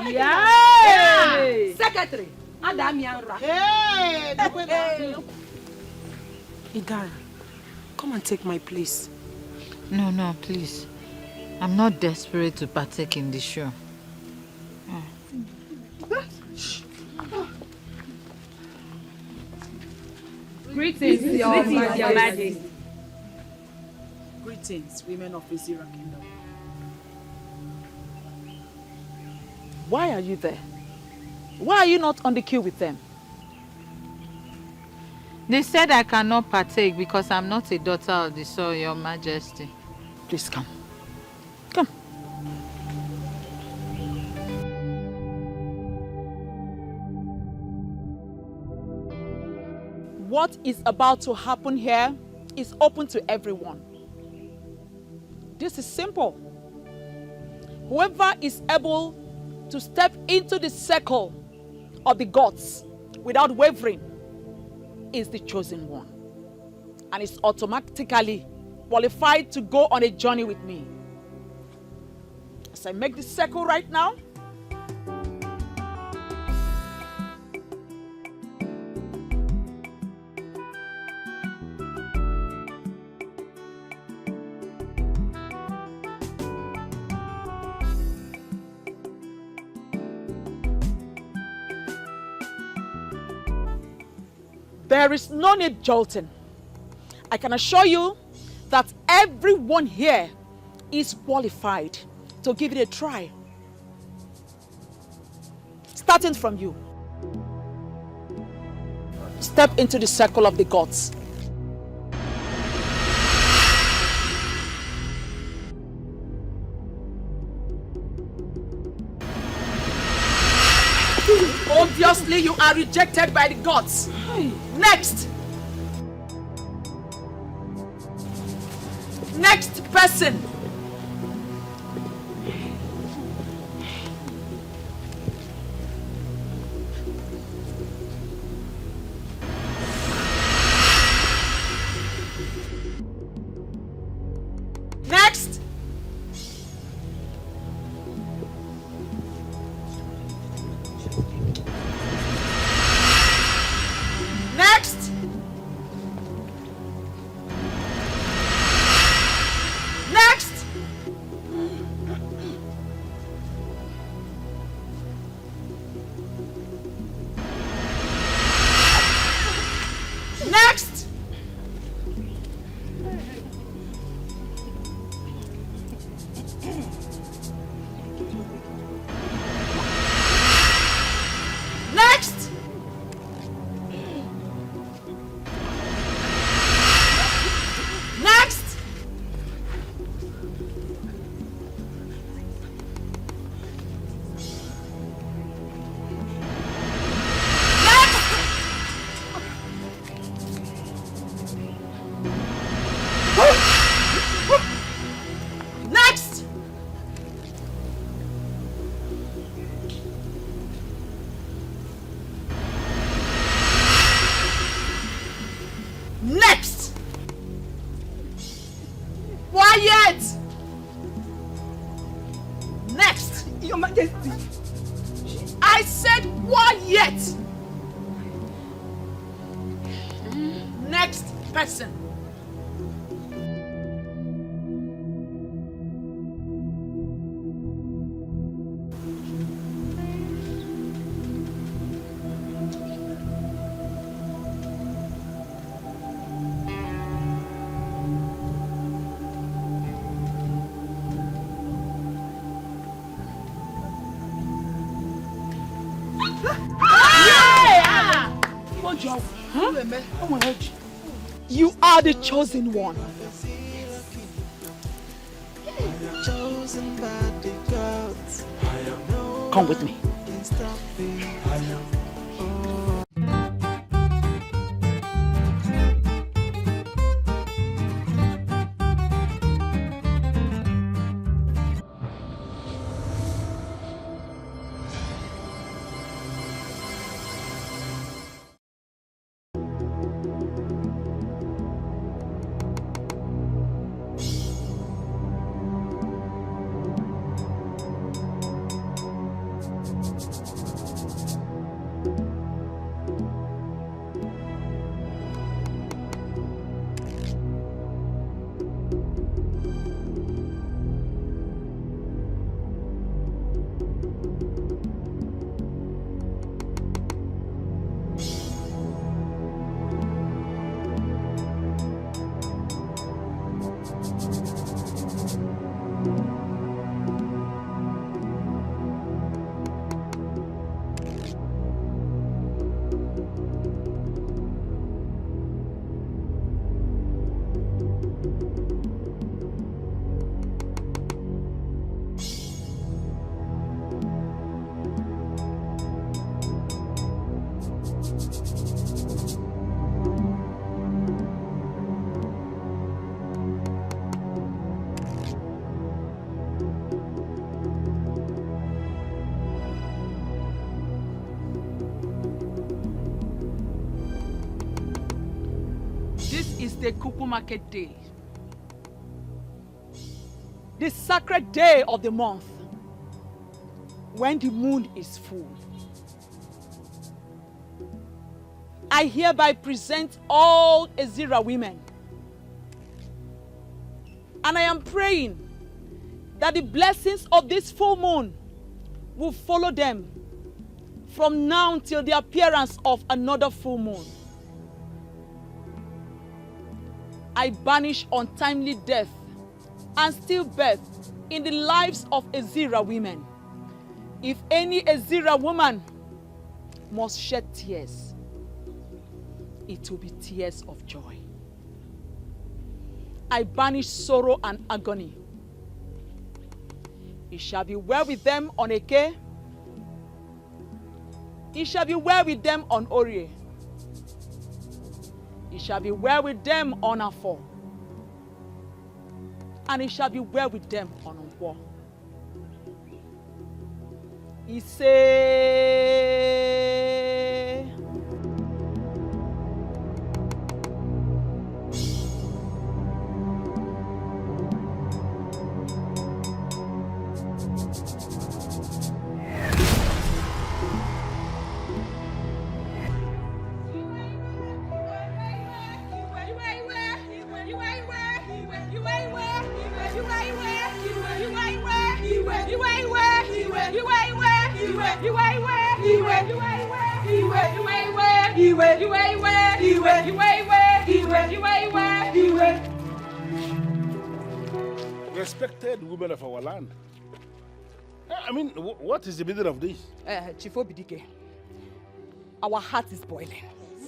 Yeah. Secretary. Hey. Igara, come and take my place. No, please. I'm not desperate to partake in the show. Greetings, Your Majesty. Greetings, women of Azira Kingdom. Why are you there? Why are you not on the queue with them? They said I cannot partake because I'm not a daughter of the soil, Your Majesty. Please come. Come. What is about to happen here is open to everyone. This is simple. Whoever is able to step into the circle of the gods without wavering is the chosen one, and is automatically qualified to go on a journey with me. As I make this circle right now, there is no need jolting. I can assure you that everyone here is qualified to give it a try. Starting from you. Step into the circle of the gods. Obviously, you are rejected by the gods. Next. Next person. Next. Next. Next. Next. Next. Next. Next. Next. Quiet. Next. Your Majesty. I said quiet. Next person. You are the chosen one. Come with me. is the Kuku Market Day, the sacred day of the month, when the moon is full. I hereby present all Ezira women, and I am praying that the blessings of this full moon will follow them from now till the appearance of another full moon. I banish untimely death and stillbirth in the lives of Ezira women. If any Ezira woman must shed tears, it will be tears of joy. I banish sorrow and agony. It shall be well with them on Eke. It shall be well with them on Orie. It shall be well with them on Afo. And it shall be well with them on Nkwo. He say, Respected women of our land. I mean, what is the meaning of this? Chief Obidike, our heart is boiling.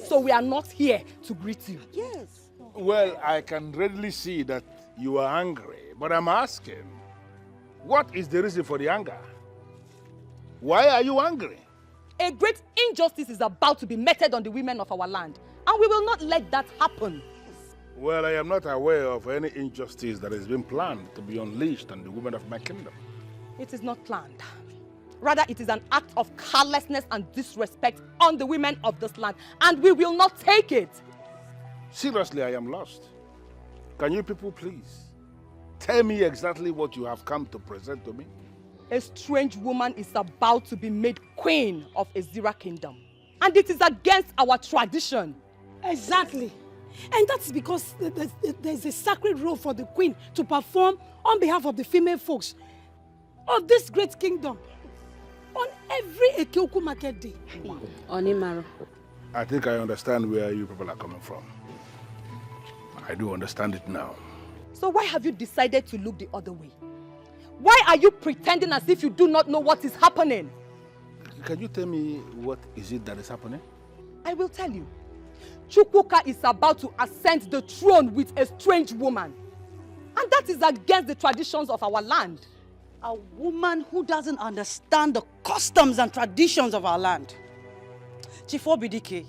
So we are not here to greet you. Yes. Well, I can readily see that you are angry, but I'm asking, what is the reason for the anger? Why are you angry? A great injustice is about to be meted on the women of our land, and we will not let that happen. Well, I am not aware of any injustice that has been planned to be unleashed on the women of my kingdom. It is not planned. Rather, it is an act of carelessness and disrespect on the women of this land, and we will not take it. Seriously, I am lost. Can you people please tell me exactly what you have come to present to me? A strange woman is about to be made queen of Ezira kingdom, and it is against our tradition. Exactly. And that's because there's a sacred role for the queen to perform on behalf of the female folks of this great kingdom on every Ekeuku market day. Onimaro. I think I understand where you people are coming from. I do understand it now. So why have you decided to look the other way? Why are you pretending as if you do not know what is happening? Can you tell me what is it that is happening? I will tell you. Chukwuka is about to ascend the throne with a strange woman. And that is against the traditions of our land. A woman who doesn't understand the customs and traditions of our land. Chief Obidike,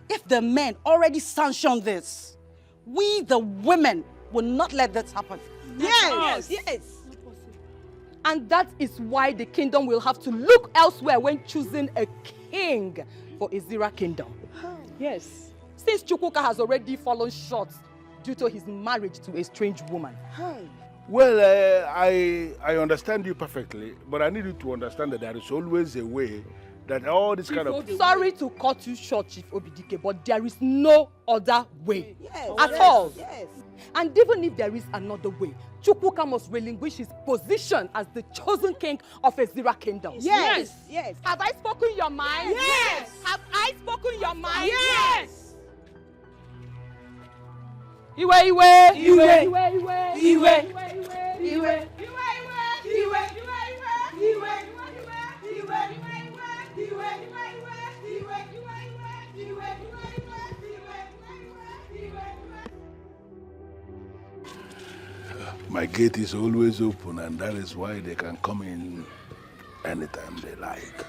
if the men already sanctioned this, we the women will not let this happen. Yes. And that is why the kingdom will have to look elsewhere when choosing a king for Ezira kingdom. Yes. Since Chukwuka has already fallen short due to his marriage to a strange woman. Well, I understand you perfectly, but I need you to understand that there is always a way that all this kind of... Sorry to cut you short, Chief Obidike, but there is no other way at all. Yes. And even if there is another way, Chukwuka must relinquish his position as the chosen king of Ezira kingdom. Yes. Have I spoken your mind? Yes. Have I spoken your mind? Yes. Iwe. My gate is always open, and that is why they can come in anytime they like.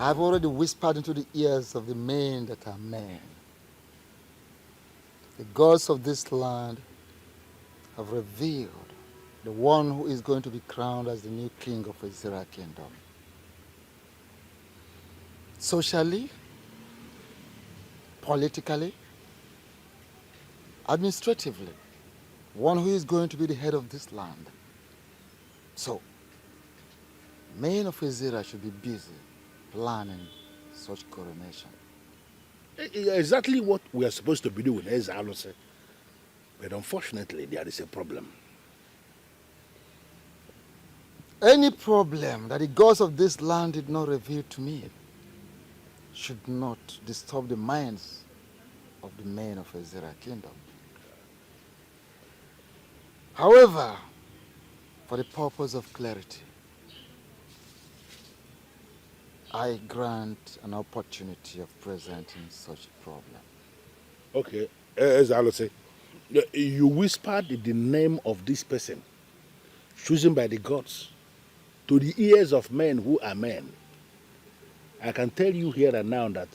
I've already whispered into the ears of the men that are men. The gods of this land have revealed the one who is going to be crowned as the new king of Azira kingdom. Socially, politically, administratively, one who is going to be the head of this land. So, men of Azira should be busy planning such coronation. Exactly what we are supposed to be doing, as Alo said. But unfortunately, there is a problem. Any problem that the gods of this land did not reveal to me should not disturb the minds of the men of Azira kingdom. However, for the purpose of clarity, I grant an opportunity of presenting such a problem. Okay, as Alo said, you whispered the name of this person, chosen by the gods, to the ears of men who are men. I can tell you here and now that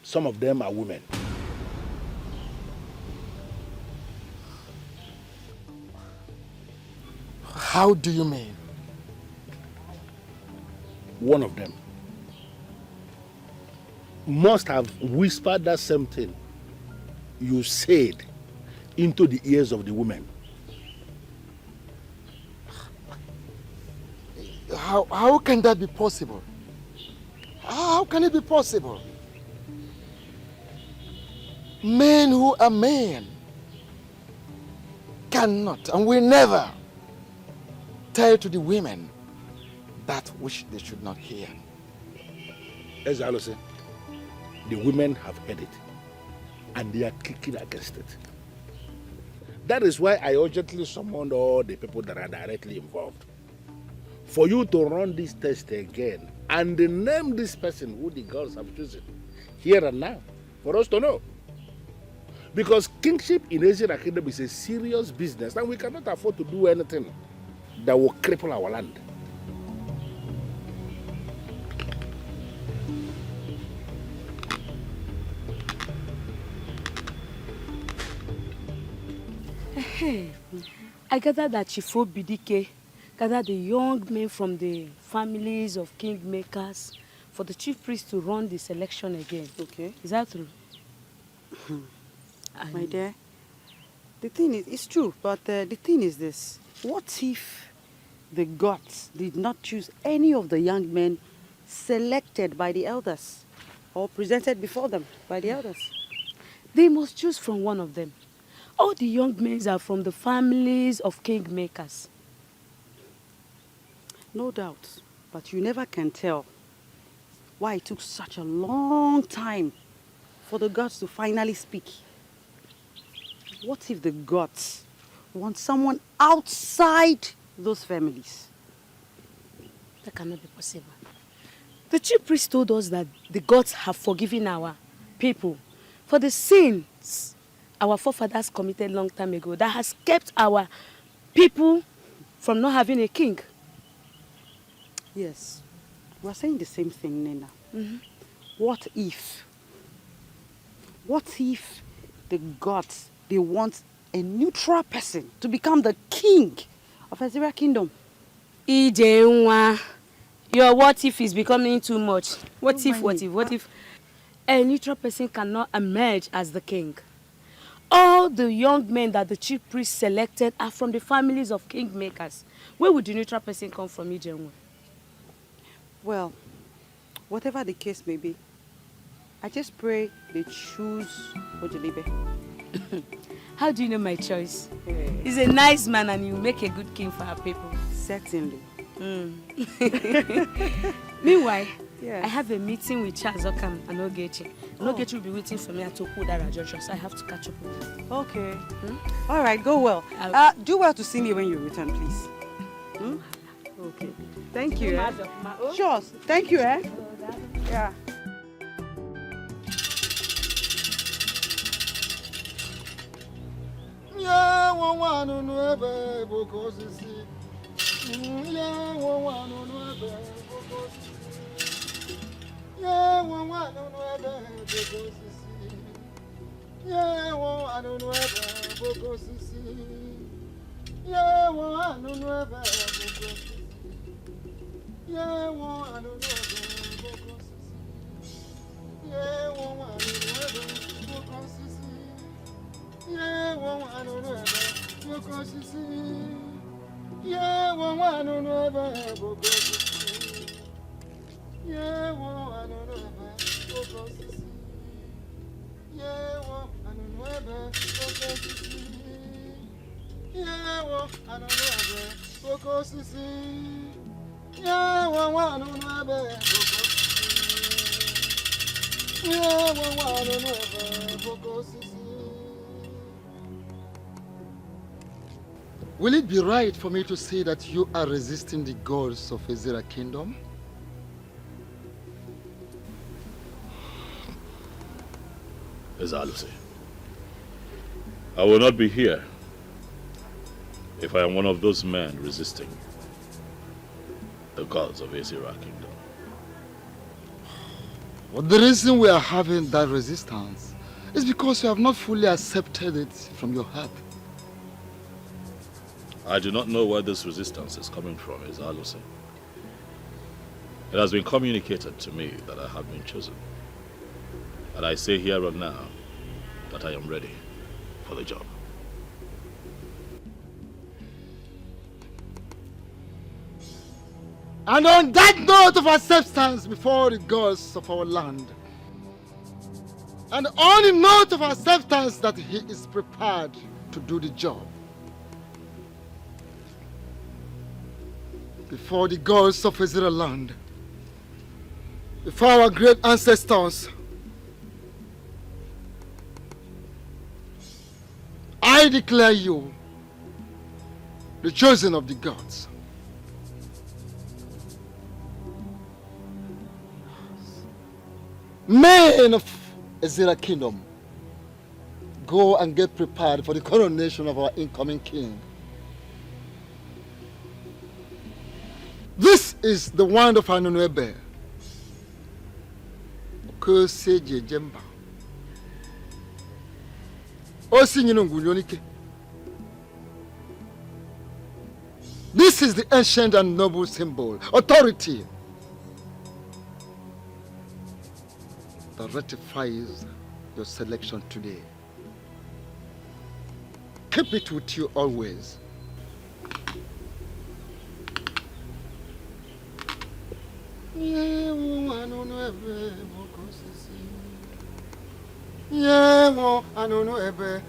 some of them are women. How do you mean? One of them must have whispered that same thing you said into the ears of the women. How can that be possible? How can it be possible? Men who are men cannot and will never tell to the women that which they should not hear. As I said, the women have heard it and they are kicking against it. That is why I urgently summoned all the people that are directly involved for you to run this test again and name this person who the gods have chosen here and now for us to know. Because kingship in Azira Kingdom is a serious business and we cannot afford to do anything that will cripple our land. Hey, I gather that Chifo Bidike gathered the young men from the families of kingmakers for the chief priest to run this election again. Okay. Is that true? My dear, the thing is, it's true, but the thing is this. What if the gods did not choose any of the young men selected by the elders or presented before them by the elders? They must choose from one of them. All the young men are from the families of kingmakers. No doubt, but you never can tell why it took such a long time for the gods to finally speak. What if the gods want someone outside those families? That cannot be possible. The chief priest told us that the gods have forgiven our people for the sins our forefathers committed long time ago that has kept our people from not having a king. Yes, we're saying the same thing, Nena. Mm-hmm. What if the gods, they want a neutral person to become the king of Azira Kingdom? Ijenwa, your what if is becoming too much. What if a neutral person cannot emerge as the king? All the young men that the chief priest selected are from the families of kingmakers. Where would the neutral person come from, Ijenwa? Well, whatever the case may be, I just pray they choose Ojolibe. How do you know my choice? He's a nice man and he'll make a good king for our people. Certainly. Meanwhile, yeah. I have a meeting with Charles Okam and Ogechi. And Ogechi will be waiting for me at Okudara Junction, so I have to catch up with him. Okay. All right, go well. Do well to see me when you return, please. Okay. Thank you. Sure. Thank you, Yeah. Yeah, well, I don't know ever, Boko Sisi. Yeah, well, I don't know ever, Boko Sisi. Yeah, well, I don't know ever, Boko Sisi. Yeah, well, I don't know ever, Boko Sisi. Yeah, well, I don't know ever, Boko Sisi. Yeah, well, I don't know ever, Boko Sisi. Yeah, well, I don't know ever, Boko Sisi. Yeah, well, I don't know ever, Boko Sisi. Yeah, well, I don't know ever, Boko Sisi. Yeah, well, I don't know ever, Boko Sisi. Yeah, well, I don't know ever, Boko Sisi. Will it be right for me to say that you are resisting the gods of Ezra Kingdom? Ezalusi, I will not be here if I am one of those men resisting the gods of Ezra Kingdom. Well, the reason we are having that resistance is because you have not fully accepted it from your heart. I do not know where this resistance is coming from, Ezalusi. It has been communicated to me that I have been chosen. And I say here and now that I am ready for the job. And on that note of acceptance before the gods of our land, and on the note of acceptance that he is prepared to do the job, before the gods of Israel land, before our great ancestors, I declare you the chosen of the gods. Men of Ezra Kingdom, go and get prepared for the coronation of our incoming king. This is the wand of Anunuebe. Okoseje Jemba. This is the ancient and noble symbol, authority, that ratifies your selection today. Keep it with you always. Yeah, I don't know ever, yeah, I don't know ever,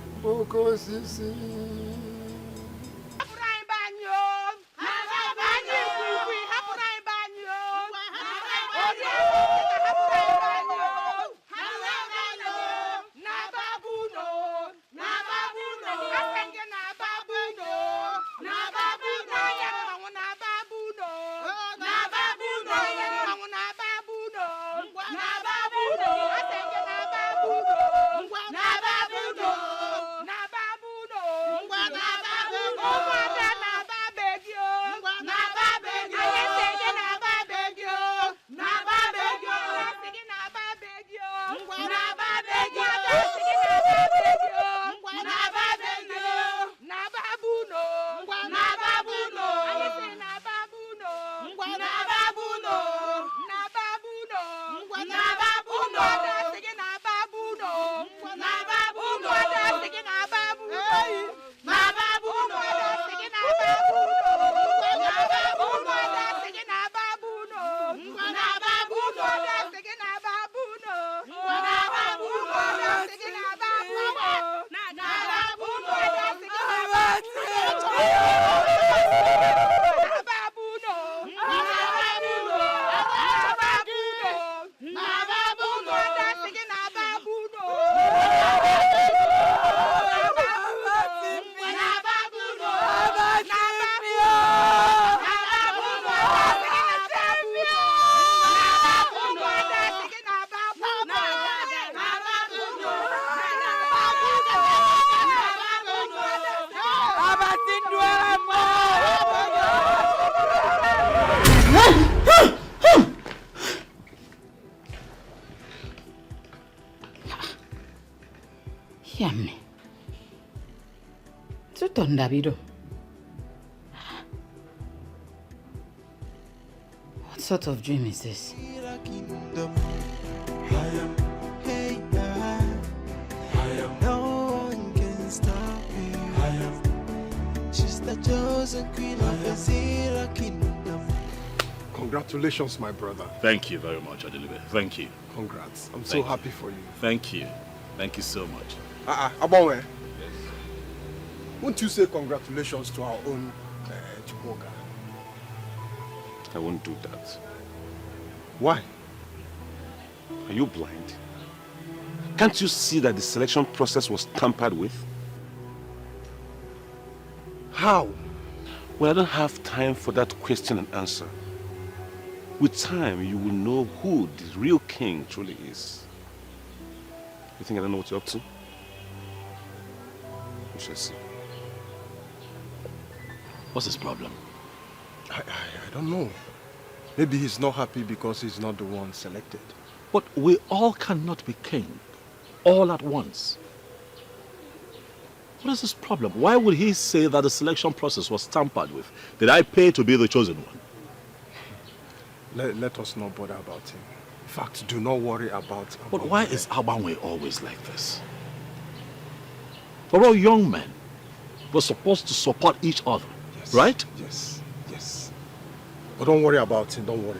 Yummy. Davido. What sort of dream is this? No one can stop me. She's the chosen queen of the Zira kingdom. Congratulations, my brother. Thank you very much, Adelibe. Thank you. Congrats. I'm so happy for you. Thank you. Thank you so much. Abonwe. Yes. Won't you say congratulations to our own Chukwuka? I won't do that. Why? Are you blind? Can't you see that the selection process was tampered with? How? Well, I don't have time for that question and answer. With time, you will know who the real king truly is. You think I don't know what you're up to? We shall see. What's his problem? I don't know. Maybe he's not happy because he's not the one selected. But we all cannot be king all at once. What is his problem? Why would he say that the selection process was tampered with? Did I pay to be the chosen one? Let us not bother about him. In fact, do not worry about him. But why is Abanwe always like this? We're all young men. We're supposed to support each other, yes, right? Yes, yes. But don't worry about him. Don't worry.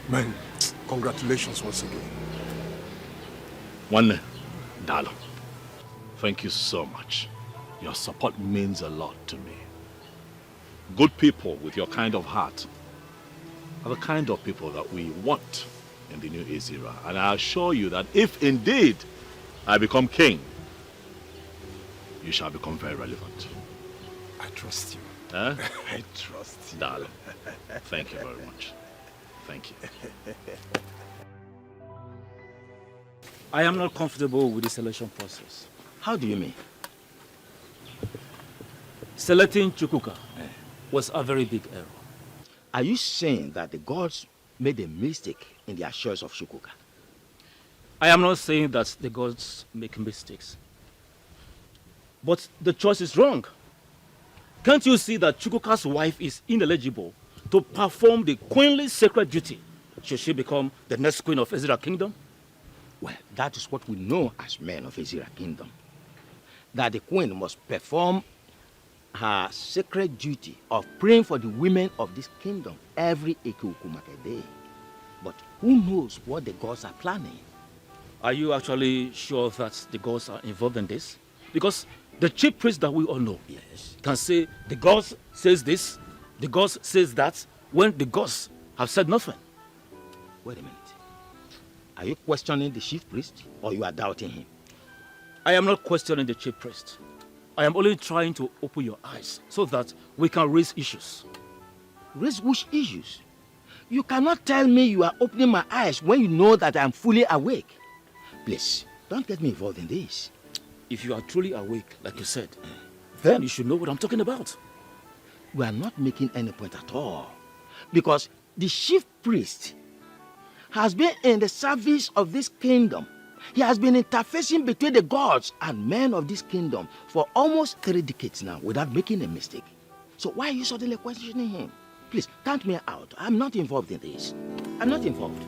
Man, congratulations once again. One, Dalo. Thank you so much. Your support means a lot to me. Good people with your kind of heart are the kind of people that we want in the new era. And I assure you that if indeed I become king, you shall become very relevant. I trust you. Huh? I trust you. Darling, thank you very much. Thank you. I am not comfortable with the selection process. How do you mean? Selecting Chukwuka was a very big error. Are you saying that the gods made a mistake in their choice of Chukwuka? I am not saying that the gods make mistakes. But the choice is wrong. Can't you see that Chukwuka's wife is ineligible to perform the queenly sacred duty should she become the next queen of Ezra Kingdom? Well, that is what we know as men of Ezra Kingdom. That the queen must perform her sacred duty of praying for the women of this kingdom every Ekukumake day. But who knows what the gods are planning? Are you actually sure that the gods are involved in this? Because the chief priest that we all know can say the gods says this, the gods says that, when the gods have said nothing. Wait a minute. Are you questioning the chief priest or you are doubting him? I am not questioning the chief priest. I am only trying to open your eyes so that we can raise issues. Raise which issues? You cannot tell me you are opening my eyes when you know that I am fully awake. Please, don't get me involved in this. If you are truly awake, like you said, then you should know what I'm talking about. We are not making any point at all. Because the chief priest has been in the service of this kingdom. He has been interfacing between the gods and men of this kingdom for almost 3 decades now without making a mistake. So why are you suddenly questioning him? Please, count me out. I'm not involved in this. I'm not involved.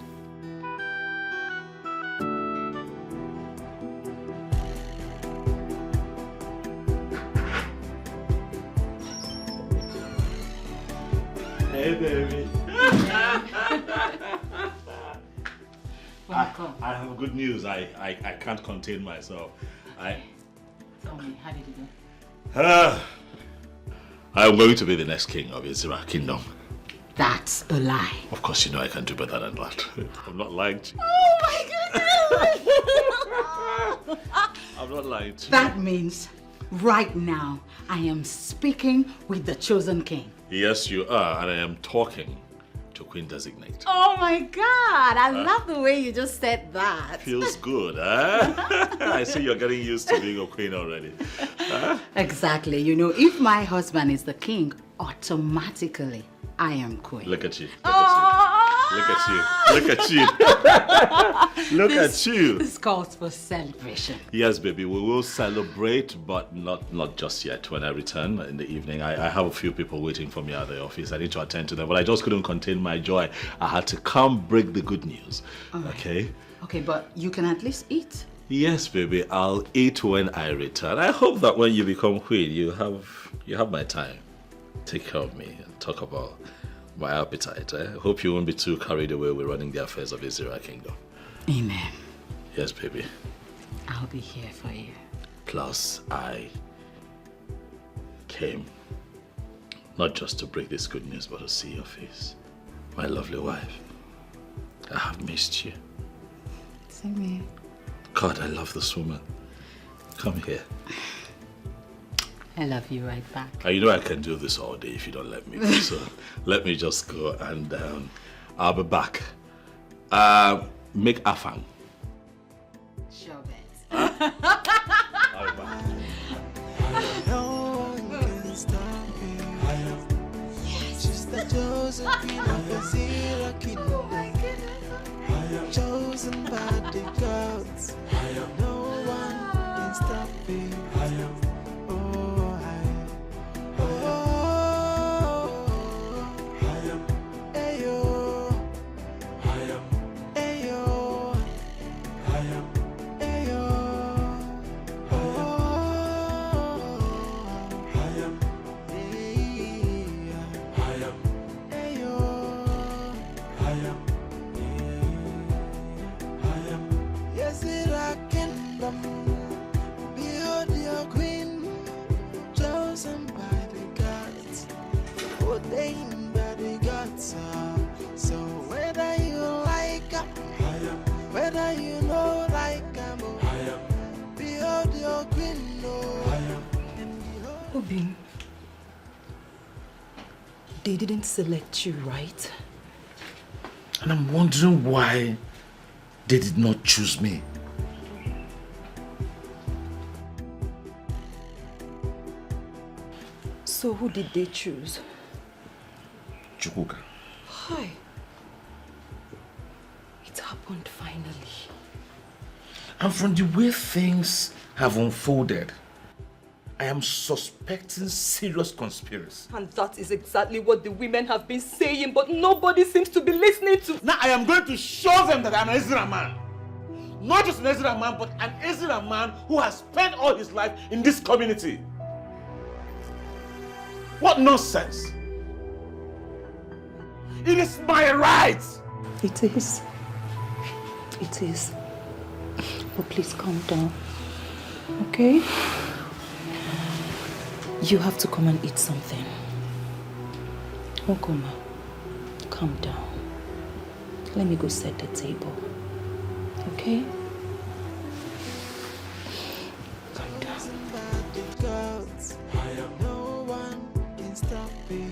Hey, baby. Welcome. I have good news. I can't contain myself. Tell me, how did it go? I'm going to be the next king of Ezra Kingdom. That's a lie. Of course, you know I can do better than that. I'm not lying to you. Oh my goodness! I'm not lying to you. That means right now I am speaking with the chosen king. Yes, you are, and I am talking to king-designate. Oh my God! I love the way you just said that. Feels good, huh? I see you're getting used to being a queen already. Huh? Exactly. You know, if my husband is the king, automatically I am queen. Look at you. Look at at you. Look at you. Look at you. This calls for celebration. Yes, baby, we will celebrate, but not just yet. When I return in the evening, I have a few people waiting for me at the office. I need to attend to them, but I just couldn't contain my joy. I had to come break the good news. Right. Okay? Okay, but you can at least eat. Yes, baby, I'll eat when I return. I hope that when you become queen, you have my time. Take care of me and talk about my appetite. I hope you won't be too carried away with running the affairs of Azira Kingdom. Amen. Yes, baby. I'll be here for you. Plus, I came not just to break this good news, but to see your face. My lovely wife. I have missed you. Same here. God, I love this woman. Come here. I love you right back. You know I can do this all day if you don't let me. So let me just go and I'll be back. Make afang. Sure bet. I'll be back. No one can stop me. She's the chosen queen of Azira Kingdom. Oh my goodness. Chosen by the gods. No one can stop me. So whether you like her, whether you know like her, behold your queen. Obin, they didn't select you, right? And I'm wondering why they did not choose me. So who did they choose? Chukwuka. Hi. It happened finally. And from the way things have unfolded, I am suspecting serious conspiracy. And that is exactly what the women have been saying, but nobody seems to be listening to. Now I am going to show them that I'm an Ezra man. Not just an Ezra man, but an Ezra man who has spent all his life in this community. What nonsense! It is my right! It is. It is. But please calm down. Okay? You have to come and eat something. Okoma, calm down. Let me go set the table. Okay? Calm down. No one can stop me.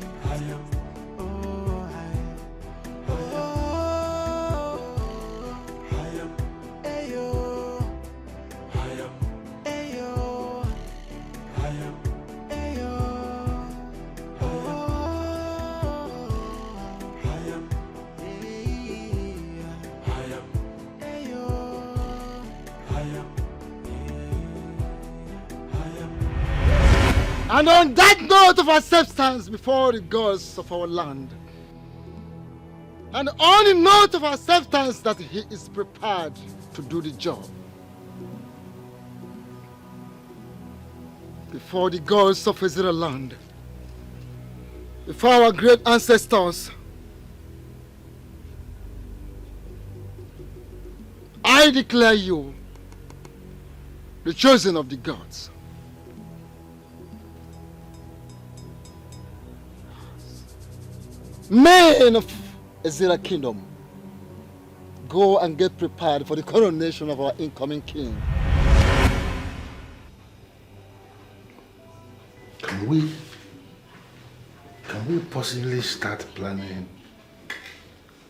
And on that note of acceptance before the gods of our land, and on the note of acceptance that he is prepared to do the job, before the gods of Israel land, before our great ancestors, I declare you the chosen of the gods. Men of Azira Kingdom, go and get prepared for the coronation of our incoming king. Can we possibly start planning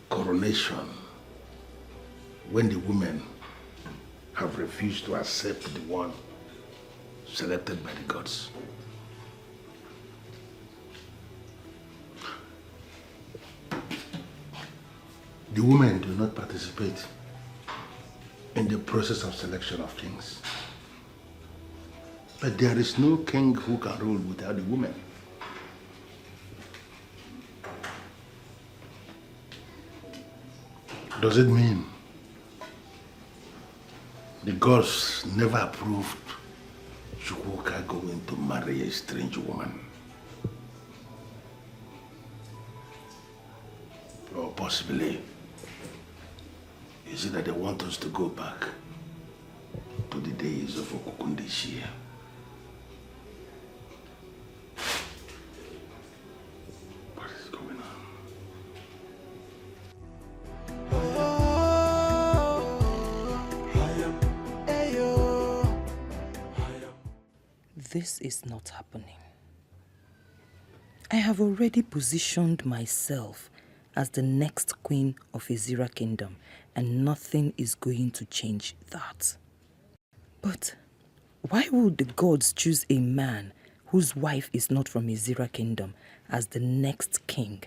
coronation when the women have refused to accept the one selected by the gods? The women do not participate in the process of selection of kings. But there is no king who can rule without the women. Does it mean the gods never approved Chukwuka going to marry a strange woman? Or possibly, is it that they want us to go back to the days of Okukundeshia? What is going on? This is not happening. I have already positioned myself as the next queen of Izira Kingdom, and nothing is going to change that. But why would the gods choose a man whose wife is not from Izira Kingdom as the next king,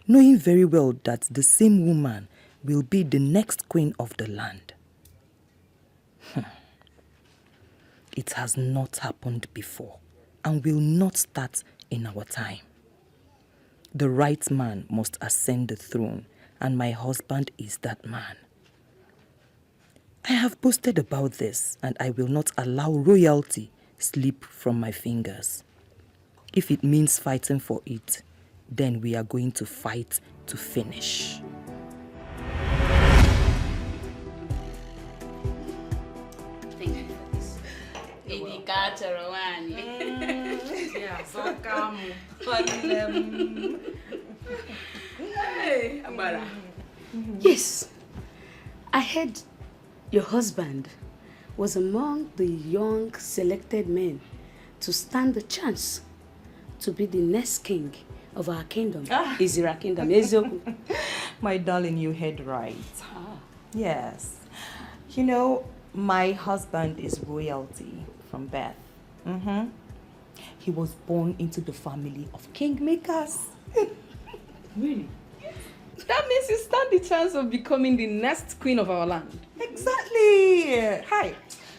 knowing very well that the same woman will be the next queen of the land? It has not happened before and will not start in our time. The right man must ascend the throne, and my husband is that man. I have boasted about this, and I will not allow royalty slip from my fingers. If it means fighting for it, then we are going to fight to finish. Yes, I heard your husband was among the young selected men to stand the chance to be the next king of our kingdom, Izira Kingdom. My darling, you heard right. Yes. You know, my husband is royalty from birth. He was born into the family of kingmakers. Really? That means you stand the chance of becoming the next queen of our land. Exactly. Hi.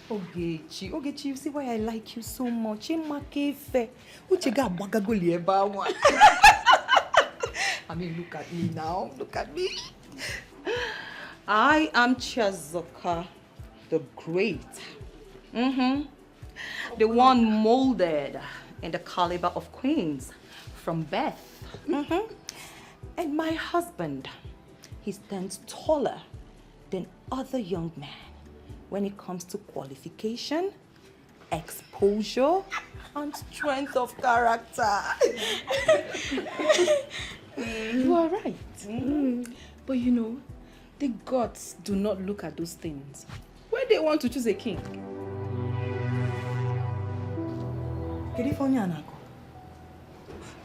Ogechi, you see why I like you so much? I mean, look at me now. Look at me. I am Chiazoka the Great. The one molded in the caliber of queens from birth. And my husband, he stands taller than other young men when it comes to qualification, exposure, and strength of character. You are right. But you know, the gods do not look at those things when they want to choose a king.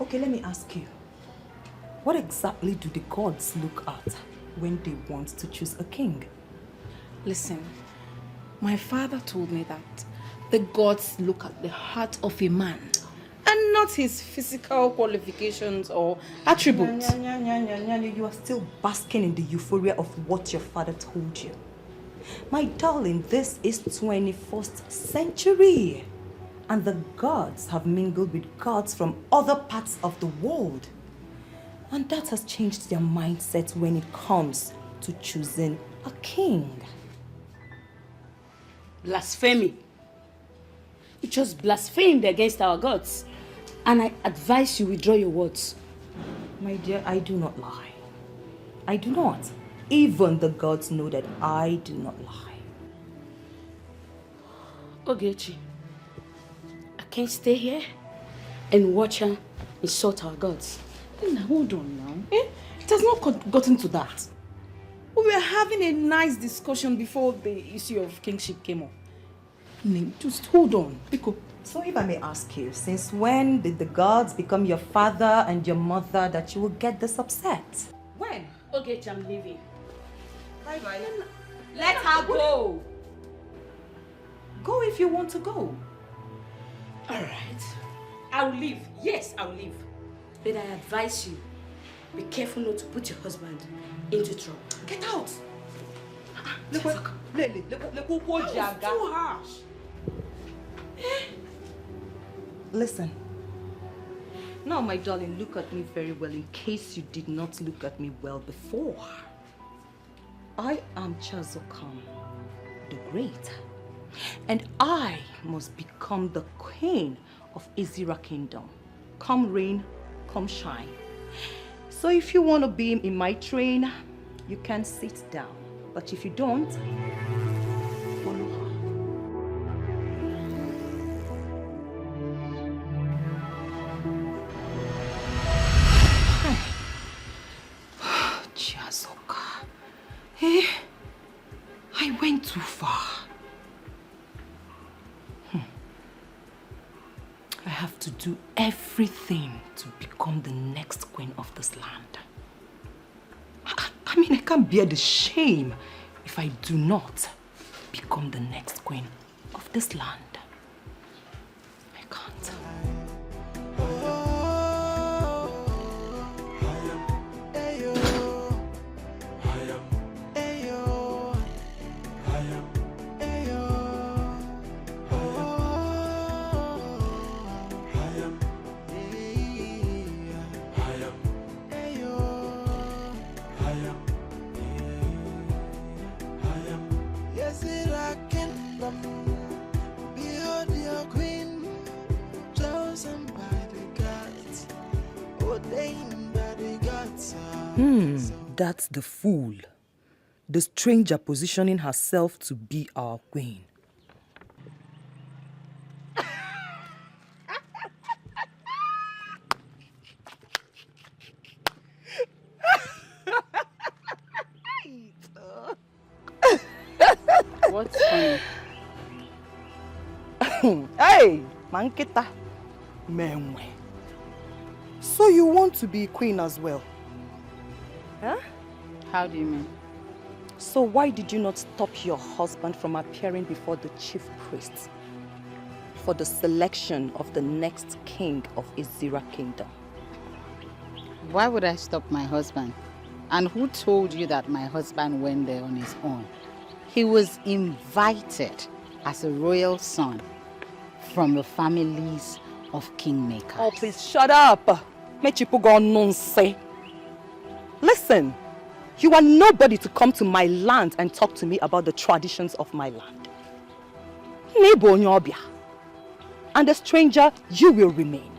Okay, let me ask you. What exactly do the gods look at when they want to choose a king? Listen, my father told me that the gods look at the heart of a man and not his physical qualifications or attributes. You are still basking in the euphoria of what your father told you. My darling, this is 21st century. And the gods have mingled with gods from other parts of the world. And that has changed their mindset when it comes to choosing a king. Blasphemy. You just blasphemed against our gods. And I advise you withdraw your words. My dear, I do not lie. I do not. Even the gods know that I do not lie. Ogechi, I can't stay here and watch her insult our gods. Now, hold on now. It has not gotten to that. We were having a nice discussion before the issue of kingship came up. Just hold on. So if I may ask you, since when did the gods become your father and your mother that you will get this upset? When? Ogechi, I'm leaving. Bye-bye. Let her go. Go if you want to go. All right. I'll leave. Yes, I'll leave. But I advise you, Be careful not to put your husband into trouble. Get out! Look, too harsh. Listen. Now, my darling, look at me very well in case you did not look at me well before. I am Chazokam, the Great, and I must become the queen of Izira Kingdom. Come rain, come shine. So if you want to be in my train, you can sit down. But if you don't, follow her. Chiazoka. Hey, I went too far. I have to do everything to become the next queen of this land. I mean, I can't bear the shame if I do not become the next queen of this land. I can't. That's the fool. The stranger positioning herself to be our queen. What's funny? Hey, Mankita. Menwe. So you want to be queen as well? Huh? How do you mean? So why did you not stop your husband from appearing before the chief priest for the selection of the next king of Izira Kingdom? Why would I stop my husband? And who told you that my husband went there on his own? He was invited as a royal son from the families of kingmakers. Oh, please shut up. Listen, you are nobody to come to my land and talk to me about the traditions of my land. And a stranger, you will remain.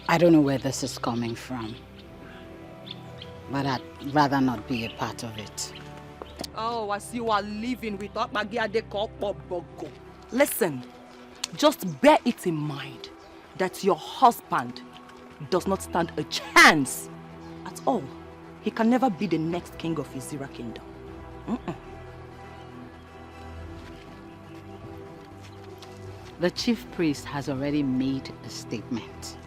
I don't know where this is coming from, but I'd rather not be a part of it. Oh, as you are living without Bogo. Listen, just bear it in mind that your husband does not stand a chance at all. He can never be the next king of Izira Kingdom. The chief priest has already made a statement,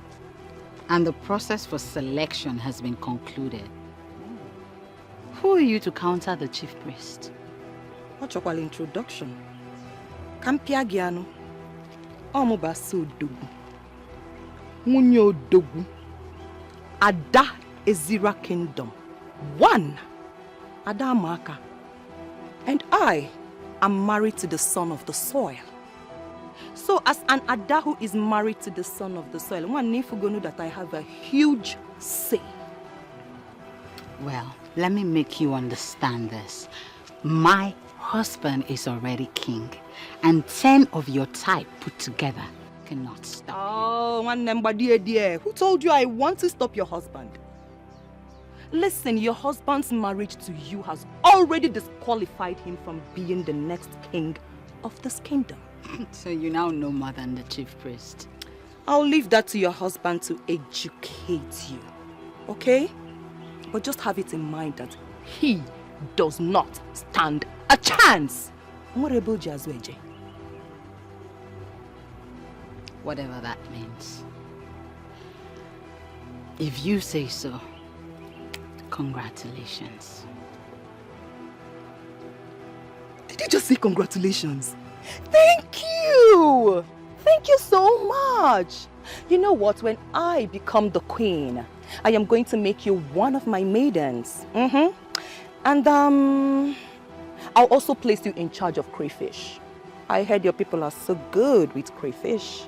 and the process for selection has been concluded. Who are you to counter the chief priest? What's your introduction? Kampia Giano. Omobasu Dogu. Munyo Dogu. Ada Izira Kingdom. One. Ada Maka. And I am married to the son of the soil. So as an Ada who is married to the son of the soil, one need to know that I have a huge say. Well, let me make you understand this. My husband is already king, and 10 of your type put together cannot stop. Oh, one number dear. Who told you I want to stop your husband? Listen, your husband's marriage to you has already disqualified him from being the next king of this kingdom. So you now know more than the chief priest. I'll leave that to your husband to educate you, okay? But just have it in mind that he does not stand a chance. Whatever that means. If you say so, congratulations. Did you just say congratulations? Thank you! Thank you so much. You know what? When I become the queen, I am going to make you one of my maidens. And I'll also place you in charge of crayfish. I heard your people are so good with crayfish.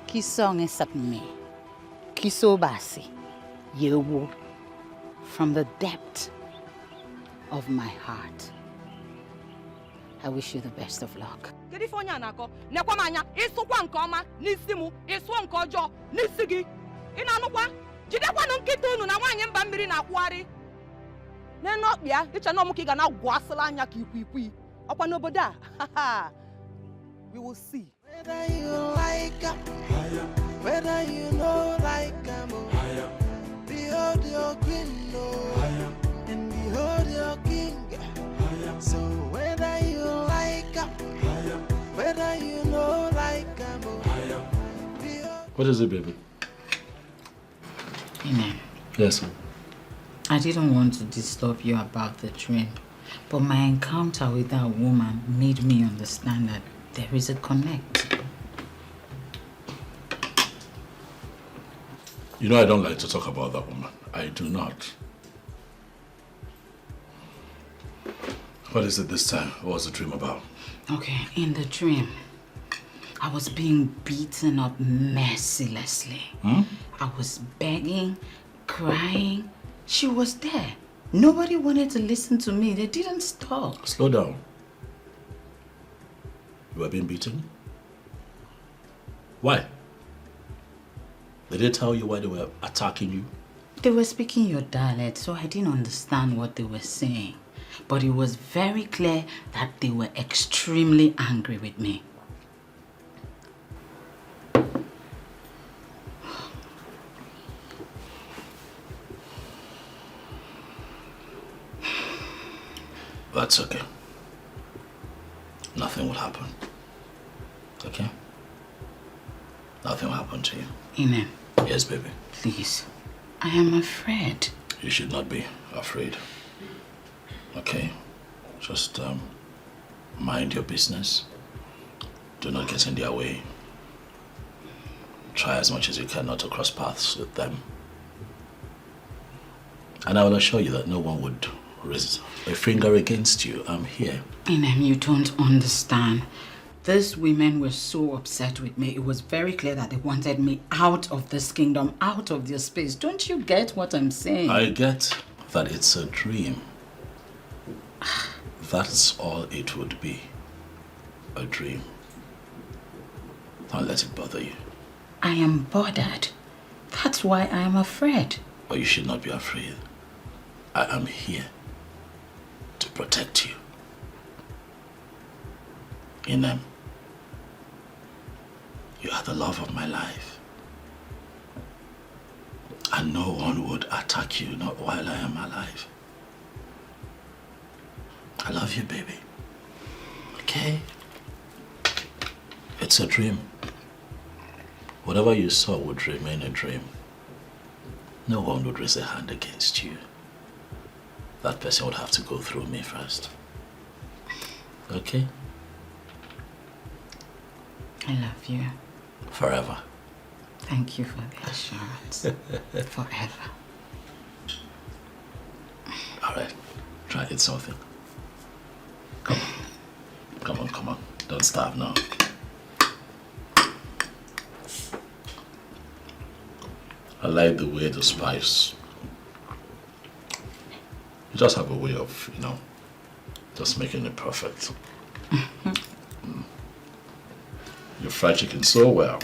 Kisong esapme. Kisobasi. Yewu. From the depth of my heart, I wish you the best of luck. We will see. Whether you like whether you know like behold your queen, and behold your king. So whether you like whether you know like What is it, baby? Amen. Yes, sir. I didn't want to disturb you about the dream, but my encounter with that woman made me understand that there is a connect. You know I don't like to talk about that woman. I do not. What is it this time? What was the dream about? Okay, in the dream, I was being beaten up mercilessly. I was begging, crying. She was there. Nobody wanted to listen to me. They didn't stop. Slow down. You were being beaten? Why? Did they tell you why they were attacking you? They were speaking your dialect, so I didn't understand what they were saying. But it was very clear that they were extremely angry with me. That's okay. Nothing will happen. Okay? Nothing will happen to you. Amen. Yes, baby. Please. I am afraid. You should not be afraid. Okay? Just mind your business. Do not get in their way. Try as much as you can not to cross paths with them. And I will assure you that no one would raise a finger against you. I'm here. Inem, you don't understand. These women were so upset with me. It was very clear that they wanted me out of this kingdom, out of their space. Don't you get what I'm saying? I get that it's a dream. That's all it would be. A dream. Don't let it bother you. I am bothered. That's why I am afraid. But you should not be afraid. I am here to protect you. Inem, you are the love of my life. And no one would attack you, not while I am alive. I love you, baby. Okay? It's a dream. Whatever you saw would remain a dream. No one would raise a hand against you. That person would have to go through me first. Okay? I love you. Forever. Thank you for the assurance. Forever. All right. Try eat something. Come on. Come on, come on. Don't starve now. I like the way the spice. You just have a way of, just making it perfect. You fry chicken so well.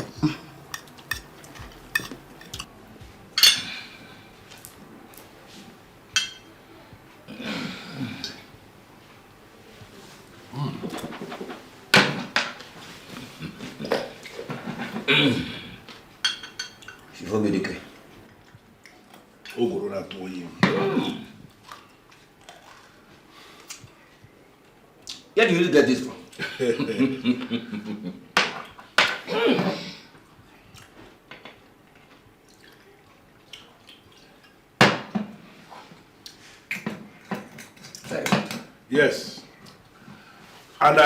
Where do you get this from? Yes. And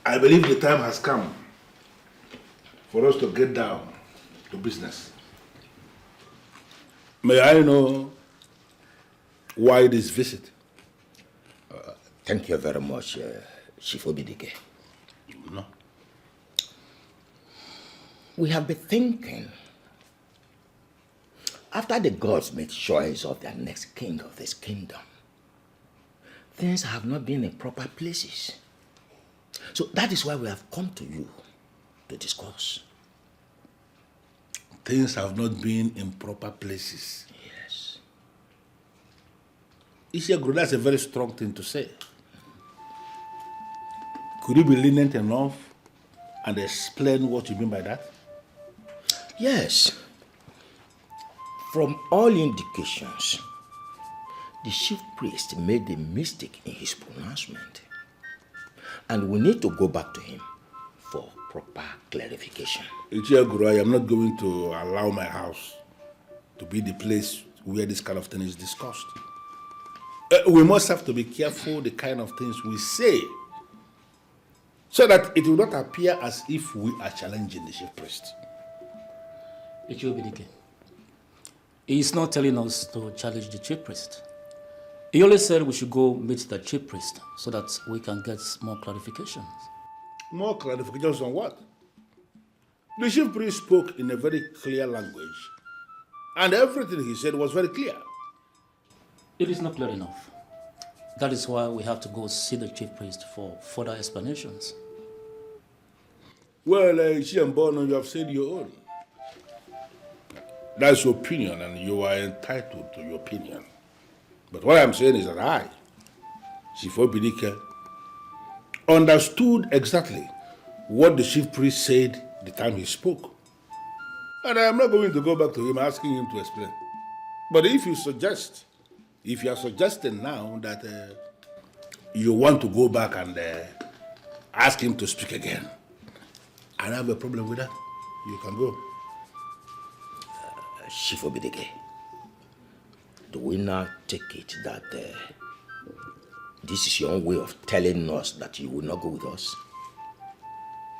I believe the time has come for us to get down to business. May I know why this visit? Thank you very much, Chief Obidike. No. We have been thinking, after the gods made choice of their next king of this kingdom, things have not been in proper places. So that is why we have come to you to discuss. Things have not been in proper places. Yes. Isiagro, that's a very strong thing to say. Could you be lenient enough and explain what you mean by that? Yes. From all indications, the chief priest made a mistake in his pronouncement. And we need to go back to him for proper clarification. Ichiaguru, I am not going to allow my house to be the place where this kind of thing is discussed. We must have to be careful the kind of things we say, so that it will not appear as if we are challenging the chief priest. Ichiobidike, he is not telling us to challenge the chief priest. He only said we should go meet the chief priest so that we can get more clarifications. More clarifications on what? The chief priest spoke in a very clear language, and everything he said was very clear. It is not clear enough. That is why we have to go see the chief priest for further explanations. Well, Ishiambono, you have said your own. That's your opinion, and you are entitled to your opinion. But what I'm saying is that I, Chief Obidike, understood exactly what the chief priest said the time he spoke. And I am not going to go back to him asking him to explain. But if you are suggesting now that you want to go back and ask him to speak again, I don't have a problem with that. You can go. Chief Obidike, do we now take it that this is your own way of telling us that you will not go with us?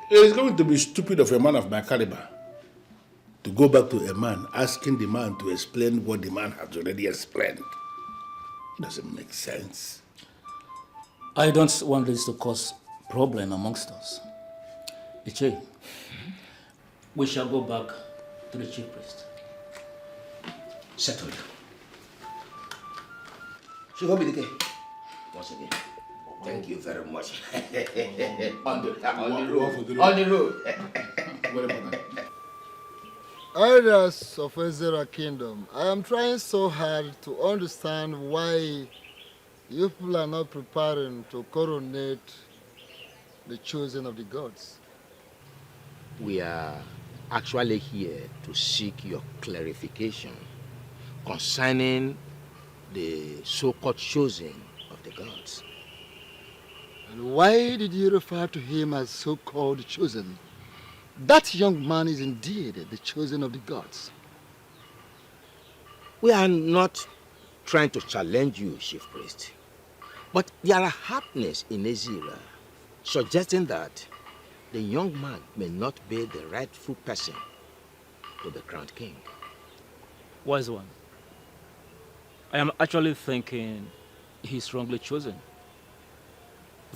It's going to be stupid of a man of my caliber to go back to a man asking the man to explain what the man has already explained. It doesn't make sense. I don't want this to cause problem amongst us. Iche, we shall go back to the chief priest. Settled. Chief Obidike, once again, thank you very much. on the road. Elders of Ezra Kingdom, I am trying so hard to understand why you people are not preparing to coronate the chosen of the gods. We are actually here to seek your clarification concerning the so-called chosen of the gods. And why did you refer to him as so-called chosen? That young man is indeed the chosen of the gods. We are not trying to challenge you, Chief Priest. But there are happenings in Ezra suggesting that the young man may not be the rightful person to be crowned king. Wise one, I am actually thinking he's wrongly chosen.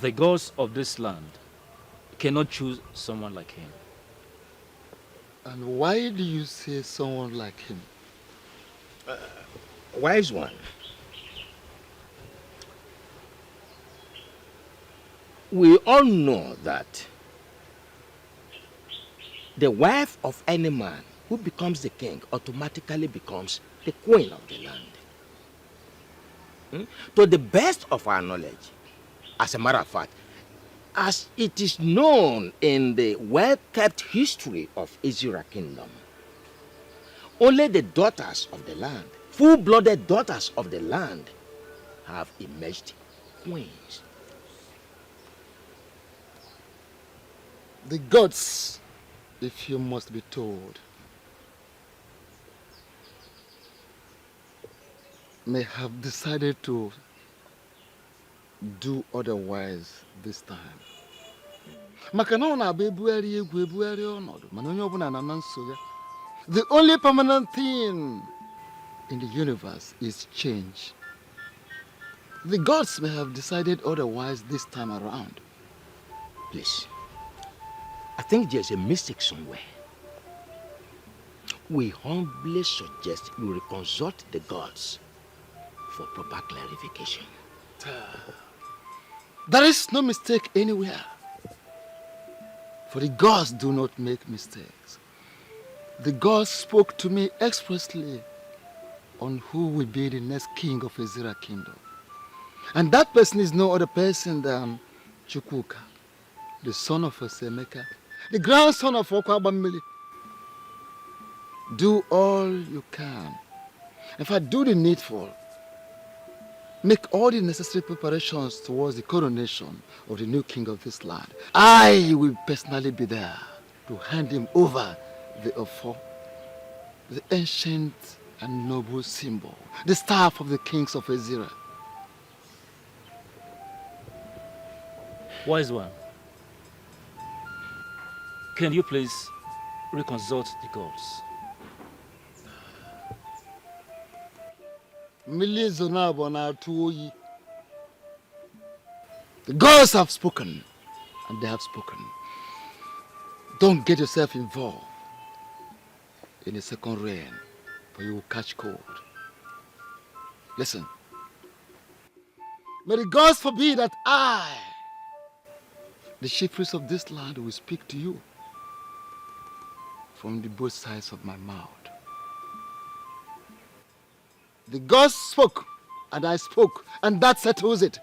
The gods of this land cannot choose someone like him. And why do you say someone like him? Wise one, we all know that the wife of any man who becomes the king automatically becomes the queen of the land. To the best of our knowledge, as a matter of fact, as it is known in the well-kept history of Ezra Kingdom, only the daughters of the land, full-blooded daughters of the land, have emerged queens. The gods, if you must be told, may have decided to do otherwise this time. The only permanent thing in the universe is change. The gods may have decided otherwise this time around. Please, I think there's a mistake somewhere. We humbly suggest you reconsult the gods for proper clarification. There is no mistake anywhere. For the gods do not make mistakes. The gods spoke to me expressly on who will be the next king of Ezira kingdom. And that person is no other person than Chukwuka, the son of Osemeka, the grandson of Okwabamili. Do all you can. In fact, do the needful. Make all the necessary preparations towards the coronation of the new king of this land. I will personally be there to hand him over the Ofo, the ancient and noble symbol, the staff of the kings of Ezira. Wise one, can you please reconsult the gods? The gods have spoken, and they have spoken. Don't get yourself involved in a second reign, for you will catch cold. Listen, may the gods forbid that I, the chief priest of this land, will speak to you from the both sides of my mouth. The gods spoke, and I spoke, and that settles it.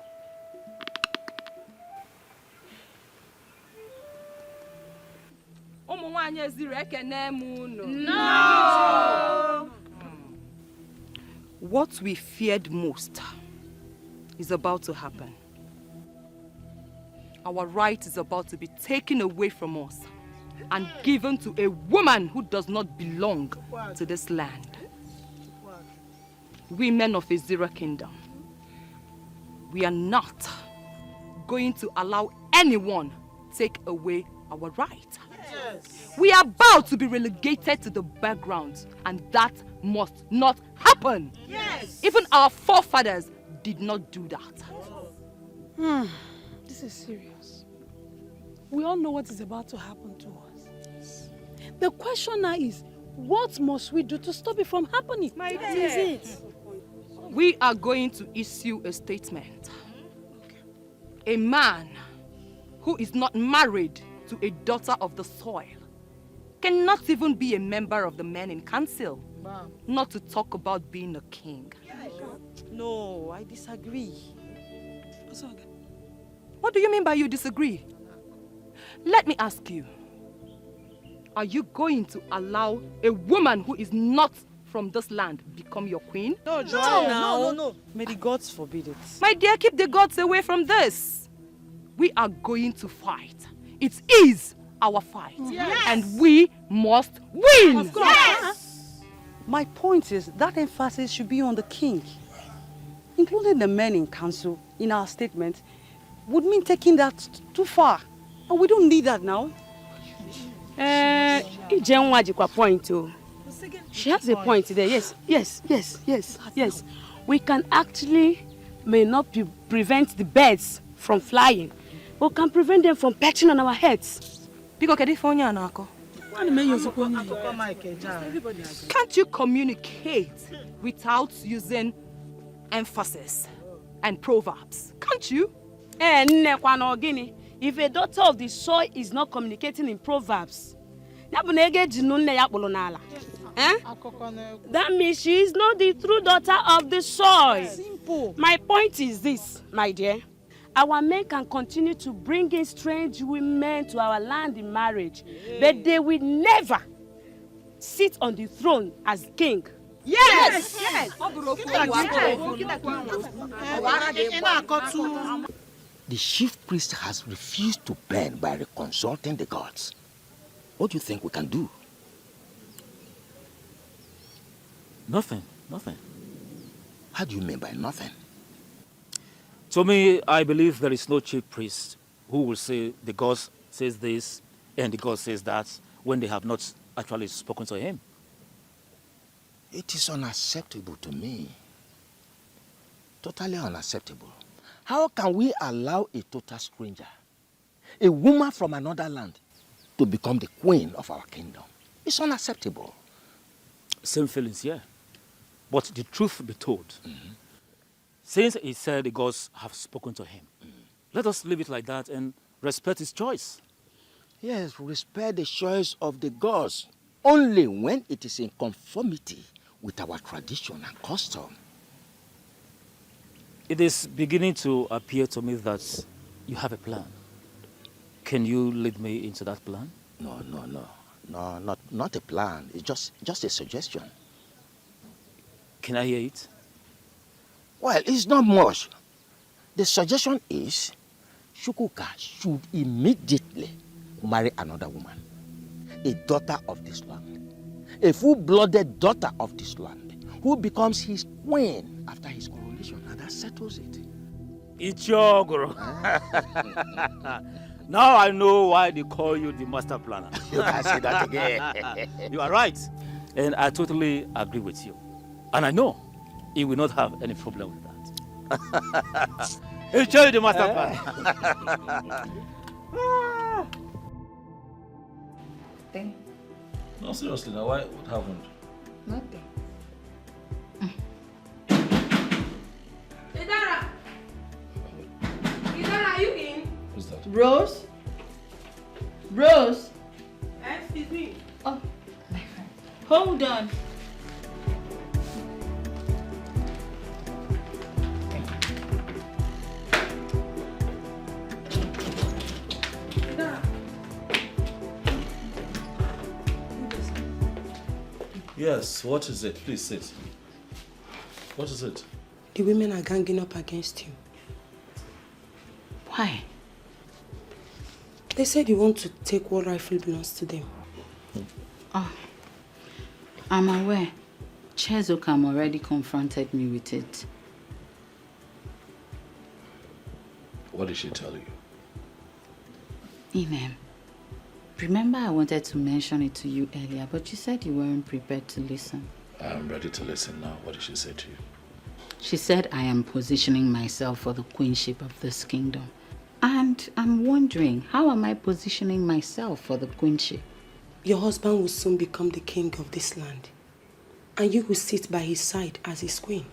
No! What we feared most is about to happen. Our right is about to be taken away from us and given to a woman who does not belong to this land. Women of Ezira Kingdom, we are not going to allow anyone take away our right. Yes. We are about to be relegated to the background, and that must not happen. Yes. Even our forefathers did not do that. This is serious. We all know what is about to happen to us. The question now is, what must we do to stop it from happening? That is it. We are going to issue a statement. A man who is not married to a daughter of the soil cannot even be a member of the men in council, not to talk about being a king. No, I disagree. What do you mean by you disagree? Let me ask you, are you going to allow a woman who is not from this land become your queen? No, Joanna. No. May the gods forbid it. My dear, keep the gods away from this. We are going to fight. It is our fight. Yes. And we must win. Of course. Yes. My point is that emphasis should be on the king. Including the men in council in our statement would mean taking that too far. And we don't need that now. Point too. She has a point there. Yes. We can actually may not prevent the birds from flying, but can prevent them from perching on our heads. Can't you communicate without using emphasis and proverbs? Can't you? If a daughter of the soil is not communicating in proverbs, that means she is not the true daughter of the soil. Simple. My point is this, my dear. Our men can continue to bring in strange women to our land in marriage, but they will never sit on the throne as king. Yes! The chief priest has refused to burn by reconsulting the gods. What do you think we can do? Nothing. How do you mean by nothing? To me, I believe there is no chief priest who will say the God says this and the God says that when they have not actually spoken to him. It is unacceptable to me. Totally unacceptable. How can we allow a total stranger, a woman from another land, to become the queen of our kingdom? It's unacceptable. Same feelings, yeah. But the truth be told, since he said the gods have spoken to him, let us leave it like that and respect his choice. Yes, respect the choice of the gods only when it is in conformity with our tradition and custom. It is beginning to appear to me that you have a plan. Can you lead me into that plan? No, not a plan. It's just a suggestion. Can I hear it? Well, it's not much. The suggestion is Chukwuka should immediately marry another woman, a daughter of this land, a full-blooded daughter of this land, who becomes his queen after his coronation, and that settles it. Ichogoro. Now I know why they call you the master planner. You can say that again. You are right. And I totally agree with you. And I know he will not have any problem with that. He'll show you the master planner. Thing? No, seriously, now why? What happened? Nothing. Idara! Idara, are you in? Who's that? Rose? Rose? Excuse me. Oh, my friend. Hold on. Yes, what is it? Please sit. What is it? The women are ganging up against you. Why? They said you want to take what rightfully belongs to them. Oh, I'm aware. Chezokam already confronted me with it. What did she tell you? Inem, remember I wanted to mention it to you earlier, but you said you weren't prepared to listen. I'm ready to listen now. What did she say to you? She said I am positioning myself for the queenship of this kingdom. And I'm wondering, how am I positioning myself for the queenship? Your husband will soon become the king of this land. And you will sit by his side as his queen.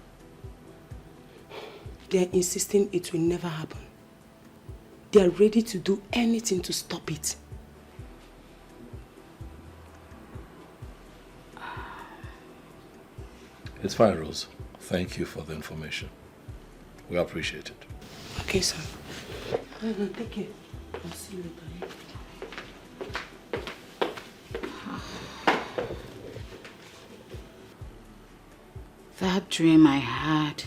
They are insisting it will never happen. They are ready to do anything to stop it. It's fine, Rose. Thank you for the information. We appreciate it. Okay, sir. No, take care. I'll see you later. That dream I had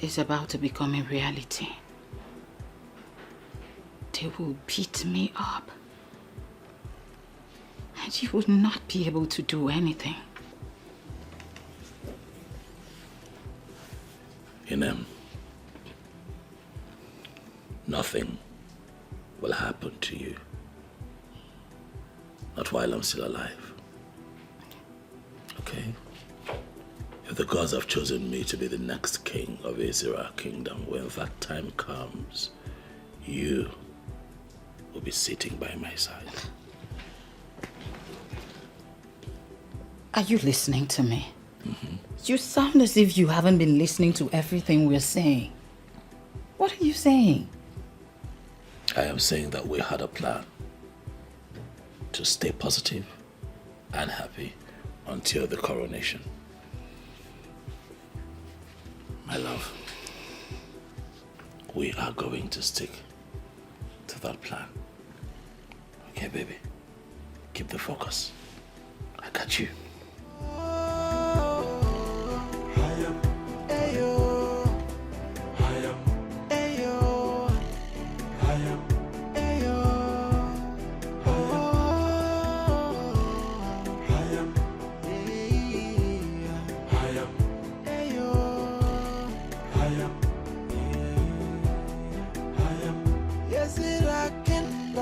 is about to become a reality. They will beat me up. And you will not be able to do anything. Inem, nothing will happen to you. Not while I'm still alive. Okay? If the gods have chosen me to be the next king of Azira kingdom, when that time comes, you will be sitting by my side. Are you listening to me? You sound as if you haven't been listening to everything we're saying. What are you saying? I am saying that we had a plan to stay positive and happy until the coronation. My love, we are going to stick to that plan. Okay, baby? Keep the focus. I got you.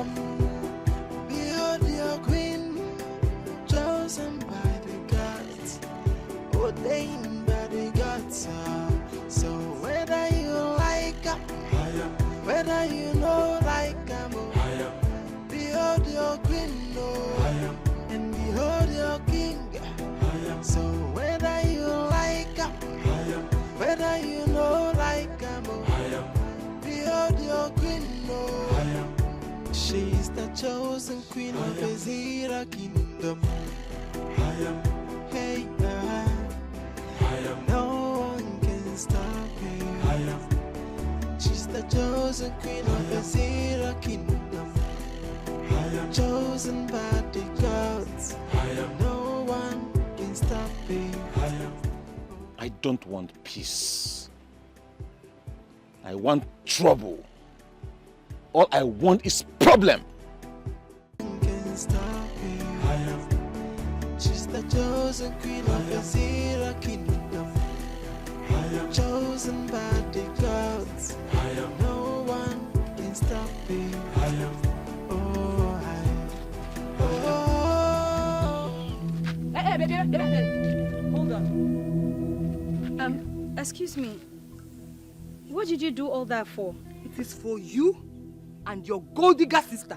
kingdom. Behold your queen, chosen by the gods, ordained by the gods. So whether you like her, whether you know like her, behold your queen, and behold your king. So whether you like her, whether you know like her, behold your queen. She is the chosen queen of Ezra kingdom. Hey, no one can stop her. She's the chosen queen of Ezra kingdom. Chosen by the gods. No one can stop her. I don't want peace. I want trouble. All I want is problem. Can stop her. She's the chosen queen of Ezra kingdom. Chosen by the gods. No one can stop her. Hey, baby. Hold on. Excuse me. What did you do all that for? It is for you and your gold digger sister.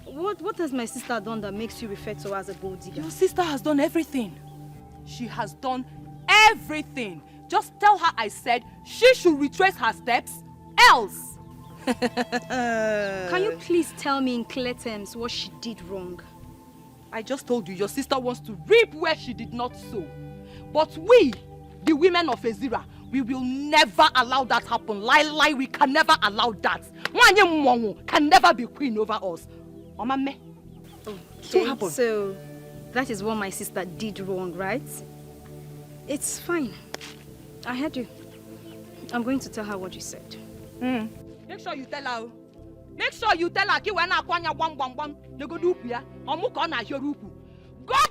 What has my sister done that makes you refer to her as a gold digger? Your sister has done everything. She has done everything. Just tell her I said she should retrace her steps, else. Can you please tell me in clear terms what she did wrong? I just told you your sister wants to reap where she did not sow. But we, the women of Ezra, we will never allow that happen. Lie, we can never allow that. Mwanye can never be queen over us. Okay, so that is what my sister did wrong, right? It's fine. I heard you. I'm going to tell her what you said. Make sure you tell her. Make sure you tell her. Go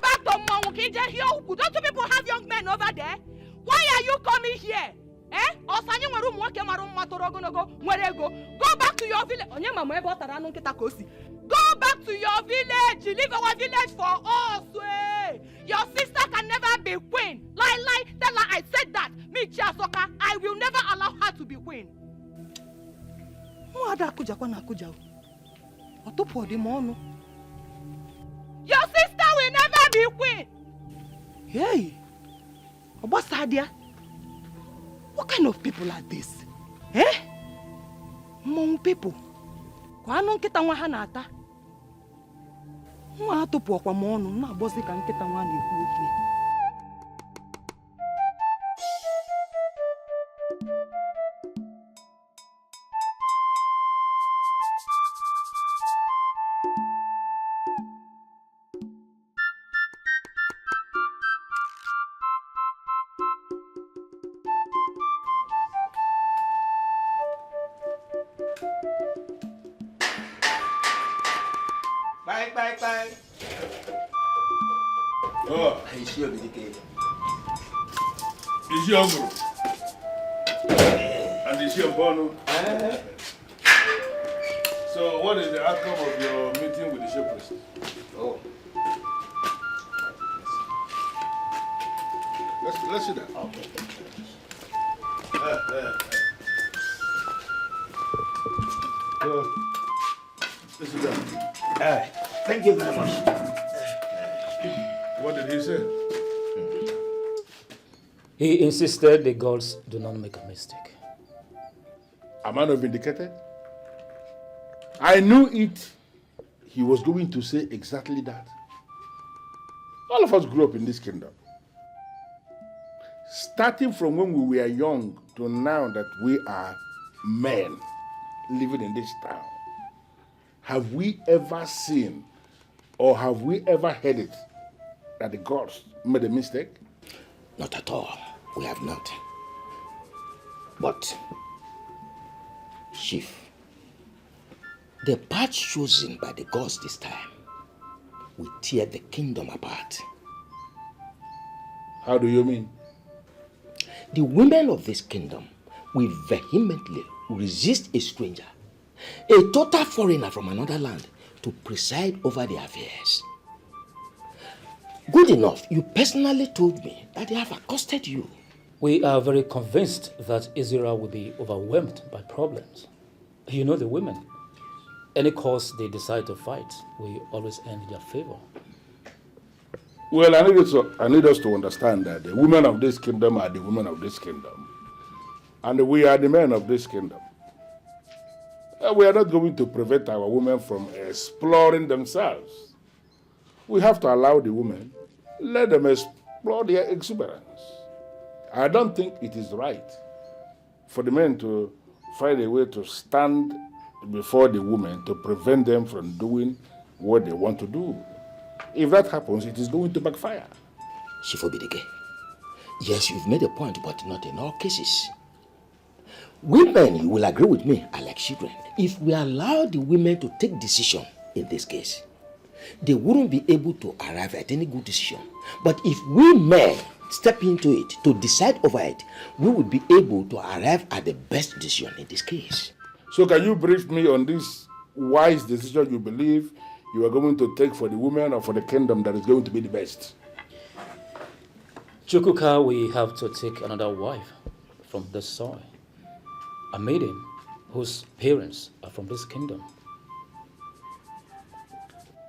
back to Mount Kija here. Don't you people have young men over there? Why are you coming here? Go back to your village. Go back to your village. Leave our village for us. Your sister can never be queen. Lie. Tell her I said that. Me, Chiasoka, I will never allow her to be queen. Your sister will never be queen. Hey, Obasadia, what kind of people are this? Mong people. Kwanong kita nwa hanata. Nwa atopo kwa mono na bosi kan kita nwa ni kuki. Bye. Oh, I see you, BDK. Is your group? And is your bono? So, what is the outcome of your meeting with the chief priest? Oh. Let's see that. Okay. So, let's see that. Thank you very much. What did he say? He insisted the gods do not make a mistake. Am I not vindicated? I knew it. He was going to say exactly that. All of us grew up in this kingdom. Starting from when we were young to now that we are men living in this town, have we ever seen or have we ever heard it that the gods made a mistake? Not at all. We have not. But, Chief, the path chosen by the gods this time will tear the kingdom apart. How do you mean? The women of this kingdom will vehemently resist a stranger A total foreigner from another land to preside over their affairs. Good enough, you personally told me that they have accosted you. We are very convinced that Israel will be overwhelmed by problems. You know the women. Any cause they decide to fight will always end in their favor. Well, I need us to understand that the women of this kingdom are the women of this kingdom. And we are the men of this kingdom. We are not going to prevent our women from exploring themselves. We have to allow the women, let them explore their exuberance. I don't think it is right for the men to find a way to stand before the women to prevent them from doing what they want to do. If that happens, it is going to backfire. Shifobidike, yes, you've made a point, but not in all cases. Women, you will agree with me, are like children. If we allow the women to take decision in this case, they wouldn't be able to arrive at any good decision. But if we men step into it to decide over it, we would be able to arrive at the best decision in this case. So can you brief me on this wise decision you believe you are going to take for the women or for the kingdom that is going to be the best? Chukwuka, we have to take another wife from this soil. A maiden whose parents are from this kingdom.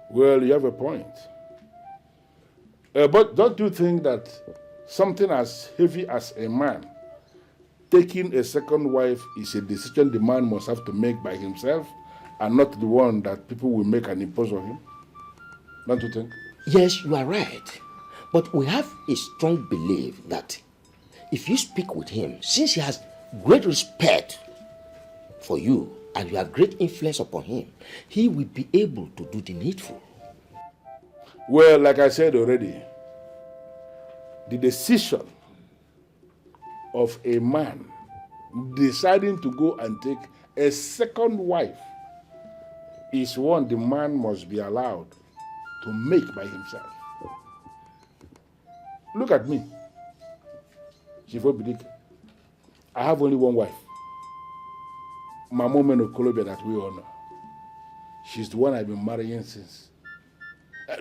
Well, you have a point. But don't you think that something as heavy as a man taking a second wife is a decision the man must have to make by himself and not the one that people will make and impose on him? Don't you think? Yes, you are right. But we have a strong belief that if you speak with him, since he has great respect for you and you have great influence upon him, he will be able to do the needful. Well, like I said already, the decision of a man deciding to go and take a second wife is one the man must be allowed to make by himself. Look at me. I have only one wife. My woman of Colombia that we honor. She's the one I've been marrying since.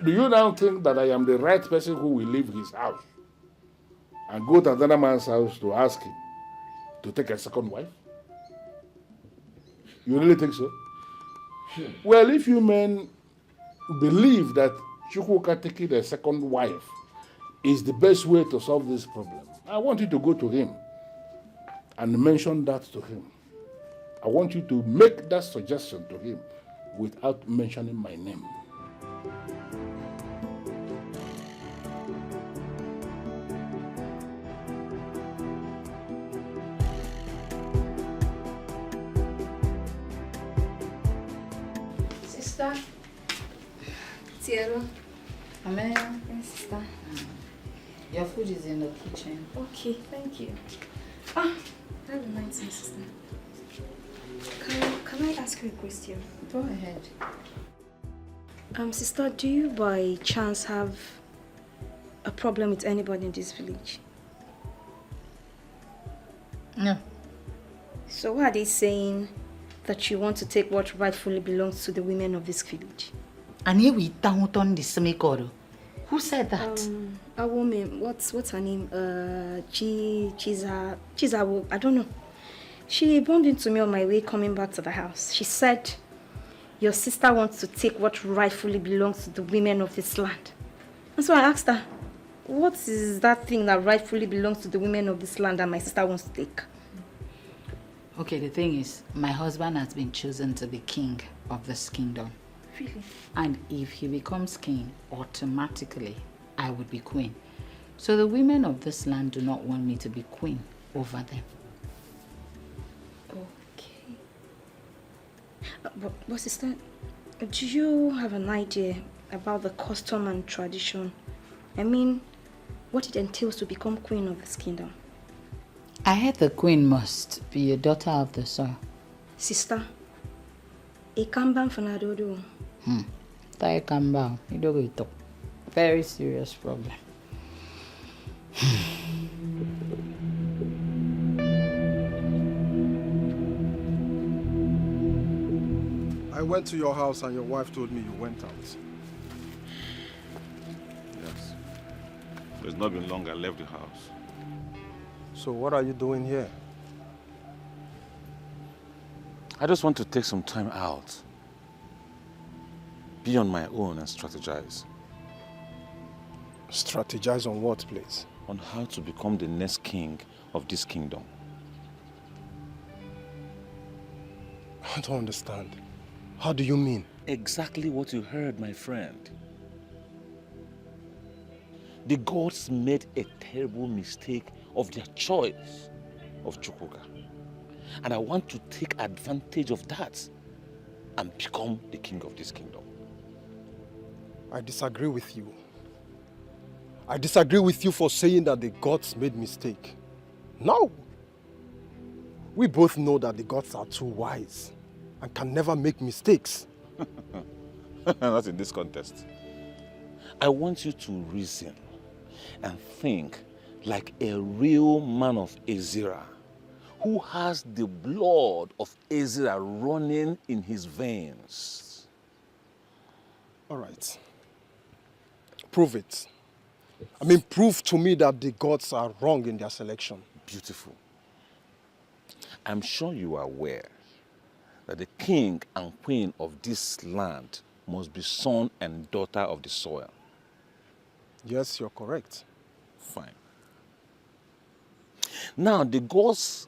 Do you now think that I am the right person who will leave his house and go to another man's house to ask him to take a second wife? You really think so? Well, if you men believe that Chukwuka taking a second wife is the best way to solve this problem, I want you to go to him and mention that to him. I want you to make that suggestion to him without mentioning my name. Sister. Tiero. Amen. Yes, sister. Your food is in the kitchen. Okay, thank you. That reminds me, sister. Can I ask you a question? Go ahead. Sister, do you by chance have a problem with anybody in this village? No. So why are they saying that you want to take what rightfully belongs to the women of this village? And here we down on the semikoro. Who said that? A woman, what's her name? Chizawo, I don't know. She bumped into me on my way coming back to the house. She said, your sister wants to take what rightfully belongs to the women of this land. And so I asked her, what is that thing that rightfully belongs to the women of this land that my sister wants to take? Okay, the thing is, my husband has been chosen to be king of this kingdom. Really? And if he becomes king, automatically, I would be queen. So the women of this land do not want me to be queen over them. Okay. But sister, do you have an idea about the custom and tradition? I mean, what it entails to become queen of this kingdom? I heard the queen must be a daughter of the soil. Sister, a kamban fanadodo. Tai kamba, you don't go talk. Very serious problem. went to your house and your wife told me you went out. Yes. It's not been long I left the house. So what are you doing here? I just want to take some time out. Be on my own and strategize. Strategize on what, please? On how to become the next king of this kingdom. I don't understand. How do you mean? Exactly what you heard, my friend. The gods made a terrible mistake of their choice of Chukwuka. And I want to take advantage of that and become the king of this kingdom. I disagree with you. I disagree with you for saying that the gods made mistake. No. We both know that the gods are too wise and can never make mistakes. Not in this context. I want you to reason and think like a real man of Ezra who has the blood of Ezra running in his veins. All right. Prove it. I mean, prove to me that the gods are wrong in their selection. Beautiful. I'm sure you are aware that the king and queen of this land must be son and daughter of the soil. Yes, you're correct. Fine. Now, the gods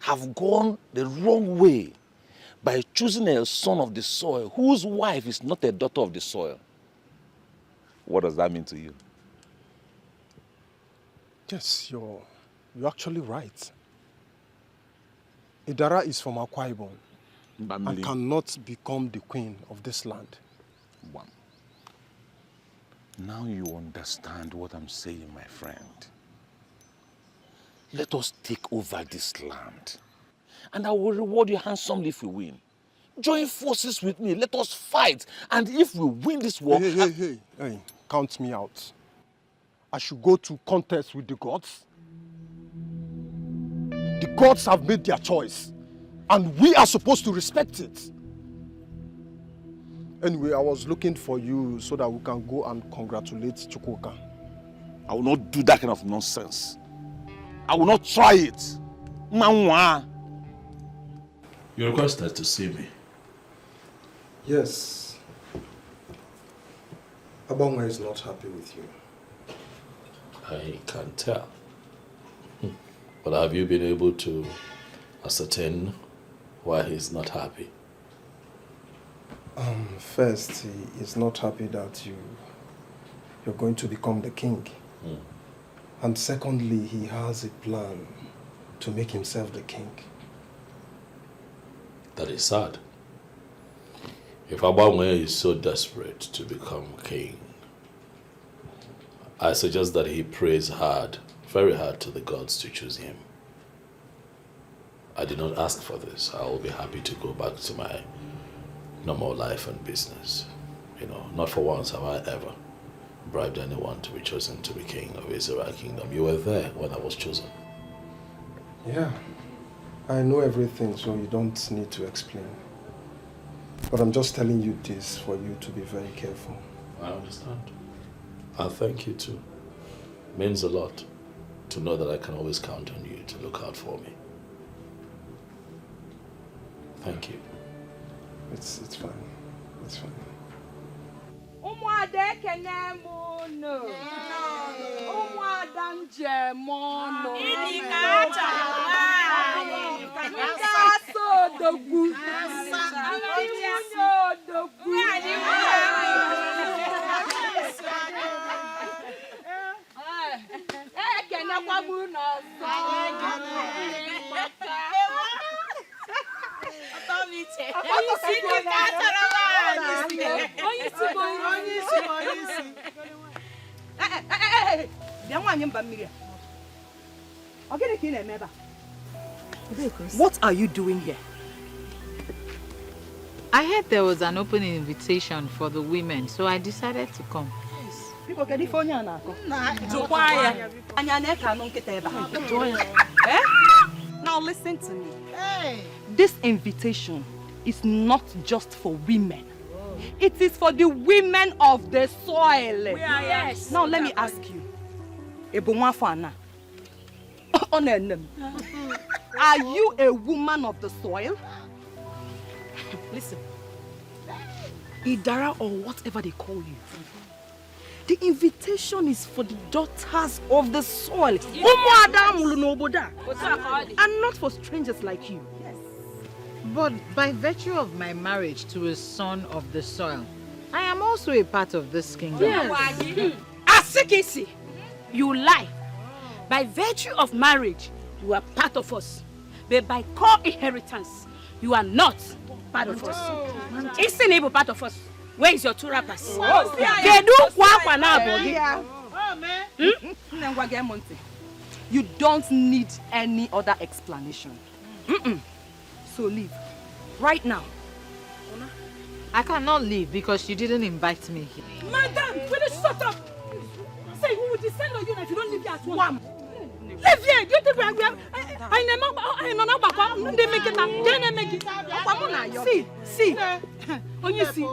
have gone the wrong way by choosing a son of the soil whose wife is not a daughter of the soil. What does that mean to you? Yes, you're actually right. Idara is from Akwa Ibom and cannot become the queen of this land. One. Now you understand what I'm saying, my friend. Let us take over this land. And I will reward you handsomely if we win. Join forces with me. Let us fight. And if we win this war... Hey, count me out. I should go to contest with the gods. The gods have made their choice. And we are supposed to respect it. Anyway, I was looking for you so that we can go and congratulate Chukwuka. I will not do that kind of nonsense. I will not try it. Manwa. You requested to see me. Yes. Abonga is not happy with you. I can tell. But have you been able to ascertain why he's not happy? First, he is not happy that you're going to become the king. And secondly, he has a plan to make himself the king. That is sad. If Abangwe is so desperate to become king, I suggest that he prays hard, very hard to the gods to choose him. I did not ask for this. I will be happy to go back to my normal life and business. You know, not for once have I ever bribed anyone to be chosen to be king of Israel kingdom. You were there when I was chosen. Yeah, I know everything, so you don't need to explain. But I'm just telling you this for you to be very careful. I understand. I thank you too. It means a lot to know that I can always count on you to look out for me. Thank you. It's fine. It's fine. Umwade kenemono. Umwada njemono. Idikata. Nkaso dogu. Dogu. Kene kwabu no What are you doing here? I heard there was an open invitation for the women, so I decided to come. People get the Now listen to me. This invitation is not just for women. It is for the women of the soil. Yes. Now let me ask you. Are you a woman of the soil? Listen. Idara or whatever they call you. The invitation is for the daughters of the soil. And not for strangers like you. But by virtue of my marriage to a son of the soil, I am also a part of this kingdom. Asikisi, you lie. By virtue of marriage, you are part of us. But by co-inheritance, you are not part of us. Isn't even part of us. Where is your two rappers? You don't need any other explanation. So leave. Right now. I cannot leave because you didn't invite me here. Madam, will you shut up? Say, we will descend on you if you don't leave here at once. Leave here. Do you think we are... See. When you see,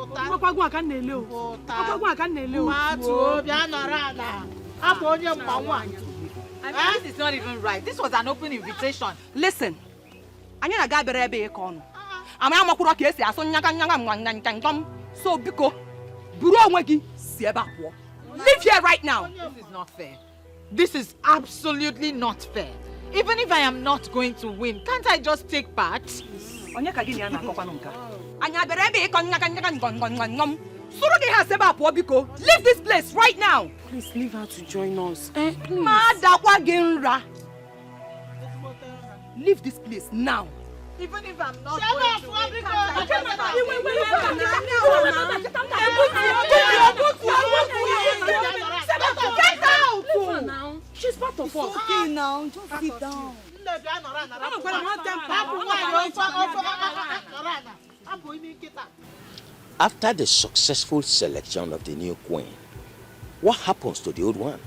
this is not even right. This was an open invitation. Listen. So Biko, leave here right now. This is not fair. This is absolutely not fair. Even if I am not going to win, can't I just take part? Leave this place right now. Please leave her to join us. Please. Leave this place now. Even if I'm not Get out! She's part of us. Okay now, just sit down. After the successful selection of the new queen, what happens to the old one?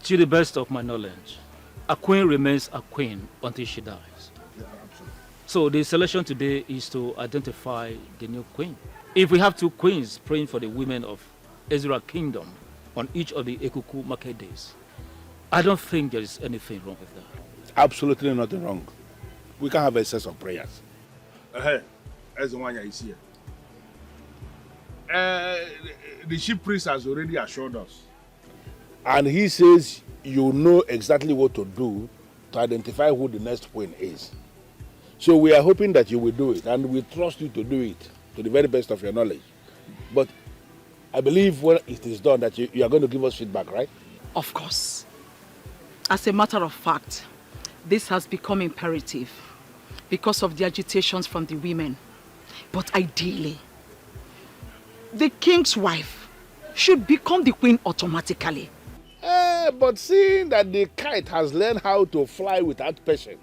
To the best of my knowledge, a queen remains a queen until she dies. So the selection today is to identify the new queen. If we have two queens praying for the women of Ezra Kingdom on each of the Ekuku market days, I don't think there is anything wrong with that. Absolutely nothing wrong. We can have a set of prayers. Hey, as the one is here. The chief priest has already assured us. And he says you know exactly what to do to identify who the next queen is. So we are hoping that you will do it, and we trust you to do it to the very best of your knowledge. But I believe when it is done that you are going to give us feedback, right? Of course. As a matter of fact, this has become imperative because of the agitations from the women. But ideally, the king's wife should become the queen automatically. But seeing that the kite has learned how to fly without passion,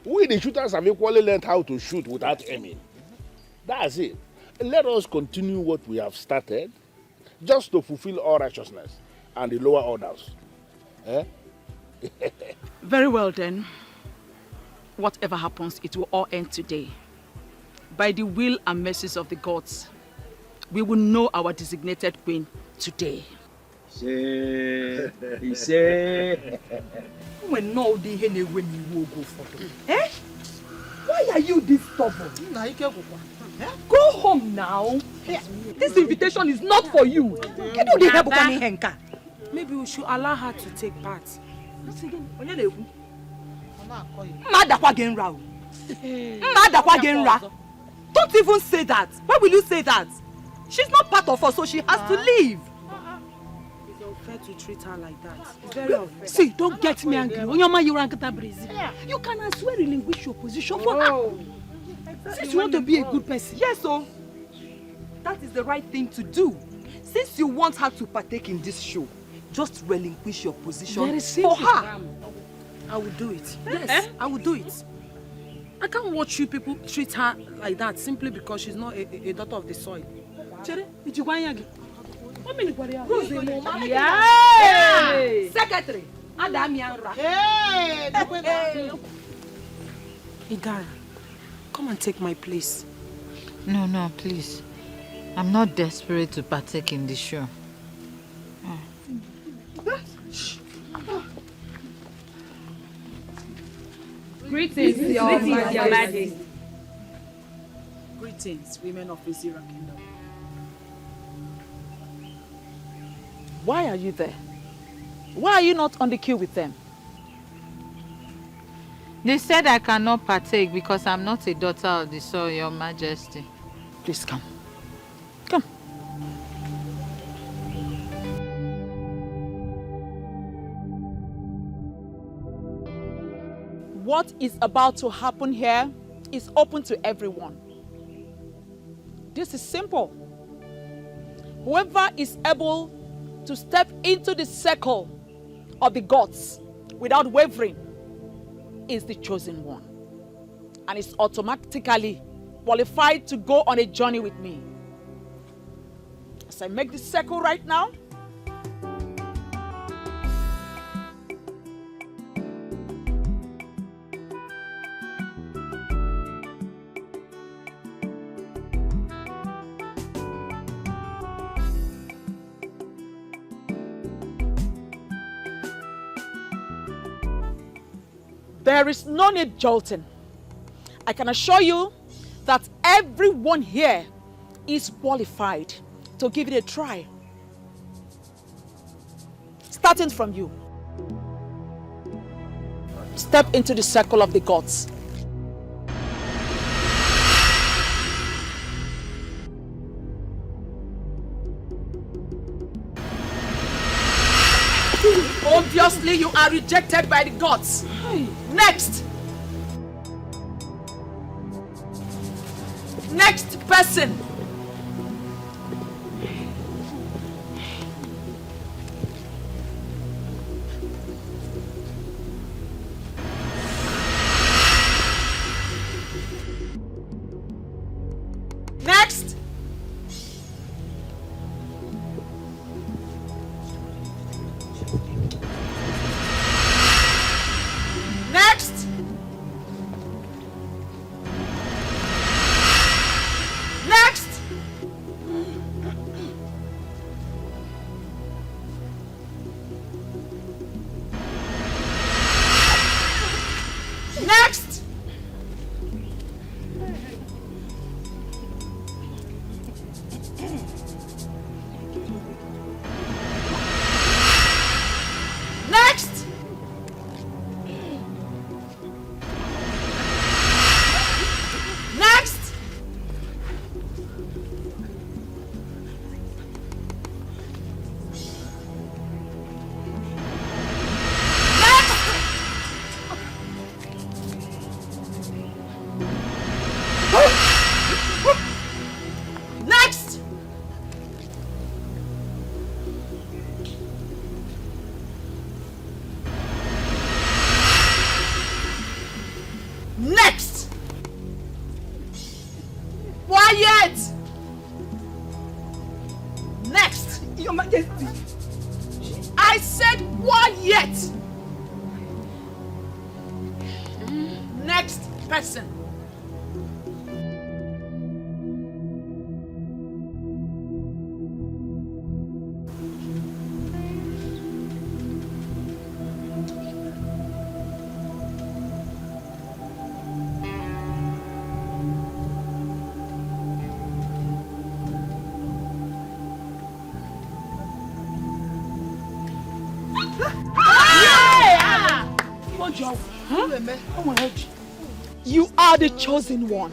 we the shooters have equally learned how to shoot without aiming. That's it. Let us continue what we have started, just to fulfill all righteousness and the lower orders. Very well then. Whatever happens, it will all end today. By the will and mercies of the gods, we will know our designated queen today. Why are you this stubborn? Go home now. This invitation is not for you. Maybe we should allow her to take part. Don't even say that. Why will you say that? She's not part of us, so she has to leave. It's unfair to treat her like that. It's very unfair. See, don't get me angry. You can as well relinquish your position for her. Since you want to be a good person. Yes, so that is the right thing to do. Since you want her to partake in this show, just relinquish your position for her. I will do it. Yes, I will do it. I can't watch you people treat her like that simply because she's not a daughter of the soil. Yeah. Secretary. Igara, Come and take my place. No, please. I'm not desperate to partake in the show. Greetings, Your Majesty. Greetings, women of Izira Kingdom. Why are you there? Why are you not on the queue with them? They said I cannot partake because I'm not a daughter of the soil, Your Majesty. Please come. Come. What is about to happen here is open to everyone. This is simple. Whoever is able to step into the circle of the gods without wavering is the chosen one, and is automatically qualified to go on a journey with me. As I make this circle right now, there is no need jolting. I can assure you that everyone here is qualified to give it a try. Starting from you. Step into the circle of the gods. Obviously, you are rejected by the gods. Next. Next person. Next. Next. Next. Next. Next. Next. Next. Next. Quiet. Next. Your Majesty. I said quiet. Next person. You are the chosen one.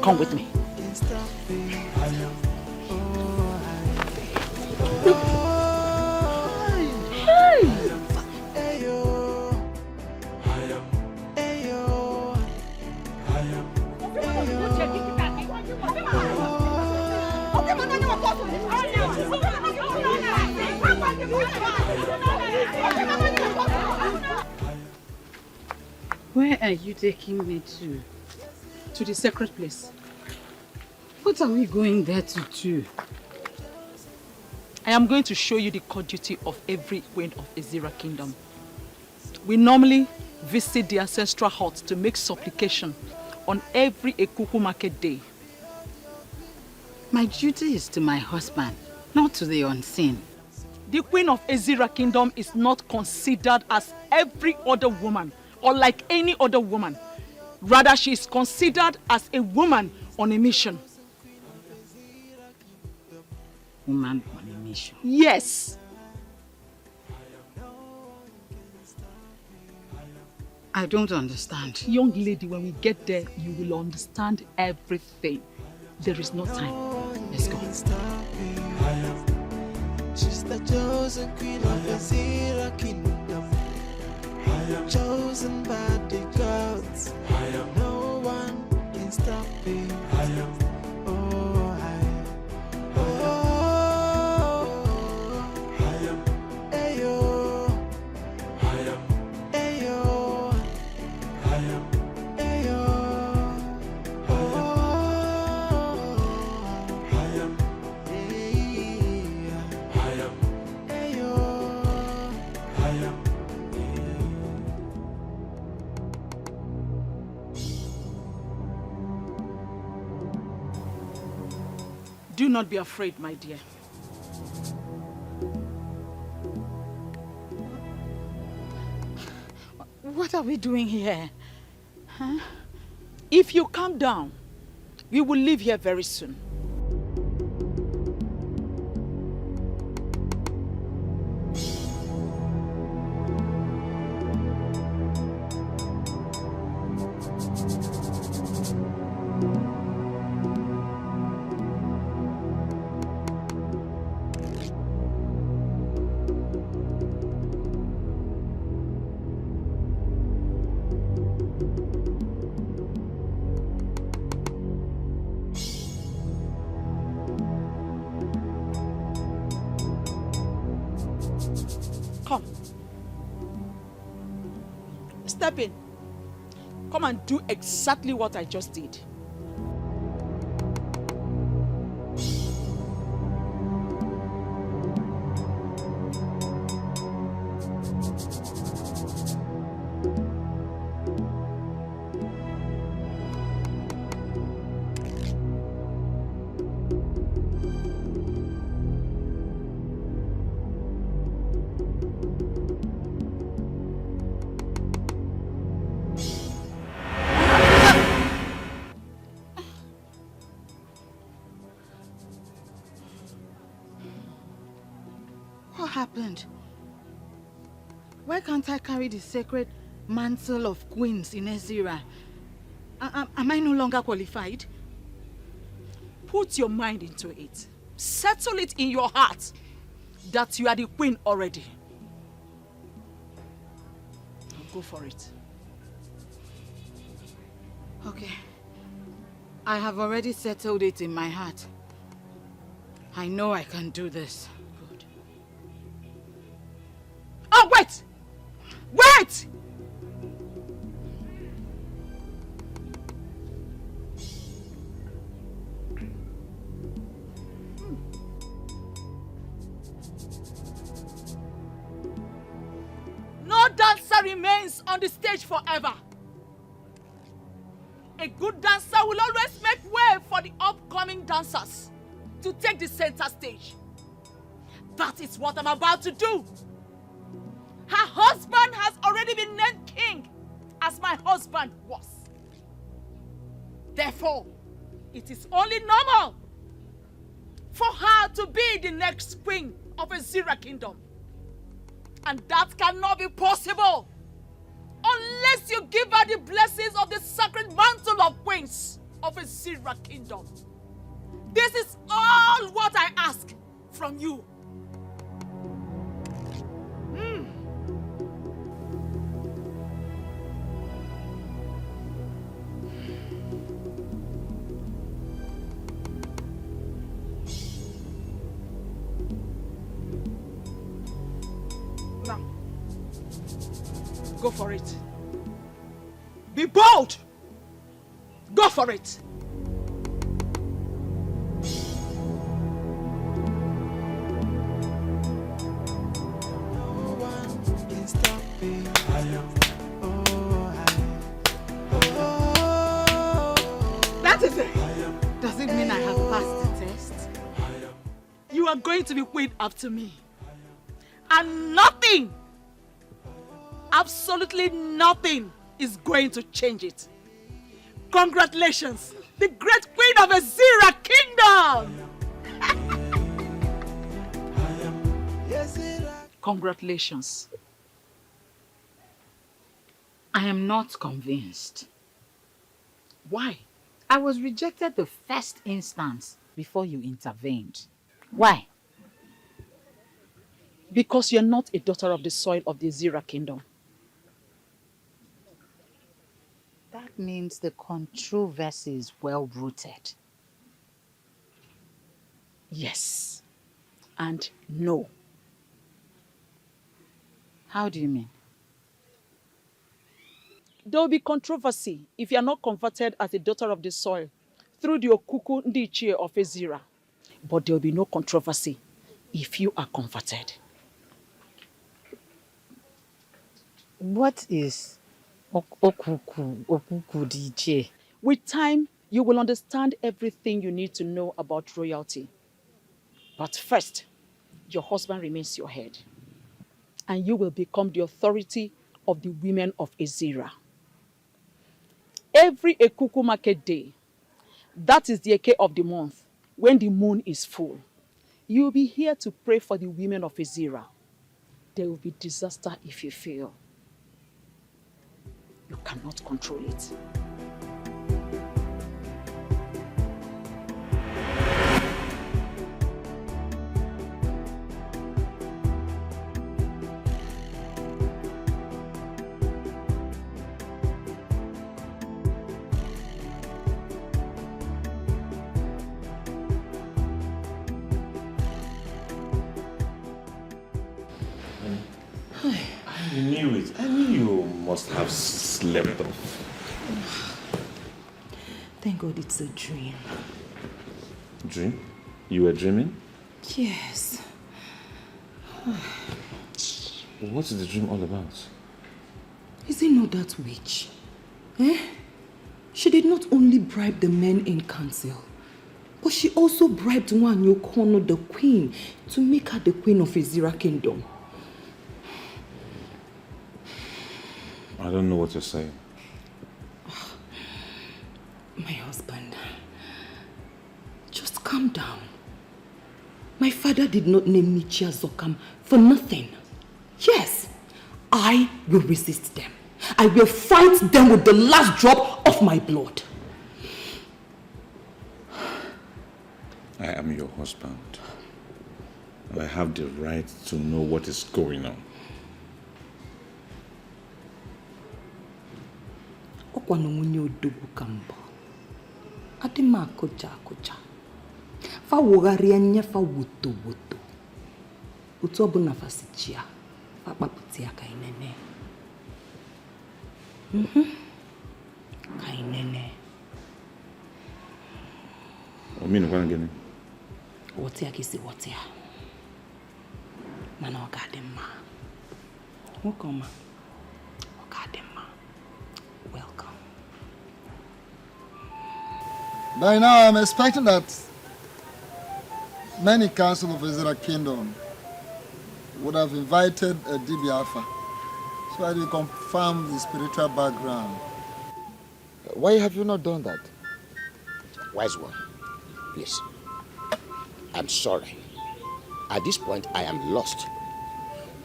Come with me. Where are you taking me to? To the sacred place. What are we going there to do? I am going to show you the core duty of every queen of Ezira kingdom. We normally visit the ancestral hut to make supplication on every Ekuku market day. My duty is to my husband, not to the unseen. The queen of Ezira kingdom is not considered as every other woman or like any other woman. Rather, she is considered as a woman on a mission. Woman on a mission? Yes. I don't understand. Young lady, when we get there, you will understand everything. There is no time. Let's go. She's the chosen queen of the Ezira kingdom. Chosen by the gods. No one can stop me. Do not be afraid, my dear. What are we doing here? Huh? If you calm down, we will leave here very soon. Step in. Come and do exactly what I just did. What happened? Why can't I carry the sacred mantle of queens in Ezira? Am I no longer qualified? Put your mind into it. Settle it in your heart that you are the queen already. Go for it. Okay. I have already settled it in my heart. I know I can do this. Good. Oh, wait! Wait! No dancer remains on the stage forever. A good dancer will always make way for the upcoming dancers to take the center stage. That is what I'm about to do. Her husband has already been named king, as my husband was. Therefore, it is only normal for her to be the next queen of Ezira kingdom. And that cannot be possible unless you give her the blessings of the sacred mantle of queens of Ezira kingdom. This is all what I ask from you. Now, go for it. Be bold. Go for it. are going to be queen after me. And nothing, absolutely nothing, is going to change it. Congratulations, the great queen of Azira Kingdom! Congratulations. I am not convinced. Why? I was rejected the first instance before you intervened. Why? Because you're not a daughter of the soil of the Azira Kingdom. That means the controversy is well-rooted. Yes. And no. How do you mean? There will be controversy if you are not converted as a daughter of the soil through the Okuku Ndichie of Azira. But there will be no controversy if you are converted. What is Okuku Ndichie? With time, you will understand everything you need to know about royalty. But first, your husband remains your head. And you will become the authority of the women of Azira. Every Ekuku market day, that is the Eke of the month, when the moon is full, you will be here to pray for the women of Azira. There will be disaster if you fail. You cannot control it. I knew it. I knew you must have slept off. Thank God it's a dream. Dream? You were dreaming? Yes. What is the dream all about? Is it not that witch? Eh? She did not only bribe the men in council, but she also bribed Nwanyi Okono, the queen, to make her the queen of Azira Kingdom. I don't know what you're saying. My husband, just calm down. My father did not name me Chia Zokam for nothing. Yes, I will resist them. I will fight them with the last drop of my blood. I am your husband. I have the right to know what is going on. Okwano munye odogu kambo. Adima akoja. Fa wogari anya fa woto. Utu obuna fa sichia. Fa paputi aka inene. Kainene. Omino kwa ngene. Wotia kisi wotia. Mana ogadema. Wokoma. Ogadema. Welcome. By now, I'm expecting that many council of Azira Kingdom would have invited a DB Alpha so that we confirm the spiritual background. Why have you not done that? Wise one, please. I'm sorry. At this point, I am lost.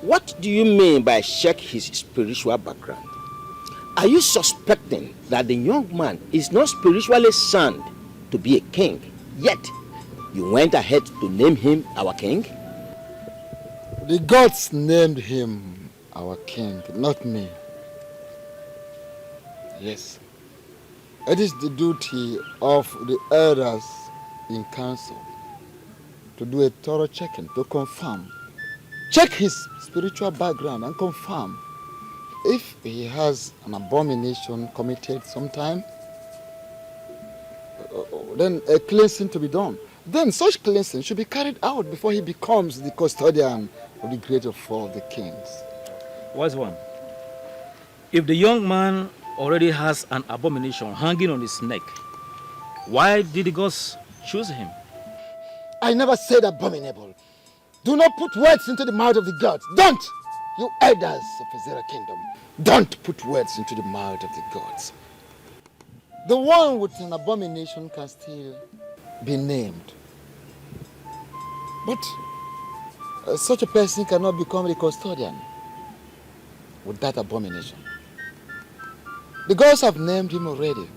What do you mean by check his spiritual background? Are you suspecting that the young man is not spiritually sound to be a king, yet you went ahead to name him our king? The gods named him our king, not me. Yes. It is the duty of the elders in council to do a thorough checking, to confirm. Check his spiritual background and confirm if he has an abomination committed sometime, then a cleansing to be done. Then such cleansing should be carried out before he becomes the custodian of the great of all the kings. Wise one. If the young man already has an abomination hanging on his neck, why did the gods choose him? I never said abominable. Do not put words into the mouth of the gods. Don't! You elders of Azera Kingdom, don't put words into the mouth of the gods. The one with an abomination can still be named. But such a person cannot become the custodian with that abomination. The gods have named him already.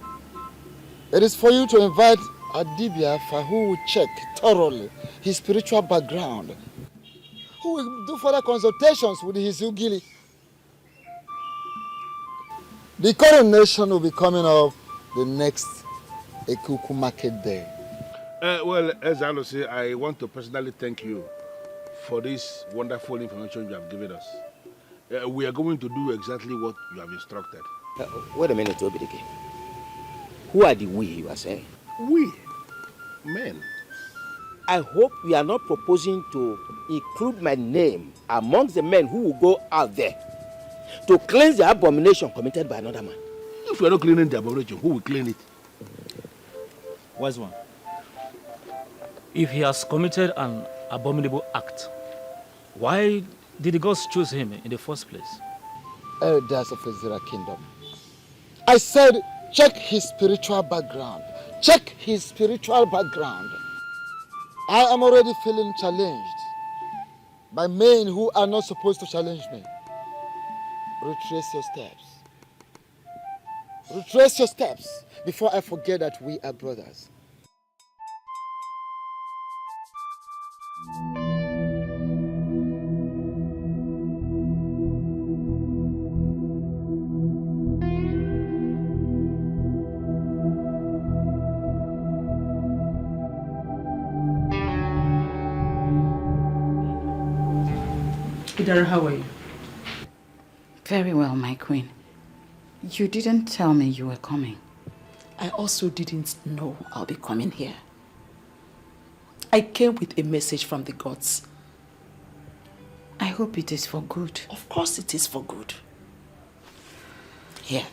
It is for you to invite Adibia who will check thoroughly his spiritual background, who will do further consultations with his Ugili. The coronation will be coming up the next Ekuku market day. Well, as I say, I want to personally thank you for this wonderful information you have given us. We are going to do exactly what you have instructed. Wait a minute, Obidike. Who are the we you are saying? We? Men. I hope you are not proposing to include my name amongst the men who will go out there to cleanse the abomination committed by another man. If we are not cleaning the abomination, who will clean it? Wise one. If he has committed an abominable act, why did the gods choose him in the first place? Elders of Azera Kingdom, I said check his spiritual background. Check his spiritual background. I am already feeling challenged by men who are not supposed to challenge me. Retrace your steps. Retrace your steps before I forget that we are brothers. Idara, how are you? Very well, my queen. You didn't tell me you were coming. I also didn't know I'll be coming here. I came with a message from the gods. I hope it is for good. Of course it is for good. Here.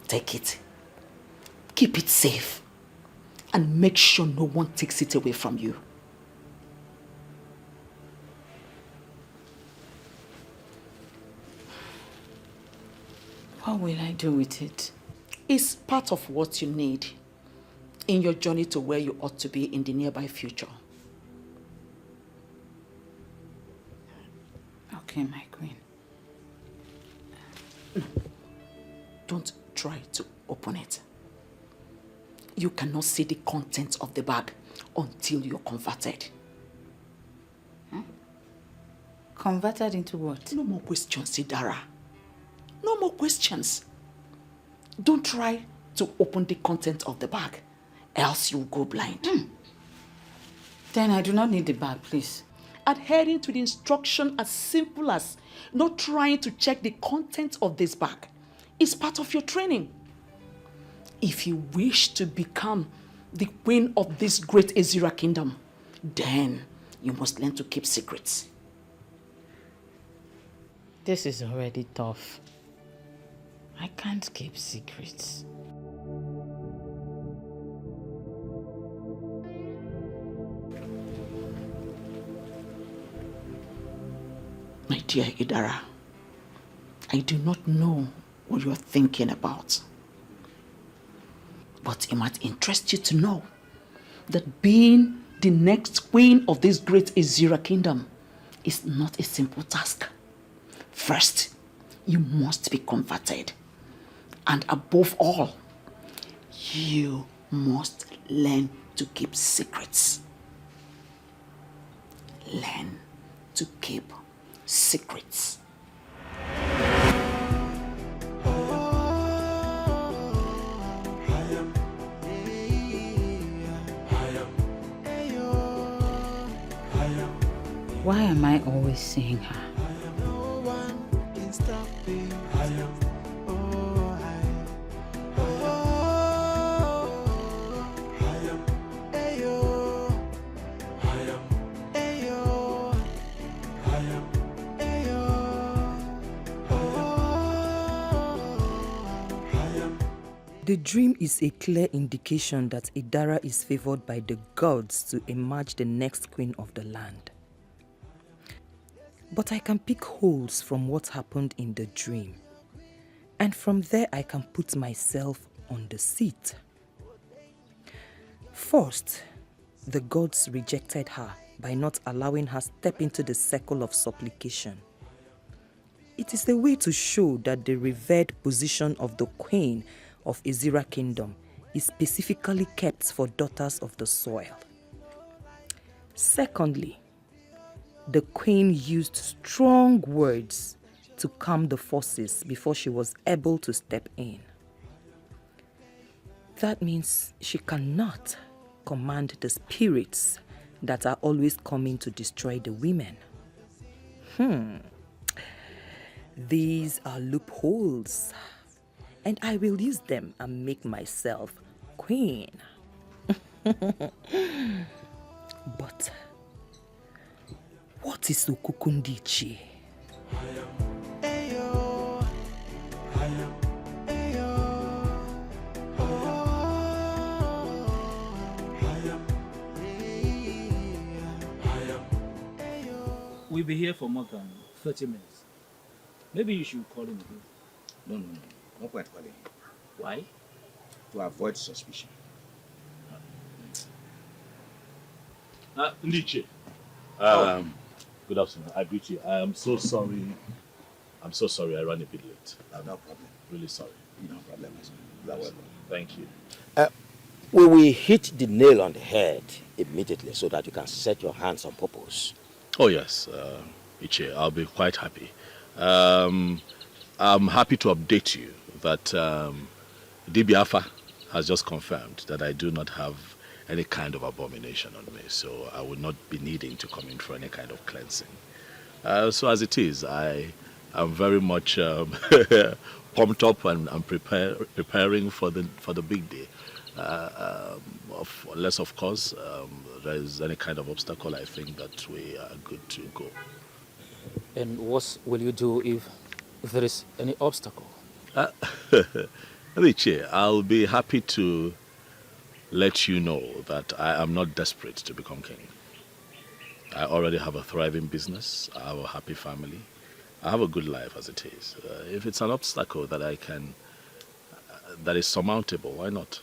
Take it. Keep it safe. And make sure no one takes it away from you. What will I do with it? It's part of what you need in your journey to where you ought to be in the nearby future. Okay, my queen. Don't try to open it. You cannot see the contents of the bag until you're converted. Converted into what? No more questions, Idara. No more questions. Don't try to open the content of the bag, else you'll go blind. Then I do not need the bag, please. Adhering to the instruction as simple as not trying to check the content of this bag is part of your training. If you wish to become the queen of this great Azera kingdom, then you must learn to keep secrets. This is already tough. I can't keep secrets. My dear Idara, I do not know what you're thinking about. But it might interest you to know that being the next queen of this great Azera kingdom is not a simple task. First, you must be converted. And above all, you must learn to keep secrets. Learn to keep secrets. Why am I always seeing her? The dream is a clear indication that Idara is favored by the gods to emerge the next queen of the land. But I can pick holes from what happened in the dream. And from there I can put myself on the seat. First, the gods rejected her by not allowing her step into the circle of supplication. It is a way to show that the revered position of the queen of Ezira Kingdom is specifically kept for daughters of the soil. Secondly, the queen used strong words to calm the forces before she was able to step in. That means she cannot command the spirits that are always coming to destroy the women. These are loopholes, and I will use them and make myself queen. But what is Ukukundichi? We'll be here for more than 30 minutes. Maybe you should call him again. No. Not quite calling. Why? To avoid suspicion. Ndiche. Good afternoon. I greet you. I am so sorry. I'm so sorry I ran a bit late. No problem. Really sorry. No problem. You're welcome. Thank you. We will hit the nail on the head immediately so that you can set your hands on purpose. Oh yes, Iche, I'll be quite happy. I'm happy to update you that DBAFA has just confirmed that I do not have any kind of abomination on me, so I will not be needing to come in for any kind of cleansing. So as it is, I am very much pumped up and preparing for the big day. Unless, of course, there is any kind of obstacle, I think that we are good to go. And what will you do if there is any obstacle? Richie, I'll be happy to let you know that I am not desperate to become king. I already have a thriving business. I have a happy family. I have a good life as it is. If it's an obstacle that I can, that is surmountable, why not?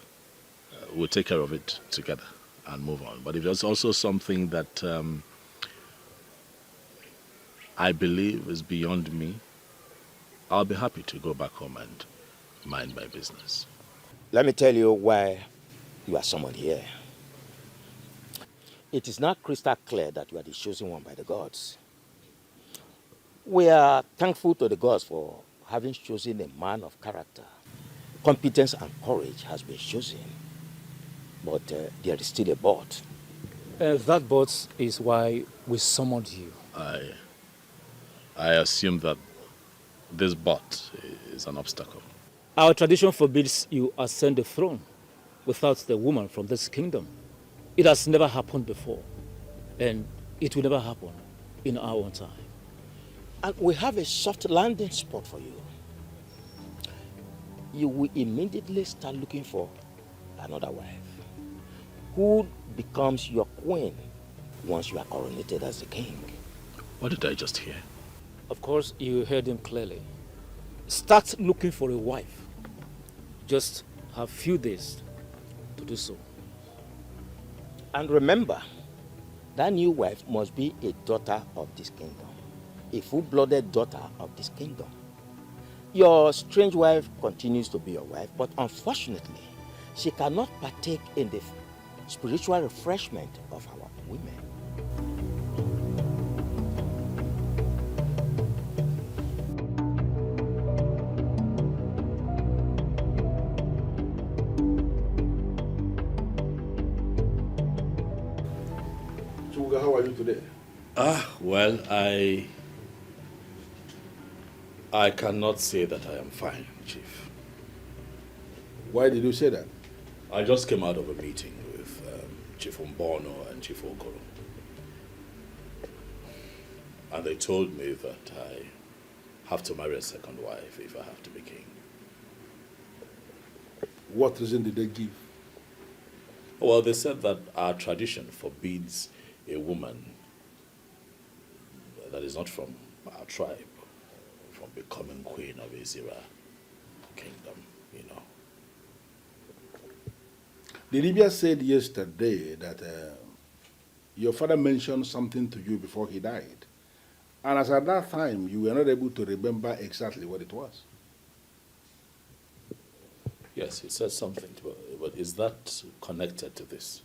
We'll take care of it together and move on. But if there's also something that I believe is beyond me, I'll be happy to go back home and mind my business. Let me tell you why you are summoned here. It is not crystal clear that you are the chosen one by the gods. We are thankful to the gods for having chosen a man of character. Competence and courage has been chosen. But there is still a but. That but is why we summoned you. I assume that this but is an obstacle. Our tradition forbids you ascend the throne without the woman from this kingdom. It has never happened before, and it will never happen in our own time. And we have a soft landing spot for you. You will immediately start looking for another wife, who becomes your queen once you are coronated as the king. What did I just hear? Of course, you heard him clearly. Start looking for a wife. Just have few days to do so. And remember, that new wife must be a daughter of this kingdom, a full-blooded daughter of this kingdom. Your strange wife continues to be your wife, but unfortunately, she cannot partake in the spiritual refreshment of our women. Chuga, how are you today? Well, I cannot say that I am fine, Chief. Why did you say that? I just came out of a meeting with Chief Umbono and Chief Okoro. And they told me that I have to marry a second wife if I have to be king. What reason did they give? Well, they said that our tradition forbids a woman that is not from our tribe from becoming queen of Azira kingdom, you know. The Libya said yesterday that your father mentioned something to you before he died. And as at that time, you were not able to remember exactly what it was. Yes, he said something, but is that connected to this?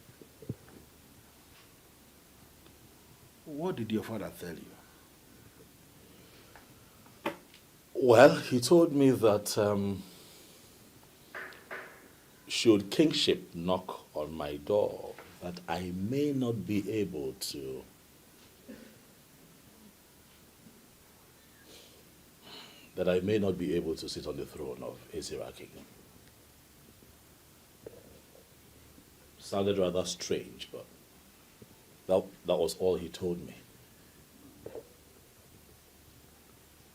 What did your father tell you? Well, he told me that should kingship knock on my door, that I may not be able to sit on the throne of Azira kingdom. Sounded rather strange, but that was all he told me.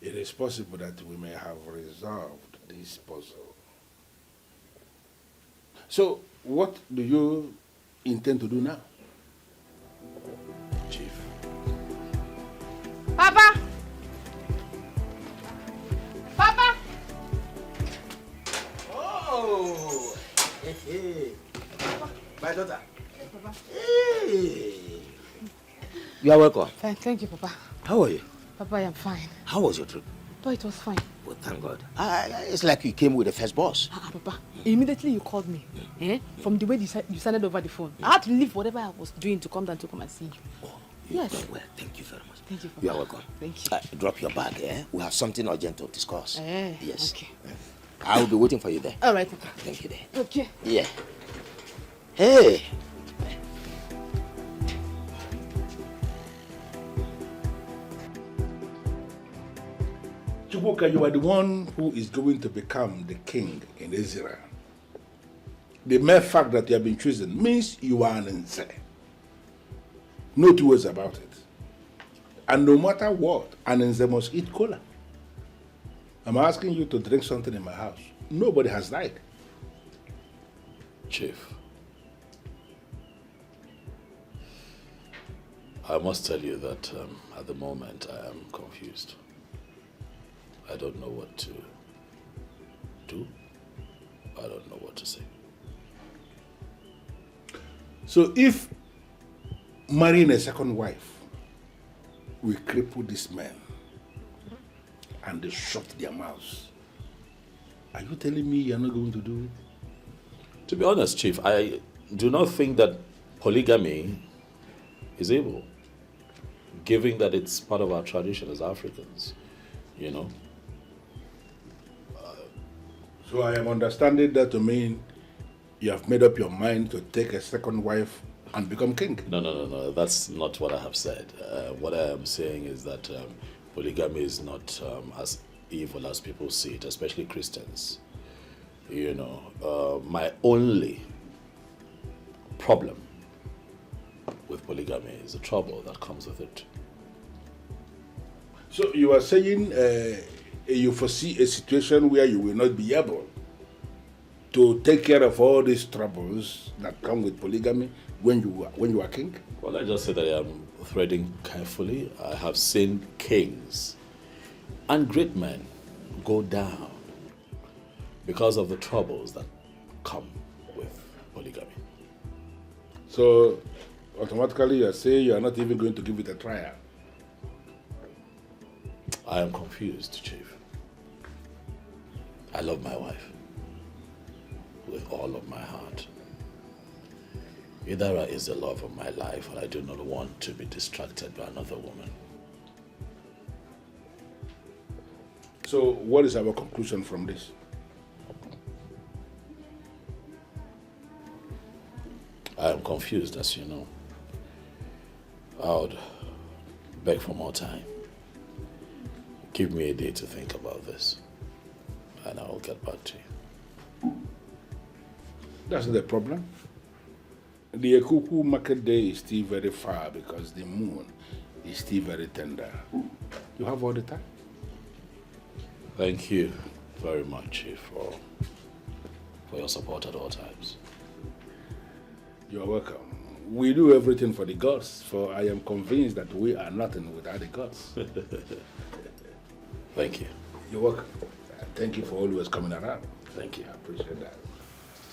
It is possible that we may have resolved this puzzle. So, what do you intend to do now? Chief. Papa! Papa! Oh! Hey. My daughter. Yes, Papa. Hey! You are welcome. Fine, thank you, Papa. How are you? Papa, I am fine. How was your trip? Oh, it was fine. Well, thank God. It's like you came with the first boss. Papa, immediately you called me. From the way you sounded over the phone. I had to leave whatever I was doing to come down to come and see you. Oh, yes. Well, thank you very much. Thank you, Papa. You are welcome. Thank you. Drop your bag, eh? We have something urgent to discuss. Yes. Okay. I will be waiting for you there. All right, Papa. Thank you there. Okay. Yeah. Hey! Chukwuka, you are the one who is going to become the king in Israel. The mere fact that you have been chosen means you are an Nze. No two ways about it. And no matter what, an Nze must eat cola. I'm asking you to drink something in my house. Nobody has died. Chief, I must tell you that at the moment I am confused. I don't know what to do. I don't know what to say. So if marrying a second wife will cripple these men and they shut their mouths, are you telling me you're not going to do it? To be honest, Chief, I do not think that polygamy is able, given that it's part of our tradition as Africans, you know. So I am understanding that to mean you have made up your mind to take a second wife and become king. No. That's not what I have said. What I am saying is that polygamy is not as evil as people see it, especially Christians. You know, my only problem with polygamy is the trouble that comes with it. So you are saying you foresee a situation where you will not be able to take care of all these troubles that come with polygamy when you are king? Well, I just say that I am threading carefully. I have seen kings and great men go down because of the troubles that come with polygamy. So automatically you are saying you are not even going to give it a trial? I am confused, Chief. I love my wife with all of my heart. Idara is the love of my life, and I do not want to be distracted by another woman. So what is our conclusion from this? I am confused, as you know. I would beg for more time. Give me a day to think about this, and I will get back to you. That's the problem. The Ekuku market day is still very far because the moon is still very tender. You have all the time. Thank you very much, Chief, for for your support at all times. You are welcome. We do everything for the gods, for I am convinced that we are nothing without the gods. Thank you. You're welcome. Thank you for always coming around. Thank you. I appreciate that.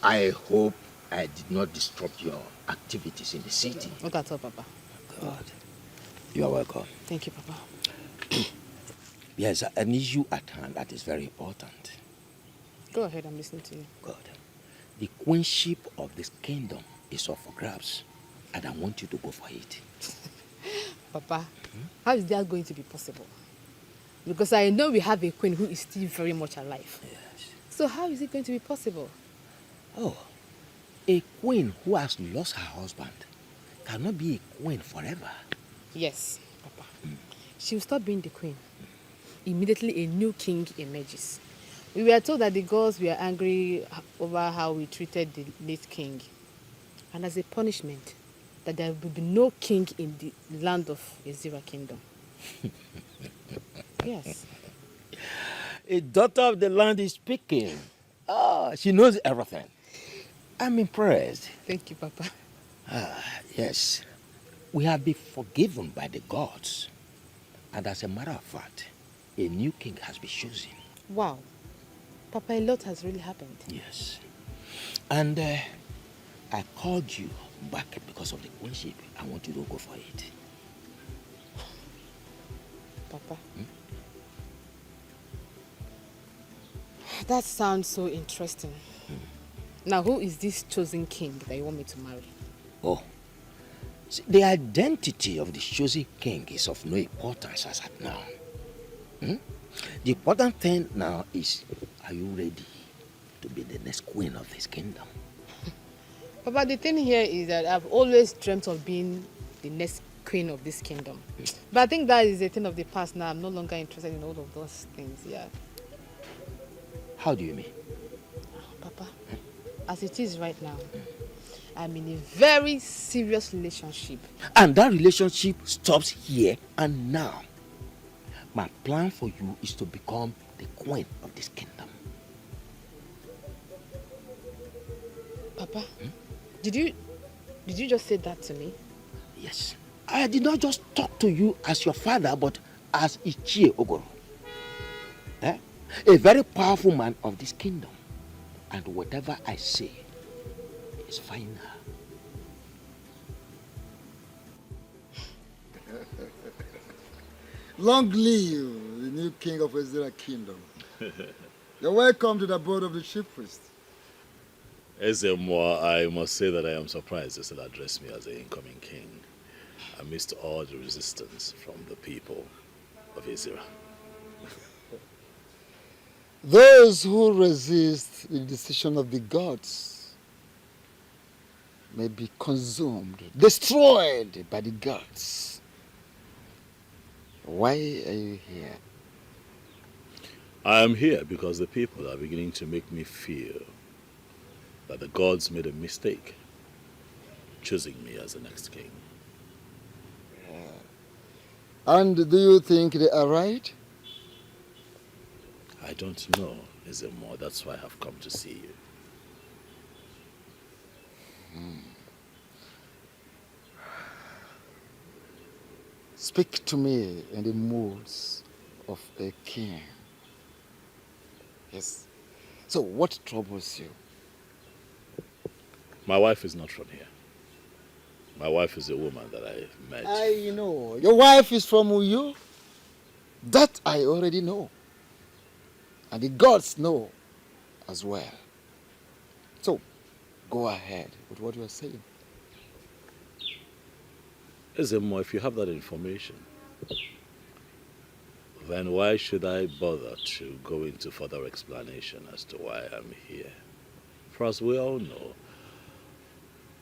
I hope I did not disrupt your activities in the city. Not at all, Papa. God. You are welcome. Thank you, Papa. Yes, an issue at hand that is very important. Go ahead, I'm listening to you. God. The queenship of this kingdom is up for grabs, and I want you to go for it. Papa, how is that going to be possible? Because I know we have a queen who is still very much alive. Yes. So how is it going to be possible? Oh, a queen who has lost her husband cannot be a queen forever. Yes, Papa. She will stop being the queen. Immediately a new king emerges. We were told that the gods were angry over how we treated the late king. And as a punishment, that there will be no king in the land of Ezira kingdom. Yes. A daughter of the land is speaking. Ah, she knows everything. I'm impressed. Thank you, Papa. Yes. We have been forgiven by the gods. And as a matter of fact, a new king has been chosen. Wow. Papa, a lot has really happened. Yes. And I called you back because of the queenship. I want you to go for it. Papa. That sounds so interesting. Now, who is this chosen king that you want me to marry? Oh. See, the identity of the chosen king is of no importance as at now. The important thing now is, are you ready to be the next queen of this kingdom? Papa, the thing here is that I've always dreamt of being the next queen of this kingdom. But I think that is a thing of the past now. I'm no longer interested in all of those things, yeah. How do you mean? Papa, as it is right now, I'm in a very serious relationship. And that relationship stops here and now. My plan for you is to become the queen of this kingdom. Papa, did you just say that to me? Yes. I did not just talk to you as your father, but as Ichie Ogoro. A very powerful man of this kingdom. And whatever I say is final. Long live the new king of Ezira kingdom. You're welcome to the board of the chief priest. Ezemwa, I must say that I am surprised they still address me as the incoming king, amidst all the resistance from the people of Ezira. Those who resist the decision of the gods may be consumed, destroyed by the gods. Why are you here? I am here because the people are beginning to make me feel that the gods made a mistake choosing me as the next king. And do you think they are right? I don't know, Ezemo. That's why I have come to see you. Speak to me in the moods of a king. Yes. So what troubles you? My wife is not from here. My wife is a woman that I met. I know. Your wife is from Uyo? That I already know. And the gods know as well. So, go ahead with what you are saying. Ezemo, if you have that information, then why should I bother to go into further explanation as to why I'm here? For as we all know,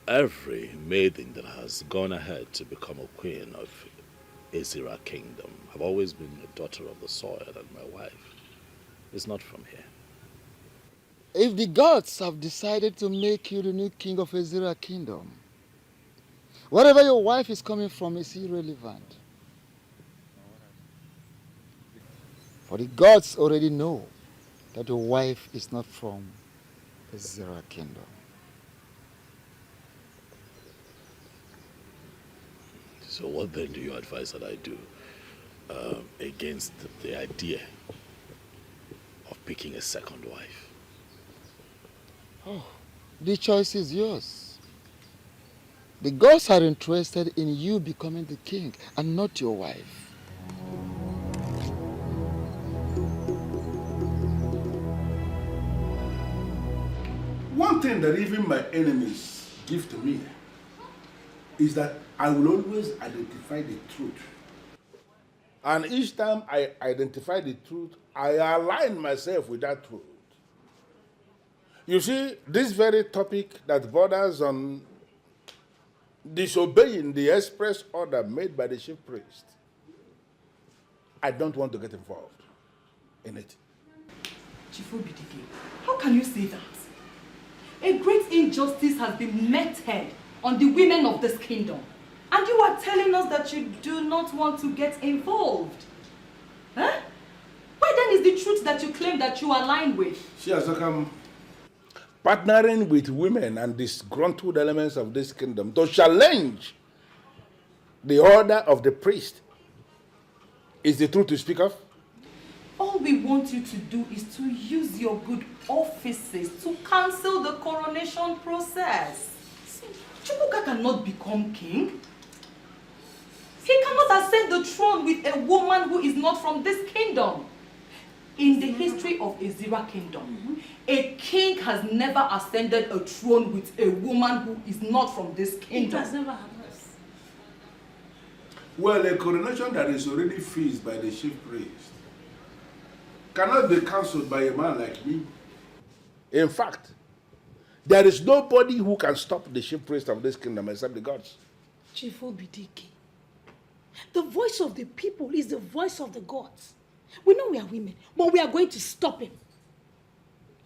every maiden that has gone ahead to become a queen of Ezira kingdom have always been a daughter of the soil, and my wife is not from here. If the gods have decided to make you the new king of Ezira kingdom, wherever your wife is coming from is irrelevant. For the gods already know that your wife is not from Ezra Kingdom. So what then do you advise that I do against the idea of picking a second wife? Oh, the choice is yours. The gods are interested in you becoming the king and not your wife. One thing that even my enemies give to me is that I will always identify the truth. And each time I identify the truth, I align myself with that truth. You see, this very topic that borders on disobeying the express order made by the chief priest, I don't want to get involved in it. Chief Obidike, how can you say that? A great injustice has been meted on the women of this kingdom. And you are telling us that you do not want to get involved. Huh? Why then is the truth that you claim that you align with? She has become partnering with women and disgruntled elements of this kingdom to challenge the order of the priest is the truth to speak of? All we want you to do is to use your good offices to cancel the coronation process. See, Chukwuka cannot become king. He cannot ascend the throne with a woman who is not from this kingdom. In the history of Ezira kingdom, a king has never ascended a throne with a woman who is not from this kingdom. It has never happened. Well, a coronation that is already fixed by the chief priest cannot be cancelled by a man like me. In fact, there is nobody who can stop the chief priest of this kingdom except the gods. Chief Obidike, the voice of the people is the voice of the gods. We know we are women, but we are going to stop him.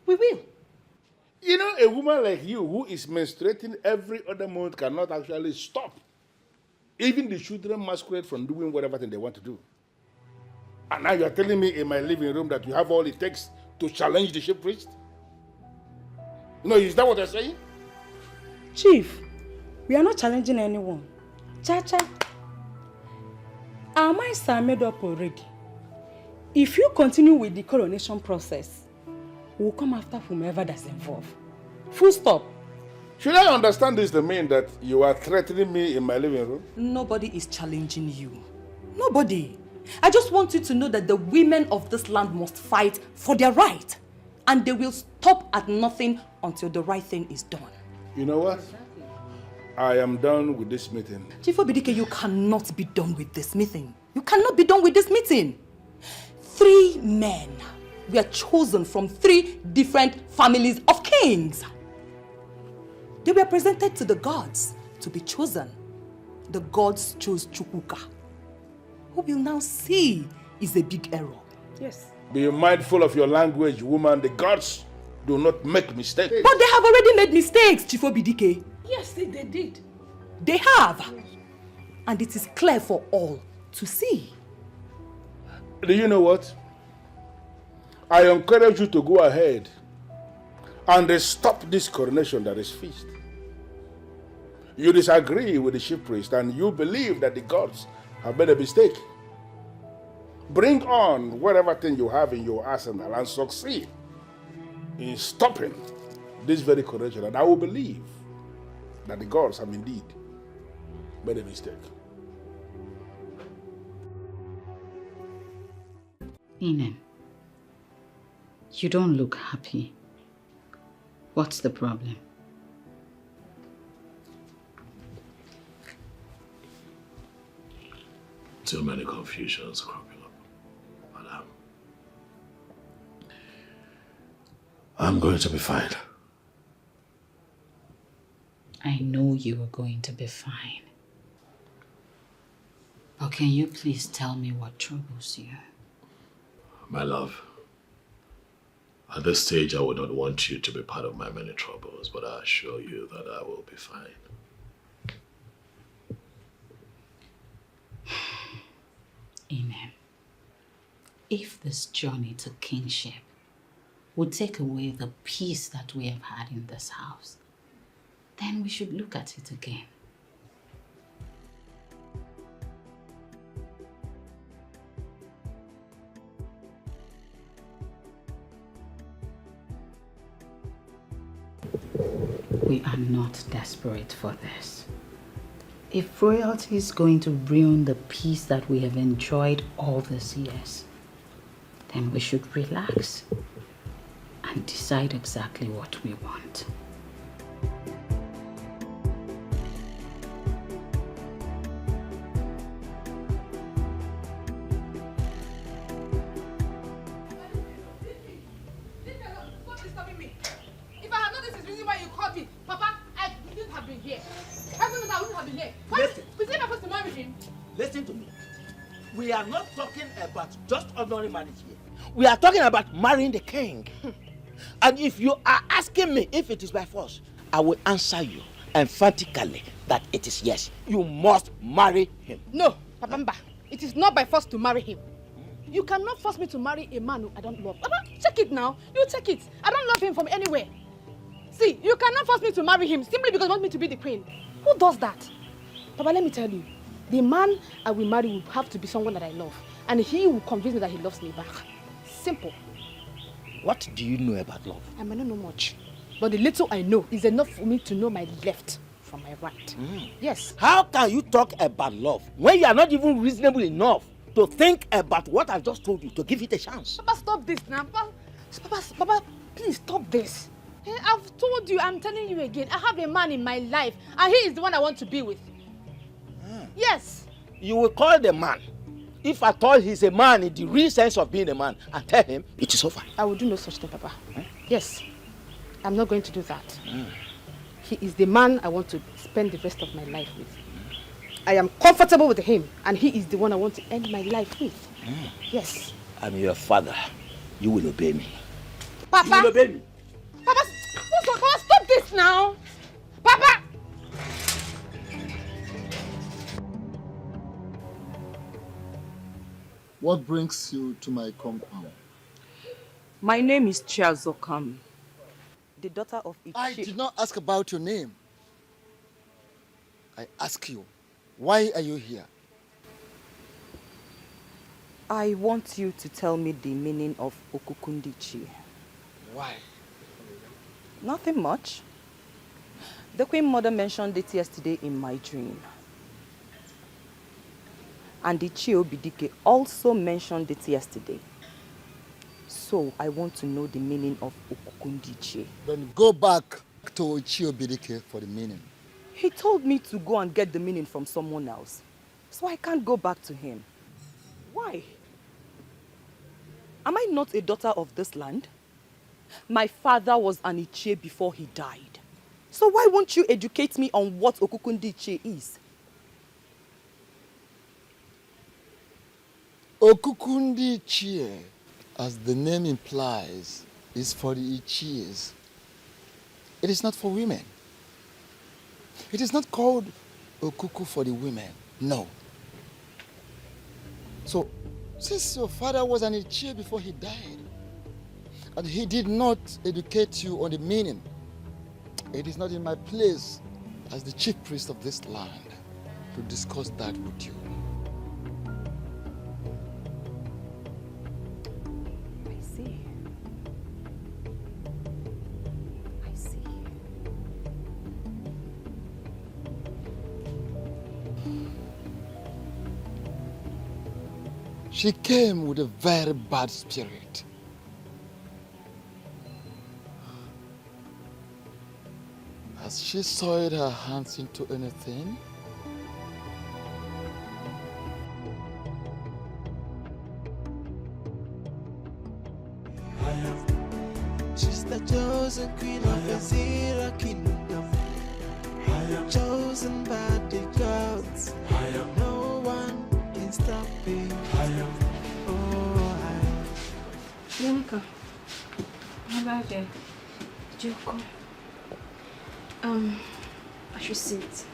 We will. You know, a woman like you who is menstruating every other month cannot actually stop even the children masquerade from doing whatever thing they want to do. And now you are telling me in my living room that you have all it takes to challenge the chief priest? No, is that what you're saying? Chief, we are not challenging anyone. Cha-cha. Our minds are made up already. If you continue with the coronation process, we'll come after whomever that's involved. Full stop. Should I understand this to mean that you are threatening me in my living room? Nobody is challenging you. Nobody. I just want you to know that the women of this land must fight for their right. And they will stop at nothing until the right thing is done. You know what? I am done with this meeting. Chief Obidike, you cannot be done with this meeting. You cannot be done with this meeting. 3 men were chosen from 3 different families of kings. They were presented to the gods to be chosen. The gods chose Chukwuka, who will now see is a big error. Yes. Be mindful of your language, woman. The gods do not make mistakes. But they have already made mistakes, Chief Obidike. Yes, they did. They have. And it is clear for all to see. Do you know what? I encourage you to go ahead and stop this coronation that is fixed. You disagree with the chief priest and you believe that the gods have made a mistake. Bring on whatever thing you have in your arsenal and succeed in stopping this very coronation, and I will believe that the gods have indeed made a mistake. Inem, you don't look happy. What's the problem? Too many confusions cropping up, madam. I'm going to be fine. I know you are going to be fine. But can you please tell me what troubles you? My love, at this stage I would not want you to be part of my many troubles, but I assure you that I will be fine. Inem, if this journey to kingship would take away the peace that we have had in this house, then we should look at it again. We are not desperate for this. If royalty is going to ruin the peace that we have enjoyed all these years, then we should relax and decide exactly what we want. Listen to me. We are not talking about just ordinary marriage here. We are talking about marrying the king. And if you are asking me if it is by force, I will answer you emphatically that it is yes. You must marry him. No, Papa, it is not by force to marry him. You cannot force me to marry a man who I don't love. Papa, check it now. You check it. I don't love him from anywhere. See, you cannot force me to marry him simply because you want me to be the queen. Who does that? Papa, let me tell you. The man I will marry will have to be someone that I love. And he will convince me that he loves me back. Simple. What do you know about love? I may not know much. But the little I know is enough for me to know my left from my right. Yes. How can you talk about love when you are not even reasonable enough to think about what I just told you, to give it a chance? Papa, stop this now. Papa, please stop this. I've told you, I'm telling you again, I have a man in my life and he is the one I want to be with. Yes. You will call the man, if at all he's a man in the real sense of being a man, and tell him it is over. I will do no such thing, Papa. Yes. I'm not going to do that. He is the man I want to spend the rest of my life with. I am comfortable with him, and he is the one I want to end my life with. Yes. I'm your father. You will obey me. Papa! You will obey me. Papa, stop this now! Papa! What brings you to my compound? My name is Chiazokam, the daughter of Ichi. I did not ask about your name. I ask you, why are you here? I want you to tell me the meaning of Okukundichi. Why? Nothing much. The Queen Mother mentioned it yesterday in my dream. And the Chiobidike also mentioned it yesterday. So I want to know the meaning of Okukundichi. Then go back to Chiobidike for the meaning. He told me to go and get the meaning from someone else. So I can't go back to him. Why? Am I not a daughter of this land? My father was an Ichie before he died. So why won't you educate me on what Okukundichi is? Okukundichi, as the name implies, is for the Ichies. It is not for women. It is not called Okuku for the women. No. So, since your father was an Ichie before he died, and he did not educate you on the meaning, it is not in my place as the chief priest of this land to discuss that with you. She came with a very bad spirit. Has she soiled her hands into anything? She's the chosen queen of the Zira kingdom. Chosen by the gods. No one can stop me. Bianca, how about you? Joko. I should sit.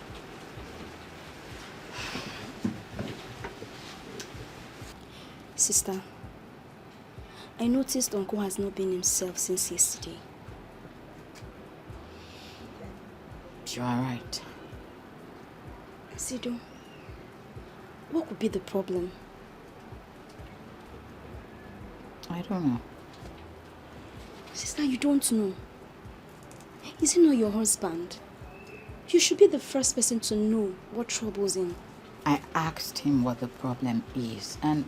Sister, I noticed Uncle has not been himself since yesterday. You are right. Sido, what could be the problem? I don't know. Sister, you don't know. Is he not your husband? You should be the first person to know what troubles him. I asked him what the problem is, and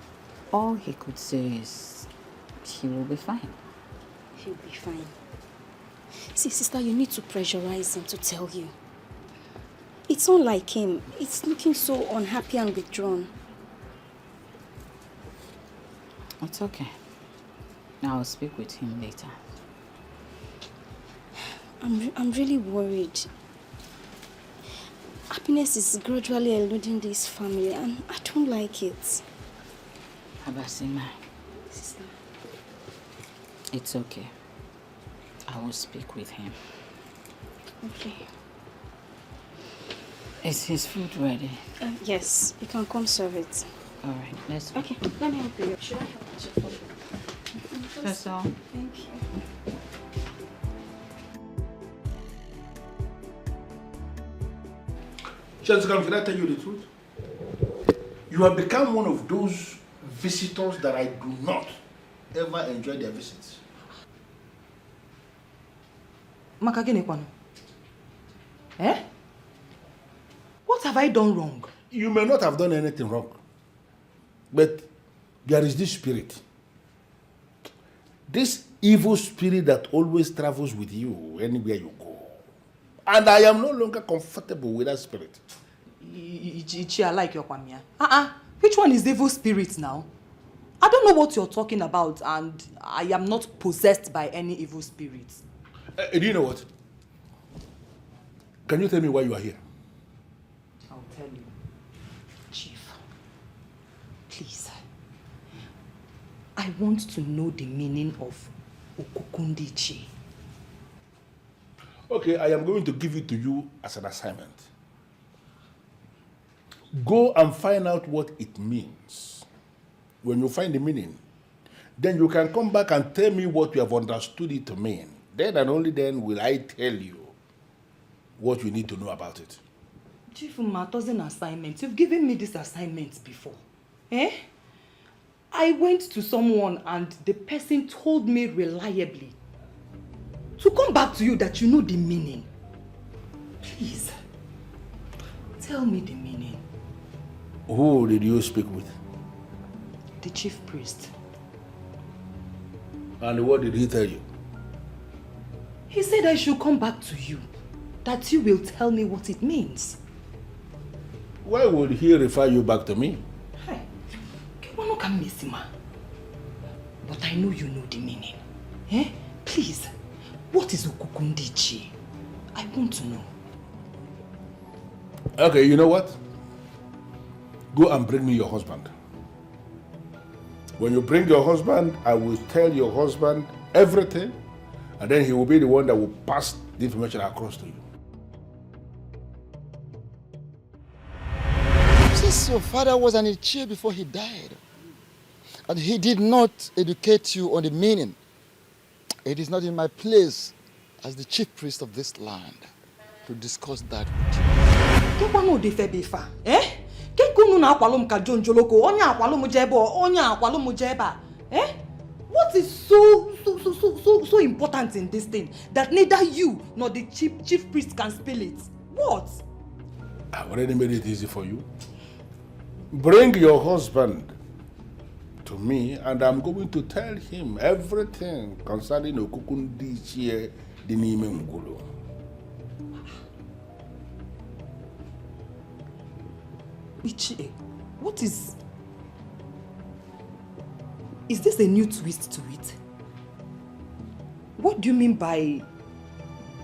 all he could say is he will be fine. He'll be fine. See, sister, you need to pressurize him to tell you. It's not like him. It's looking so unhappy and withdrawn. It's okay. I'll speak with him later. I'm really worried. Happiness is gradually eluding this family, and I don't like it. Abasima. Sister. It's okay. I will speak with him. Okay. Is his food ready? Yes, you can come serve it. All right, let's go. Okay, let me help you. Should I help you? That's all. Thank you. Jessica, can I tell you the truth? You have become one of those visitors that I do not ever enjoy their visits. Makagene kwano. Eh? What have I done wrong? You may not have done anything wrong, but there is this spirit. This evil spirit that always travels with you anywhere you go. And I am no longer comfortable with that spirit. I like your kwamia. Which one is the evil spirit now? I don't know what you're talking about, and I am not possessed by any evil spirit. Do you know what? Can you tell me why you are here? I'll tell you. Chief, please. I want to know the meaning of Okukundichi. Okay, I am going to give it to you as an assignment. Go and find out what it means. When you find the meaning, then you can come back and tell me what you have understood it to mean. Then and only then will I tell you what you need to know about it. Chief Umato's assignment. You've given me this assignment before. Eh? I went to someone and the person told me reliably to come back to you that you know the meaning. Please, tell me the meaning. Who did you speak with? The chief priest. And what did he tell you? He said I should come back to you, that you will tell me what it means. Why would he refer you back to me? Hey, but I know you know the meaning. Eh? Please, what is Okukundichi? I want to know. Okay, you know what? Go and bring me your husband. When you bring your husband, I will tell your husband everything, and then he will be the one that will pass the information across to you. Since your father was an Ichie before he died, and he did not educate you on the meaning, it is not in my place as the chief priest of this land to discuss that with you. Eh? What is so important in this thing that neither you nor the chief priest can spill it? What? I've already made it easy for you. Bring your husband to me, and I'm going to tell him everything concerning Okukundichi Dinime Ngulu. Ichie, what is... Is this a new twist to it? What do you mean by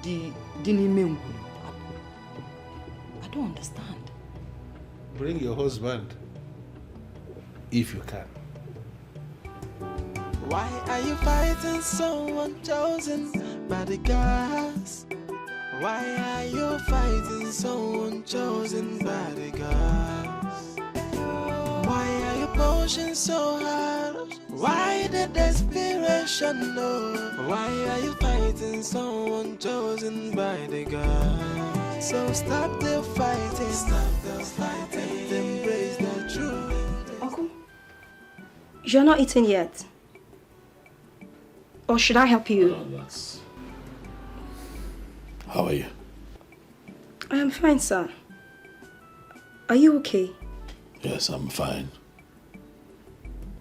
the Dinime Ngulu? I don't understand. Bring your husband, if you can. Why are you fighting someone chosen by the gods? Why are you fighting someone chosen by the gods? Why are you emotion so hard? Why the desperation, no? Why are you fighting someone chosen by the God? So stop the fighting, and embrace the truth. Uncle, you're not eating yet. Or should I help you? How are you? I am fine, sir. Are you okay? Yes, I'm fine.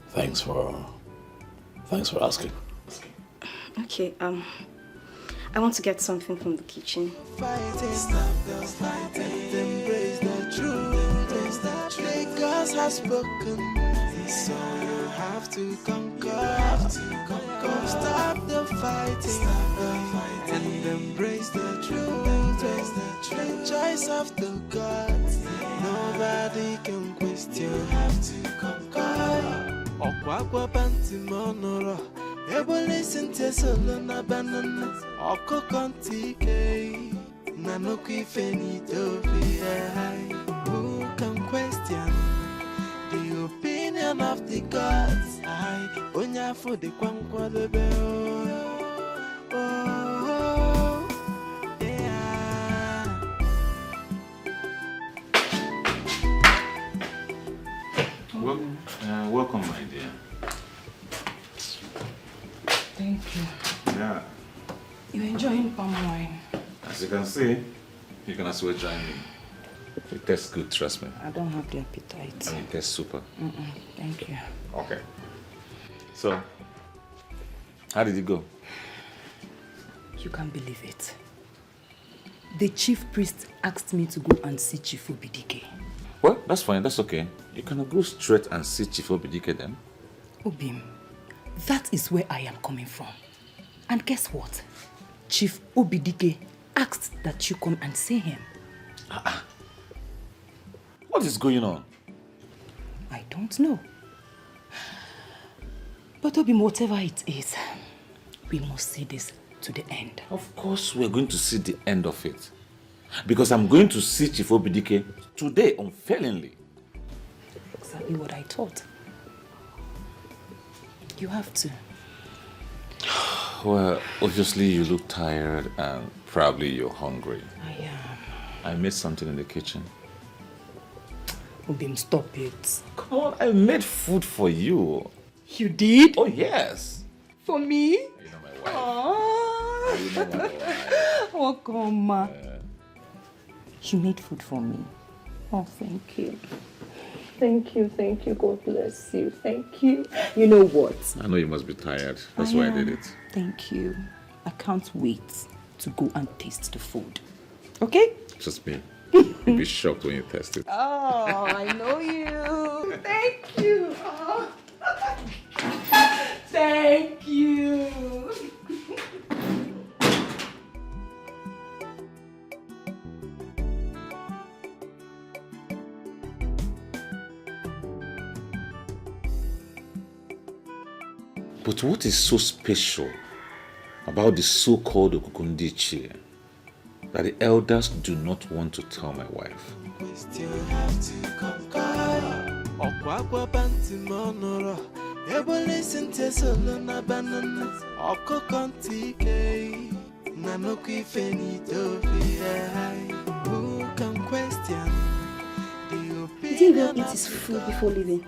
Thanks for asking. Okay, I want to get something from the kitchen. Embrace the truth. Because has spoken, so you have to conquer. Stop the fighting, and embrace the truth. The choice of the gods, nobody can question. You have to conquer. Okwakwa panti monoro, ebo listen to solo na banana. Oko kontike, nanoku ifenito fi. Who can question the opinion of the gods? I onya for the kwankwa the bell. Oh, yeah. Welcome, my dear. Thank you. Yeah. You're enjoying palm wine. As you can see, you can as well join me. It tastes good, trust me. I don't have the appetite. And it tastes super. Thank you. Okay. So, how did it go? You can't believe it. The chief priest asked me to go and see Chief Obidike. Well, that's fine, that's okay. You can go straight and see Chief Obidike then. Obim, that is where I am coming from. And guess what? Chief Obidike asked that you come and see him. What is going on? I don't know. But Obim, whatever it is, we must see this to the end. Of course we're going to see the end of it. Because I'm going to see Chief Obidike today, unfailingly. Exactly what I thought. You have to. Well, obviously you look tired and probably you're hungry. I am. I made something in the kitchen. Obim, stop it. Come on, I made food for you. You did? Oh, yes. For me? You know my wife. Aww. You know my wife. Oh, come. You made food for me. Oh, thank you. Thank you. God bless you. Thank you. You know what? I know you must be tired. That's why I did it. Thank you. I can't wait to go and taste the food. Okay? Trust me. You'll be shocked when you taste it. Oh, I know you. Thank you. Oh. Thank you. But what is so special about the so-called Okukundichi that the elders do not want to tell my wife? Did he even eat his food before leaving?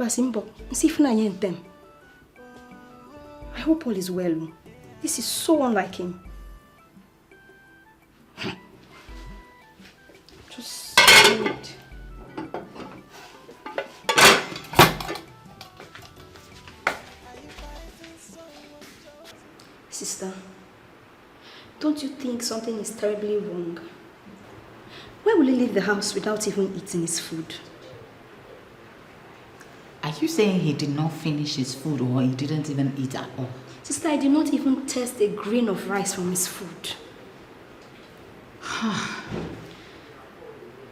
Simbo, I hope all is well. This is so unlike him. Just wait. Sister, don't you think something is terribly wrong? Why will he leave the house without even eating his food? Are you saying he did not finish his food or he didn't even eat at all? Sister, I did not even taste a grain of rice from his food.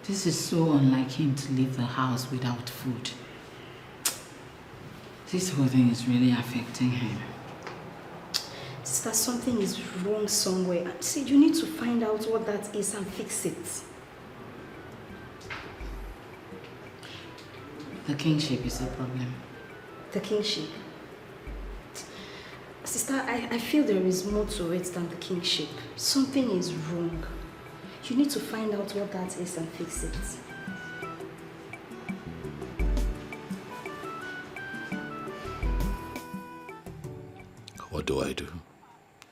This is so unlike him to leave the house without food. This whole thing is really affecting him. Sister, something is wrong somewhere. See, you need to find out what that is and fix it. The kingship is a problem. The kingship? Sister, I feel there is more to it than the kingship. Something is wrong. You need to find out what that is and fix it. What do I do?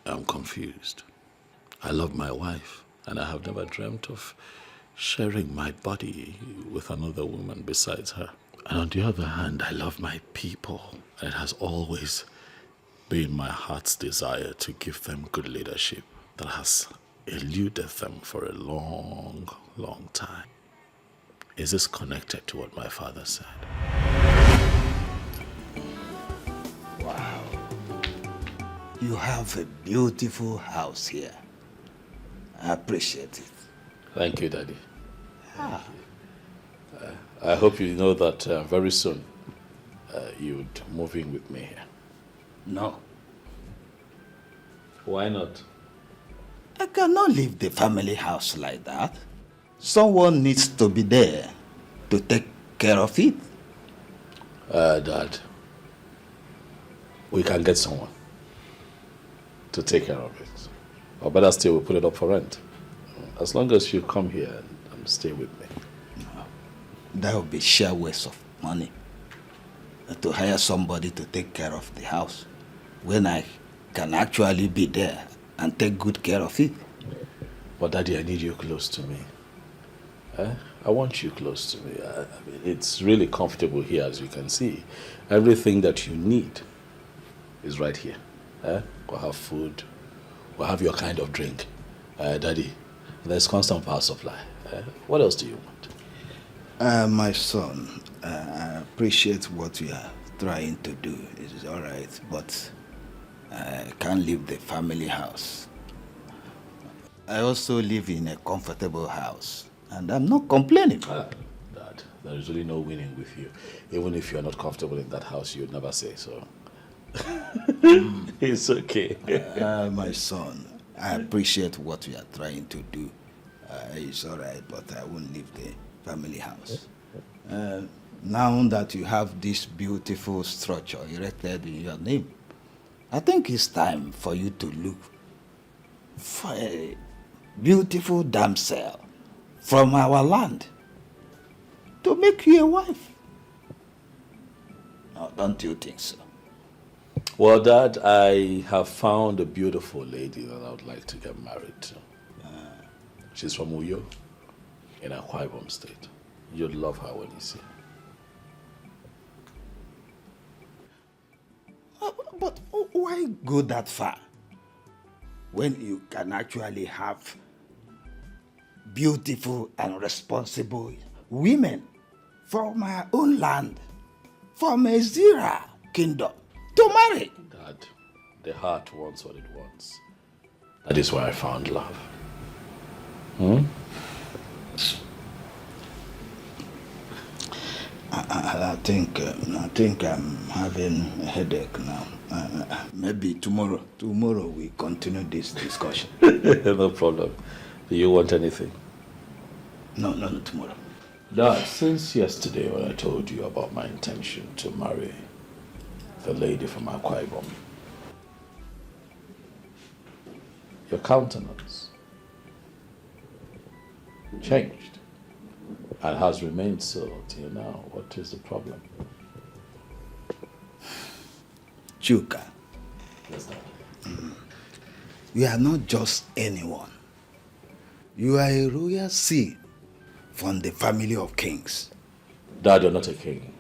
I'm confused. I love my wife, and I have never dreamt of sharing my body with another woman besides her. And on the other hand, I love my people. And it has always been my heart's desire to give them good leadership that has eluded them for a long, long time. Is this connected to what my father said? Wow. You have a beautiful house here. I appreciate it. Thank you, Daddy. I hope you know that very soon you'd move in with me here. No. Why not? I cannot leave the family house like that. Someone needs to be there to take care of it. Dad, we can get someone to take care of it. Or better still, we'll put it up for rent. As long as you come here and stay with me. No, that would be sheer waste of money. To hire somebody to take care of the house when I can actually be there and take good care of it. But Daddy, I need you close to me. I want you close to me. I mean, it's really comfortable here, as you can see. Everything that you need is right here. We'll have food. We'll have your kind of drink. Daddy, there's constant power supply. What else do you want? My son, I appreciate what you are trying to do. It is all right, but I can't leave the family house. I also live in a comfortable house, and I'm not complaining. Dad, there is really no winning with you. Even if you're not comfortable in that house, you'd never say so. It's okay. My son, I appreciate what you are trying to do. It's all right, but I won't leave the family house. Now that you have this beautiful structure erected in your name, I think it's time for you to look for a beautiful damsel from our land to make you a wife. No, don't you think so? Well, Dad, I have found a beautiful lady that I would like to get married to. She's from Uyo, in Akwa Ibom State. You'd love her when you see her. But why go that far when you can actually have beautiful and responsible women from our own land, from a Zira kingdom, to marry? Dad, the heart wants what it wants. That is where I found love. I think I'm having a headache now. Maybe tomorrow we continue this discussion. No problem. Do you want anything? No, tomorrow. Dad, since yesterday when I told you about my intention to marry the lady from Akwa Ibom, your countenance changed and has remained so till now. What is the problem? Chuka, Yes, Dad. you are not just anyone. You are a royal seed from the family of kings. Dad, you're not a king.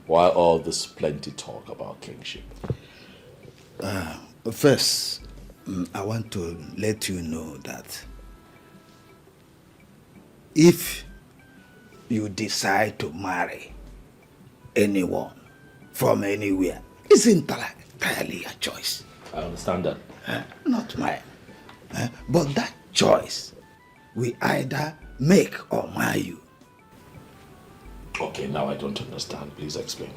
Why all this plenty talk about kingship? First, I want to let you know that if you decide to marry anyone from anywhere, it's entirely your choice. I understand that. Not mine. But that choice we either make or mar you. Okay, now I don't understand. Please explain.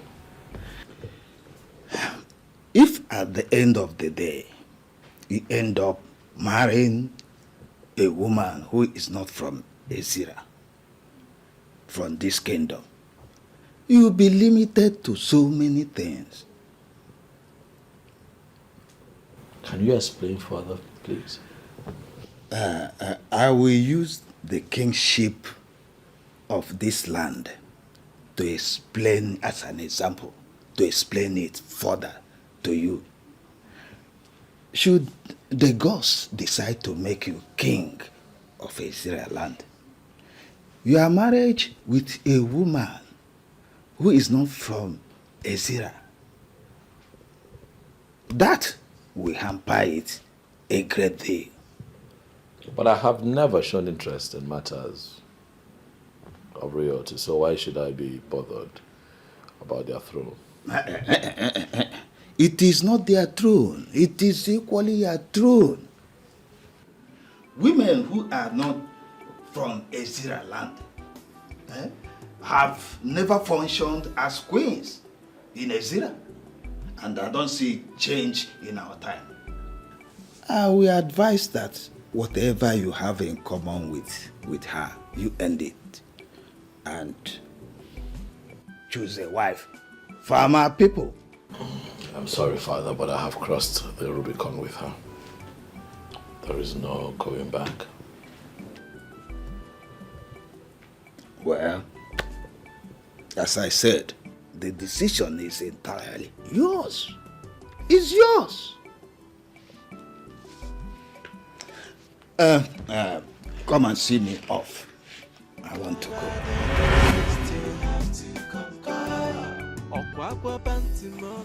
If at the end of the day, you end up marrying a woman who is not from Ezira, from this kingdom, you'll be limited to so many things. Can you explain further, please? I will use the kingship of this land to explain, as an example, to explain it further to you. Should the gods decide to make you king of Israel land, your marriage with a woman who is not from Ezra, that will hamper it a great deal. But I have never shown interest in matters of royalty, so why should I be bothered about their throne? It is not their throne. It is equally your throne. Women who are not from Ezra land have never functioned as queens in Ezra, and I don't see change in our time. I will advise that whatever you have in common with her, you end it and choose a wife from our people. I'm sorry, Father, but I have crossed the Rubicon with her. There is no going back. Well, as I said, the decision is entirely yours. It's yours. Come and see me off. I want to go.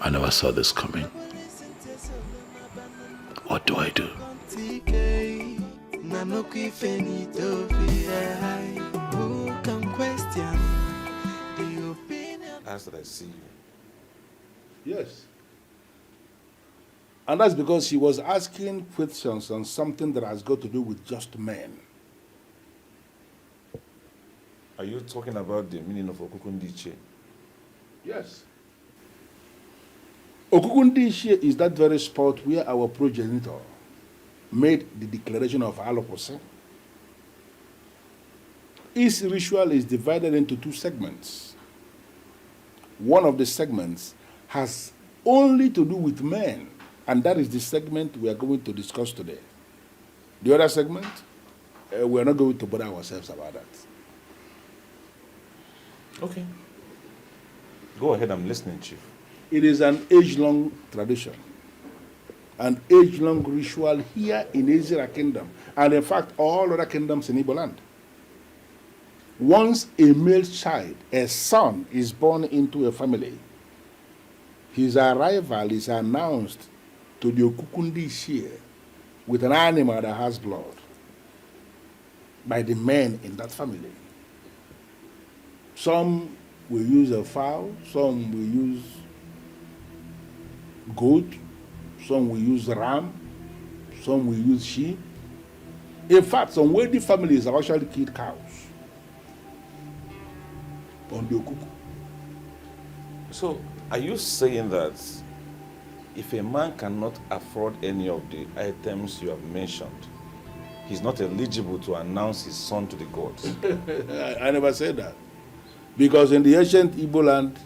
I never saw this coming. What do I do? Who can question the opinion? As that I see you. Yes. And that's because she was asking questions on something that has got to do with just men. Are you talking about the meaning of Okukundiche? Yes. Okukundiche is that very spot where our progenitor made the declaration of allopsy. His ritual is divided into two segments. One of the segments has only to do with men, and that is the segment we are going to discuss today. The other segment, we are not going to bother ourselves about that. Okay. Go ahead, I'm listening, Chief. It is an age-long tradition, an age-long ritual here in Israel Kingdom, and in fact, all other kingdoms in Igbo land. Once a male child, a son, is born into a family, his arrival is announced to the Okukundi Shie with an animal that has blood by the men in that family. Some will use a fowl, some will use goat, some will use ram, some will use sheep. In fact, some wealthy families have actually killed cows on the Okuku. So, are you saying that if a man cannot afford any of the items you have mentioned, he's not eligible to announce his son to the gods? I never said that. Because in the ancient Igbo land,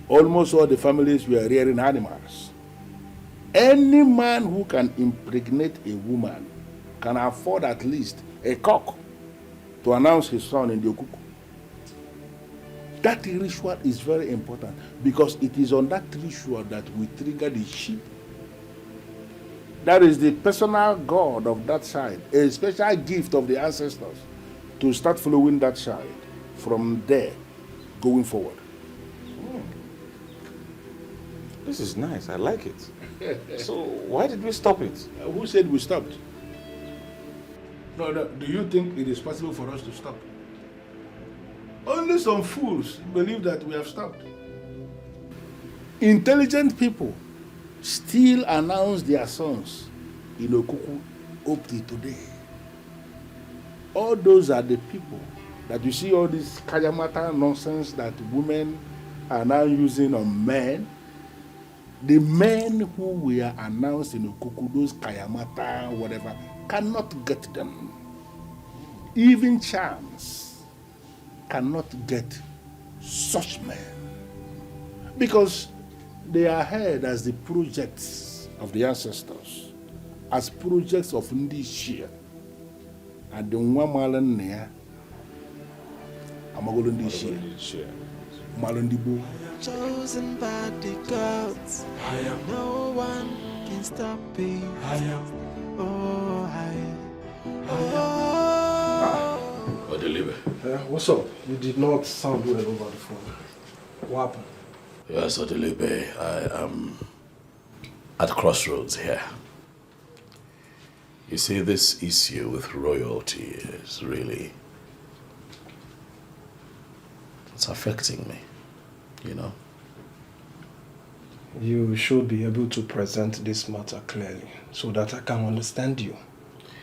almost all the families were rearing animals. Any man who can impregnate a woman can afford at least a cock to announce his son in the Okuku. That ritual is very important because it is on that ritual that we trigger the sheep. That is the personal god of that child, a special gift of the ancestors to start following that child from there going forward. This is nice, I like it. So why did we stop it? Who said we stopped? No, do you think it is possible for us to stop? Only some fools believe that we have stopped. Intelligent people still announce their sons in Okuku up to today. All those are the people that you see all this kayamata nonsense that women are now using on men. The men who were announced in Okuku, those kayamata, whatever, cannot get them. Even charms cannot get such men. Because they are heard as the projects of the ancestors, as projects of Ndishia. And the Wamalan Nea, Amagolo Ndishia, Malandibu. Chosen by the gods, no one can stop me. Oh, what's up? You did not sound well over the phone. What happened? Yes, Odelibe, I am at crossroads here. You see, this issue with royalty is really... it's affecting me, you know? You should be able to present this matter clearly so that I can understand you.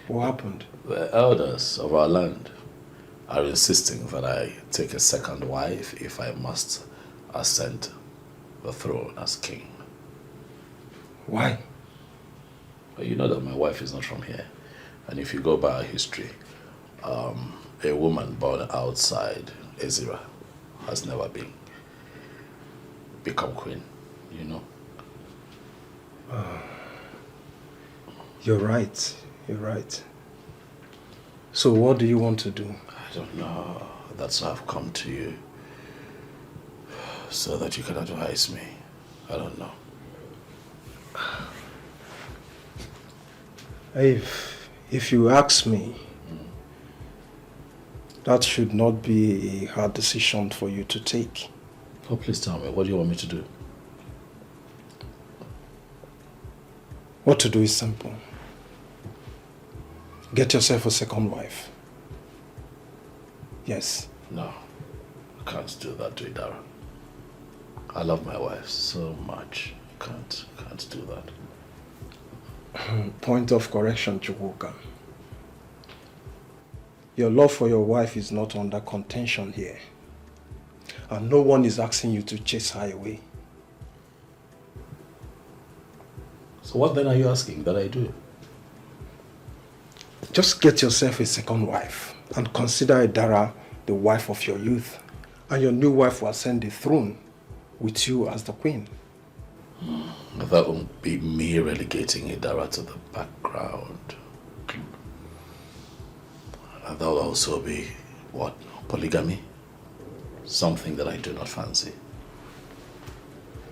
What happened? The elders of our land are insisting that I take a second wife if I must ascend the throne as king. Why? Well, you know that my wife is not from here. And if you go by our history, a woman born outside Ezira has never become queen, you know? You're right. You're right. So what do you want to do? I don't know. That's why I've come to you. So that you can advise me. I don't know. If you ask me, that should not be a hard decision for you to take. Oh, please tell me, what do you want me to do? What to do is simple. Get yourself a second wife. Yes. No, I can't do that to Idara. I love my wife so much. Can't do that. Point of correction, Chukwuka. Your love for your wife is not under contention here. And no one is asking you to chase her away. So what then are you asking that I do? Just get yourself a second wife and consider Idara the wife of your youth. And your new wife will ascend the throne with you as the queen. That won't be me relegating Idara to the background. And that will also be, what, polygamy? Something that I do not fancy.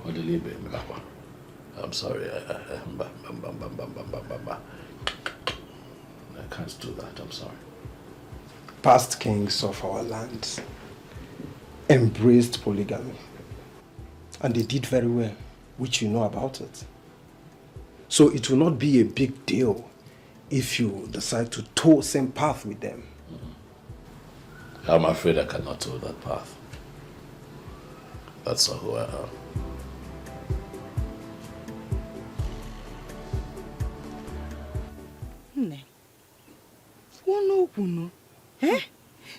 I'm sorry, I can't do that, I'm sorry. Past kings of our land embraced polygamy. And they did very well, which you know about it. So it will not be a big deal if you decide to tow the same path with them. I'm afraid I cannot tow that path. That's not who I am. Nne, okwu eh?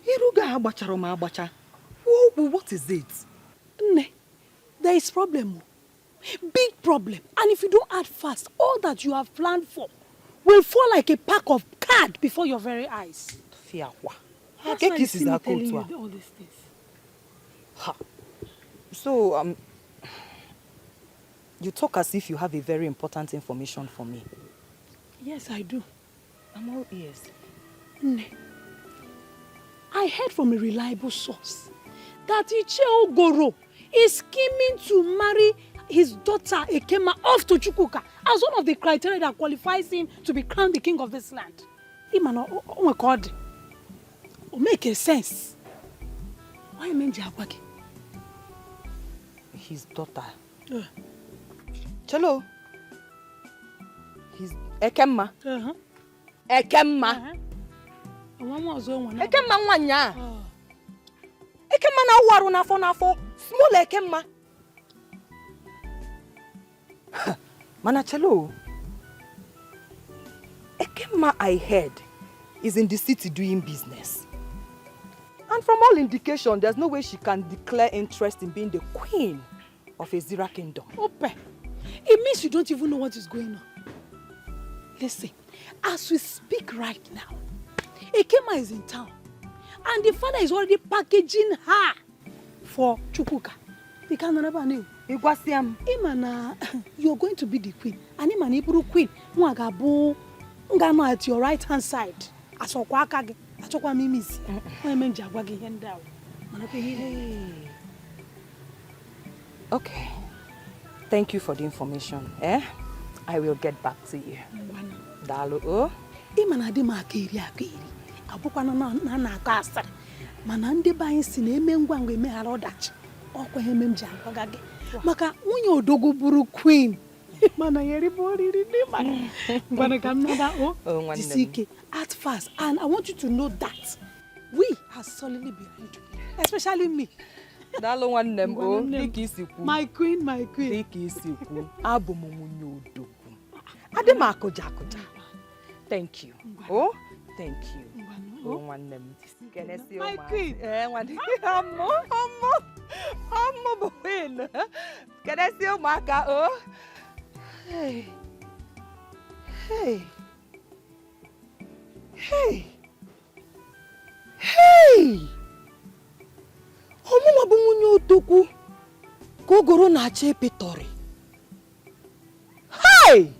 Iruga agbachara ma agbacha. What is it? Nne, there is problem. Big problem. And if you don't act fast, all that you have planned for will fall like a pack of cards before your very eyes. Fiawa. That's why you see me telling you all these things. Ha. So, you talk as if you have a very important information for me. Yes, I do. I'm all ears. Nne, I heard from a reliable source that Iche Ogoro is scheming to marry his daughter Ekema off to Chukwuka as one of the criteria that qualifies him to be crowned the king of this land. Oh my God. It makes sense. Why Menji Agwagi? His daughter. Chelo. His Ekema. Ekema. Ekema nwanya. Ekema na waru n'afọ. Small Ekema. Mana Chelo. Ekema I heard is in the city doing business. And from all indication, there's no way she can declare interest in being the queen of Ezira kingdom. Ope, it means you don't even know what is going on. Listen, as we speak right now, Ekema is in town. And the father is already packaging her for Chukwuka. The Canada knew. Imana, you're going to be the queen. And Imana Iburu queen, Mwagabu, Ngano at your right hand side. Asokwakage, Asokwa Mimis. Jagwagi Hendao. Okay. Thank you for the information. I will get back to you. Dalu o. Imana di makiri akiri. Abukwa na akasa. Mana ndi ba yin si na eme ngwa ngwa eme hara odachi. Okwa he mem jagwagage. Maka nwunye odogo buru queen. Mana yeri boriri ni mana. Ngwana kamnada o. Disike at first, and I want you to know that we are solidly behind you, especially me. Dalo nwanne m o, dịka isi kwu. My queen. Dịka isi kwu, abụ m nwunye odogo. Adị m akụja. Thank you. Oh, thank you. Oh, nwanne m. My queen. Nwanne. Ọmụ bụ queen. Kenesi ụmụaka o. Hey. Ọmụma bụ nwunye odogwu ka ogoro na-acha epetori. Hey!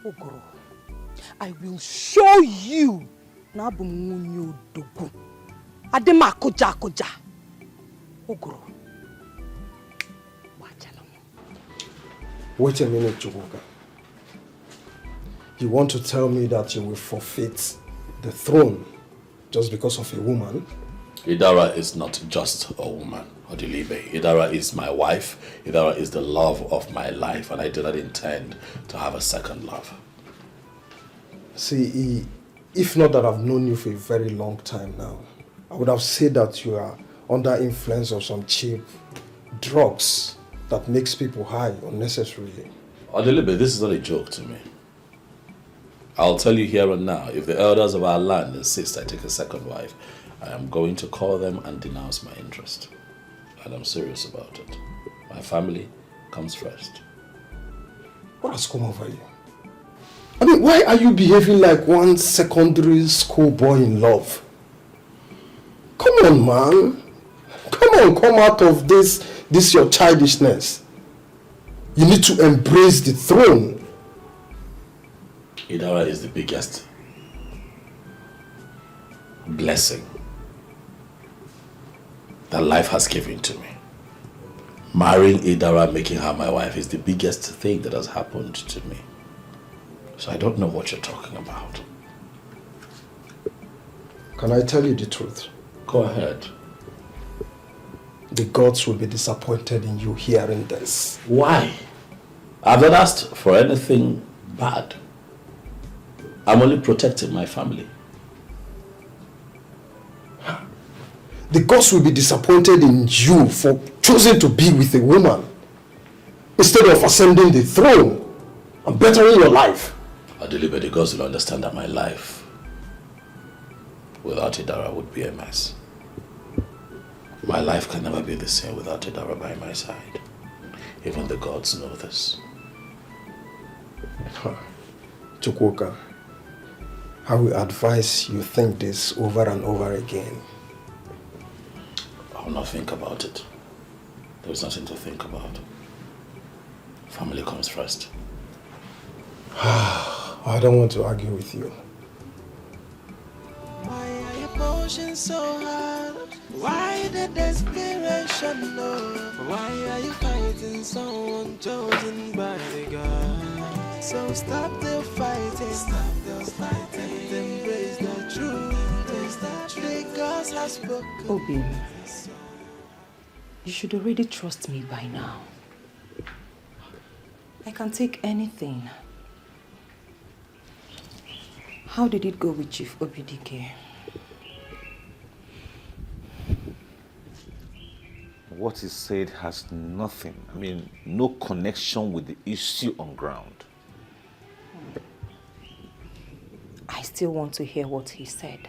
Ogoro, I will show you na abụ m nwunye odogwu. Adị m akụja. Ogoro. Wait a minute, Chukwuka. You want to tell me that you will forfeit the throne just because of a woman? Idara is not just a woman, Odilibe. Idara is my wife. Idara is the love of my life, and I do not intend to have a second love. See, if not that I've known you for a very long time now, I would have said that you are under influence of some cheap drugs that makes people high unnecessarily. Odilibe, this is not a joke to me. I'll tell you here and now, if the elders of our land insist I take a second wife, I am going to call them and denounce my interest. And I'm serious about it. My family comes first. What has come over you? I mean, why are you behaving like one secondary school boy in love? Come on, man. Come out of this your childishness. You need to embrace the throne. Idara is the biggest blessing that life has given to me. Marrying Idara, making her my wife, is the biggest thing that has happened to me. So I don't know what you're talking about. Can I tell you the truth? Go ahead. The gods will be disappointed in you hearing this. Why? I've not asked for anything bad. I'm only protecting my family. The gods will be disappointed in you for choosing to be with a woman instead of ascending the throne and bettering your life. Adelibe, the gods will understand that my life without Idara would be a mess. My life can never be the same without Idara by my side. Even the gods know this. Chukwuka, I will advise you think this over and over again. I will not think about it. There's nothing to think about. Family comes first. I don't want to argue with you. Why are your potions so hard? Why the desperation, Lord? Why are you fighting someone chosen by the God? So stop the fighting, and embrace the truth. The gods have spoken. Obi, you should already trust me by now. I can take anything. How did it go with Chief Obidike? What he said has nothing, no connection with the issue on ground. I still want to hear what he said.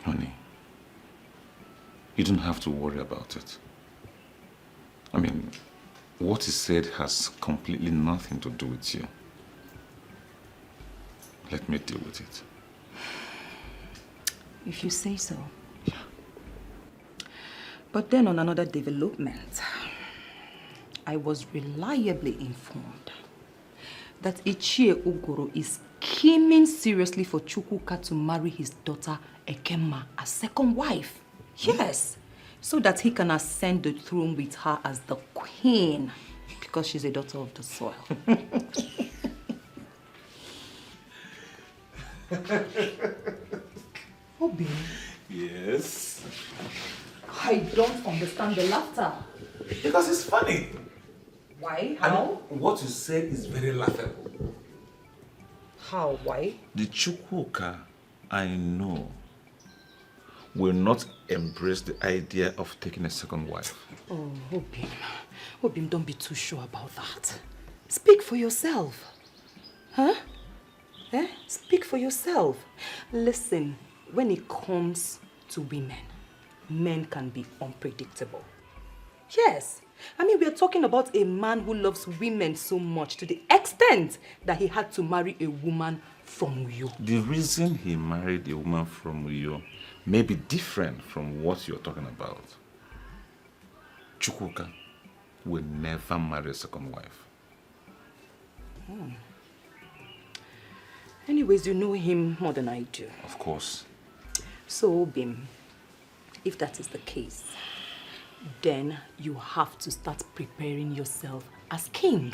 Honey, you don't have to worry about it. What he said has completely nothing to do with you. Let me deal with it. If you say so. But then on another development, I was reliably informed that Ichie Ugoro is scheming seriously for Chukwuka to marry his daughter Ekema as second wife. Yes, so that he can ascend the throne with her as the queen, because she's a daughter of the soil. Obi. Yes? I don't understand the laughter. Because it's funny. Why? How? And what you say is very laughable. How? Why? The Chukwuka I know will not embrace the idea of taking a second wife. Oh, Obim. Obim, don't be too sure about that. Speak for yourself. Huh? Eh? Speak for yourself. Listen, when it comes to women, men can be unpredictable. Yes. I mean, we are talking about a man who loves women so much to the extent that he had to marry a woman from Uyo. The reason he married a woman from Uyo may be different from what you're talking about. Chukwuka will never marry a second wife. Anyways, you know him more than I do. Of course. So, Obim, if that is the case, then you have to start preparing yourself as king.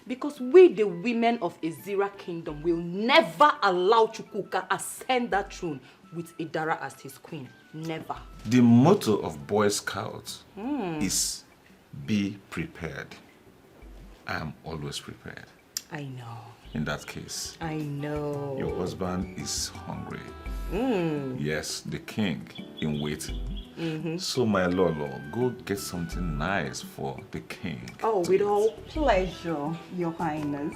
Because we, the women of Ezira Kingdom, will never allow Chukwuka ascend that throne with Idara as his queen. Never. The motto of Boy Scouts is be prepared. I am always prepared. I know. In that case, I know. your husband is hungry. Yes, the king in waiting. So my Lolo, go get something nice for the king. Oh, with all pleasure, Your Highness.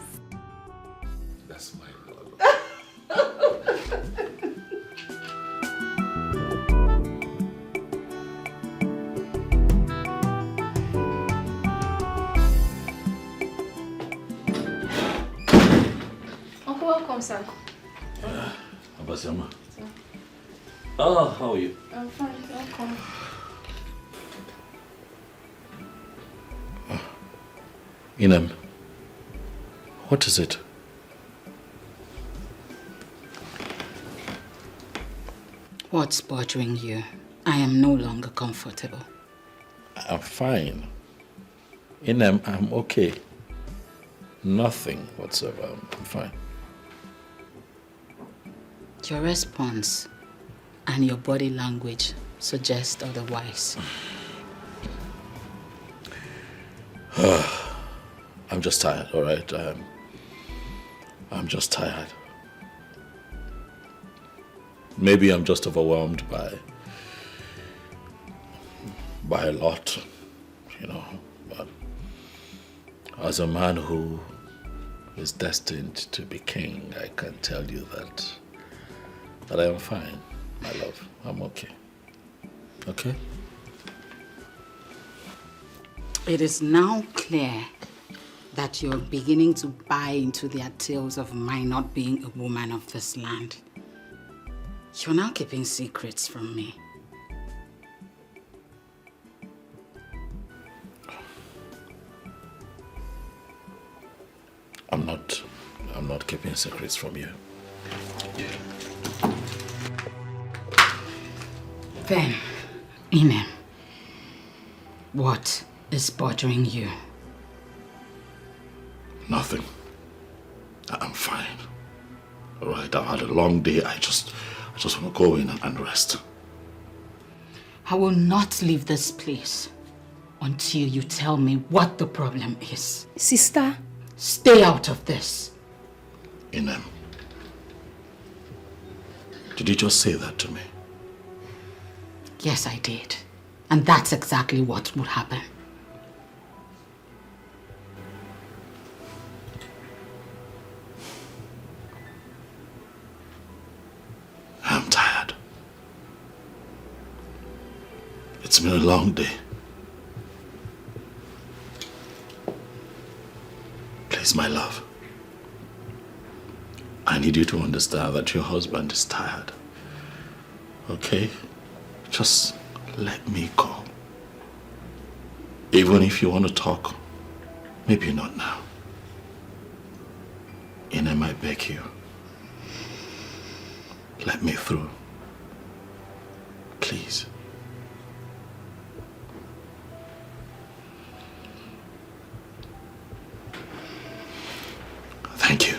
That's my Lolo. Uncle, welcome, sir. Abasiama. Oh, how are you? I'm fine, welcome. Inem, what is it? What's bothering you? I am no longer comfortable. I'm fine. Inem, I'm okay. Nothing whatsoever. I'm fine. Your response and your body language suggest otherwise. I'm just tired, all right? I'm just tired. Maybe I'm just overwhelmed by a lot, you know. But as a man who is destined to be king, I can tell you that I am fine, my love. I'm okay. Okay? It is now clear that you're beginning to buy into their tales of my not being a woman of this land. You're now keeping secrets from me. I'm not keeping secrets from you. Then, Inem, what is bothering you? Nothing. I'm fine. All right, I've had a long day. I just want to go in and rest. I will not leave this place until you tell me what the problem is. Sister? Stay out of this. Inem, did you just say that to me? Yes, I did. And that's exactly what would happen. I'm tired. It's been a long day. Please, my love. I need you to understand that your husband is tired. Okay? Just let me go. Even if you want to talk, maybe not now. And I might beg you. Let me through. Please. Thank you.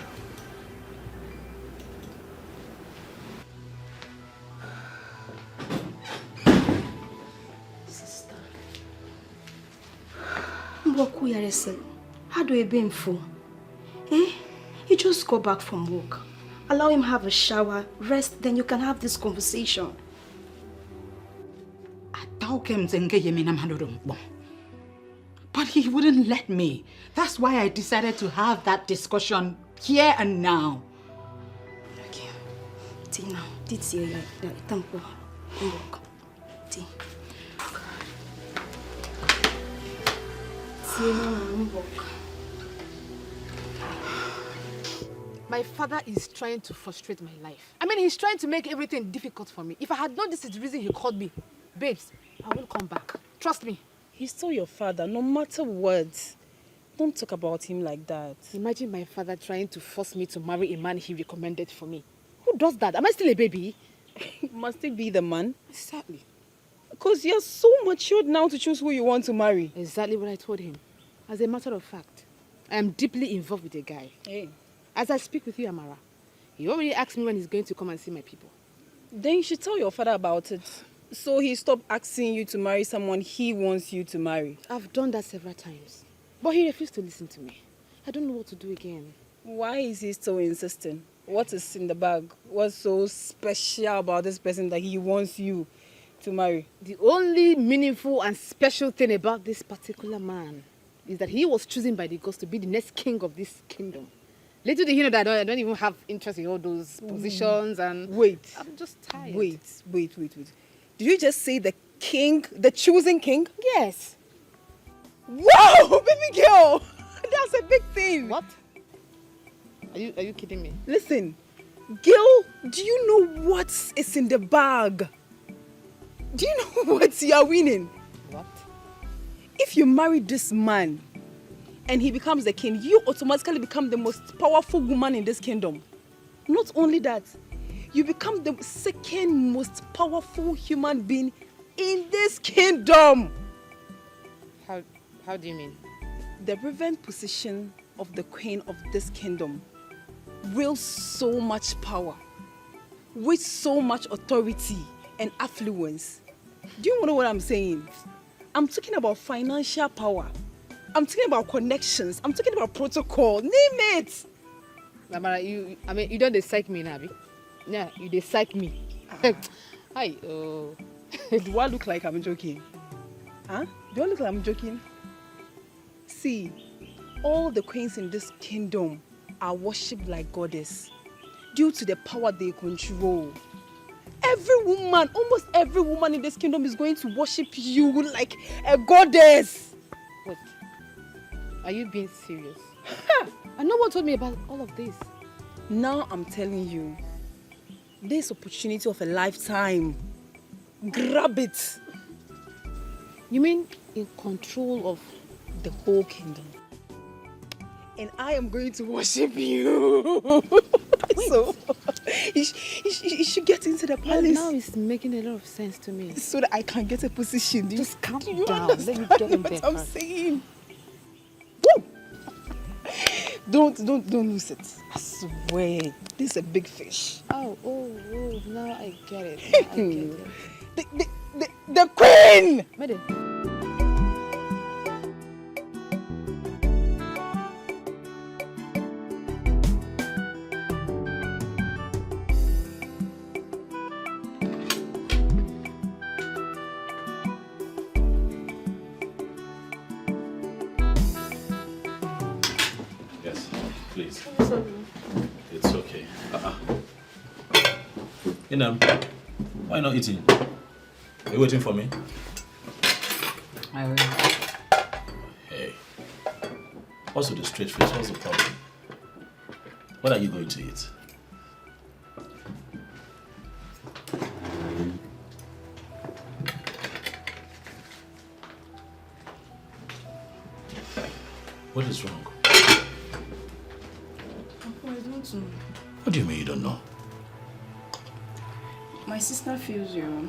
Sister. How do I be for? Eh? You just go back from work. Allow him have a shower, rest, then you can have this conversation. But he wouldn't let me. That's why I decided to have that discussion here and now. Okay. Tina, this here, thank you. Work. Tina. My father is trying to frustrate my life. I mean, he's trying to make everything difficult for me. If I had known this is the reason he called me, babes, I will come back. Trust me. He's still your father, no matter what. Don't talk about him like that. Imagine my father trying to force me to marry a man he recommended for me. Who does that? Am I still a baby? Must it be the man? Exactly. Because you're so matured now to choose who you want to marry. Exactly what I told him. As a matter of fact, I am deeply involved with a guy. Hey. As I speak with you, Amara, he already asked me when he's going to come and see my people. Then you should tell your father about it. So he stopped asking you to marry someone he wants you to marry. I've done that several times. But he refused to listen to me. I don't know what to do again. Why is he still insisting? What is in the bag? What's so special about this person that he wants you to marry? The only meaningful and special thing about this particular man is that he was chosen by the gods to be the next king of this kingdom. Little did he know that I don't even have interest in all those positions and... Wait. I'm just tired. Wait. Did you just say the king, the chosen king? Yes. Wow, baby girl! That's a big thing. What? Are you kidding me? Listen, girl, do you know what is in the bag? Do you know what you are winning? What? If you marry this man and he becomes the king, you automatically become the most powerful woman in this kingdom. Not only that, you become the second most powerful human being in this kingdom. How do you mean? The reverend position of the queen of this kingdom wields so much power, with so much authority and affluence. Do you know what I'm saying? I'm talking about financial power. I'm talking about connections. I'm talking about protocol. Name it. Amara, you don't psych me, Nabi. Yeah, you psych me. Hi. Do I look like I'm joking? Huh? Do I look like I'm joking? See, all the queens in this kingdom are worshipped like goddess due to the power they control. Every woman, almost every woman in this kingdom is going to worship you like a goddess. Wait, are you being serious? And no one told me about all of this. Now I'm telling you, this opportunity of a lifetime. Grab it. You mean in control of the whole kingdom? And I am going to worship you. So, you should get into the palace. Now it's making a lot of sense to me. So that I can get a position. Just calm Do you down. understand Let me get in there what I'm first. saying? Woo! Don't lose it. I swear. This is a big fish. Oh, now I get it. The queen! Madam. Yes, please. It's okay. Why not eating? Are you waiting for me? I will. Hey. What's with the straight face? What's the problem? What are you going to eat? What is wrong? Papa, I don't know. What do you mean you don't know? My sister feels you're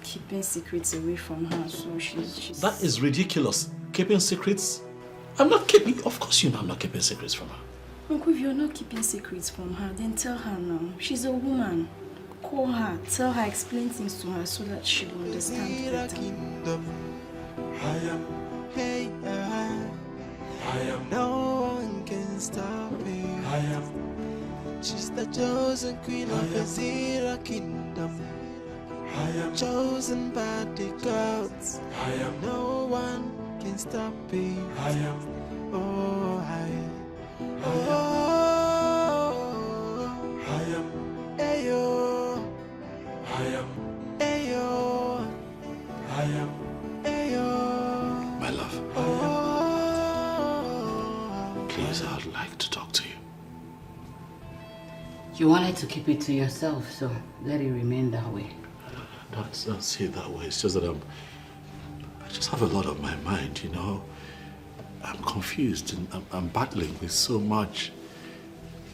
keeping secrets away from her, so she's... That is ridiculous. Keeping secrets? I'm not keeping... Of course you know I'm not keeping secrets from her. Uncle, if you're not keeping secrets from her, then tell her now. She's a woman. Call her, tell her, explain things to her so that she will understand better. I am, hey, I am. No one can stop me. I am. She's the chosen queen of the Zira kingdom. I am chosen by the gods. I am. No one can stop me. I am. Oh, I am. I am. Ayo. I am. Ayo. I am. Ayo. My love. Please, I'd like to talk to you. You wanted to keep it to yourself, so let it remain that way. Don't say it that way. It's just that I just have a lot on my mind, you know. I'm confused and I'm battling with so much.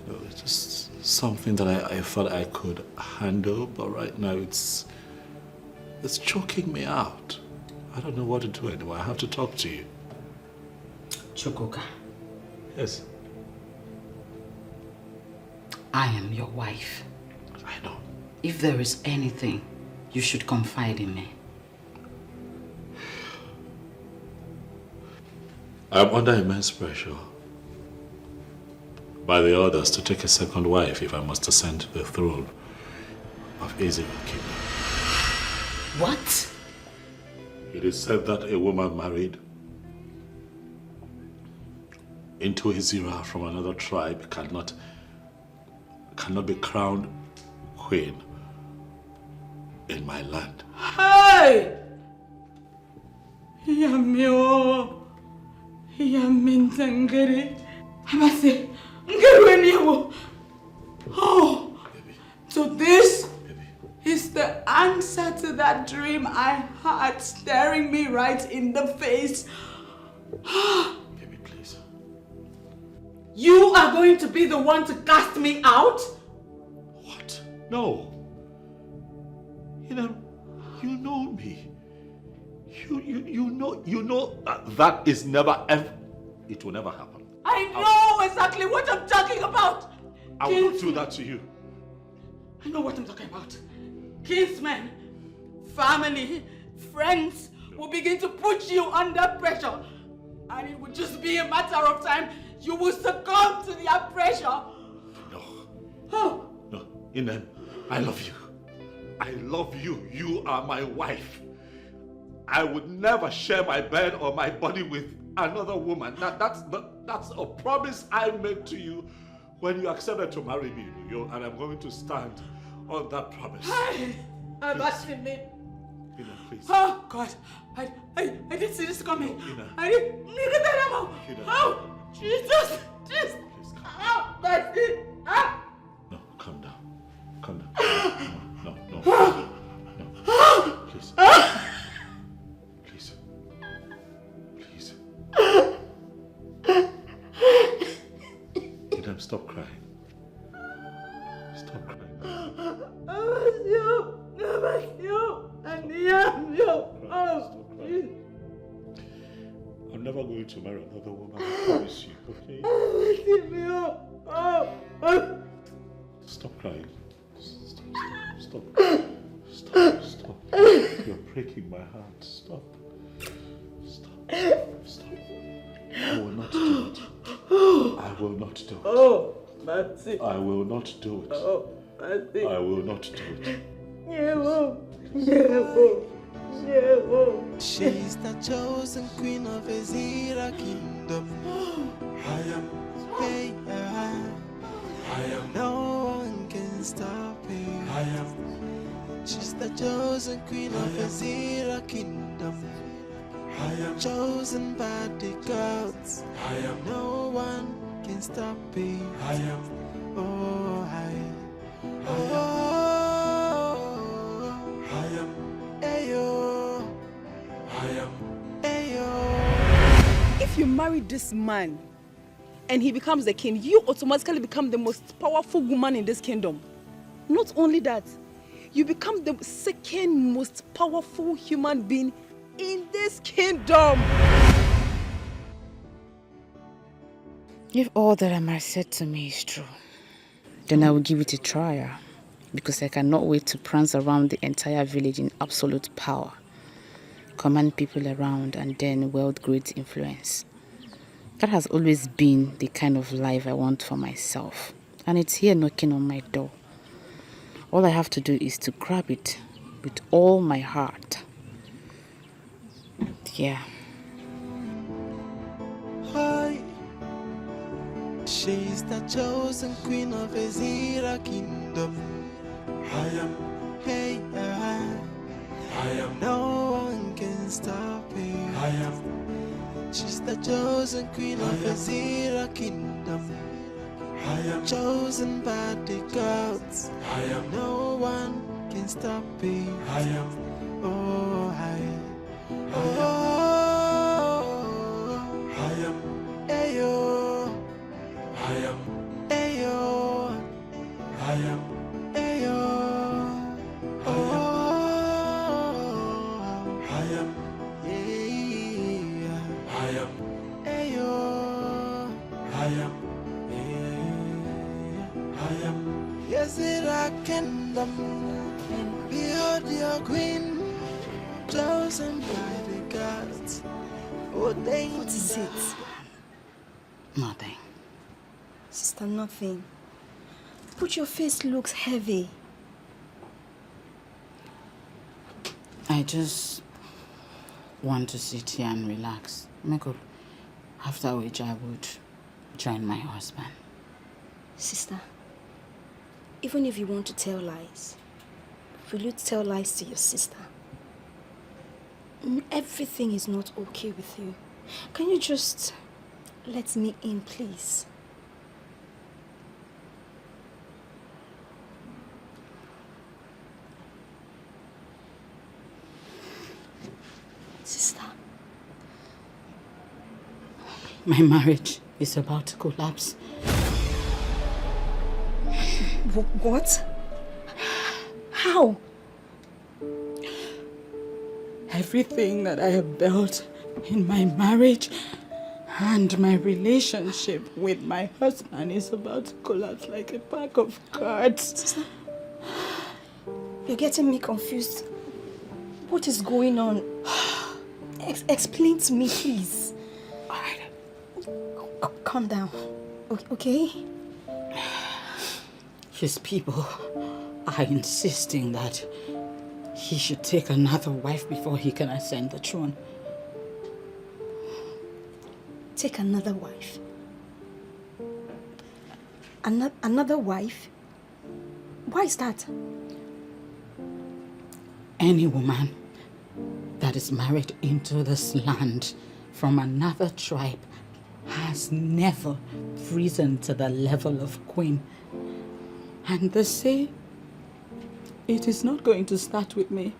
You know, it's just something that I thought I could handle, but right now it's choking me out. I don't know what to do anymore. I have to talk to you. Chukwuka. Yes. I am your wife. I know. If there is anything, you should confide in me. I'm under immense pressure by the others to take a second wife if I must ascend to the throne of Izira Kingdom. What? It is said that a woman married into Izira from another tribe cannot be crowned queen in my land. Hey! Yamio. Yamintangere. Amase. Ngerueniwo. Oh. So this is the answer to that dream I had staring me right in the face. Baby, please. You are going to be the one to cast me out? What? No. You know me. You know that is never ever. It will never happen. I know exactly what I'm talking about. I will not do that to you. I know what I'm talking about. Kinsmen, family, friends will begin to put you under pressure. And it will just be a matter of time. You will succumb to their pressure. No. Oh. No. Inem, I love you. I love you. You are my wife. I would never share my bed or my body with another woman. That's a promise I made to you when you accepted to marry me, and I'm going to stand on that promise. I'm asking me. Ina, please. Oh God, I didn't see this coming. No, Ina. I didn't. Ina. Oh Jesus, Jesus. Oh, that's it. Ah. No, calm down. Calm down. No. Please. Please. Ina, stop crying. Stop crying. I'm never going to marry another woman, I promise you, okay? Stop crying. Stop. You're breaking my heart. Stop. I will not do it. I will not do it. Oh, that's it. I will not do it. Oh, that's it. I will not do it. She's the chosen queen of Izira kingdom. I am, hey, I am. No one can stop me. I am. She's the chosen queen of Izira kingdom. I am chosen by the gods. I am. No one can stop me. I am. Oh, I am. Ayo. I am. Ayo. If you marry this man and he becomes the king, you automatically become the most powerful woman in this kingdom. Not only that, you become the second most powerful human being in this kingdom. If all that Amar said to me is true, then I will give it a try, because I cannot wait to prance around the entire village in absolute power, command people around, and then wield great influence. That has always been the kind of life I want for myself, and it's here knocking on my door. All I have to do is to grab it with all my heart. Yeah. Hi. She's the chosen queen of Azira kingdom. I am. Hey, I am. No one can stop me. I am. She's the chosen queen of Azira kingdom. I am chosen by the gods. I am. No one can stop me. I am. Oh, I am. Ayo. I am. Ayo. I am. Ayo. I am. Yeah. I am. Ayo. I am. I am. Yes, it I kingdom. Behold your queen, chosen by the gods. Oh, what is it? Nothing. Sister, nothing. But your face looks heavy. I just want to sit here and relax. Make up. After which I would join my husband. Sister, even if you want to tell lies, will you tell lies to your sister? Everything is not okay with you. Can you just let me in, please? Sister. My marriage is about to collapse. What? How? Everything that I have built in my marriage and my relationship with my husband is about to collapse like a pack of cards. Sister, you're getting me confused. What is going on? Explain to me, please. All right. Calm down, okay? His people are insisting that he should take another wife before he can ascend the throne. Take another wife? Another wife? Why is that? Any woman that is married into this land from another tribe has never risen to the level of queen. And they say it is not going to start with me.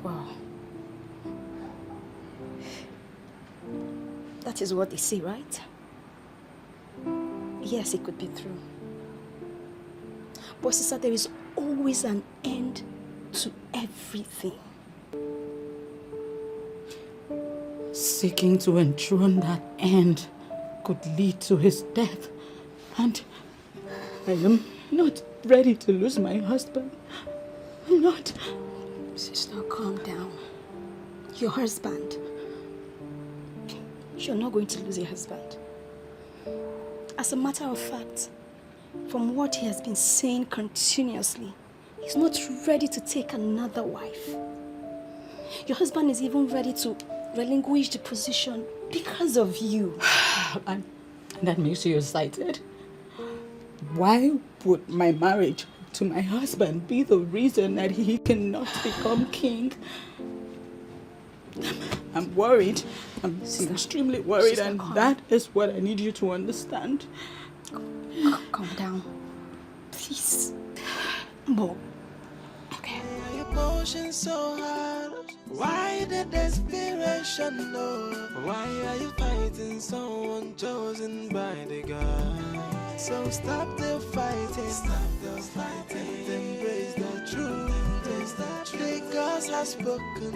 Wow. That is what they say, right? Yes, it could be true. But sister, there is always an end to everything. Seeking to enthrone that end could lead to his death. And I am not ready to lose my husband. I'm not. Sister, calm down. Your husband. You're not going to lose your husband. As a matter of fact, from what he has been saying continuously, he's not ready to take another wife. Your husband is even ready to relinquish the position because of you. And that makes you excited. Why would my marriage to my husband be the reason that he cannot become king? I'm worried. I'm extremely worried, Sister, and calm. that is what I need you to understand. Calm down. Please. More. Okay. Emotion so hard. Why the desperation? desperation, no. Why are you fighting someone chosen by the God? So stop the fighting, and embrace the truth. The gods have spoken,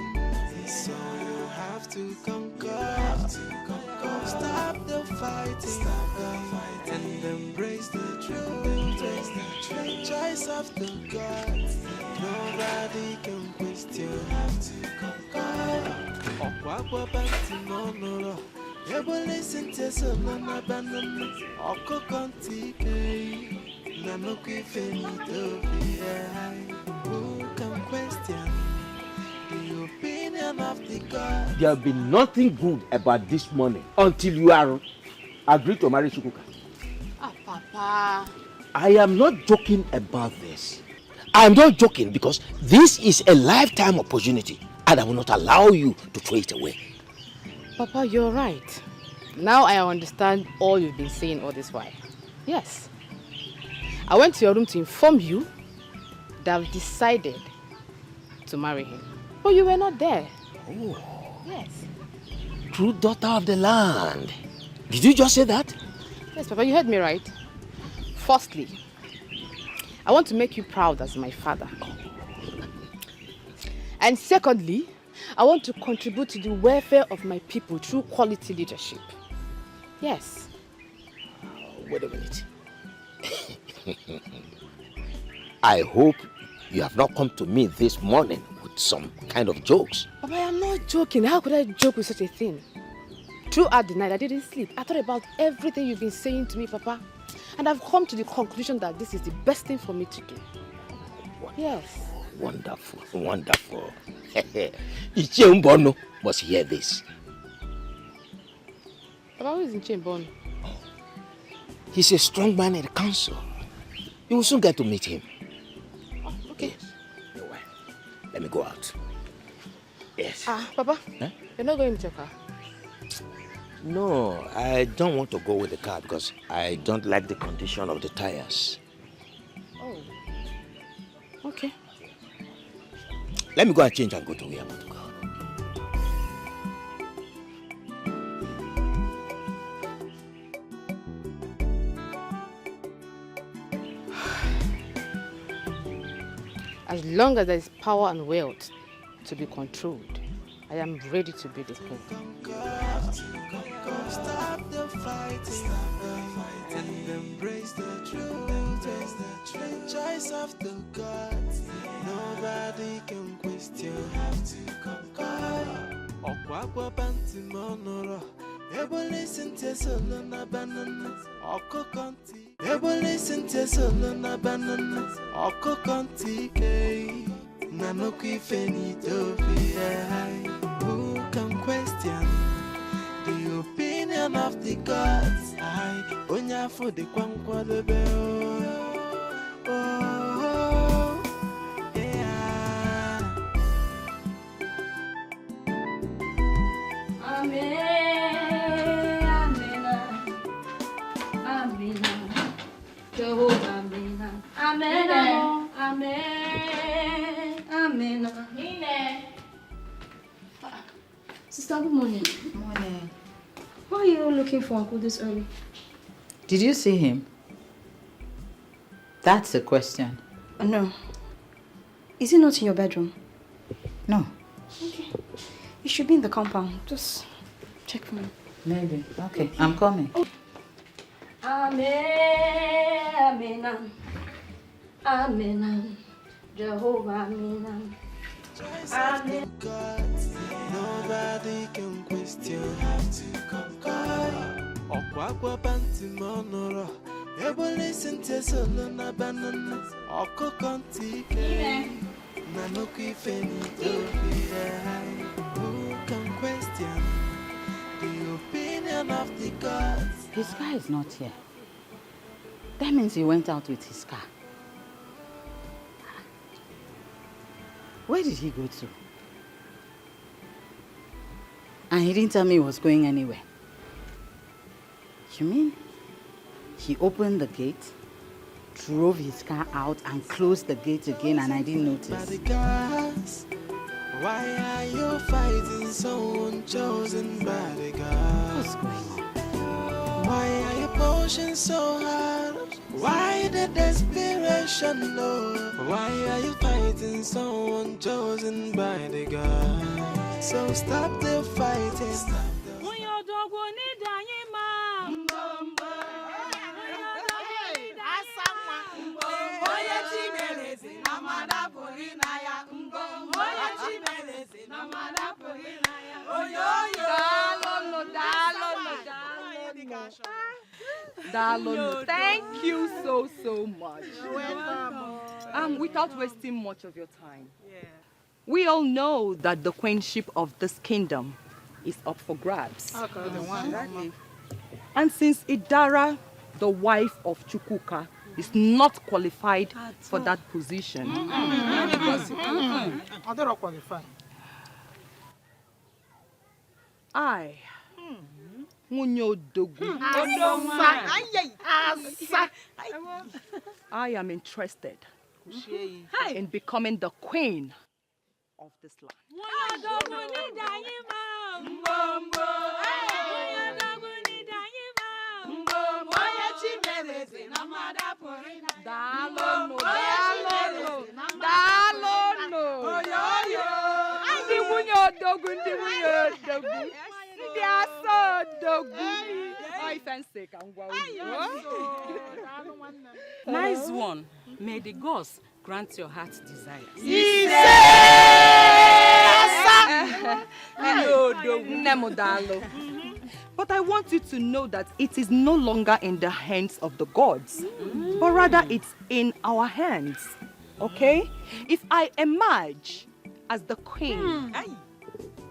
so you have to conquer. Stop the fighting, and embrace the truth. The choice of the gods, nobody can question. Okwa banti monoro, ebo listen to someone abandon. Oko konti kei, na no kifenito be. Who can question the opinion of the God? There will be nothing good about this money until you are agreed to marry Chukwuka. Papa. I am not joking about this. I am not joking because this is a lifetime opportunity and I will not allow you to throw it away. Papa, you're right. Now I understand all you've been saying all this while. Yes. I went to your room to inform you that I've decided to marry him. But you were not there. Oh. Yes. True daughter of the land. Did you just say that? Yes, Papa, you heard me right. Firstly, I want to make you proud as my father. And secondly, I want to contribute to the welfare of my people through quality leadership. Yes. Wait a minute. I hope you have not come to me this morning with some kind of jokes. Papa, I am not joking. How could I joke with such a thing? Throughout the night, I didn't sleep. I thought about everything you've been saying to me, Papa. And I've come to the conclusion that this is the best thing for me to do. Yes. Wonderful, wonderful. Ichembono must hear this. Papa, who is Ichembono? He's a strong man in the council. You will soon get to meet him. Oh, okay. Yes. Let me go out. Yes. Papa, you're not going with your car? No, I don't want to go with the car because I don't like the condition of the tires. Oh. Okay. Let me go and change and go to where I want to go. As long as there is power and wealth to be controlled, I am ready to be the king. Stop the fighting, and embrace the truth. The choice of the gods, nobody can question. Okwa banti monoro, ebo listen to solo na banana. Oko konti, ebo listen to solo na banana. Oko konti kei, na no kifenito be. Who can question the opinion of the gods? I onya for the kwankwa the bell. Oh, yeah. Amen, amen, amen. Jehovah, amen, amen, amen, amen. Sister, good morning. Morning. Why are you looking for Uncle this early? Did you see him? That's a question. No. Is he not in your bedroom? No. Okay. He should be in the compound. Just check for me. Maybe. Okay, I'm coming. Oh. Amen, amen, amen, Jehovah, amen. Amen. Nobody can question. Okwa banti monoro, ebo listen to solo na banana. Oko konti kei, na no kifenito be. Who can question the opinion of the gods? His car is not here. That means he went out with his car. Where did he go to? And he didn't tell me he was going anywhere. You mean he opened the gate, drove his car out and closed the gate again and I didn't notice? Why are you fighting someone chosen by the gods? Why are you pushing so hard? Why the desperation, no? Why are you fighting someone chosen by the gods? So stop the fighting. Darling, thank you so much. Without wasting much of your time, we all know that the queenship of this kingdom is up for grabs. And since Idara, the wife of Chukwuka, is not qualified for that position, I, I am interested in becoming the queen of this land. Nice one. May the gods grant your heart's desires. But I want you to know that it is no longer in the hands of the gods, but rather it's in our hands. Okay? If I emerge as the queen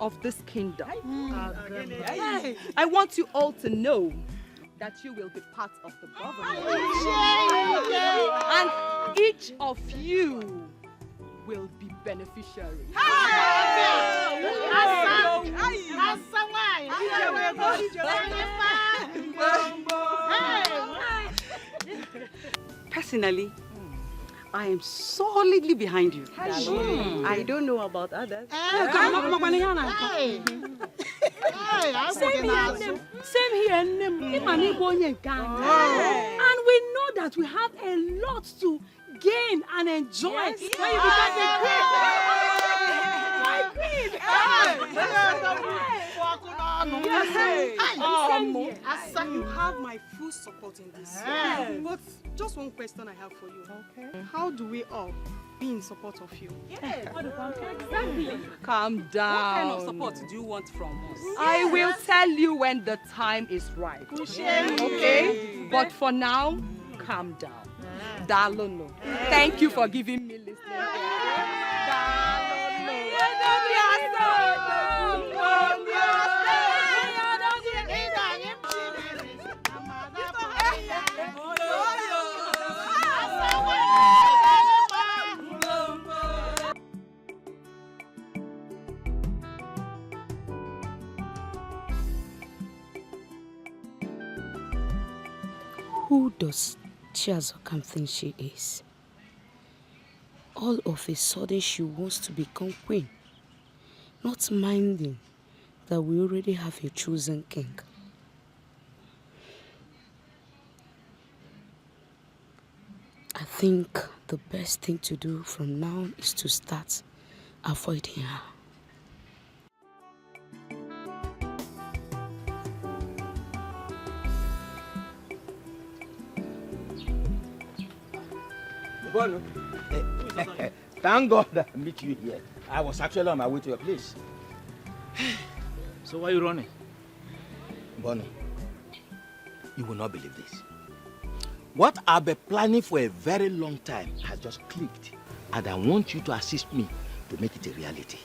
of this kingdom, I want you all to know that you will be part of the government. And each of you will be beneficiaries. Personally, I am solidly behind you. I don't know about others. Same here. And we know that we have a lot to gain and enjoy when you become the queen. My queen! You have my full support in this. But just one question I have for you. Okay. How do we all be in support of you? Exactly. Calm down. What kind of support do you want from us? I will tell you when the time is right. Okay? But for now, calm down. Dalono. Thank you for giving me listening. Who does Chiazokam think she is? All of a sudden she wants to become queen, not minding that we already have a chosen king. I think the best thing to do from now is to start avoiding her. Bono, thank God that I meet you here. I was actually on my way to your place. So why are you running? Bono, you will not believe this. What I've been planning for a very long time has just clicked. And I want you to assist me to make it a reality.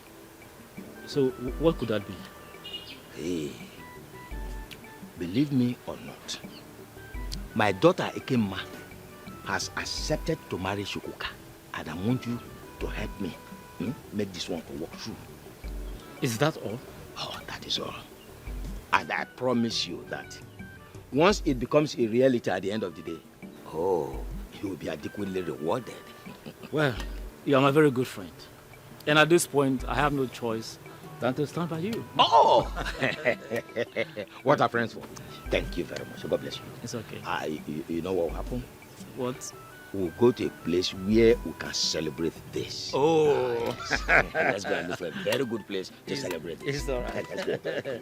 So what could that be? Hey, believe me or not, my daughter Ekemma has accepted to marry Chukwuka, and I want you to help me make this one to work through. Is that all? Oh, that is all. And I promise you that once it becomes a reality at the end of the day, oh, you will be adequately rewarded. Well, you are my very good friend. And at this point, I have no choice than to stand by you. Oh! What are friends for? Thank you very much. God bless you. It's okay. You know what will happen? What? We'll go to a place where we can celebrate this. Oh! Yes. Let's go and look for a very good place to celebrate this. It's all right. Let's go.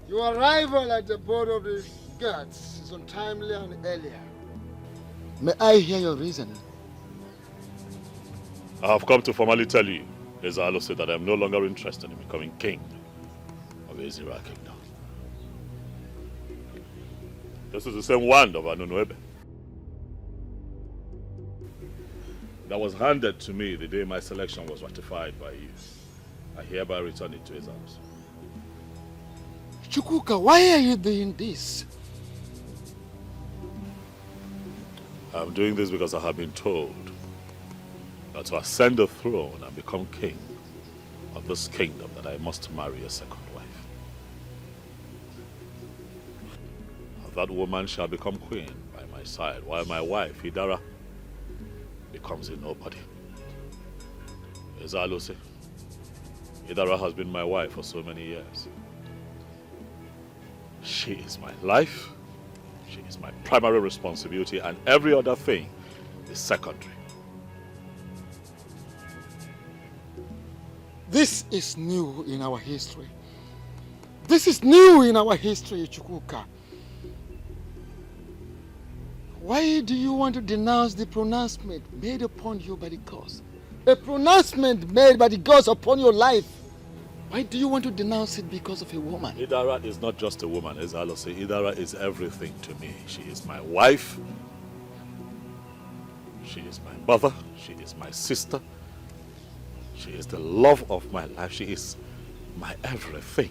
Your arrival at the board of the guards is untimely and earlier. May I hear your reason? I have come to formally tell you, as Alo said, that I am no longer interested in becoming king of Ezira Kingdom. This is the same wand of Anunuebe that was handed to me the day my selection was ratified by you. I hereby return it to his house. Chukwuka, why are you doing this? I'm doing this because I have been told that to ascend the throne and become king of this kingdom, that I must marry a second wife. That woman shall become queen by my side, while my wife, Idara, becomes a nobody. As Alo said, Idara has been my wife for so many years. She is my life, she is my primary responsibility, and every other thing is secondary. This is new in our history. This is new in our history, Chukwuka. Why do you want to denounce the pronouncement made upon you by the gods? A pronouncement made by the gods upon your life. Why do you want to denounce it because of a woman? Idara is not just a woman, as Alo said. Idara is everything to me. She is my wife. She is my mother. She is my sister. She is the love of my life. She is my everything.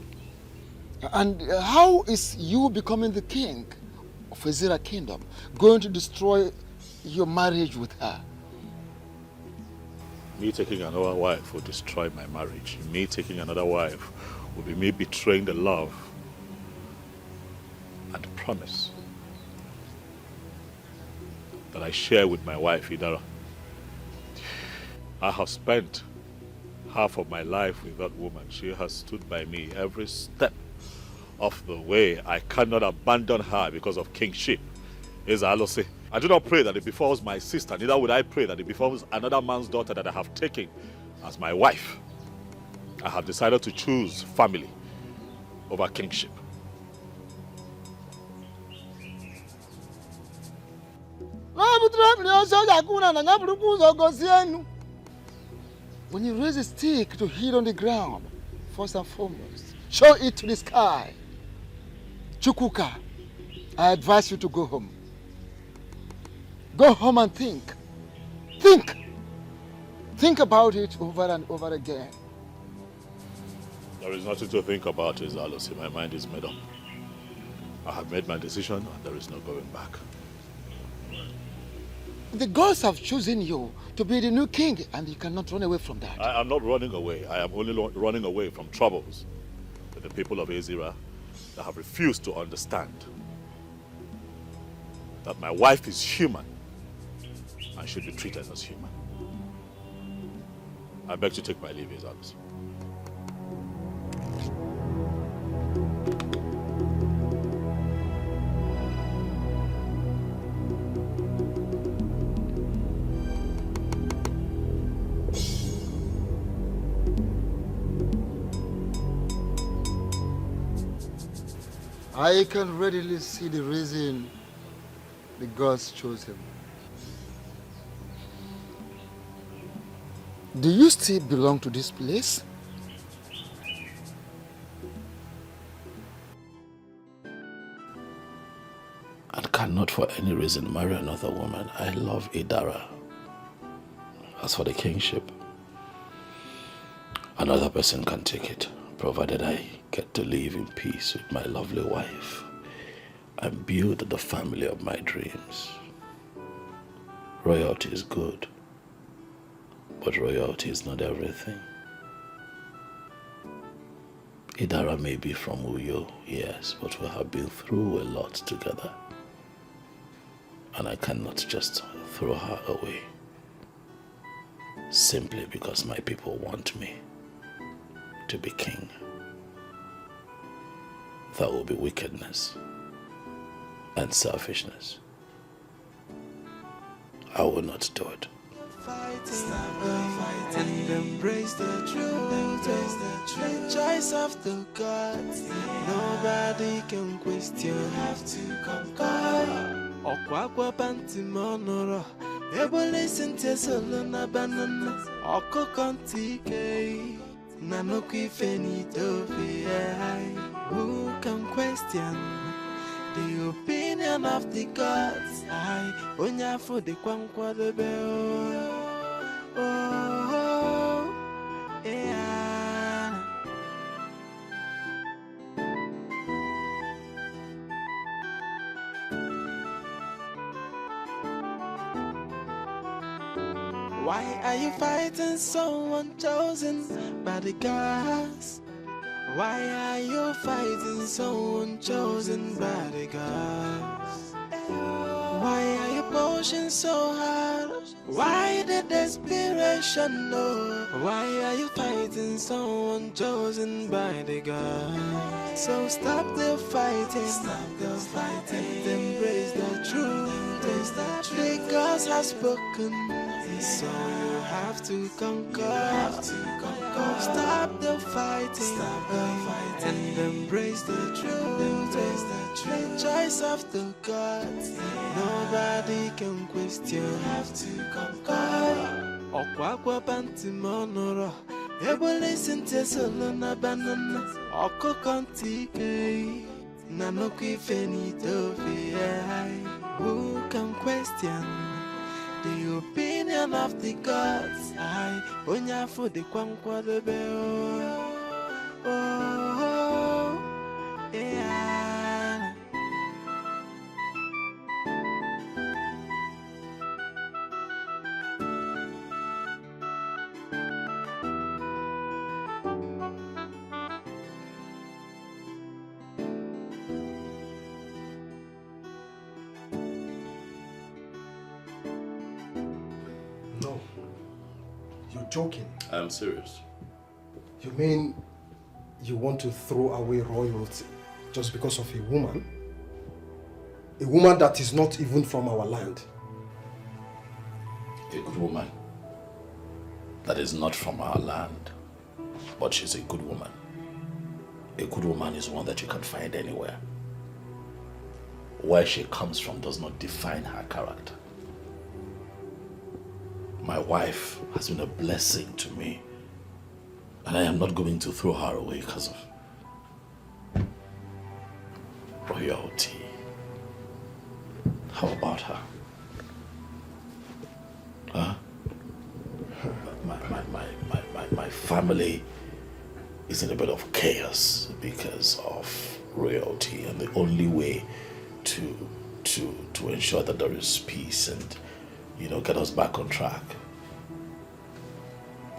And how is you becoming the king of Ezira Kingdom going to destroy your marriage with her? Me taking another wife will destroy my marriage. Me taking another wife will be me betraying the love and promise that I share with my wife, Idara. I have spent half of my life with that woman. She has stood by me every step of the way. I cannot abandon her because of kingship. As Alo say, I do not pray that it befalls my sister, neither would I pray that it befalls another man's daughter that I have taken as my wife. I have decided to choose family over kingship. When you raise a stick to hit on the ground, first and foremost, show it to the sky. Chukwuka, I advise you to go home. Go home and think. Think. Think about it over and over again. There is nothing to think about, as Alo say. My mind is made up. I have made my decision and there is no going back. The gods have chosen you to be the new king and you cannot run away from that. I am not running away. I am only running away from troubles with the people of Ezira that have refused to understand that my wife is human and should be treated as human. I beg to take my leave, as others. I can readily see the reason the gods chose him. Do you still belong to this place? And cannot for any reason marry another woman. I love Idara. As for the kingship, another person can take it, provided I get to live in peace with my lovely wife and build the family of my dreams. Royalty is good, but royalty is not everything. Idara may be from Uyo, yes, but we have been through a lot together. And I cannot just throw her away simply because my people want me to be king. That will be wickedness and selfishness. I will not do it. And embrace the truth, the choice of the gods. Nobody can question. You have to conquer. Okwakwa panti monoro. Ebole sente solo na banana. Oko kontike. Nanoki fenito fi. Who can question the opinion of the gods? I onya for the kwankwa the bell. Oh, yeah. Why are you fighting someone chosen by the gods? Why are you fighting someone chosen by the gods? Why are you pushing so hard? Why the desperation? No. Why are you fighting someone chosen by the gods? So stop the fighting. Stop the fighting. And embrace the truth. The gods have spoken. So you have to conquer. Stop the fighting. Stop the fighting. And embrace the truth. The choice of the gods. Nobody can question. You have to conquer. Okwakwa panti monoro. Ebole sente solo na banana. Oko kontike. Nanoki fenito fi. Who can question the opinion of the gods? I onya for the kwankwa the bell. Oh, yeah. No. You're joking. I'm serious. You mean you want to throw away royalty just because of a woman? A woman that is not even from our land. A good woman that is not from our land, but she's a good woman. A good woman is one that you can find anywhere. Where she comes from does not define her character. My wife has been a blessing to me, and I am not going to throw her away because of royalty. How about her? Huh? My family is in a bit of chaos because of royalty, and the only way to ensure that there is peace and, you know, get us back on track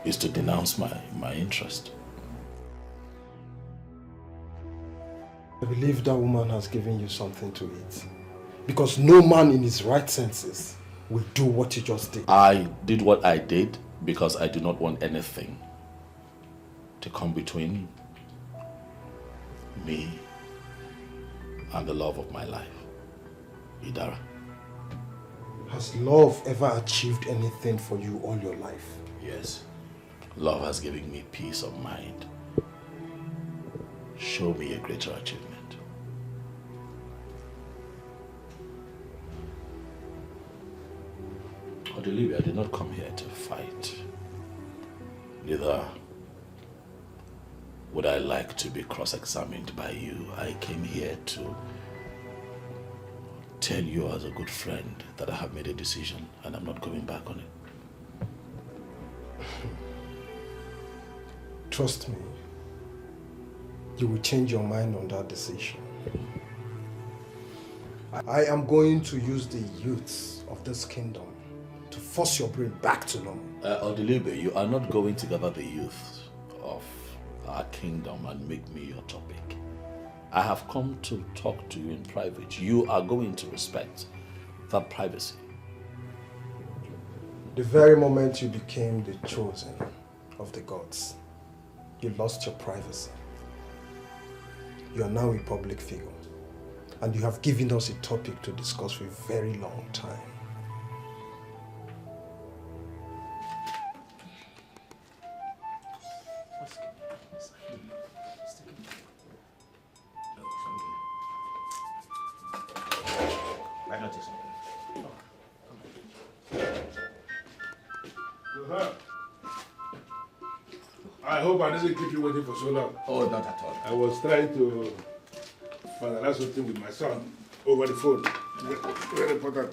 is to denounce my interest. I believe that woman has given you something to eat. Because no man in his right senses will do what you just did. I did what I did because I do not want anything to come between me and the love of my life, Idara. Has love ever achieved anything for you all your life? Yes. Love has given me peace of mind. Show me a greater achievement. Olivia, I did not come here to fight. Neither would I like to be cross-examined by you. I came here to tell you as a good friend that I have made a decision and I'm not going back on it. Trust me. you will change your mind on that decision. I am going to use the youths of this kingdom to force your brain back to normal. Odilibe, you are not going to gather the youth of our kingdom and make me your topic. I have come to talk to you in private. You are going to respect that privacy. The very moment you became the chosen of the gods, you lost your privacy. You are now a public figure, and you have given us a topic to discuss for a very long time. I hope I didn't keep you waiting for so long. Oh, not at all. I was trying to finalize something with my son over the phone. Very important.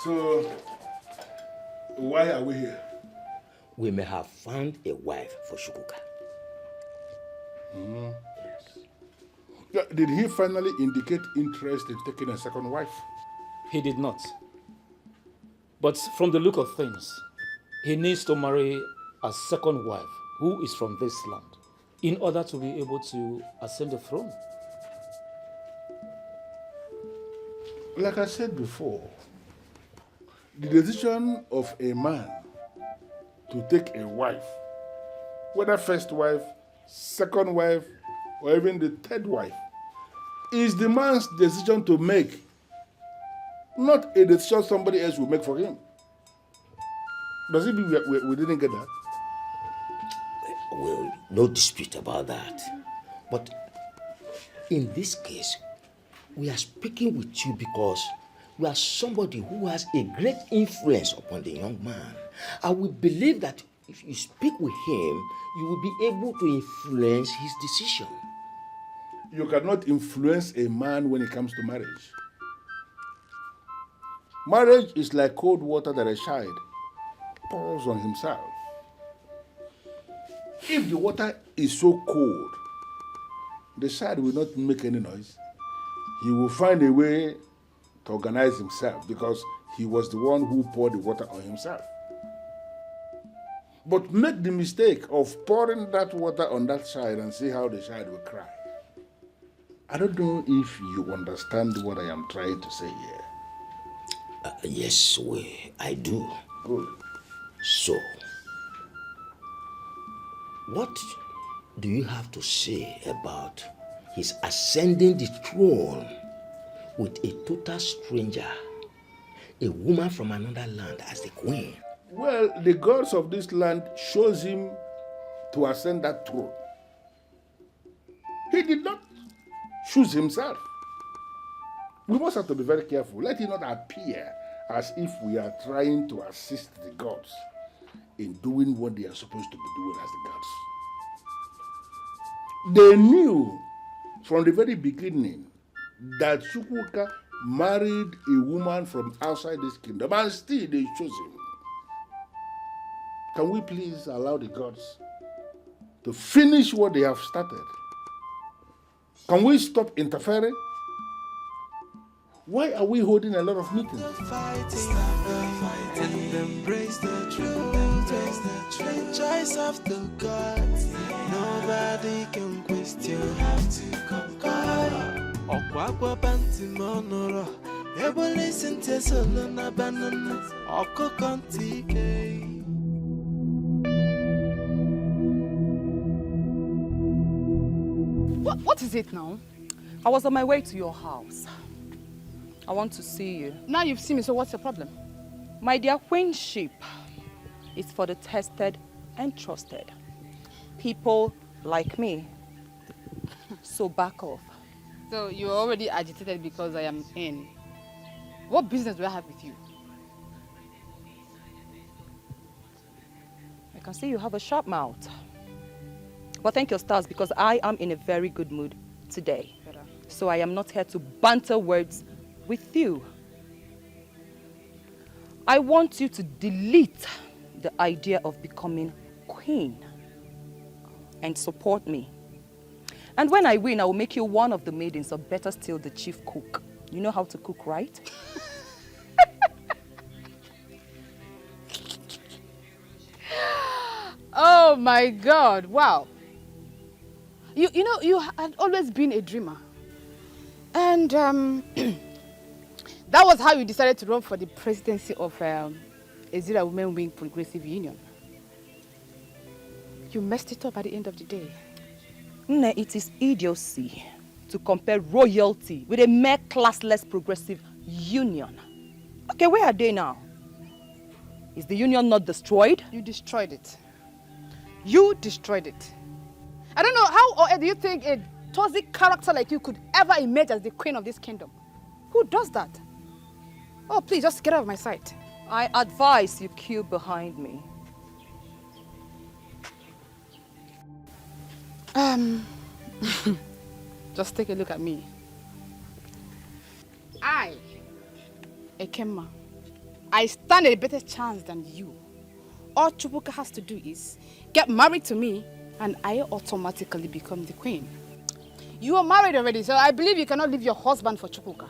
So, why are we here? We may have found a wife for Shukuka. Yes. Did he finally indicate interest in taking a second wife? He did not. But from the look of things, he needs to marry a second wife who is from this land in order to be able to ascend the throne. Like I said before, the decision of a man to take a wife, whether first wife, second wife, or even the third wife, is the man's decision to make, not a decision somebody else will make for him. Does it mean we didn't get that? Well, no dispute about that. But in this case, we are speaking with you because we are somebody who has a great influence upon the young man. And we believe that if you speak with him, you will be able to influence his decision. You cannot influence a man when it comes to marriage. Marriage is like cold water that a child pours on himself. If the water is so cold, the child will not make any noise. He will find a way to organize himself because he was the one who poured the water on himself. But make the mistake of pouring that water on that child and see how the child will cry. I don't know if you understand what I am trying to say here. Yes, I do. Good. So, what do you have to say about his ascending the throne with a total stranger, a woman from another land as the queen? Well, the gods of this land chose him to ascend that throne. He did not choose himself. We must have to be very careful. Let it not appear as if we are trying to assist the gods in doing what they are supposed to be doing as the gods. They knew from the very beginning that Chukwuka married a woman from outside this kingdom, and still they chose him. Can we please allow the gods to finish what they have started? Can we stop interfering? Why are we holding a lot of meetings? And embrace the truth, the choice of the gods. Nobody can question. You have to conquer. Okwakwa panti monoro. Ebo listen to solo na banana. Oko kontike. What is it now? I was on my way to your house. I want to see you. Now you've seen me, so what's the problem? My dear queenship is for the tested and trusted. People like me. So back off. So you're already agitated because I am in. What business do I have with you? I can see you have a sharp mouth. But thank your stars because I am in a very good mood today. So I am not here to banter words with you. I want you to delete the idea of becoming queen and support me. And when I win, I will make you one of the maidens, or better still, the chief cook. You know how to cook, right? Oh my God, wow. You know, you had always been a dreamer. And that was how you decided to run for the presidency of Ezira Women Wing Progressive Union. You messed it up at the end of the day. Nne, it is idiocy to compare royalty with a mere classless progressive union. Okay, where are they now? Is the union not destroyed? You destroyed it. You destroyed it. I don't know how do you think a toxic character like you could ever emerge as the queen of this kingdom? Who does that? Oh, please, just get out of my sight. I advise you queue behind me. Just take a look at me. I, Ekema, I stand a better chance than you. All Chukwuka has to do is get married to me and I automatically become the queen. You are married already, so I believe you cannot leave your husband for Chukwuka,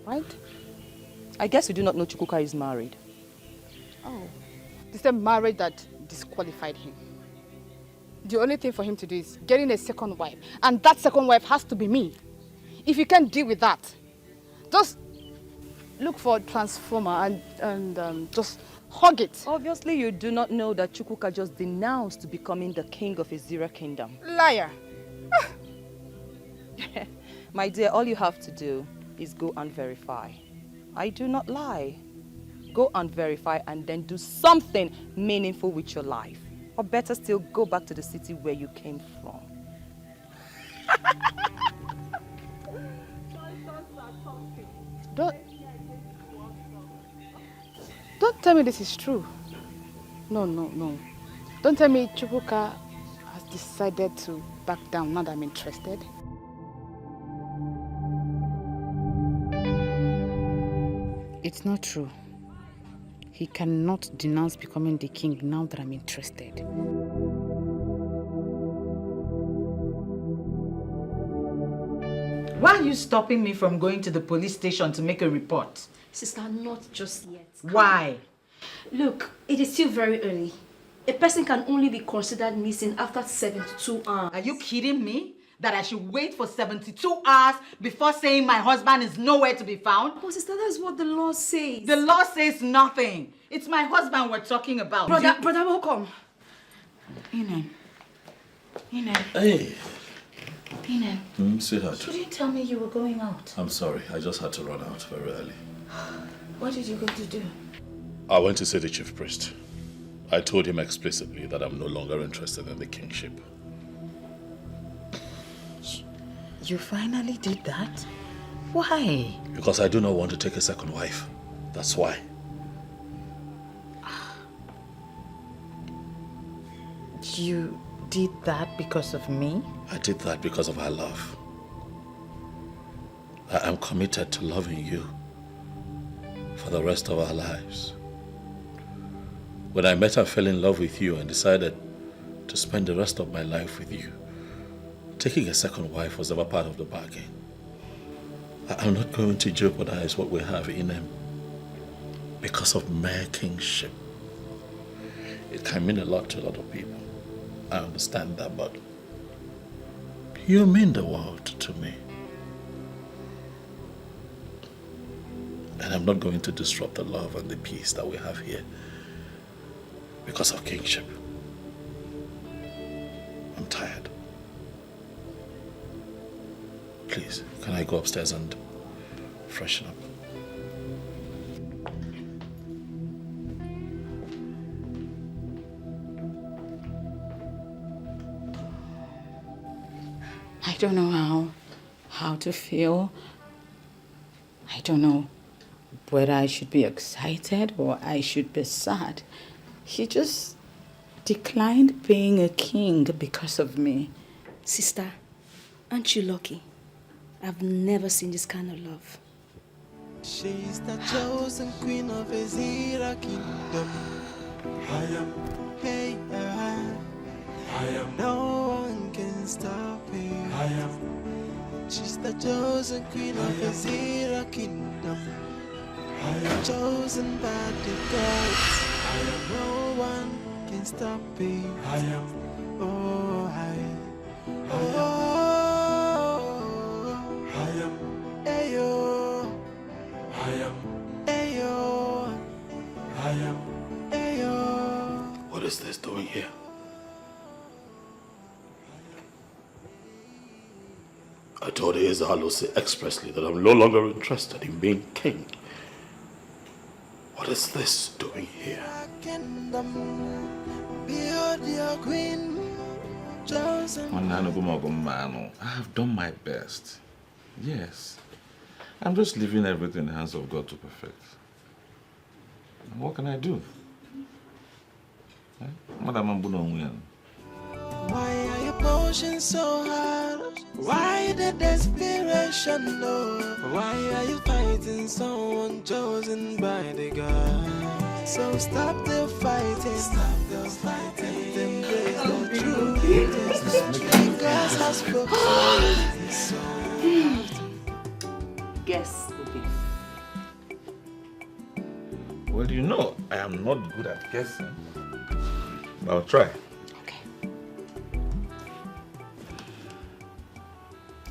right? I guess you do not know Chukwuka is married. Oh, the same marriage that disqualified him. The only thing for him to do is getting a second wife, and that second wife has to be me. If you can't deal with that, just look for a transformer and just hug it. Obviously, you do not know that Chukwuka just denounced becoming the king of Ezira Kingdom. Liar. My dear, all you have to do is go and verify. I do not lie. Go and verify and then do something meaningful with your life. Or better still, go back to the city where you came from. Don't tell me this is true. No. Don't tell me Chukwuka has decided to back down now that I'm interested. It's not true. He cannot denounce becoming the king now that I'm interested. Why are you stopping me from going to the police station to make a report? Sister, not just yet. Why? Look, it is still very early. A person can only be considered missing after 72 hours. Are you kidding me? That I should wait for 72 hours before saying my husband is nowhere to be found? Oh, sister, that's what the law says. The law says nothing. It's my husband we're talking about. Brother Malcolm. Inen. Hey. Inen. Sweetheart. You didn't tell me you were going out. I'm sorry. I just had to run out very early. What did you go to do? I went to see the chief priest. I told him explicitly that I'm no longer interested in the kingship. You finally did that? Why? Because I do not want to take a second wife. That's why. You did that because of me? I did that because of our love. I am committed to loving you for the rest of our lives. When I met and fell in love with you and decided to spend the rest of my life with you, taking a second wife was never part of the bargain. I'm not going to jeopardize what we have in him because of mere kingship. It can mean a lot to a lot of people. I understand that, but you mean the world to me. And I'm not going to disrupt the love and the peace that we have here because of kingship. I'm tired. Please, can I go upstairs and freshen up? I don't know how to feel. I don't know whether I should be excited or I should be sad. He just declined being a king because of me. Sister, aren't you lucky? I've never seen this kind of love. She's the chosen queen of Ezira Kingdom. Hey, no one can stop her. She's the chosen queen of the Zero Kingdom. Chosen by the gods. No one can stop me. Oh, Ayo. Ayo. What is this doing here? I told Ezealusi expressly that I'm no longer interested in being king. What is this doing here? I have done my best. Yes. I'm just leaving everything in the hands of God to perfect. And what can I do? Madam Ambuno. Why are you pushing so hard? Why the desperation, no? Why are you fighting someone chosen by the God? So stop the fighting, stop the fighting. Embrace the truth. Glass has broken. Guess, Well, you know, I am not good at guessing. But I'll try.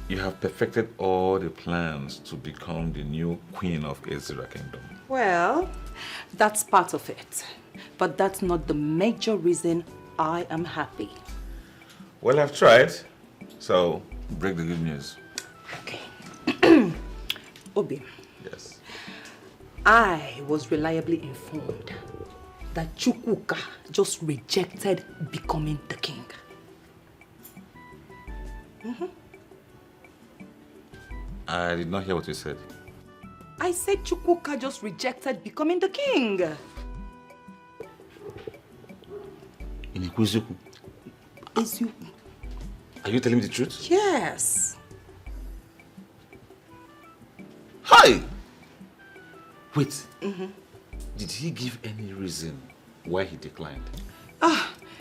You have perfected all the plans to become the new queen of Ezra Kingdom. Well, that's part of it. But that's not the major reason I am happy. Well, I've tried. So, break the good news. Obi. Yes. I was reliably informed that Chukwuka just rejected becoming the king. I did not hear what you said. I said Chukwuka just rejected becoming the king. In Ikuzuku. Eziokwu. Are you telling me the truth? Yes. Hi! Wait. Did he give any reason why he declined?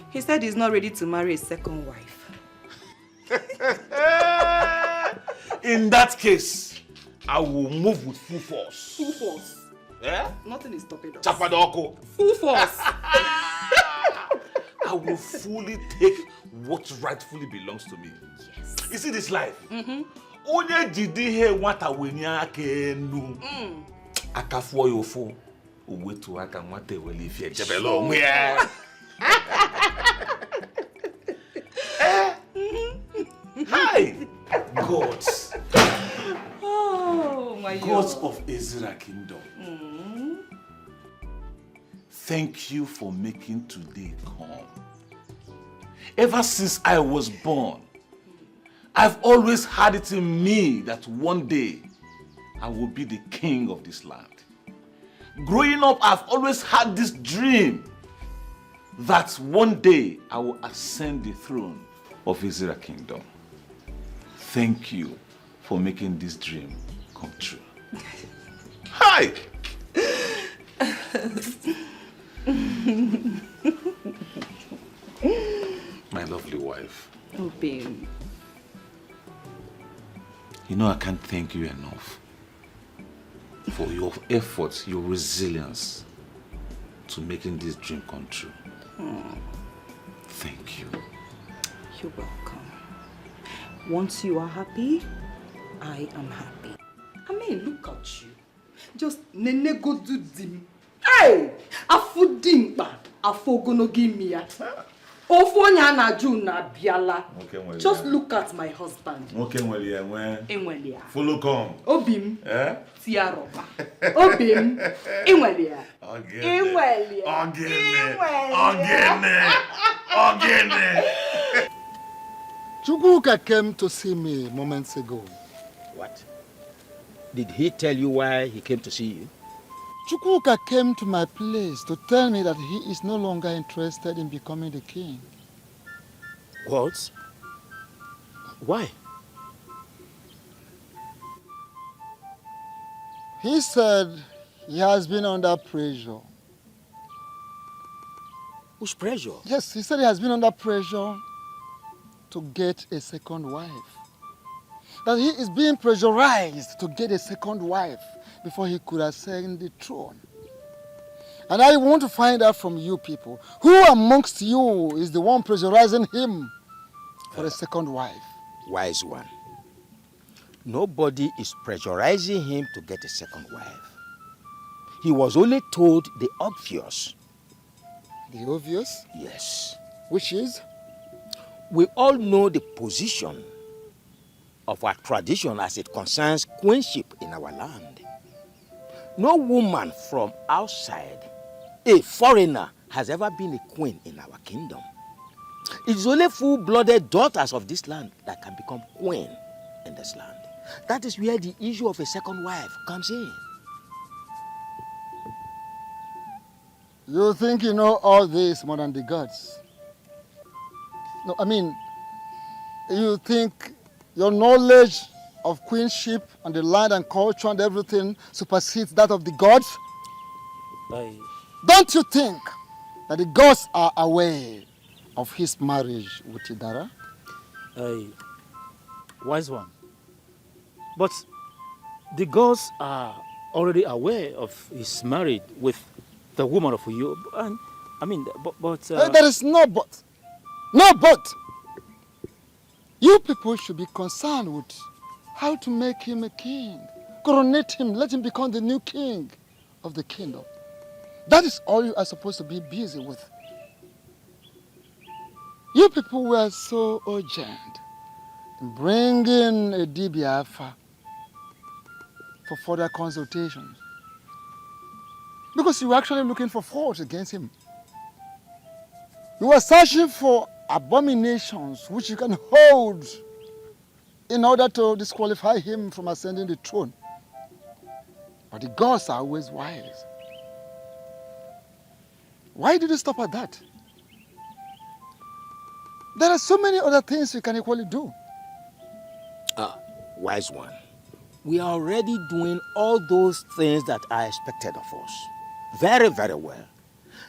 He said he's not ready to marry a second wife. In that case, I will move with full force. Full force? Yeah? Nothing is stopping us. Chapadoko. Full force. I will fully take what rightfully belongs to me. Yes. You see this life? Onye jidi he nwata wenye aka enu. Akafuo yofo. Uwetu aka nwata wele ifi ejebelo onwe ya. Hi! Gods. Oh my God. Gods of Ezra Kingdom. Thank you for making today come. Ever since I was born, I've always had it in me that one day I will be the king of this land. Growing up, I've always had this dream that one day I will ascend the throne of Ezra Kingdom. Thank you for making this dream come true. Hi! My lovely wife. Oh, babe. You know I can't thank you enough for your efforts, your resilience to making this dream come true. Thank you. You're welcome. Once you are happy, I am happy. I mean, look at you. Just nene go do dim. Hey! Afu dimpa. Afu gono give me ya. Ofonya na ju na biala. Just look at my husband. Okay, well, yeah, when. Enwelia. Follow come. Obim. Eh? Tiaroba. Obim. Enwelia. Ogene. Chukwuka came to see me moments ago. What? Did he tell you why he came to see you? Chukwuka came to my place to tell me that he is no longer interested in becoming the king. What? Why? He said he has been under pressure. Whose pressure? Yes, he said he has been under pressure to get a second wife. That he is being pressurized to get a second wife before he could ascend the throne. And I want to find out from you people, who amongst you is the one pressurizing him for a second wife? Wise one. Nobody is pressurizing him to get a second wife. He was only told the obvious. The obvious? Yes. Which is? We all know the position of our tradition as it concerns queenship in our land. No woman from outside, a foreigner, has ever been a queen in our kingdom. It is only full-blooded daughters of this land that can become queen in this land. That is where the issue of a second wife comes in. You think you know all this more than the gods? No, I mean, you think your knowledge of queenship and the land and culture and everything supersedes that of the gods? Don't you think that the gods are aware of his marriage with Idara? Wise one. But the gods are already aware of his marriage with the woman of you. And I mean, but there is no but. No but. You people should be concerned with how to make him a king. Coronate him, let him become the new king of the kingdom. That is all you are supposed to be busy with. You people were so urgent in bringing a Dibiafa for further consultations. Because you were actually looking for faults against him. You were searching for abominations which you can hold in order to disqualify him from ascending the throne. But the gods are always wise. Why did you stop at that? There are so many other things you can equally do. Wise one. We are already doing all those things that are expected of us. Very, very well.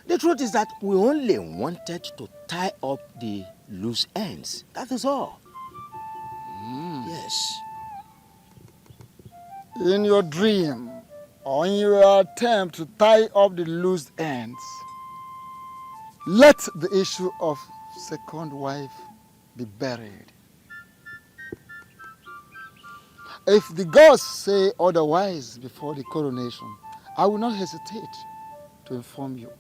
The truth is that we only wanted to tie up the loose ends. That is all. Yes. In your dream, or in your attempt to tie up the loose ends, let the issue of second wife be buried. If the gods say otherwise before the coronation, I will not hesitate to inform you.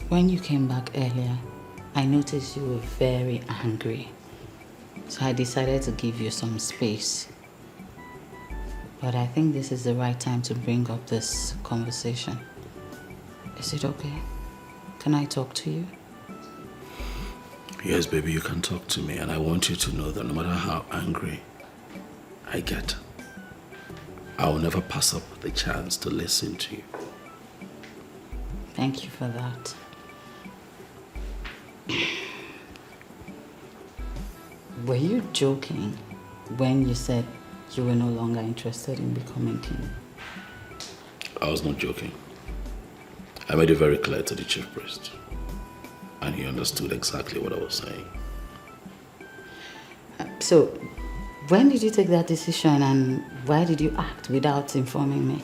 When you came back earlier, I noticed you were very angry. So I decided to give you some space. But I think this is the right time to bring up this conversation. Is it okay? Can I talk to you? Yes, baby, you can talk to me, and I want you to know that no matter how angry I get, I will never pass up the chance to listen to you. Thank you for that. Were you joking when you said you were no longer interested in becoming king? I was not joking. I made it very clear to the chief priest, and he understood exactly what I was saying. So, when did you take that decision, and why did you act without informing me?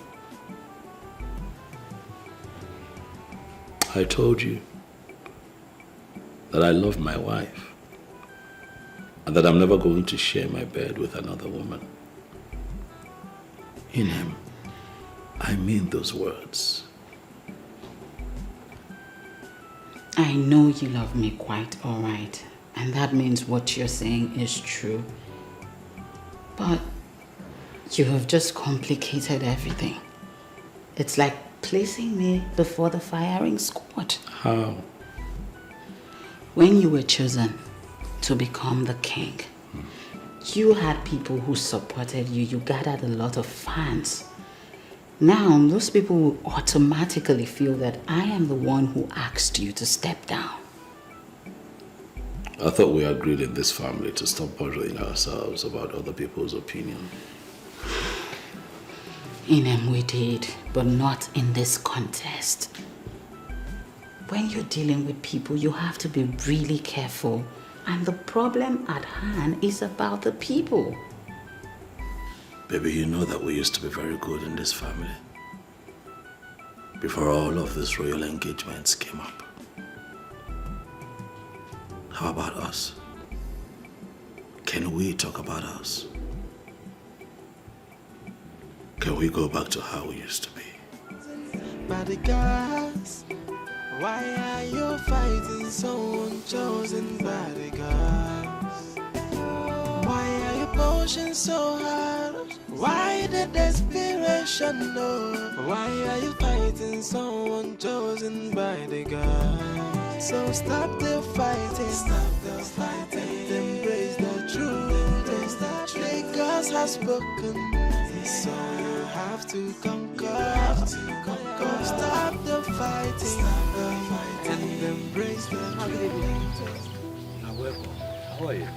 I told you that I love my wife and that I'm never going to share my bed with another woman. In him, I mean those words. I know you love me quite all right, and that means what you're saying is true. But You have just complicated everything. It's like placing me before the firing squad. How? When you were chosen to become the king, you had people who supported you. You gathered a lot of fans. Now, those people will automatically feel that I am the one who asked you to step down. I thought we agreed in this family to stop bothering ourselves about other people's opinion. We did, but not in this contest. When you're dealing with people, you have to be really careful. And the problem at hand is about the people. Baby, you know that we used to be very good in this family. Before all of these royal engagements came up. How about us? Can we talk about us? Can we go back to how we used to be? Bodyguards, why are you fighting so unchosen bodyguards? Why are you pushing so hard? Why the desperation, no? Why are you fighting so unchosen bodyguards? So stop the fighting, and embrace the truth. The gods have spoken, so you have to conquer. Stop the fighting, and embrace the truth. You're welcome. How are you?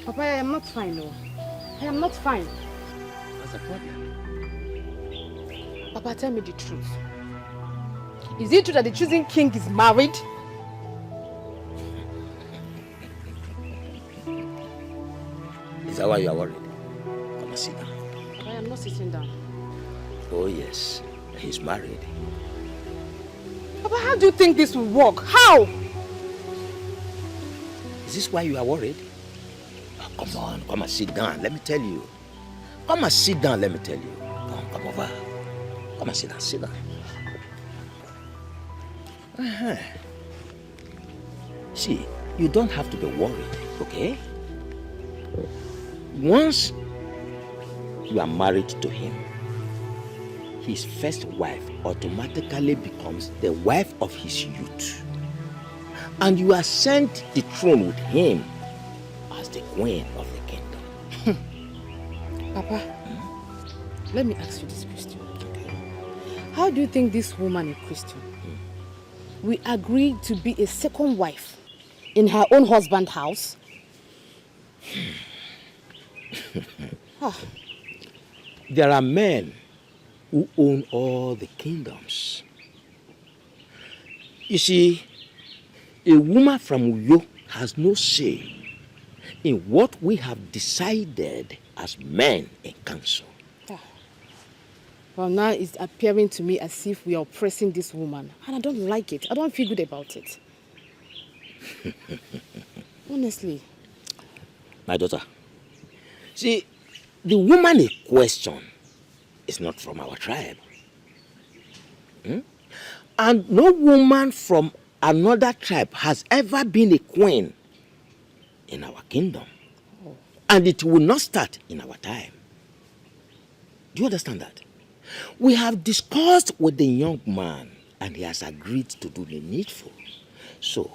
Papa, I am not fine, no. I am not fine. What's the problem? Papa, tell me the truth. Is it true that the chosen king is married? Is that why you are worried? Come and sit down. I am not sitting down. Oh yes, he's married. Papa, how do you think this will work? How? Is this why you are worried? Oh, come on, come and sit down. Let me tell you. Come and sit down, let me tell you. Come over. Come and sit down, sit down. See, you don't have to be worried, okay? Once you are married to him, his first wife automatically becomes the wife of his youth. And you are sent the throne with him as the queen of the kingdom. Papa, let me ask you this question. How do you think this woman, a Christian, will agree to be a second wife in her own husband's house? There are men who own all the kingdoms. You see, a woman from Uyo has no say in what we have decided as men in council. Well, now it's appearing to me as if we are oppressing this woman. And I don't like it. I don't feel good about it. Honestly. My daughter, see, the woman in question is not from our tribe. And no woman from another tribe has ever been a queen in our kingdom. And it will not start in our time. Do you understand that? We have discussed with the young man and he has agreed to do the needful. So,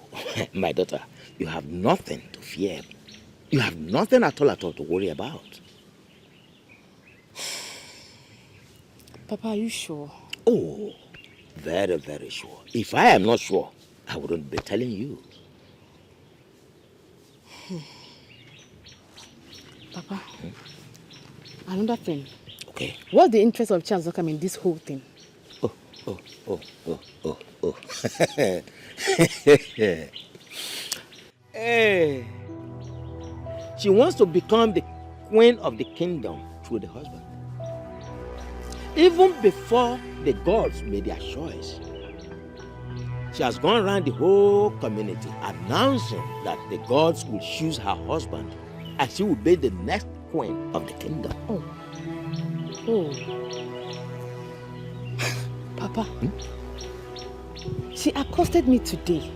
my daughter, you have nothing to fear. You have nothing at all to worry about. Papa, are you sure? Oh, very, very sure. If I am not sure, I wouldn't be telling you. Papa, another thing. Okay. What's the interest of Charles Ockham in this whole thing? Oh. Hey. She wants to become the queen of the kingdom through the husband. Even before the gods made their choice, she has gone around the whole community announcing that the gods will choose her husband and she will be the next queen of the kingdom. Oh. Papa, she accosted me today,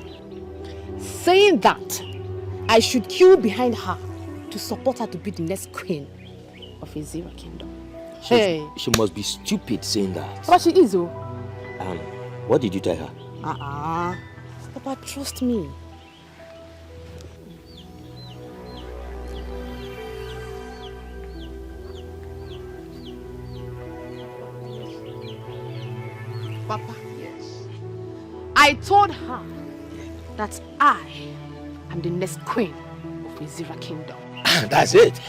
saying that I should queue behind her to support her to be the next queen. of Izira kingdom. She must be stupid saying that. But she is, oh. What did you tell her? Papa, trust me. Papa, yes. I told her that I am the next queen of Izira kingdom. That's it.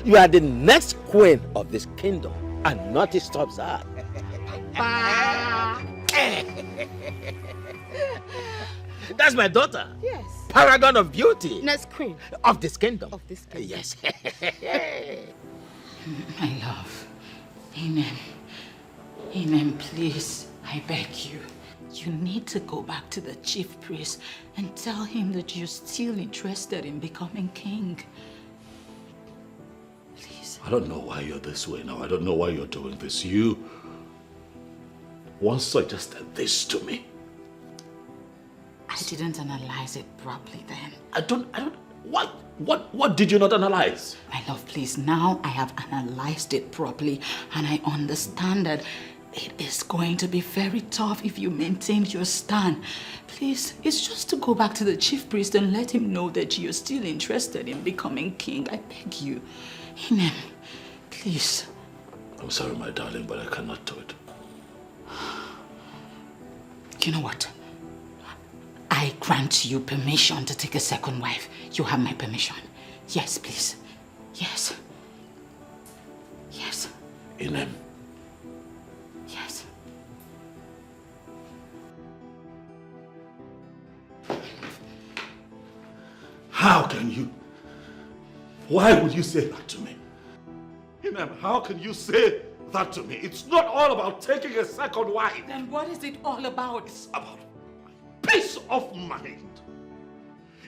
You are the next queen of this kingdom, and nothing stops her. That's my daughter. Yes. Paragon of beauty. Next queen of this kingdom. Of this kingdom. Yes. My love. Amen. Amen, please. I beg you. You need to go back to the chief priest and tell him that you're still interested in becoming king. Please. I don't know why you're this way now. I don't know why you're doing this. You once suggested this to me. I didn't analyze it properly then. What did you not analyze? My love, please, now I have analyzed it properly and I understand that it is going to be very tough if you maintain your stand. Please, it's just to go back to the chief priest and let him know that you're still interested in becoming king. I beg you. Amen. Please. I'm sorry, my darling, but I cannot do it. You know what? I grant you permission to take a second wife. You have my permission. Yes, please. Yes. Yes. Inem. Yes. How can you? Why would you say that to me? Inem, how can you say that to me? It's not all about taking a second wife. Then what is it all about? It's about peace of mind.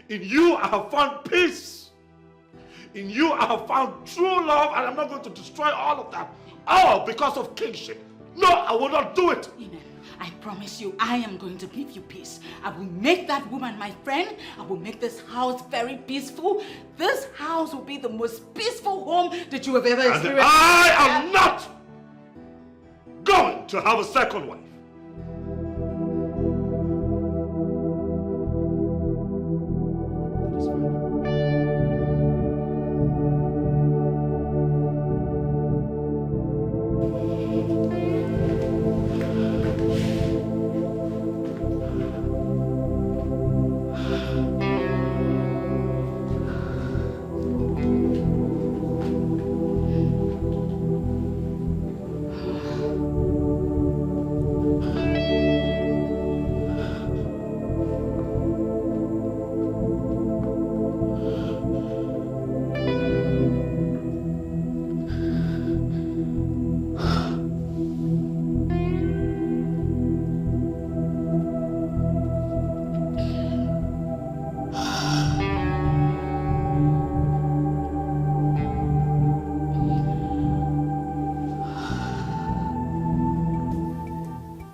In you I have found peace. In you I have found true love, and I'm not going to destroy all of that. All because of kingship. No, I will not do it. I promise you, I am going to give you peace. I will make that woman my friend. I will make this house very peaceful. This house will be the most peaceful home that you have ever experienced. And I am not going to have a second wife.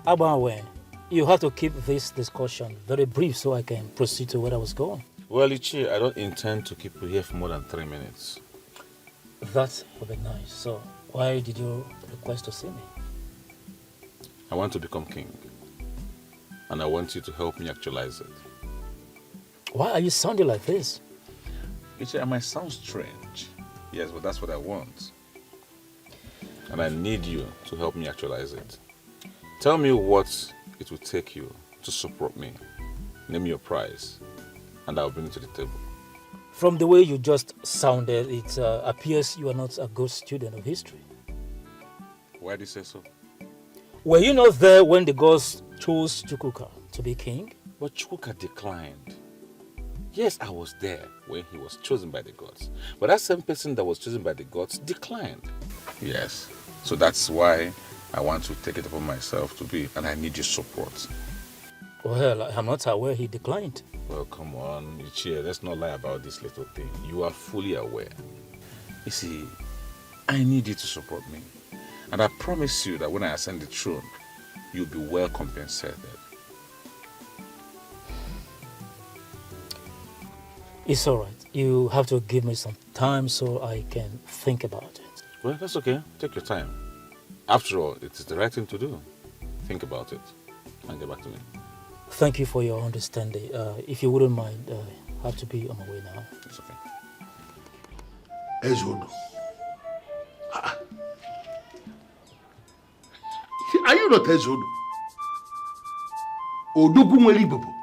Abawe, you have to keep this discussion very brief so I can proceed to where I was going. Well, Ichi, I don't intend to keep you here for more than 3 minutes. That would be nice. So, why did you request to see me? I want to become king. And I want you to help me actualize it. Why are you sounding like this? Ichi, I might sound strange. Yes, but that's what I want. And I need you to help me actualize it. Tell me what it will take you to support me. Name your price, and I'll bring it to the table. From the way you just sounded, it appears you are not a good student of history. Why do you say so? Were you not there when the gods chose Chukwuka to be king? But Chukwuka declined. Yes, I was there when he was chosen by the gods. But that same person that was chosen by the gods declined. Yes, so that's why I want to take it upon myself to be, and I need your support. Well, I'm not aware he declined. Well, come on, Ichie, let's not lie about this little thing. You are fully aware. You see, I need you to support me. And I promise you that when I ascend the throne, you'll be well compensated. It's all right. You have to give me some time so I can think about it. Well, that's okay. Take your time. After all, it is the right thing to do. Think about it and get back to me. Thank you for your understanding. If you wouldn't mind, I have to be on my way now. It's okay. Ezodo. Are you not Ezodo? Odugunwelibobo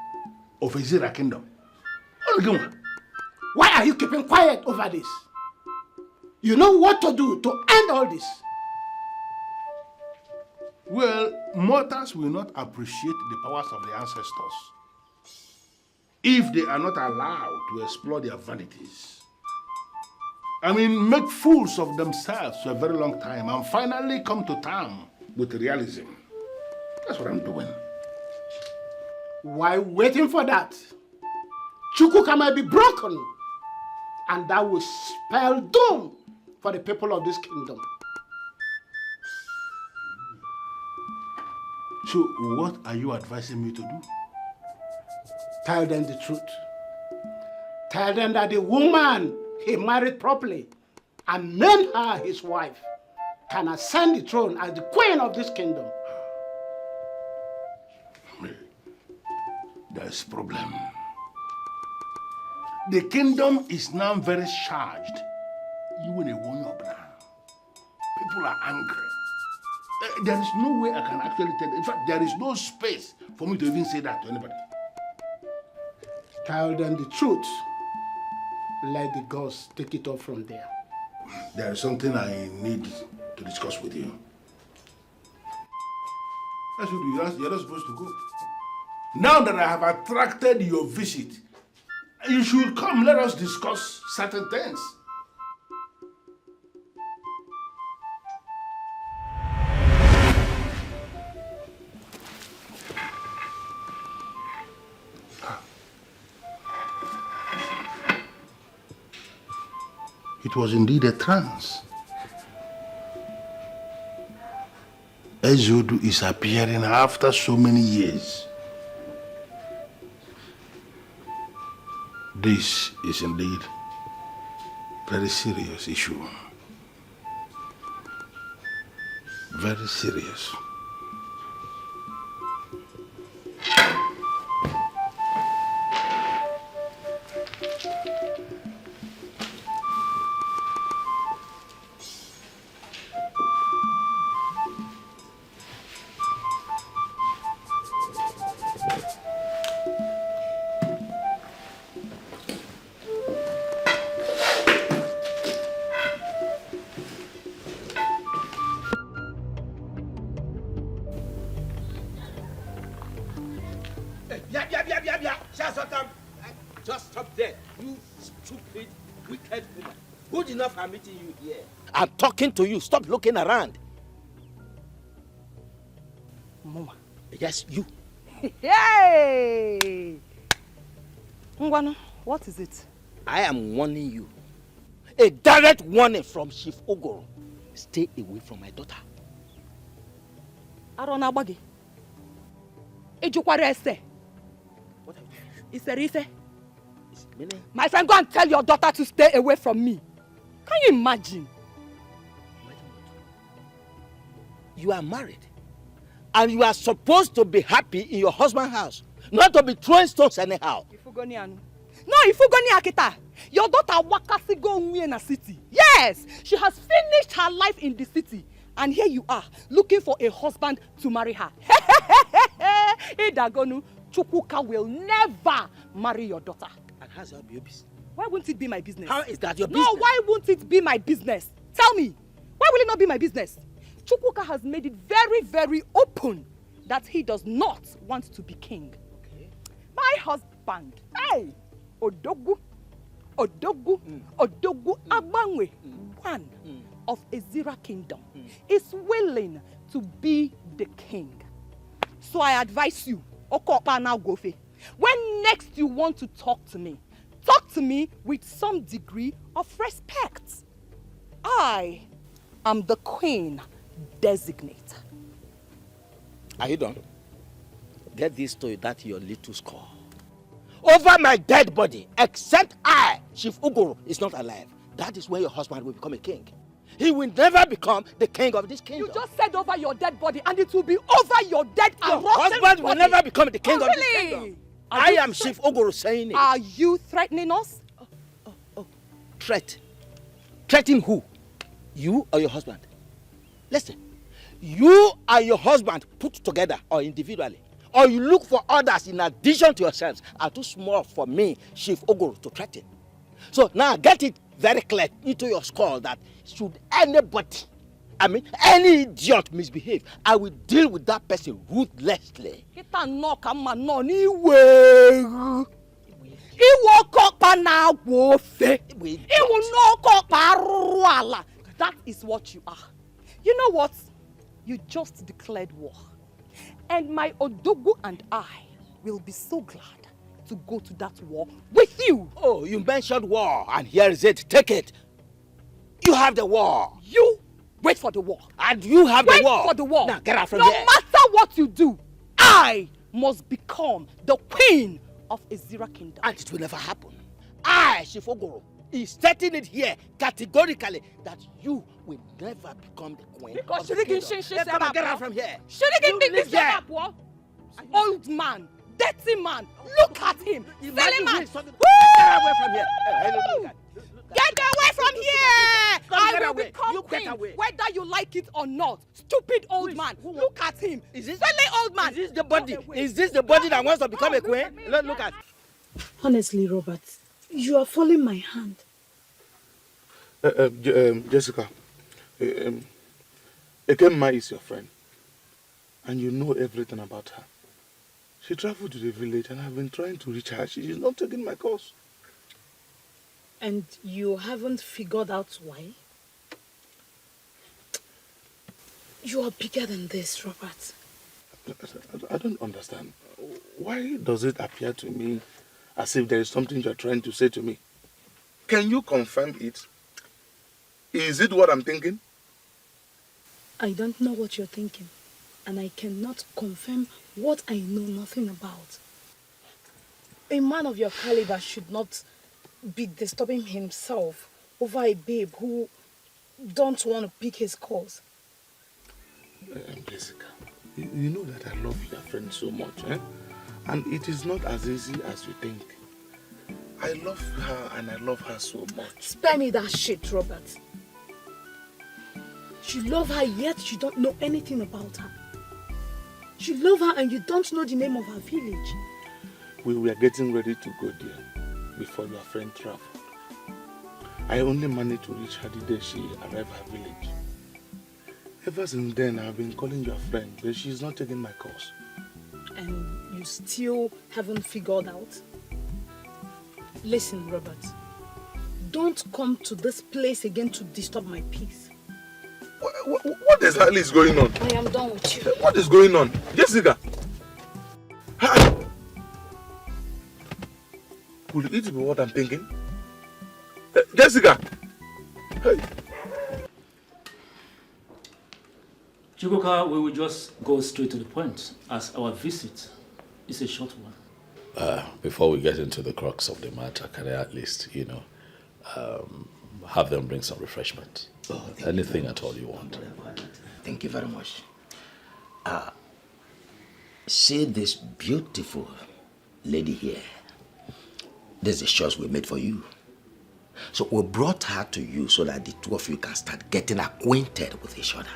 of Ezira Kingdom. Why are you keeping quiet over this? You know what to do to end all this. Well, mortals will not appreciate the powers of the ancestors if they are not allowed to explore their vanities. I mean, make fools of themselves for a very long time and finally come to terms with realism. That's what I'm doing. While waiting for that, Chukwuka might be broken, and that will spell doom for the people of this kingdom. So, what are you advising me to do? Tell them the truth. Tell them that the woman he married properly and named her his wife can ascend the throne as the queen of this kingdom. There's a problem. The kingdom is now very charged. You will not now. People are angry. There is no way I can actually tell. In fact, there is no space for me to even say that to anybody. Tell them the truth. Let the gods take it off from there. There is something I need to discuss with you. That's what you're not supposed to go. Now that I have attracted your visit, you should come. Let us discuss certain things. It was indeed a trance. Ezodo is appearing after so many years. This is indeed a very serious issue. Very serious. Just stop there, you stupid, wicked woman. Good enough I'm meeting you here. I'm talking to you. Stop looking around. Mama. Yes, you. Hey! Ngwano, what is it? I am warning you. A direct warning from Chief Ogoro. Stay away from my daughter. Arona Bagi. Ejukwara ese. What are you doing? Ise. Meaning? My friend, go and tell your daughter to stay away from me. Can you imagine? You are married. And you are supposed to be happy in your husband's house. Not to be throwing stones anyhow. No, Ifugoni Akita. Your daughter Wakasi go in a city. Yes, she has finished her life in the city. And here you are, looking for a husband to marry her. Idagonu, Chukwuka will never marry your daughter. And how's that your business? Why won't it be my business? How is that your business? No, why won't it be my business? Tell me, why will it not be my business? Chukwuka has made it very, very open that he does not want to be king. Okay. My husband, hey, Odogu Agbangwe, one of Ezira Kingdom, is willing to be the king. So I advise you, Okopa now Gofe, when next you want to talk to me with some degree of respect. I am the king-designate. Are you done? Get this to that your little score. Over my dead body, except I, Chief Uguru, is not alive. that is when your husband will become a king. He will never become the king of this kingdom. You just said over your dead body, and it will be over your dead and Your rotten husband will body. never become the king Oh, of this really? kingdom. Are I you am Chief Ogoro saying it. Are you threatening us? Threat. Threatening who? You or your husband? Listen, you and your husband put together or individually, or you look for others in addition to yourselves, are too small for me, Chief Ogoro, to threaten. So now get it very clear into your skull that should anybody, any idiot misbehave, I will deal with that person ruthlessly. That is what you are. You know what? You just declared war. And my Odogu and I will be so glad to go to that war with you. Oh, you mentioned war, and here is it. Take it. You have the war. You wait for the war. And you have the war. Wait for the war. Now get out from no here. No matter what you do, I must become the queen of Ezira Kingdom. And it will never happen. I, Chief Ogoro, is stating it here categorically that you will never become the queen. Because of the kingdom. Come on, get out from here. Old man, dirty man, look at him. Silly man. Get away from here. Get away from here! I will become You queen, get away. whether you like it or not. Stupid old man. Look at him. Is this silly old man? Is this the body? Is this the body that wants to become a queen? Look at. Honestly, Robert, you are following my hand. Jessica, Ekemma is your friend, and you know everything about her. She traveled to the village, and I've been trying to reach her. She is not taking my calls. And you haven't figured out why? You are bigger than this, Robert. I don't understand. Why does it appear to me as if there is something you're trying to say to me? Can you confirm it? Is it what I'm thinking? I don't know what you're thinking, and I cannot confirm what I know nothing about. A man of your caliber should not be disturbing himself over a babe who don't want to pick his calls. Jessica, you know that I love your friend so much, eh? And it is not as easy as you think. I love her and I love her so much. Spare me that shit, Robert. You love her, yet you don't know anything about her. You love her and you don't know the name of her village. We were getting ready to go there before your friend traveled. I only managed to reach her the day she arrived at her village. Ever since then, I've been calling your friend, but she's not taking my calls. And you still haven't figured out? Listen, Robert. Don't come to this place again to disturb my peace. What exactly is going on? I am done with you. What is going on? Jessica! Hi! Could it be what I'm thinking? Jessica! Hey! Chukwuka, we will just go straight to the point, as our visit is a short one. Before we get into the crux of the matter, can I at least, have them bring some refreshment? Anything at all you want. Thank you very much. See this beautiful lady here. This is the choice we made for you. So we brought her to you so that the two of you can start getting acquainted with each other.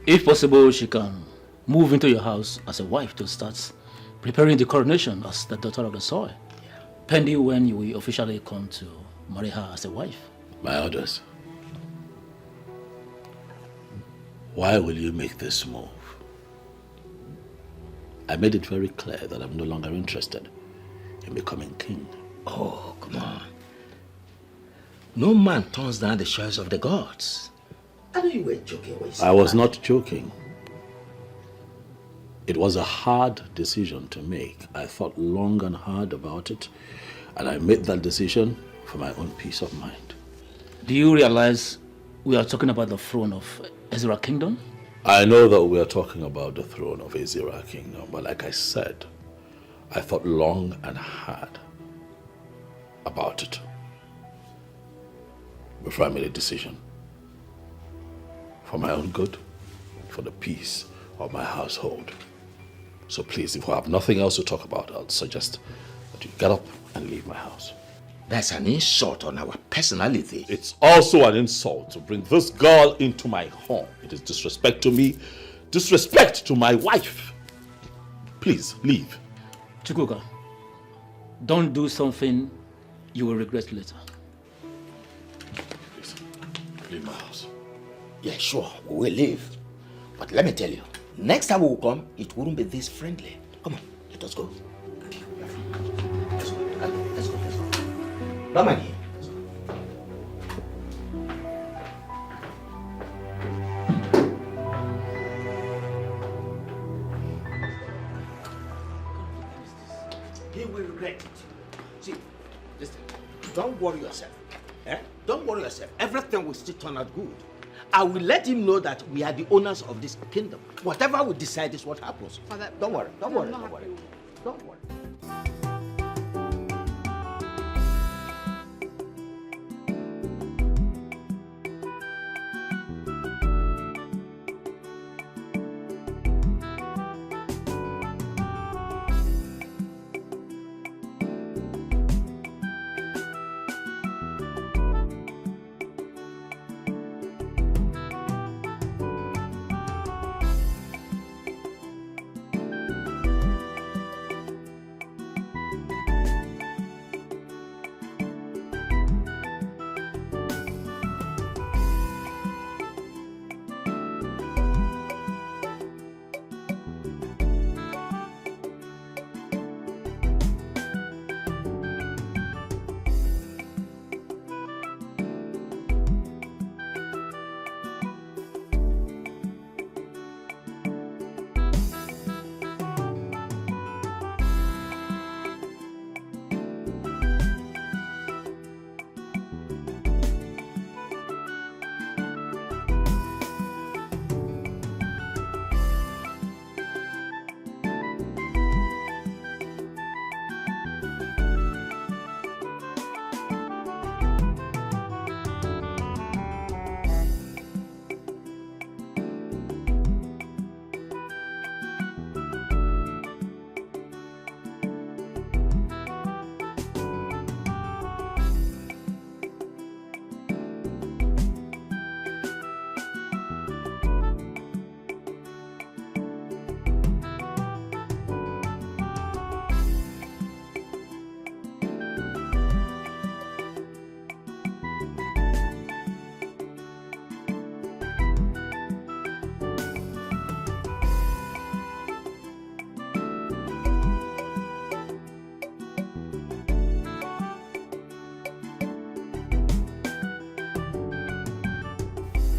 If possible, she can move into your house as a wife to start preparing the coronation as the daughter of the soil. Pending when you will officially come to marry her as a wife. My orders. Why will you make this move? I made it very clear that I'm no longer interested in becoming king. Oh, come on. No man turns down the choice of the gods. I know you were joking when you said I was that. not joking. It was a hard decision to make. I thought long and hard about it, and I made that decision for my own peace of mind. Do you realize we are talking about the throne of Ezira Kingdom? I know that we are talking about the throne of Ezira Kingdom, but like I said, I thought long and hard about it. before I made a decision. For my own good, for the peace of my household. So please, if we have nothing else to talk about, I'll suggest that you get up and leave my house. That's an insult on our personality. It's also an insult to bring this girl into my home. It is disrespect to me, disrespect to my wife. Please, leave. Chukwuka, don't do something you will regret later. Please, leave my house. Yeah, sure, we will leave. But let me tell you, next time we will come, it wouldn't be this friendly. Come on, let us go. Let's go. Let's go. Come on here. He will regret it. See, listen, don't worry yourself. Don't worry yourself. Everything will still turn out good. I will let him know that we are the owners of this kingdom. Whatever we decide is what happens. Father, don't worry. Don't worry. Don't worry.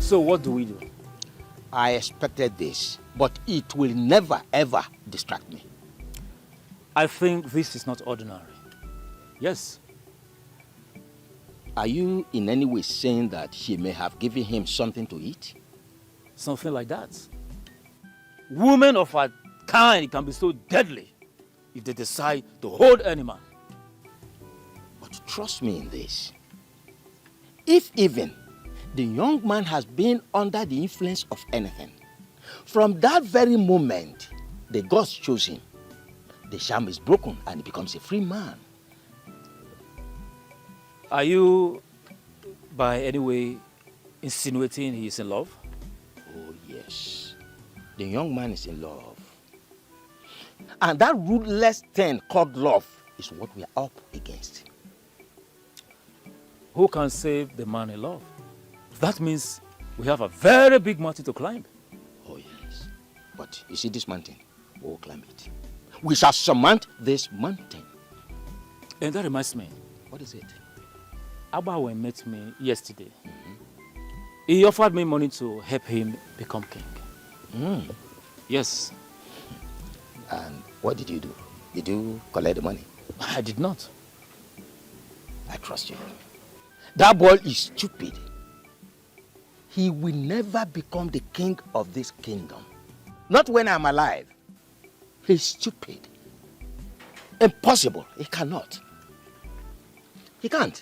So what do we do? I expected this, but it will never ever distract me. I think this is not ordinary. Yes. Are you in any way saying that she may have given him something to eat? Something like that. Women of our kind can be so deadly if they decide to hold any man. But trust me in this. If even the young man has been under the influence of anything, from that very moment the gods chose him, the charm is broken and he becomes a free man. Are you, by any way, insinuating he is in love? Oh, yes. The young man is in love. And that ruthless thing called love is what we are up against. Who can save the man in love? That means we have a very big mountain to climb. Oh, yes. But you see this mountain? We'll climb it. We shall surmount this mountain. And that reminds me. What is it? Abawe met me yesterday. He offered me money to help him become king. Yes. And what did you do? Did you collect the money? I did not. I trust you. That boy is stupid. He will never become the king of this kingdom. Not when I'm alive. He's stupid. Impossible. He cannot. He can't.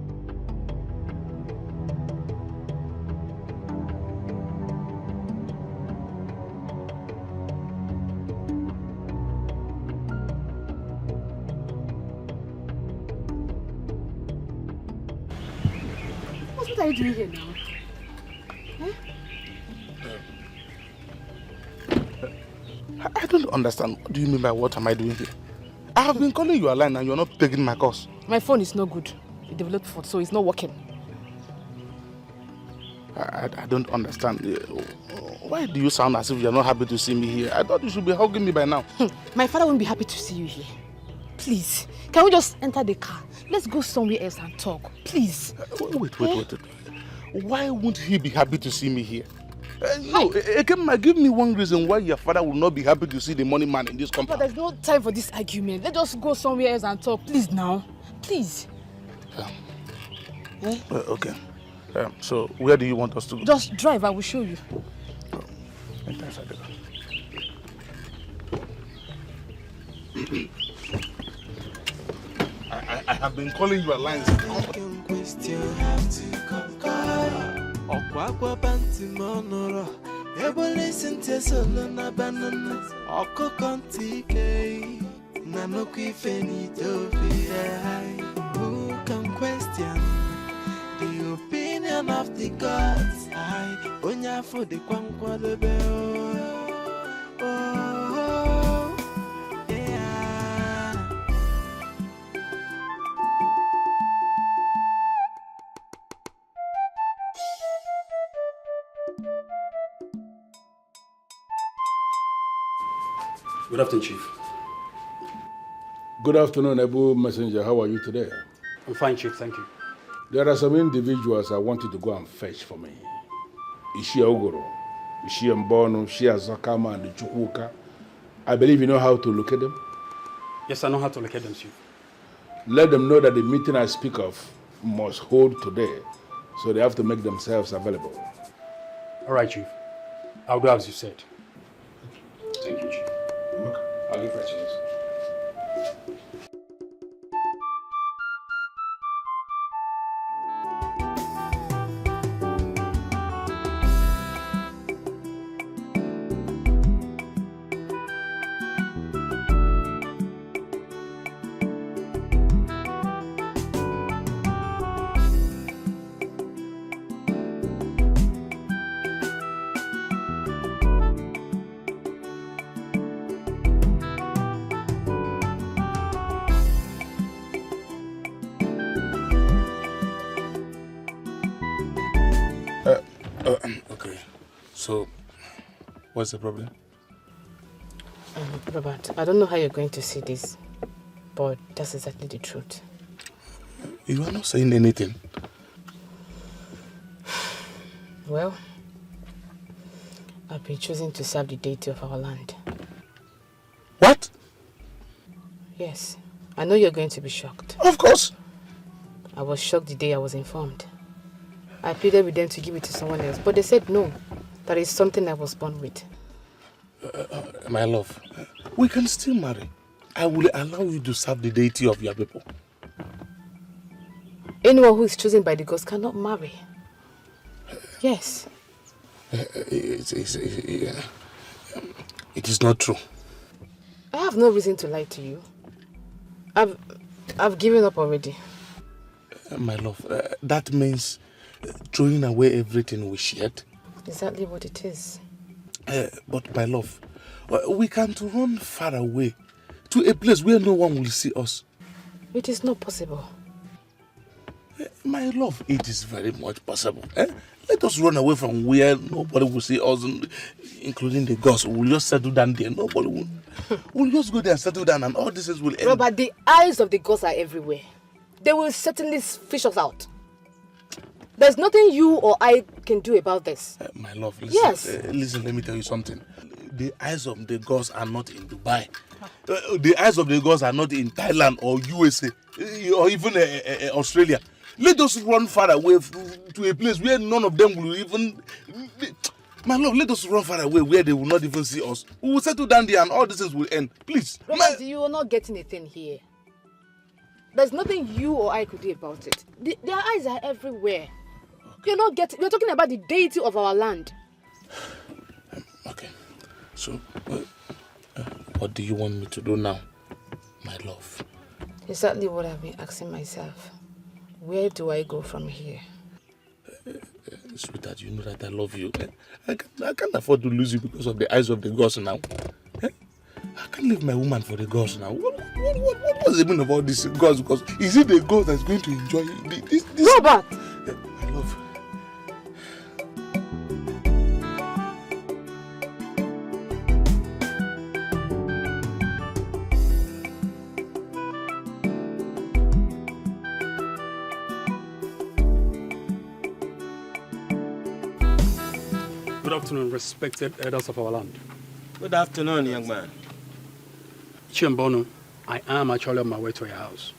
are you doing here now? I don't understand. What do you mean by what am I doing here? I have been calling you a line and you're not taking my calls. My phone is no good. It developed fault, so it's not working. I don't understand. Why do you sound as if you're not happy to see me here? I thought you should be hugging me by now. My father won't be happy to see you here. Please, can we just enter the car? Let's go somewhere else and talk. Please. Wait. Why won't he be happy to see me here? No, Ekema, give me one reason why your father will not be happy to see the money man in this compound. But there's no time for this argument. Let's just go somewhere else and talk. Please now. Please. Okay. So, where do you want us to go? Just drive, I will show you. Enter inside the car. I have been calling you a line. Who can question the opinion of the gods? I onya for the kwankwa the bell. Oh, yeah. Good afternoon, Chief. Good afternoon, Abu Messenger. How are you today? I'm fine, Chief. Thank you. There are some individuals I want you to go and fetch for me. Ishia Ogoro, Ishia Mbono, Ishia Zakama, and the Chukwuka. I believe you know how to locate them? Yes, I know how to locate them, Chief. Let them know that the meeting I speak of must hold today, so they have to make themselves available. All right, Chief. I'll do as you said. Thank you, Chief. Look, I'll give you. Okay, so what's the problem? Robert, I don't know how you're going to see this, but that's exactly the truth. You are not saying anything. Well, I've been choosing to serve the deity of our land. What? Yes, I know you're going to be shocked. Of course. I was shocked the day I was informed. I pleaded with them to give it to someone else, but they said no. That is something I was born with. My love, we can still marry. I will allow you to serve the deity of your people. Anyone who is chosen by the gods cannot marry. Yes. It is not true. I have no reason to lie to you. I've given up already. My love, that means throwing away everything we shared. Exactly what it is. But my love, we can't run far away to a place where no one will see us. It is not possible. My love, it is very much possible. Let us run away from where nobody will see us, including the gods. We'll just settle down there. Nobody will. We'll just go there and settle down and all this will end. Robert, the eyes of the gods are everywhere. They will certainly fish us out. There's nothing you or I can do about this. My love, listen. Yes. Listen, let me tell you something. The eyes of the gods are not in Dubai. The eyes of the gods are not in Thailand or USA or even Australia. Let us run far away to a place where none of them will even... My love, let us run far away where they will not even see us. We will settle down there and all this will end. Please. Robert, you are not getting a thing here. There's nothing you or I could do about it. Their eyes are everywhere. You're not getting... You're talking about the deity of our land. Okay. So, what do you want me to do now, my love? Exactly what I've been asking myself. Where do I go from here? Sweetheart, you know that I love you. I can't afford to lose you because of the eyes of the gods now. I can't leave my woman for the gods now. What's the meaning of all these gods? Because is it the god that's going to enjoy this? Robert! I love you. Good afternoon, respected elders of our land. Good afternoon, young man. Chiembono, I am actually on my way to your house.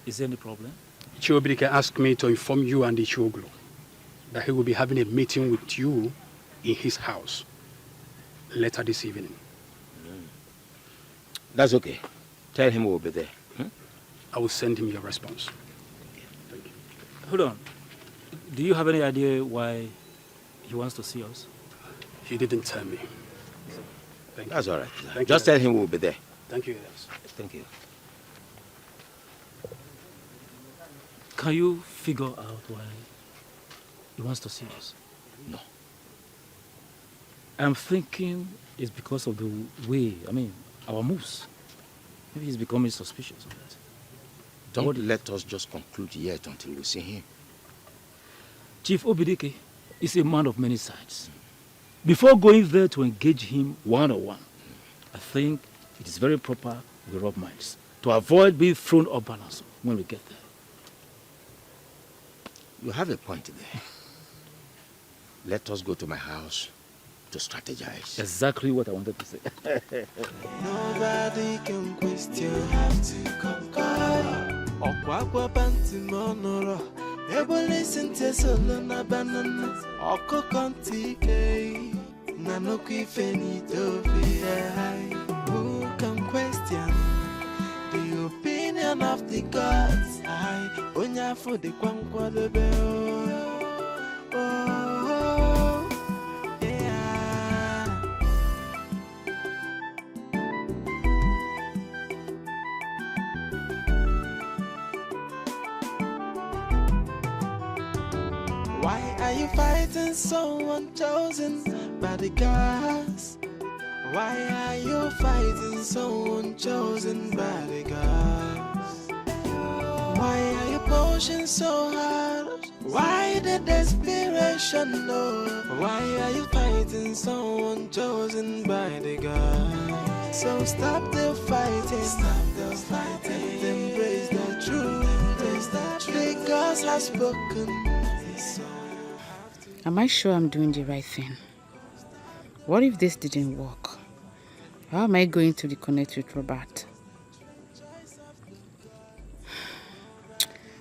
Is there any problem? Chiobidike asked me to inform you and the Chioglu that he will be having a meeting with you in his house later this evening. That's okay. Tell him we'll be there. I will send him your response. Thank you. Hold on. Do you have any idea why he wants to see us? He didn't tell me. Thank you. That's all right. Thank Just you. tell him we'll be there. Thank you, yes. Thank you. Can you figure out why he wants to see us? No. I'm thinking it's because of the way, our moves. Maybe he's becoming suspicious of that. Don't let us just conclude yet until we see him. Chief Obidike is a man of many sides. Before going there to engage him one-on-one, I think it is very proper we rub minds to avoid being thrown off balance when we get there. You have a point there. Let us go to my house to strategize. Exactly what I wanted to say. Nobody can question. You have to conquer. Okwakwa panti monoro. Ebo listen to solo na banana. Oko kontike. Nanoki fenito fi. Who can question the opinion of the gods? I onya for the kwankwa lebe. Oh, yeah. Why are you fighting someone chosen by the gods? Why are you fighting someone chosen by the gods? Why are you pushing so hard? Why the desperation, no? Why are you fighting someone chosen by the gods? So stop the fighting, stop the fighting, embrace the truth, embrace the truth. The gods have spoken. Am I sure I'm doing the right thing? What if this didn't work? How am I going to reconnect with Robert?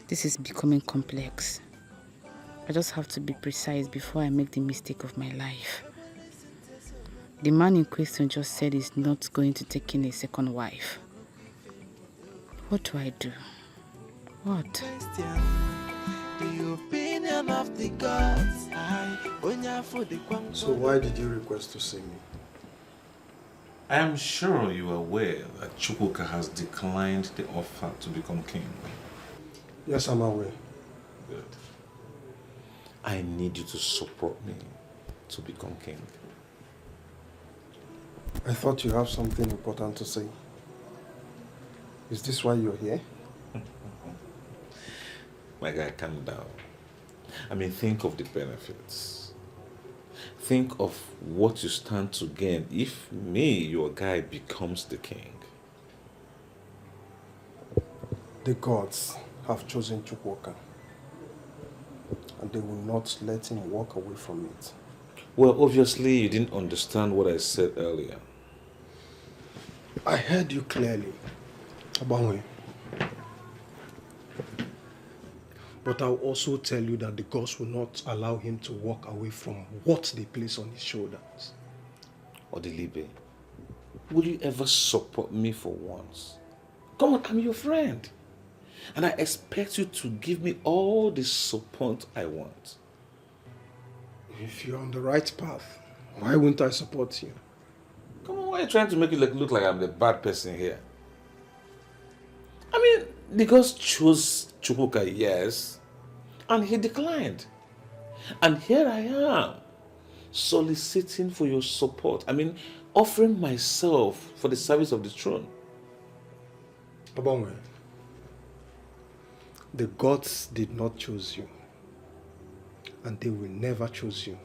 This is becoming complex. I just have to be precise before I make the mistake of my life. The man in question just said he's not going to take in a second wife. What do I do? What? The opinion of the gods. So why did you request to see me? I am sure you are aware that Chukwuka has declined the offer to become king. Yes, I'm aware. Good. I need you to support me to become king. I thought you have something important to say. Is this why you're here? My guy, calm down. Think of the benefits. Think of what you stand to gain if me, your guy, becomes the king. The gods have chosen Chukwuka, and they will not let him walk away from it. Well, obviously you didn't understand what I said earlier. I heard you clearly, Abanwe. But I'll also tell you that the gods will not allow him to walk away from what they place on his shoulders. Odilibe, will you ever support me for once? Come on, I'm your friend. And I expect you to give me all the support I want. If you're on the right path, why wouldn't I support you? Come on, why are you trying to make it look like I'm the bad person here? The gods chose Chukwuka, yes, and he declined. And here I am, soliciting for your support. I mean, offering myself for the service of the throne. Abongwe, the gods did not choose you, and they will never choose you.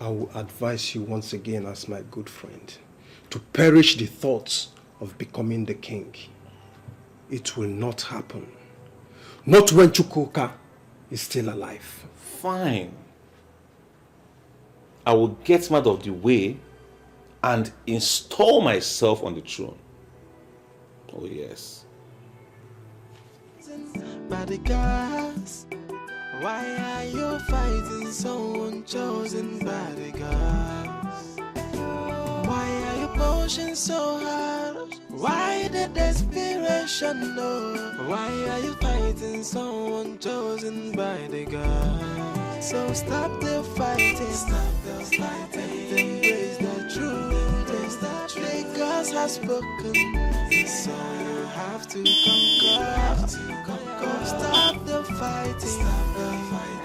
I will advise you once again as my good friend to perish the thoughts of becoming the king. It will not happen. Not when Chukwuka is still alive. Fine. I will get him out of the way and install myself on the throne. Oh yes. By the gods, why are you fighting someone chosen by the gods? Why are you pushing so hard? Why the desperation? No. Why are you fighting someone chosen by the gods? So stop the fighting, embrace the truth. The gods have spoken, so you have to conquer. Stop the fighting,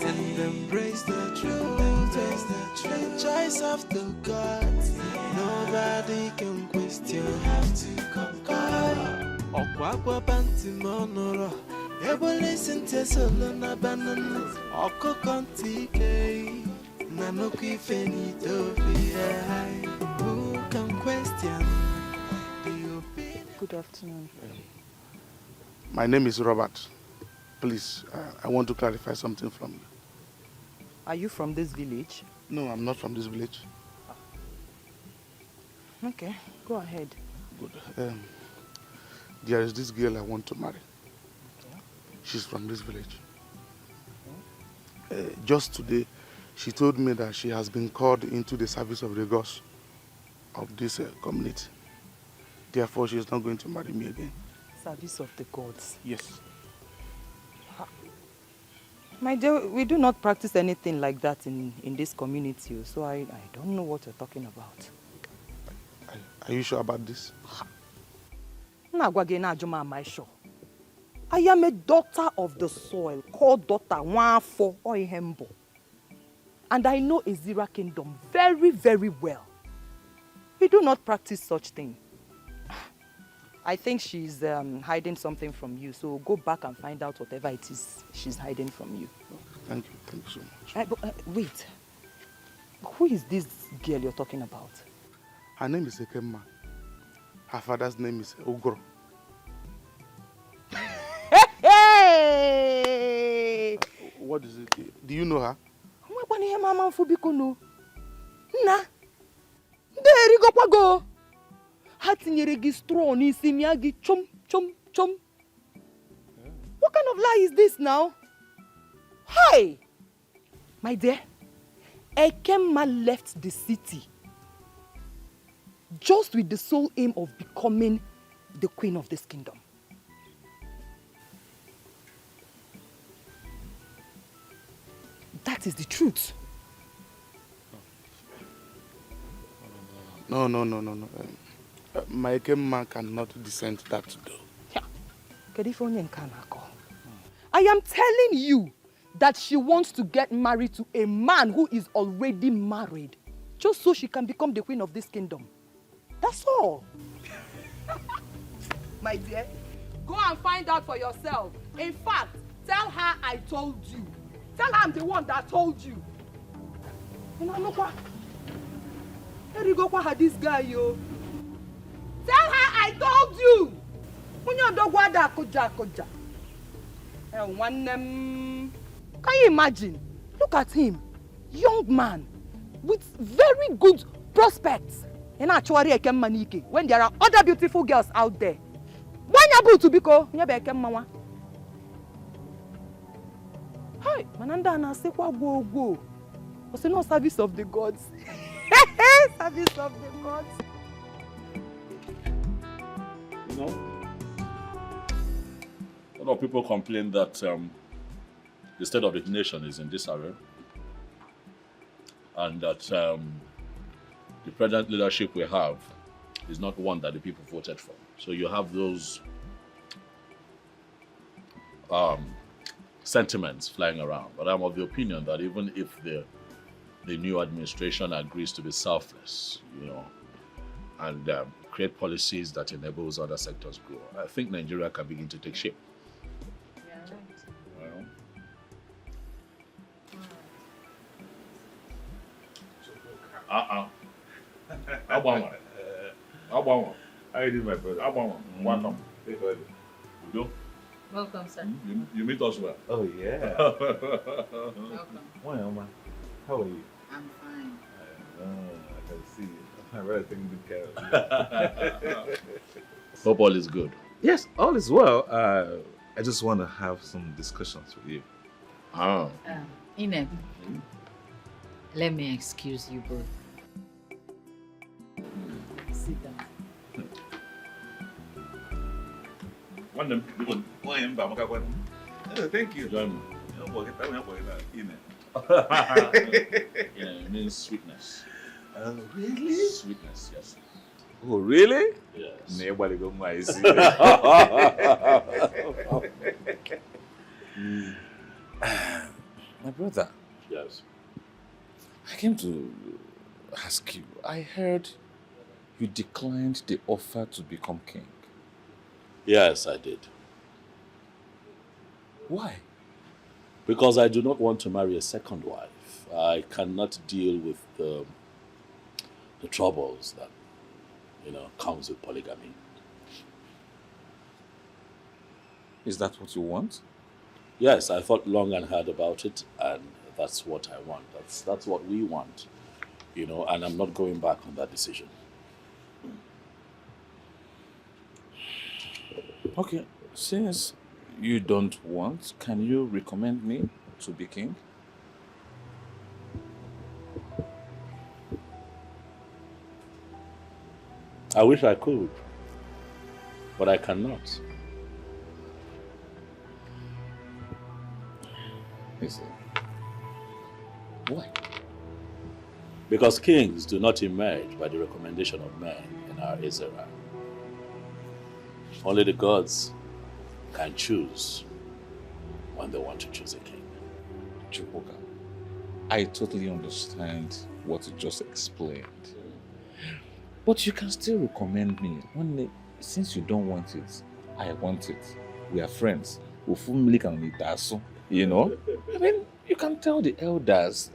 and embrace the truth. The choice of the gods, nobody can question. You have to conquer. Okwakwa panti monoro, ebo listen to solo na banana. Oko kontike, nanoki fenito be. Who can question the opinion? Good afternoon. My name is Robert. Please, I want to clarify something from you. Are you from this village? No, I'm not from this village. Okay, go ahead. Good. There is this girl I want to marry. She's from this village. Just today, she told me that she has been called into the service of the gods of this community. Therefore, she is not going to marry me again. Service of the gods? Yes. My dear, we do not practice anything like that in this community, so I don't know what you're talking about. Are you sure about this? Am I sure? I am a daughter of the soil, called daughter Nwafo Oyembo. And I know Ezira kingdom very, very well. We do not practice such thing. I think she's hiding something from you, so go back and find out whatever it is she's hiding from you. Thank you so much. Wait, who is this girl you're talking about? Her name is Ekemma. Her father's name is Ogro. Hey! What is it? Do you know her? Nna, there you go. Ha tinyere gị straw n'isi mịa gị chom chom chom. What kind of lie is this now? Hey! My dear, Ekemma left the city just with the sole aim of becoming the queen of this kingdom. That is the truth. No. My Ekemma cannot descend that door. I am telling you that she wants to get married to a man who is already married, just so she can become the queen of this kingdom. That's all. My dear, go and find out for yourself. In fact, tell her I told you. Tell her I'm the one that told you. Here you go, this guy, yo. Tell her I told you. Can you imagine? Look at him. Young man with very good prospects. When there are other beautiful girls out there. Hi, Mananda na say go. What's no service of the gods? Service of the gods. You know, a lot of people complain that the state of the nation is in disarray, and that the present leadership we have is not one that the people voted for. So you have those sentiments flying around, but I'm of the opinion that even if the new administration agrees to be selfless, and create policies that enables other sectors grow, I think Nigeria can begin to take shape. How you doing, my brother? Welcome. Welcome, sir. You meet us well. Oh, yeah. Welcome. Well, Oma, how are you? I'm fine. I can see you. I'm really taking good care of you. Hope all is good. Yes, all is well. I just want to have some discussions with you. Inem, let me excuse you both. Sit down. Thank you. Join me. It means sweetness. Really? Sweetness, yes. Oh, really? Yes. Nobody go my see. My brother. Yes. I came to ask you. I heard you declined the offer to become king. Yes, I did. Why? Because I do not want to marry a second wife. I cannot deal with the troubles that, comes with polygamy. Is that what you want? Yes, I thought long and hard about it, and that's what I want. That's what we want, and I'm not going back on that decision. Okay, since you don't want, can you recommend me to be king? I wish I could, but I cannot. Listen. Why? Because kings do not emerge by the recommendation of men in our Israel. Only the gods can choose when they want to choose a king. Chukwuka, I totally understand what you just explained. But you can still recommend me. Since you don't want it, I want it. We are friends. I mean, you can tell the elders,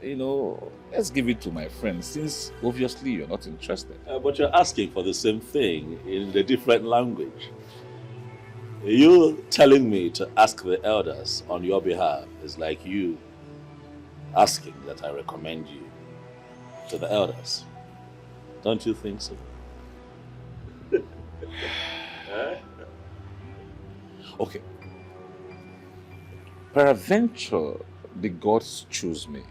let's give it to my friends, since obviously you're not interested. But you're asking for the same thing in a different language. You telling me to ask the elders on your behalf is like you asking that I recommend you to the elders. Don't you think so? Okay. Peradventure, the gods choose me.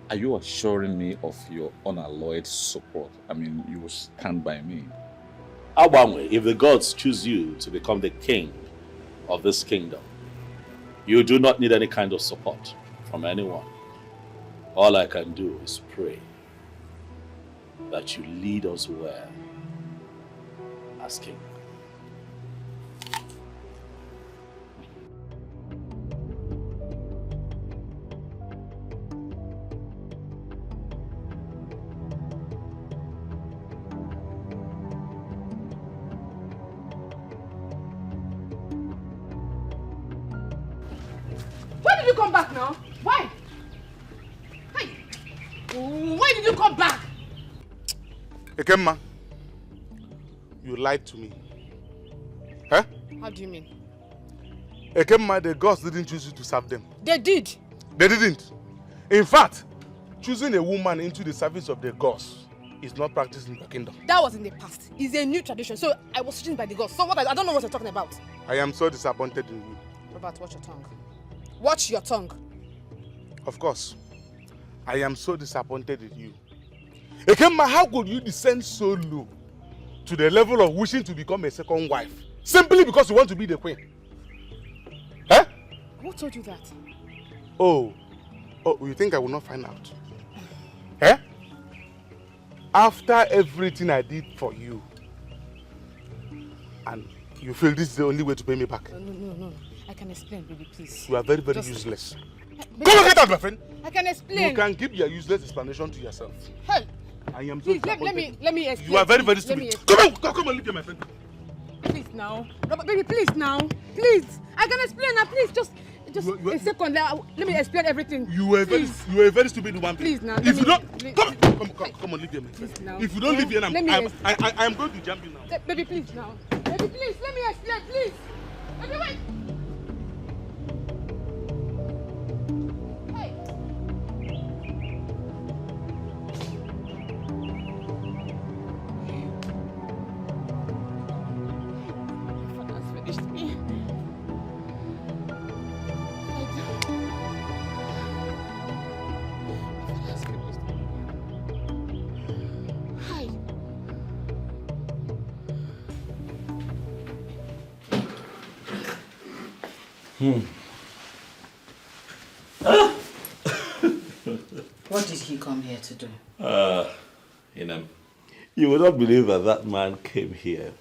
Are you assuring me of your unalloyed support? I mean, you will stand by me. Abamwe, if the gods choose you to become the king of this kingdom, you do not need any kind of support from anyone. All I can do is pray that you lead us well as king. Why did you come back now? Why? Hey! Why did you come back? Ekemma, you lied to me. Huh? How do you mean? Ekemma, the gods didn't choose you to serve them. They did. They didn't. In fact, choosing a woman into the service of the gods is not practiced in the kingdom. That was in the past. It's a new tradition. So I was chosen by the gods. So what? I don't know what you're talking about. I am so disappointed in you. Robert, watch your tongue. Watch your tongue. Of course. I am so disappointed in you. Ekemma, how could you descend so low to the level of wishing to become a second wife simply because you want to be the queen? Huh? Who told you that? Oh, you think I will not find out? Eh? After everything I did for you, and you feel this is the only way to pay me back? No. I can explain, baby, please. You are very, very Just- useless. Baby, Come on, get out, my friend. I can explain. You can give your useless explanation to yourself. Hey, I am so please, disappointed. let me explain. You are very, very please. Let me stupid. Come on, leave here, my friend. Please now. No, but baby, please now. Please. I can explain now. Please, just a second. Let me explain everything. You were a very stupid woman. Please now. If you don't, come on, leave here, my friend. Please now. If you don't leave here, I am going to jump you now. Baby, please now. Baby, please, let me explain, please. Baby, wait. Hey. Father's finished me. Father's finished me. Hi. What did he come here to do? You would not believe that man came here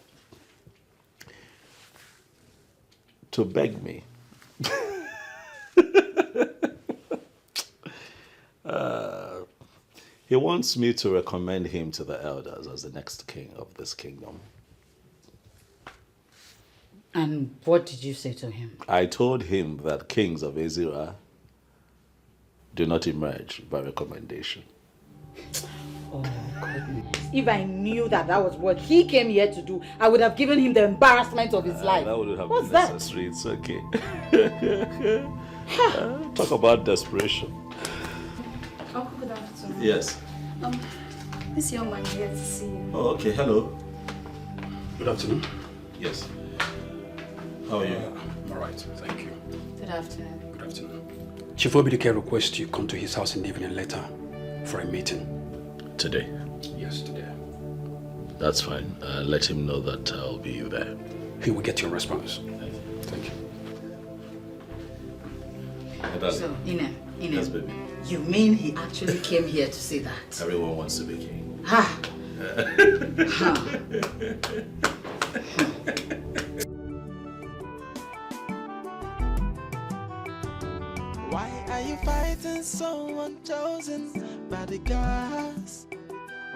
to beg me. He wants me to recommend him to the elders as the next king of this kingdom. And what did you say to him? I told him that kings of Azira do not emerge by recommendation. Oh, goodness. If I knew that was what he came here to do, I would have given him the embarrassment of his life. That wouldn't have What's been necessary. It's okay. Talk about desperation. Uncle, good afternoon. Yes. This young man here to see you. Oh, okay. Hello. Good afternoon. Yes. How are you? I'm all right, thank you. Good afternoon. Good afternoon. Chief Obidike requests you come to his house in the evening later for a meeting. Today? Yes, today. That's fine. Let him know that I'll be there. He will get your response. Thank you. So, Inem, Yes, baby. you mean he actually came here to say that? Everyone wants to be king. Ha! Why are you fighting someone chosen by the gods?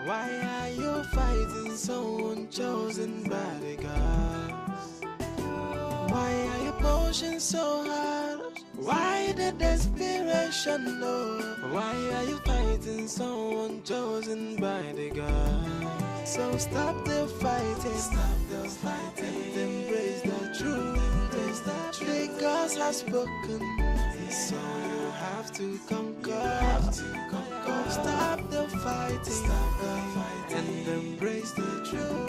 Why are you fighting someone chosen by the gods? Why are you pushing so hard? Why the desperation, Lord? Why are you fighting someone chosen by the gods? So stop the fighting, and embrace the truth. The gods have spoken, so you have to conquer. Stop the fighting, and embrace the truth.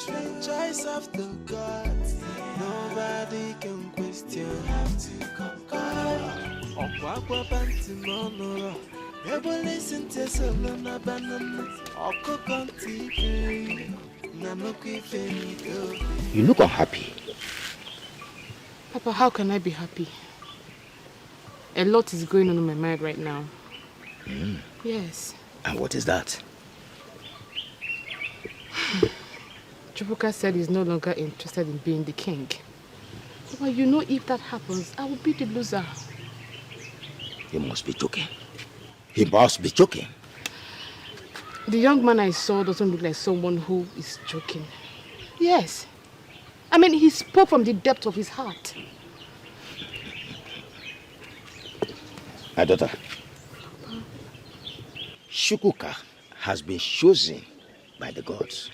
The choice of the gods, nobody can question. Have to conquer. Okwa bantu mono, ebo listen to solo na banana. Oko konti, na no kifeni. You look unhappy. Papa, how can I be happy? A lot is going on in my mind right now. Yes. And what is that? Chubuka said he's no longer interested in being the king. Papa, you know if that happens, I will be the loser. He must be joking. He must be joking. The young man I saw doesn't look like someone who is joking. Yes. I mean, he spoke from the depth of his heart. My daughter, Shukuka has been chosen by the gods.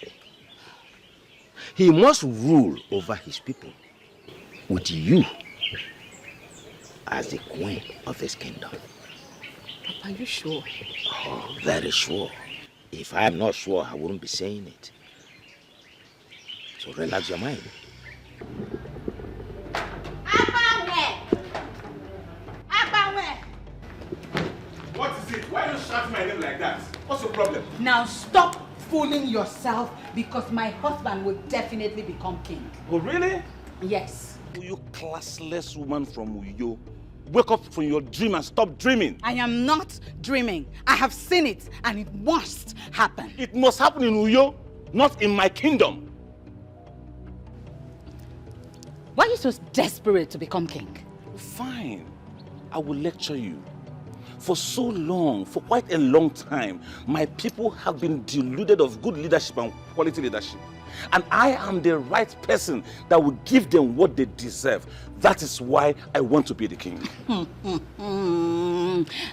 He must rule over his people with you as the queen of this kingdom. Papa, are you sure? Oh, very sure. If I am not sure, I wouldn't be saying it. So relax your mind. What is it? Why are you shouting my name like that? What's your problem? Now stop fooling yourself, because my husband will definitely become king. Oh, really? Yes. You classless woman from Uyo. Wake up from your dream and stop dreaming. I am not dreaming. I have seen it, and it must happen. It must happen in Uyo, not in my kingdom. Why are you so desperate to become king? Fine. I will lecture you. For so long, for quite a long time, my people have been deluded of good leadership and quality leadership. And I am the right person that will give them what they deserve. That is why I want to be the king.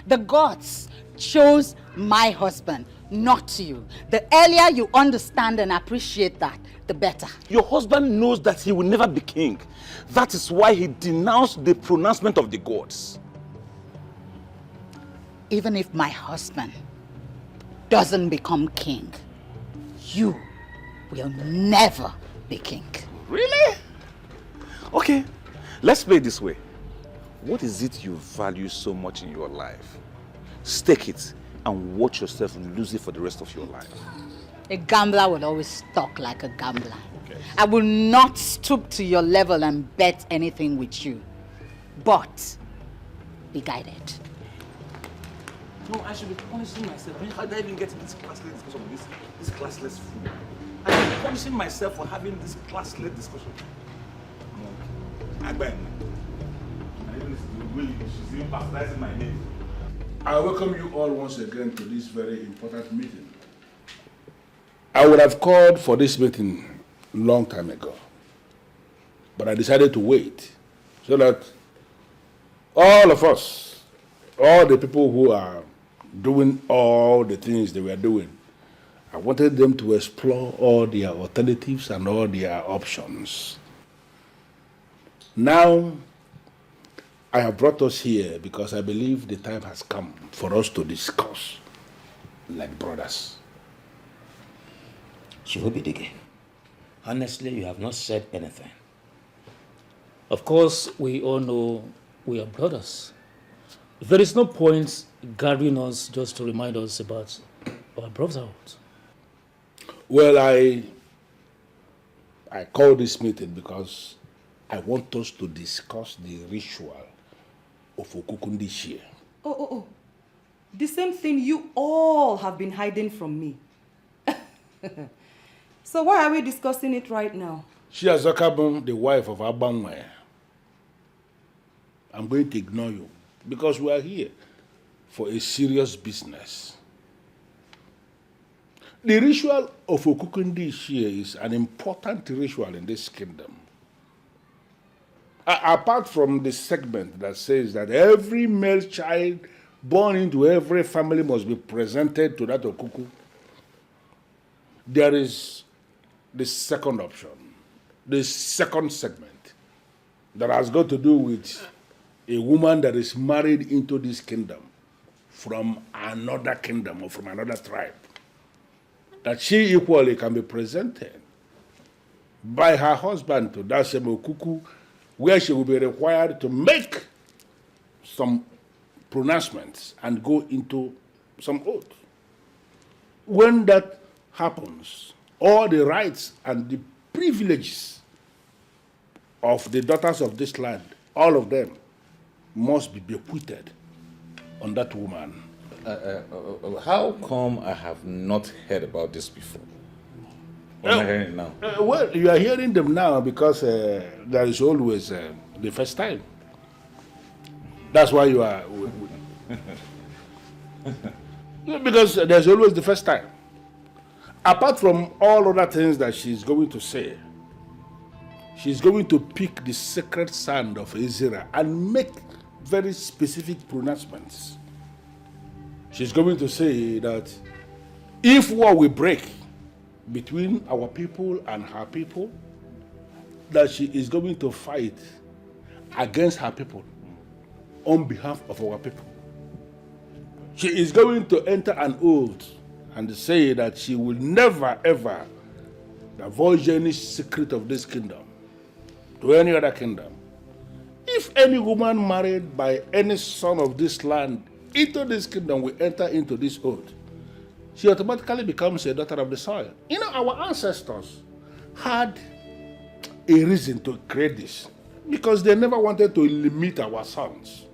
The gods chose my husband, not you. The earlier you understand and appreciate that, the better. Your husband knows that he will never be king. That is why he denounced the pronouncement of the gods. Even if my husband doesn't become king, you will never be king. Really? Okay, let's play it this way. What is it you value so much in your life? Stake it and watch yourself lose it for the rest of your life. A gambler will always talk like a gambler. Okay. I will not stoop to your level and bet anything with you. But be guided. No, I should be punishing myself. How did I even get in this classless discussion with this classless fool? I should be punishing myself for having this classless discussion. I bet. She's even baptizing my name. I welcome you all once again to this very important meeting. I would have called for this meeting a long time ago, but I decided to wait so that all of us, all the people who are doing all the things they were doing, I wanted them to explore all their alternatives and all their options. Now, I have brought us here because I believe the time has come for us to discuss like brothers. Chihobidige, honestly, you have not said anything. Of course, we all know we are brothers. There is no point gathering us just to remind us about our brotherhood. Well, I called this meeting because I want us to discuss the ritual of Okukun this year. Oh. The same thing you all have been hiding from me. So why are we discussing it right now? She has become the wife of Abanwe. I'm going to ignore you because we are here for a serious business. The ritual of Okukun this year is an important ritual in this kingdom. Apart from the segment that says that every male child born into every family must be presented to that Okuku, there is the second option, the second segment, that has got to do with a woman that is married into this kingdom from another kingdom or from another tribe, that she equally can be presented by her husband to that same Okuku, where she will be required to make some pronouncements and go into some oath. When that happens, all the rights and the privileges of the daughters of this land, all of them, must be bequeathed on that woman. How come I have not heard about this before? Or am I hearing it now? Well, you are hearing them now because there is always the first time. That's why you are... because there's always the first time. Apart from all other things that she's going to say, she's going to pick the sacred sand of Ezra and make very specific pronouncements. She's going to say that if war will break between our people and her people, that she is going to fight against her people on behalf of our people. She is going to enter an oath and say that she will never ever divulge any secret of this kingdom to any other kingdom. If any woman married by any son of this land into this kingdom will enter into this oath, she automatically becomes a daughter of the soil. You know, our ancestors had a reason to create this because they never wanted to limit our sons.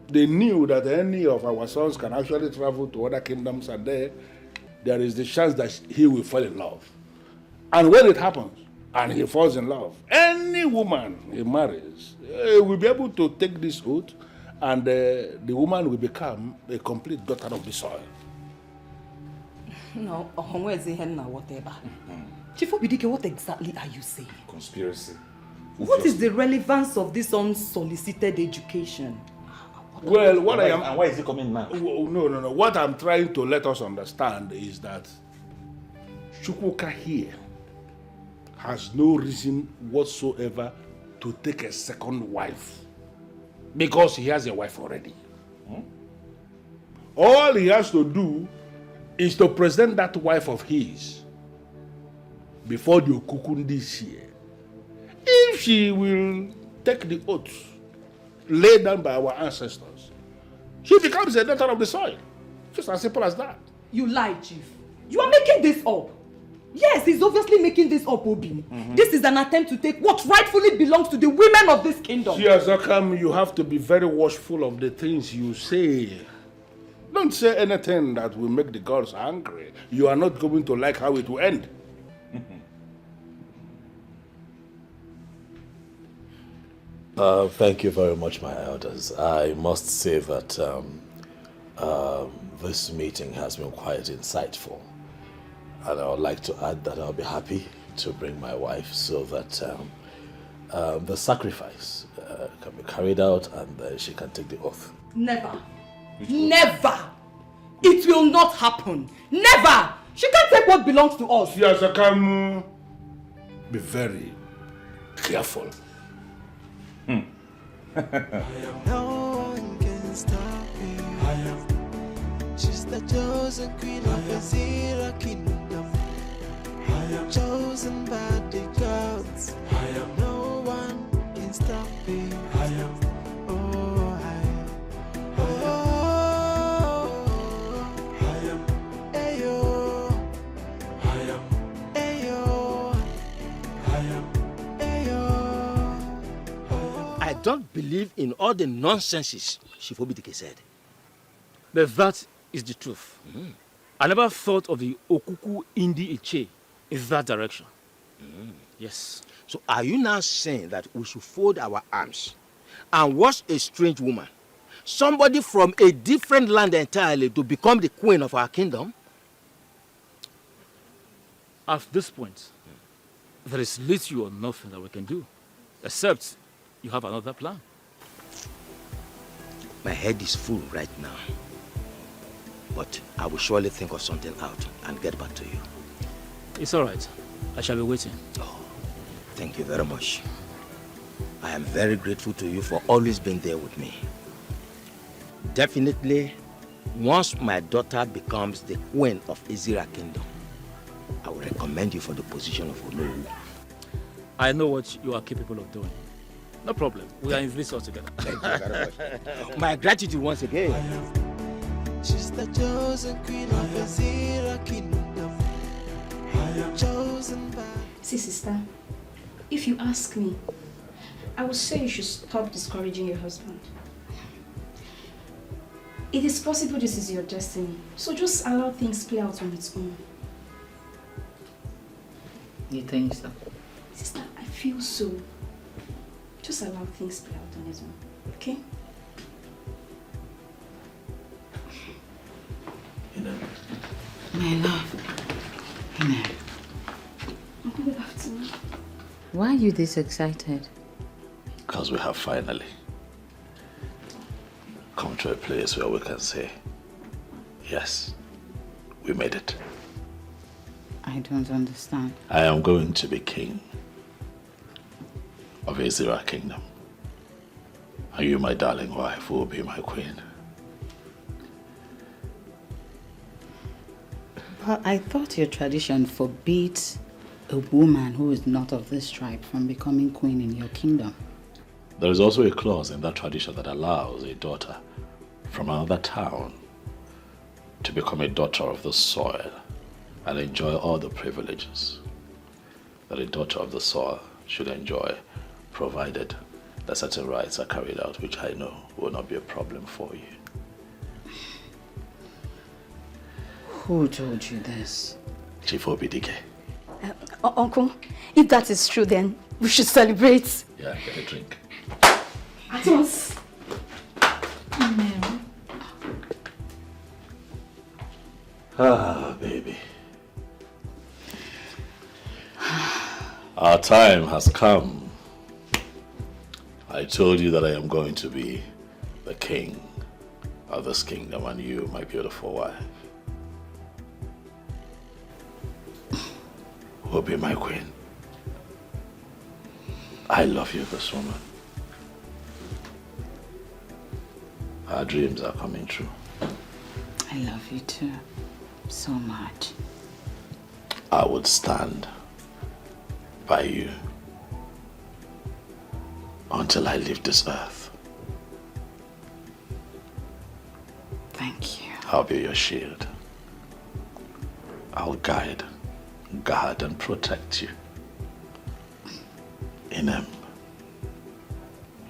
They knew that any of our sons can actually travel to other kingdoms, and there is the chance that he will fall in love. And when it happens, and he falls in love, any woman he marries will be able to take this oath, and the woman will become a complete daughter of the soil. No, whatever. Chief Obidike, what exactly are you saying? Conspiracy. What is the relevance of this unsolicited education? Well, what I am... And why is he coming now? No. What I'm trying to let us understand is that Chukwuka here has no reason whatsoever to take a second wife because he has a wife already. All he has to do is to present that wife of his before the Okukun this year. If she will take the oath laid down by our ancestors, she becomes a daughter of the soil. Just as simple as that. You lie, Chief. You are making this up. Yes, he's obviously making this up, Obi. This is an attempt to take what rightfully belongs to the women of this kingdom. Chiazakam, you have to be very watchful of the things you say. Don't say anything that will make the gods angry. You are not going to like how it will end. Thank you very much, my elders. I must say that this meeting has been quite insightful. And I would like to add that I'll be happy to bring my wife so that the sacrifice can be carried out and she can take the oath. Never. Never. It will not happen. Never. She can't take what belongs to us. Chiazakam, be very careful. No one can stop me. She's the chosen queen of the Zira kingdom. Chosen by the gods. No one can stop me. I don't believe in all the nonsenses Chief Obidike said. But that is the truth. I never thought of the Okuku Indi Iche in that direction. Yes. So are you now saying that we should fold our arms and watch a strange woman, somebody from a different land entirely, to become the queen of our kingdom? At this point, there is little or nothing that we can do, except you have another plan. My head is full right now. But I will surely think of something out and get back to you. It's all right. I shall be waiting. Oh, thank you very much. I am very grateful to you for always being there with me. Definitely, once my daughter becomes the queen of Izira Kingdom, I will recommend you for the position of Olowu. I know what you are capable of doing. No problem. We are in this all together. Thank you very much. My gratitude once again. She's the chosen queen of the Zira kingdom. Chosen by... See, sister, if you ask me, I would say you should stop discouraging your husband. It is possible this is your destiny, so just allow things play out on its own. You think so? Sister, I feel so. Just allow things play out on its own, okay? My love. Good afternoon. Why are you this excited? Because we have finally come to a place where we can say, yes, we made it. I don't understand. I am going to be king of Izira Kingdom. And you, my darling wife, will be my queen. But I thought your tradition forbids a woman who is not of this tribe from becoming queen in your kingdom. There is also a clause in that tradition that allows a daughter from another town to become a daughter of the soil and enjoy all the privileges that a daughter of the soil should enjoy, provided that certain rights are carried out, which I know will not be a problem for you. Who told you this? Chief Obidike. Uncle, if that is true, then we should celebrate. Yeah, get a drink. At once. Ah, baby. Our time has come. I told you that I am going to be the king of this kingdom, and you, my beautiful wife, will be my queen. I love you, this woman. Our dreams are coming true. I love you too, so much. I would stand by you until I leave this earth. Thank you. I'll be your shield. I'll guide, guard, and protect you. In him,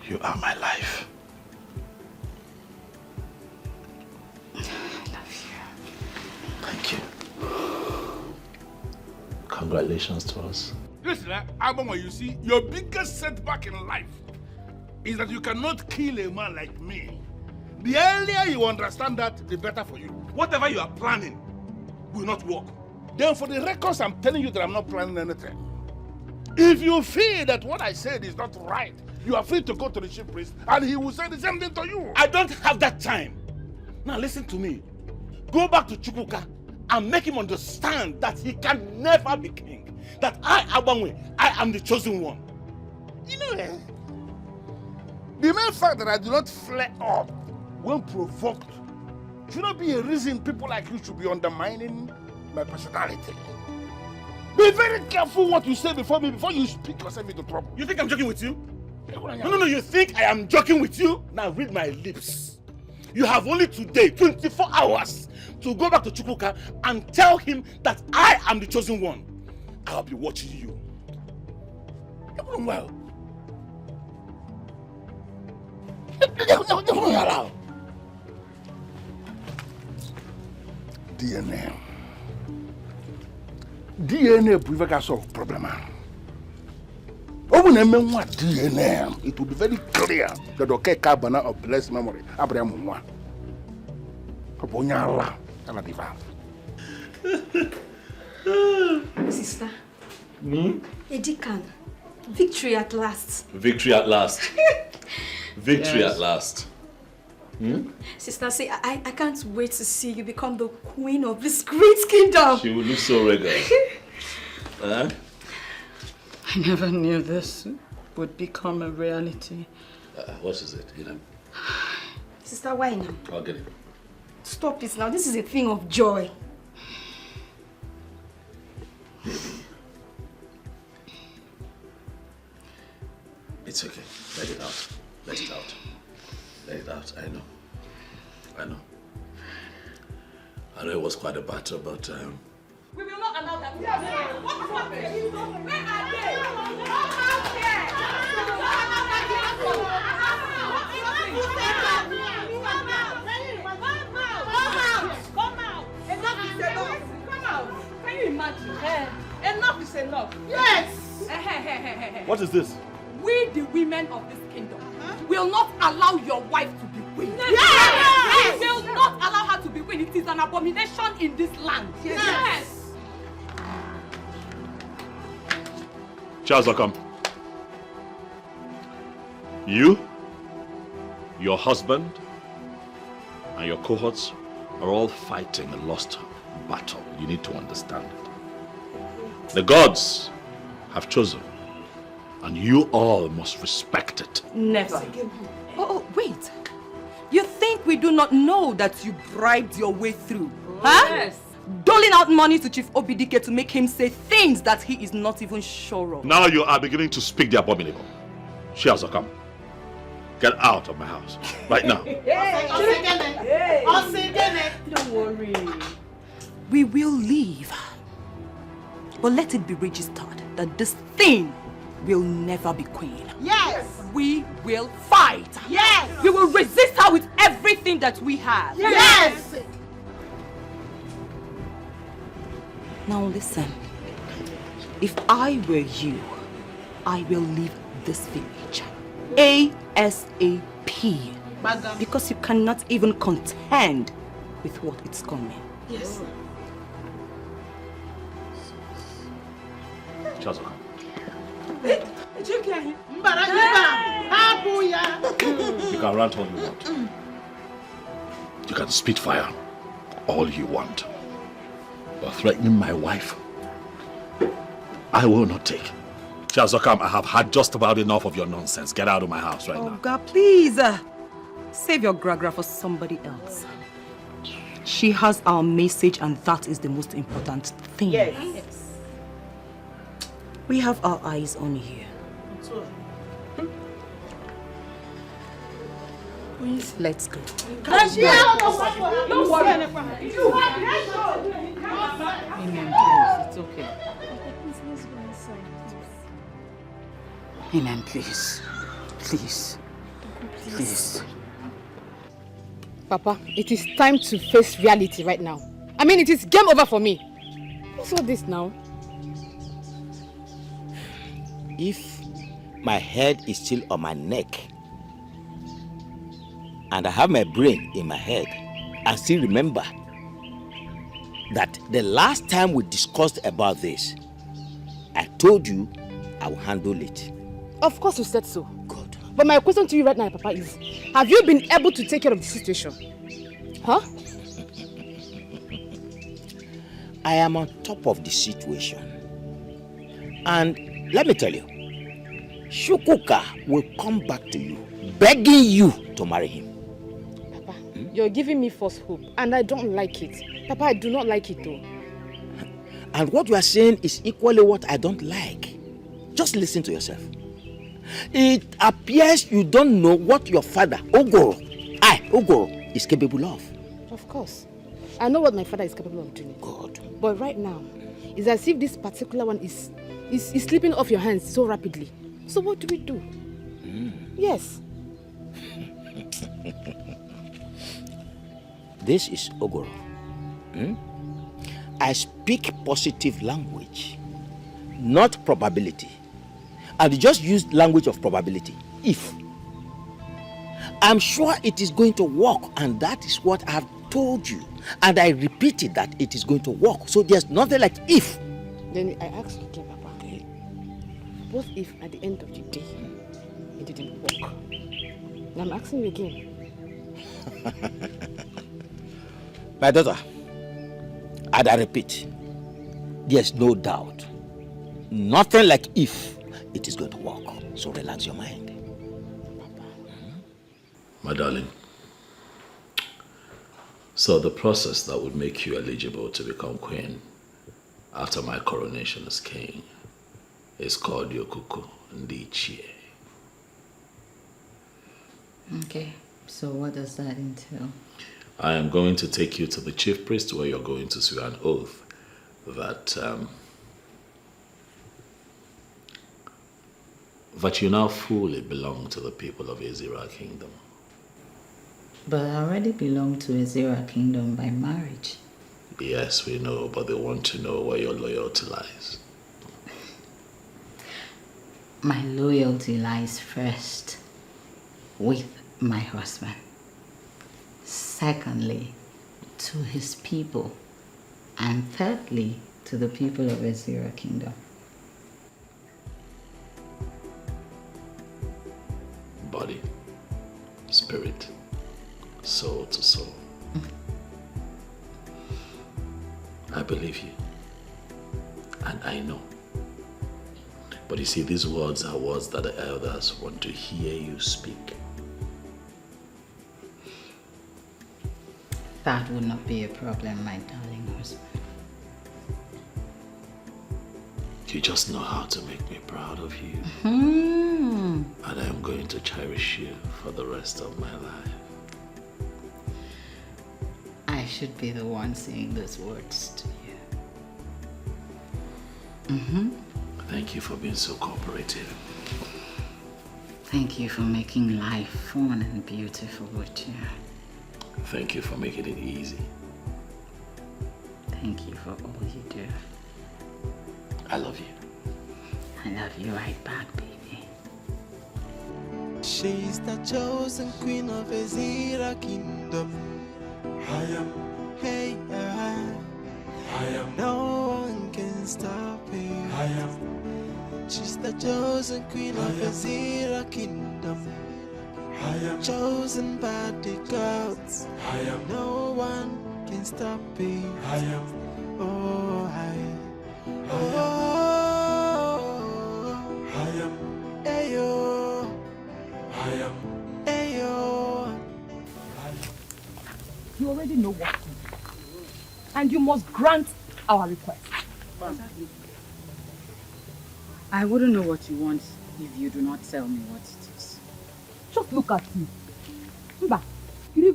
you are my life. I love you. Thank you. Congratulations to us. Listen, Abama, you see, your biggest setback in life is that you cannot kill a man like me. The earlier you understand that, the better for you. Whatever you are planning will not work. Then for the records, I'm telling you that I'm not planning anything. If you feel that what I said is not right, you are free to go to the chief priest and he will say the same thing to you. I don't have that time. Now listen to me. Go back to Chukwuka and make him understand that he can never be king. That I, Abanwe, I am the chosen one. You know, the mere fact that I do not flare up when provoked should not be a reason people like you should be undermining my personality. Be very careful what you say before me before you speak yourself into trouble. You think I'm joking with you? No, you think I am joking with you? Now read my lips. You have only today, 24 hours, to go back to Chukwuka and tell him that I am the chosen one. I'll be watching you. Well. DNA bụ ife solve problem. When I mean what DNA, it will be very clear that okay carbon of blessed memory. Abraham one. Abonyala, Sister. Edikan. Victory at last. Victory at last. Victory Yes. at last. Sister, see, I can't wait to see you become the queen of this great kingdom. She will look so regal. Huh? I never knew this would become a reality. What is it? You know? Sister, why now? I'll get it. Stop it now. This is a thing of joy. It's okay. Let it out. Let it out. Let it out. I know. I know. I know it was quite a battle, but We will not allow that. What is happening? Where are they? Come out! Enough is enough. Come out! Can you imagine? Enough is enough. Yes! What is this? We, the women of this kingdom, will not allow your wife to be queen. Yes! We will not allow her to be queen. It is an abomination in this land. Yes! Charles, come. You, your husband, and your cohorts are all fighting a lost battle. You need to understand it. The gods have chosen, and you all must respect it. Never. Oh, wait. You think we do not know that you bribed your way through? Huh? Yes. Doling out money to Chief Obidike to make him say things that he is not even sure of. Now you are beginning to speak the abominable. Shiaza, come. Get out of my house. Right now. Don't worry. We will leave. But let it be registered that this thing will never be queen. Yes! We will fight. Yes! We will resist her with everything that we have. Yes! Now listen. If I were you, I will leave this village ASAP. Because you cannot even contend with what is coming. Yes. Charles, come. You can rant all you want. You can spit fire all you want. But threatening my wife, I will not take. Charles, come. I have had just about enough of your nonsense. Get out of my house right now. Oh God, please. Save your gragra for somebody else. She has our message and that is the most important thing. Yes. We have our eyes on you. Let's go. Don't worry. It's okay. Amen, please. Please. Please. Papa, it is time to face reality right now. I mean, it is game over for me. What's all this now? If my head is still on my neck and I have my brain in my head, I still remember that the last time we discussed about this, I told you I will handle it. Of course you said so. Good. But my question to you right now, Papa, is have you been able to take care of the situation? Huh? I am on top of the situation. And let me tell you, Chukwuka will come back to you, begging you to marry him. Papa, you're giving me false hope, and I don't like it. Papa, I do not like it though. And what you are saying is equally what I don't like. Just listen to yourself. It appears you don't know what your father, Ogoro, is capable of. Of course. I know what my father is capable of doing. God. But right now, it's as if this particular one is slipping off your hands so rapidly. So what do we do? Yes. This is Ogoro. I speak positive language, not probability. And just use language of probability. If. I'm sure it is going to work, and that is what I have told you. And I repeated that it is going to work. So there's nothing like if. Then I ask you again, Papa. Okay. What if at the end of the day, it didn't work? And I'm asking you again. My daughter, and I repeat, there's no doubt. Nothing like if it is going to work. So relax your mind. My darling, so the process that would make you eligible to become queen after my coronation as king is called Yokuku Ndichie. Okay, so what does that entail? I am going to take you to the chief priest where you're going to swear an oath that you now fully belong to the people of Ezira Kingdom. But I already belong to Ezira Kingdom by marriage. Yes, we know, but they want to know where your loyalty lies. My loyalty lies first with my husband. Secondly, to his people. And thirdly, to the people of Ezira Kingdom. Body, spirit, soul to soul. I believe you. And I know. But you see, these words are words that the elders want to hear you speak. That would not be a problem, my darling husband. You just know how to make me proud of you. Hmm. And I am going to cherish you for the rest of my life. I should be the one saying those words to you. Thank you for being so cooperative. Thank you for making life fun and beautiful with you. Thank you for making it easy. Thank you for all you do. I love you. I love you right back, baby. She's the chosen queen of Azira kingdom. I am, hey, I am. No one can stop her. I am. She's the chosen queen of Azira kingdom. I am chosen by the gods. I am. No one can stop me. I am. Oh, I am. Ayo. I am. Ayo. You already know what to do. And you must grant our request. I wouldn't know what you want if you do not tell me what it is. Just look at you. Mba, you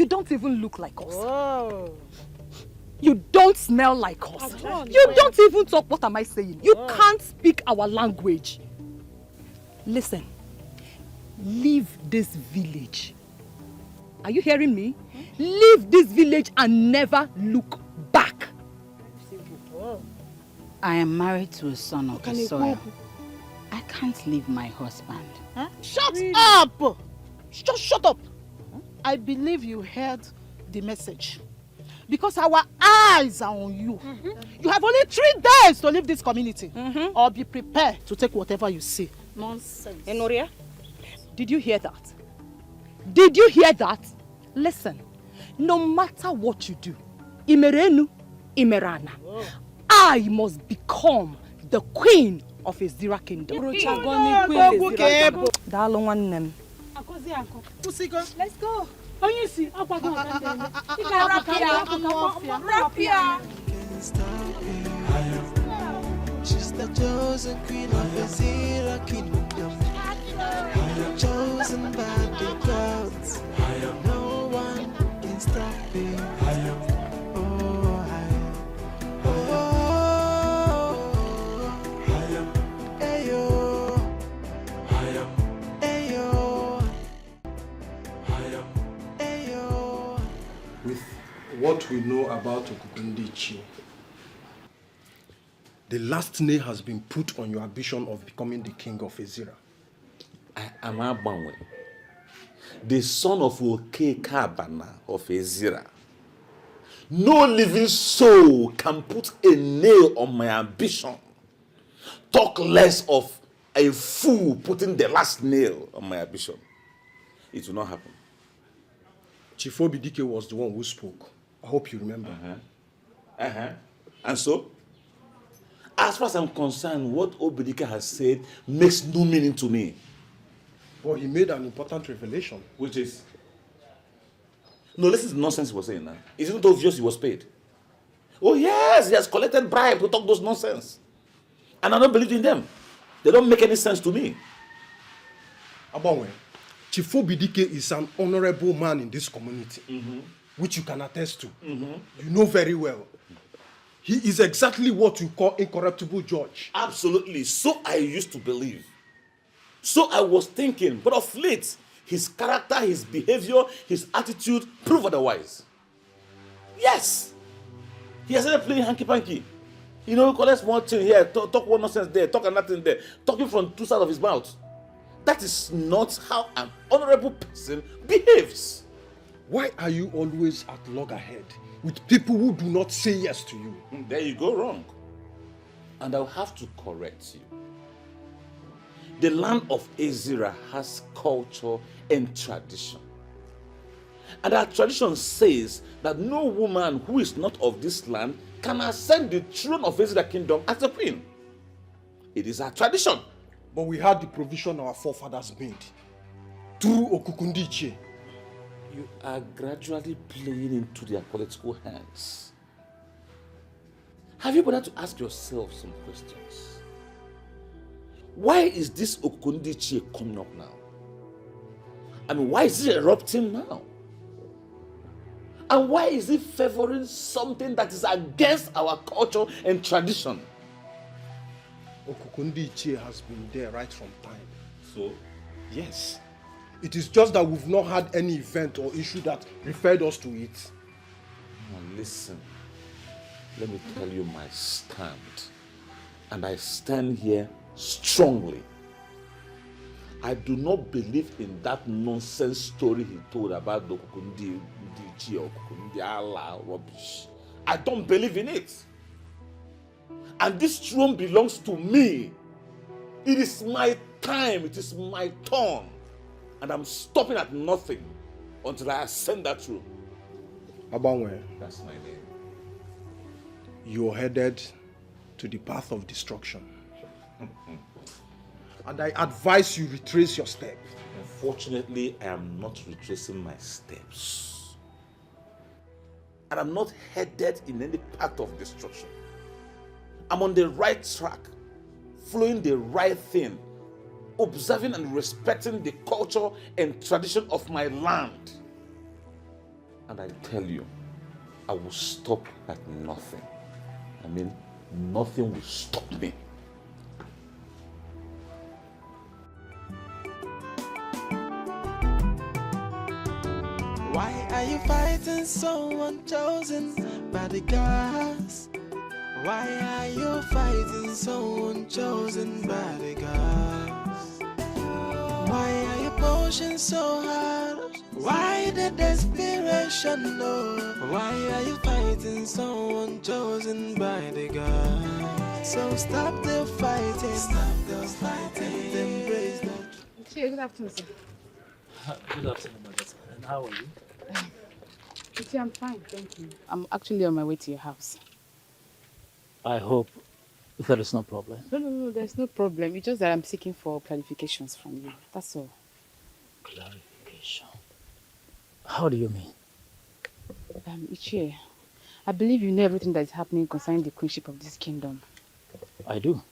don't even look like us. Whoa. You don't smell like us. You don't even talk. What am I saying? You can't speak our language. Listen, leave this village. Are you hearing me? Leave this village and never look back. I am married to a son of the soil. I can't leave my husband. Huh? Shut up! Just shut up! I believe you heard the message. Because our eyes are on you. You have only 3 days to leave this community. Or be prepared to take whatever you see. Nonsense. Enoria, did you hear that? Did you hear that? Listen, no matter what you do, Imerenu, Imerana, I must become the queen of Azira kingdom. Let's go. Oh, you see, She's the chosen queen of Azira kingdom. I am chosen by the gods. I am. No one can stop me. I am. Oh, I am. Ayo. I am. Ayo. I am. Ayo. With what we know about Okukundichi, the last nail has been put on your ambition of becoming the king of Azira. I am Abanwe, the son of Oke Kabana of Azira. No living soul can put a nail on my ambition. Talk less of a fool putting the last nail on my ambition. It will not happen. Chief Obidike was the one who spoke. I hope you remember. And so? As far as I'm concerned, what Obidike has said makes no meaning to me. But he made an important revelation. Which is? No, listen to the nonsense he was saying now. Isn't it obvious he was paid? Oh yes, he has collected bribe to talk those nonsense. And I don't believe in them. They don't make any sense to me. Abanwe, Chief Obidike is an honorable man in this community, which you can attest to. You know very well. He is exactly what you call incorruptible judge. Absolutely. So I used to believe. So I was thinking, but of late, his character, his behavior, his attitude prove otherwise. Yes. He has started playing hanky-panky. You know, collect one thing here, talk one nonsense there, talk another thing there, talking from 2 sides of his mouth. That is not how an honorable person behaves. Why are you always at loggerhead with people who do not say yes to you? There you go wrong. And I'll have to correct you. The land of Azira has culture and tradition. And our tradition says that no woman who is not of this land can ascend the throne of Azira kingdom as a queen. It is our tradition. But we had the provision our forefathers made through Okukundiche. You are gradually playing into their political hands. Have you bothered to ask yourself some questions? Why is this Okukundiche coming up now? I mean, why is it erupting now? And why is it favoring something that is against our culture and tradition? Okukundiche has been there right from time. So? Yes. It is just that we've not had any event or issue that referred us to it. Now listen. let me tell you my stand. And I stand here strongly. I do not believe in that nonsense story he told about the Kukundi or Kukundi Allah rubbish. I don't believe in it. And this throne belongs to me. It is my time. It is my turn. And I'm stopping at nothing until I ascend that throne. Abanwe. That's my name. You're headed to the path of destruction. And I advise you retrace your step. Unfortunately, I am not retracing my steps. And I'm not headed in any path of destruction. I'm on the right track, following the right thing, observing and respecting the culture and tradition of my land. And I tell you, I will stop at nothing. I mean, nothing will stop me. Why are you fighting someone chosen by the gods? Why are you fighting someone chosen by the gods? Why are you pushing so hard? Why the desperation? No. Why are you fighting someone chosen by the gods? So stop the fighting. Stop the fighting. Embrace that. Good afternoon, sir. Good afternoon, my daughter. And how are you? I'm fine, thank you. I'm actually on my way to your house. I hope there is no problem. No, there's no problem. It's just that I'm seeking for clarifications from you. That's all. Clarification? How do you mean? Ichie, I believe you know everything that is happening concerning the queenship of this kingdom. I do.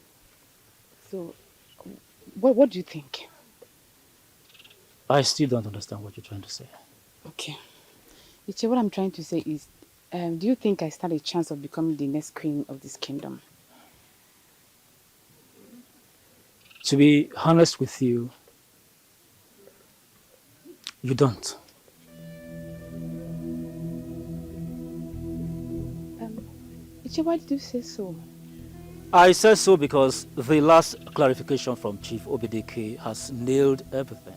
So, what do you think? I still don't understand what you're trying to say. Okay. Ichie, what I'm trying to say is, do you think I stand a chance of becoming the next queen of this kingdom? To be honest with you, you don't. Ichie, why did you say so? I said so because the last clarification from Chief Obedeke has nailed everything.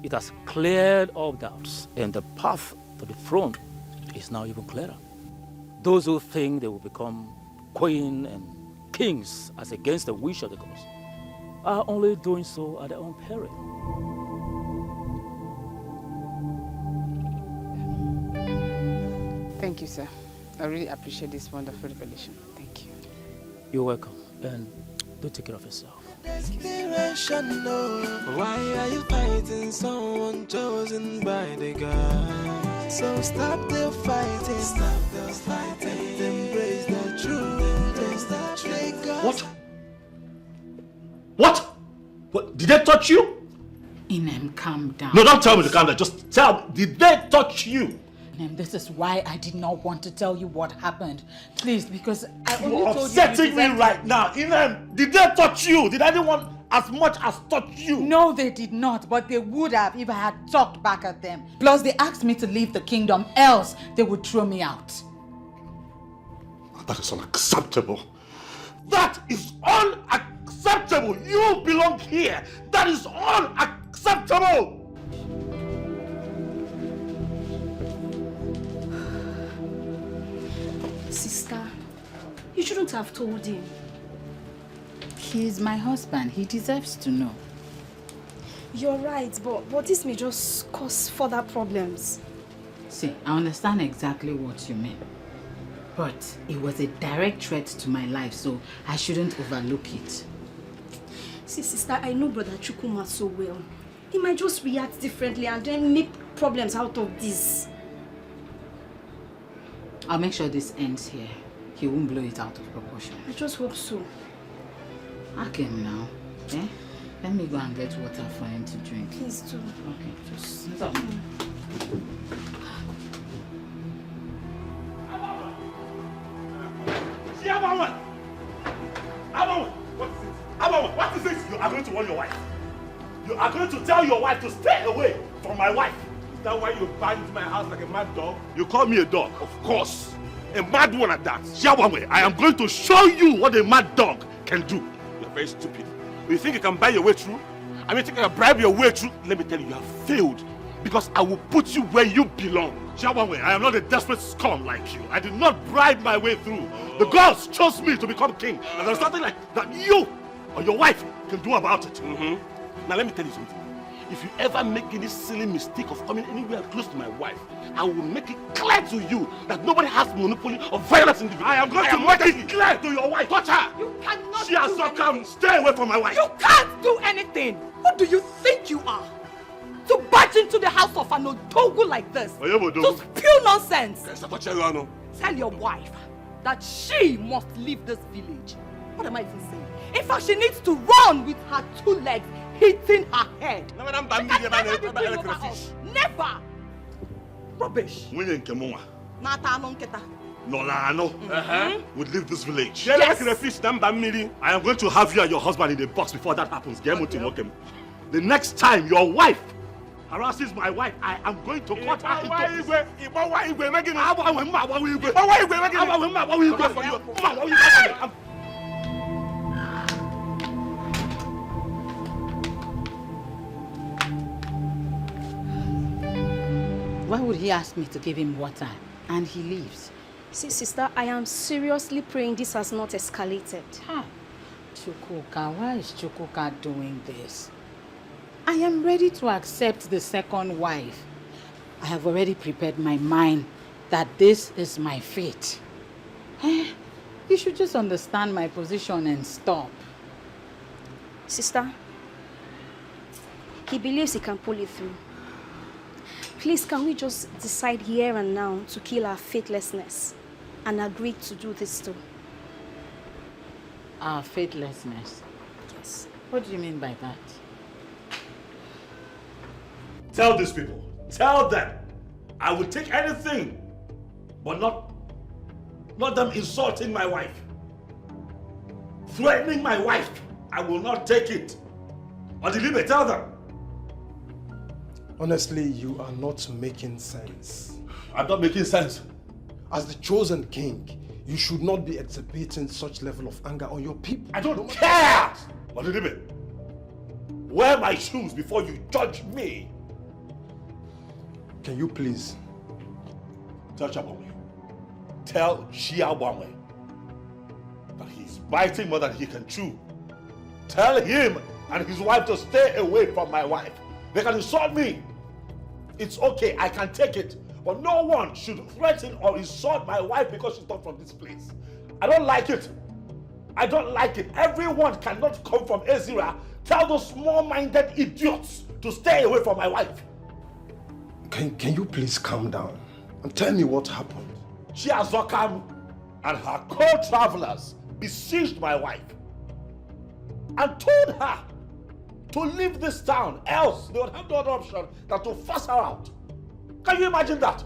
It has cleared all doubts, and the path to the throne is now even clearer. Those who think they will become queen and kings as against the wish of the gods are only doing so at their own peril. Thank you, sir. I really appreciate this wonderful revelation. Thank you. You're welcome, and do take care of yourself. Desperation, no. Why are you fighting someone chosen by the God? So stop the fighting. Stop the fighting. Embrace the truth. What? Did they touch you? Inem, calm down. No, don't tell me to calm down. Just tell me, did they touch you? Inem, this is why I did not want to tell you what happened. Please, because I only You're told you. upsetting me right now. Inem, did they touch you? Did anyone as much as touch you? No, they did not, but they would have if I had talked back at them. Plus, they asked me to leave the kingdom, else they would throw me out. That is unacceptable. That is unacceptable. You belong here. That is unacceptable. Sister, you shouldn't have told him. He's my husband. He deserves to know. You're right, but this may just cause further problems. See, I understand exactly what you mean. But it was a direct threat to my life, so I shouldn't overlook it. See, sister, I know Brother Chukuma so well. He might just react differently and then make problems out of this. I'll make sure this ends here. He won't blow it out of proportion. I just hope so. Ask him now. Eh? Let me go and get water for him to drink. Please do. Okay, just stop. What is this? You are going to warn your wife. You are going to tell your wife to stay away from my wife. Is that why you banged my house like a mad dog? You call me a dog? Of course. A mad one at that. Xiaowangwei, I am going to show you what a mad dog can do. You're very stupid. You think you can buy your way through? I mean, you think you can bribe your way through? Let me tell you, you have failed. Because I will put you where you belong. Xiaowangwei, I am not a desperate scum like you. I did not bribe my way through. The gods chose me to become king. And there's nothing like that you or your wife can do about it. Now let me tell you something. If you ever make any silly mistake of coming anywhere close to my wife, I will make it clear to you that nobody has monopoly of violence in the village. I am going to make it clear to your wife. Touch her! You cannot She has not come. Stay away from my wife. You can't do anything! Who do you think you are? To barge into the house of an Odogu like this? To spew nonsense? Tell your wife that she must leave this village. What am I even saying? In fact, she needs to run with her 2 legs hitting her head. Never! Rubbish. Nolano would leave this village. Yes. I am going to have you and your husband in the box before that happens. The next time your wife harasses my wife, I am going to cut her into Why would he ask me to give him water and he leaves? See, sister, I am seriously praying this has not escalated. Chukwuka, why is Chukwuka doing this? I am ready to accept the second wife. I have already prepared my mind that this is my fate. You should just understand my position and stop. Sister, he believes he can pull it through. Please, can we just decide here and now to kill our faithlessness and agree to do this too? Our faithlessness? Yes. What do you mean by that? Tell these people, tell them, I will take anything, but not them insulting my wife, threatening my wife. I will not take it. Odilibe, tell them. Honestly, you are not making sense. I'm not making sense. As the chosen king, you should not be exhibiting such level of anger on your people. I don't care! Odilibe, wear my shoes before you judge me. Can you please? Tell Xiaowangwei. Tell Xiaowangwei that he's biting more than he can chew. Tell him and his wife to stay away from my wife. They can insult me. It's okay, I can take it. But no one should threaten or insult my wife because she's not from this place. I don't like it. I don't like it. Everyone cannot come from Ezira. Tell those small-minded idiots to stay away from my wife. Can you please calm down and tell me what happened? Chiazokam and her co-travelers besieged my wife and told her to leave this town, else they would have no other option than to force her out. Can you imagine that?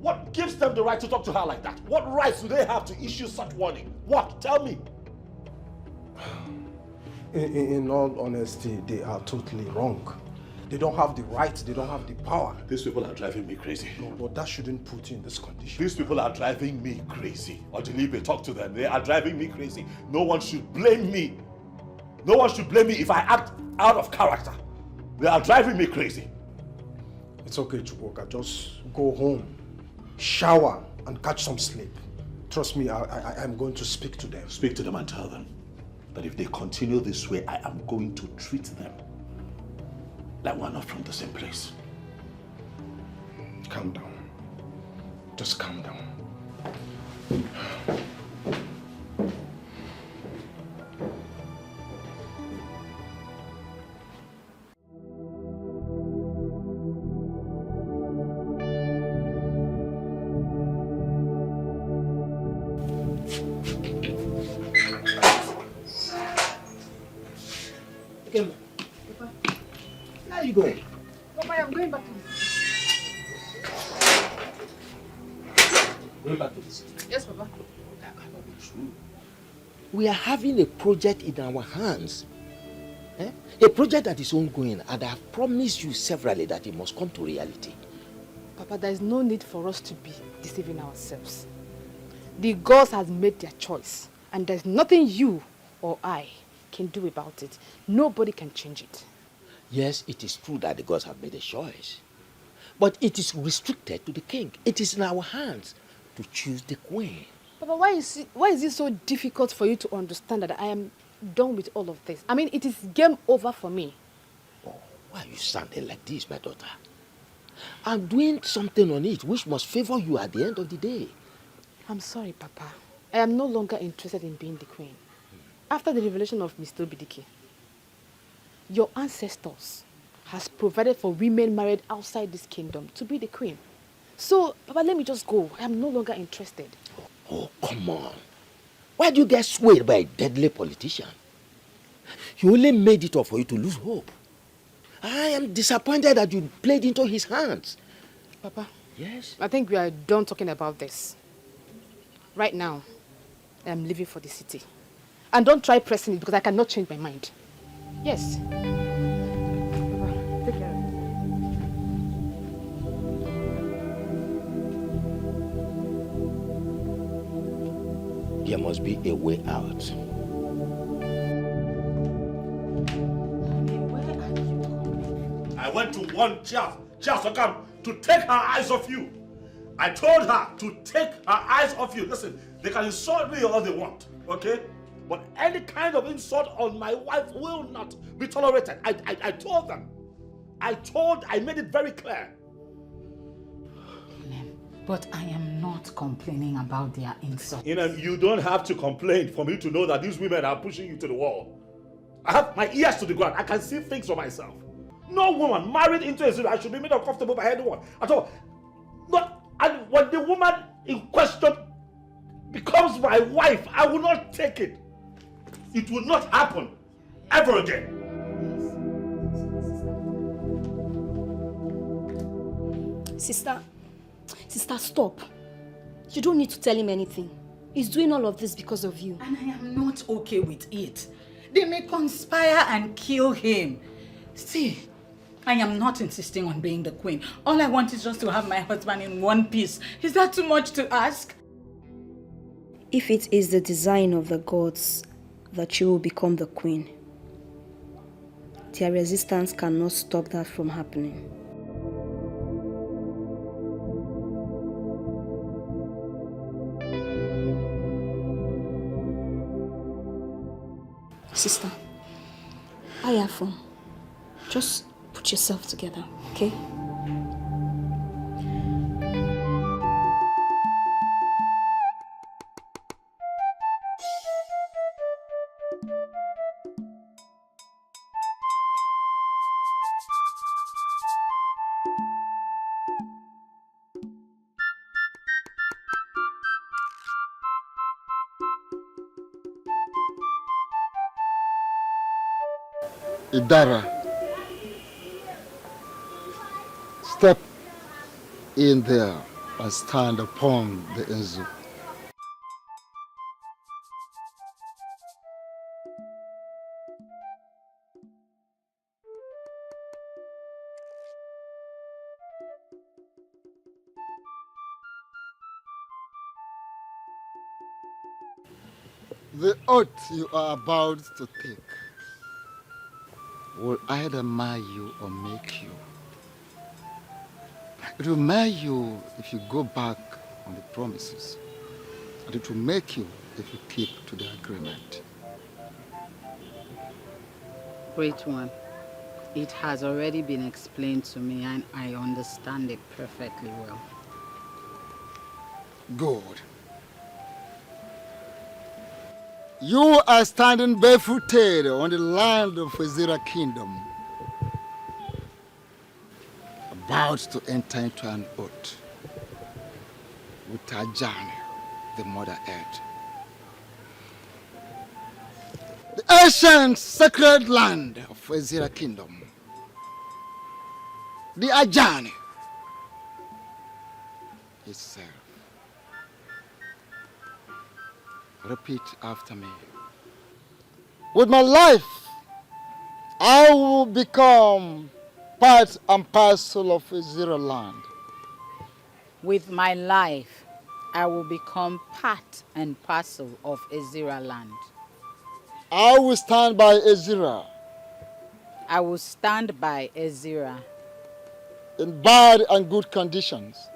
What gives them the right to talk to her like that? What rights do they have to issue such warning? What? Tell me. In all honesty, they are totally wrong. They don't have the right, they don't have the power. These people are driving me crazy. No, but that shouldn't put you in this condition. These people are driving me crazy. Odilibe, talk to them. They are driving me crazy. No one should blame me. No one should blame me if I act out of character. They are driving me crazy. It's okay, Chukwuka. Just go home, shower, and catch some sleep. Trust me, I'm going to speak to them. Speak to them and tell them that if they continue this way, I am going to treat them like we're not from the same place. Calm down. Just calm down. Where are you going? Papa, I'm going back to Going back to this. Yes, Papa. We are having a project in our hands. A project that is ongoing, and I have promised you severally that it must come to reality. Papa, there is no need for us to be deceiving ourselves. The gods has made their choice, and there's nothing you or I can do about it. Nobody can change it. Yes, it is true that the gods have made a choice. But it is restricted to the king. It is in our hands to choose the queen. Papa, why is it so difficult for you to understand that I am done with all of this? I mean, it is game over for me. Oh, why are you sounding like this, my daughter? I'm doing something on it which must favor you at the end of the day. I'm sorry, Papa. I am no longer interested in being the queen. After the revelation of Mr. Obidike, your ancestors has provided for women married outside this kingdom to be the queen. So, Papa, let me just go. I am no longer interested. Oh, come on. Why do you get swayed by a deadly politician? He only made it up for you to lose hope. I am disappointed that you played into his hands. Papa. Yes? I think we are done talking about this. Right now, I am leaving for the city. And don't try pressing it because I cannot change my mind. Yes. Take care. There must be a way out. I went to warn Charles Okam to take her eyes off you. I told her to take her eyes off you. Listen, they can insult me all they want, okay? But any kind of insult on my wife will not be tolerated. I told them. I made it very clear. But I am not complaining about their insults. You don't have to complain for me to know that these women are pushing you to the wall. I have my ears to the ground. I can see things for myself. No woman married into a zero, I should be made uncomfortable by anyone at all. And when the woman in question becomes my wife, I will not take it. It will not happen ever again. Sister, stop. You don't need to tell him anything. He's doing all of this because of you. And I am not okay with it. They may conspire and kill him. See, I am not insisting on being the queen. All I want is just to have my husband in one piece. Is that too much to ask? If it is the design of the gods that you will become the queen, their resistance cannot stop that from happening. Sister, I have fun. Just put yourself together, okay? Idara, step in there and stand upon the Enzu. The oath you are about to take will either mar you or make you. It will mar you if you go back on the promises, and it will make you if you keep to the agreement. Great one. It has already been explained to me and I understand it perfectly well. Good. You are standing barefooted on the land of Wazira Kingdom, about to enter into an oath with Ajani, the Mother Earth. The ancient sacred land of Wazira Kingdom, the Ajani itself. Repeat after me. With my life, I will become part and parcel of a zero land. With my life, I will become part and parcel of Ezra land. I will stand by Ezra. I will stand by Ezra. In bad and good conditions.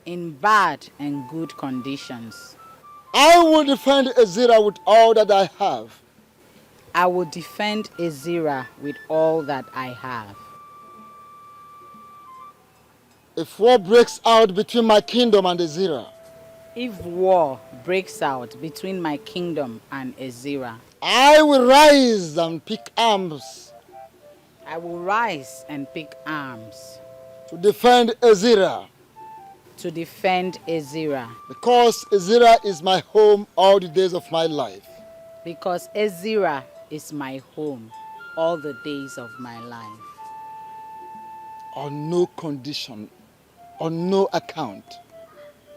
In bad and good conditions. I will defend Ezra with all that I have. I will defend Ezra with all that I have. If war breaks out between my kingdom and Ezra. If war breaks out between my kingdom and Ezra. I will rise and pick arms. I will rise and pick arms. To defend Ezra. To defend Ezra. Because Ezra is my home all the days of my life. Because Ezra is my home all the days of my life. On no condition, on no account.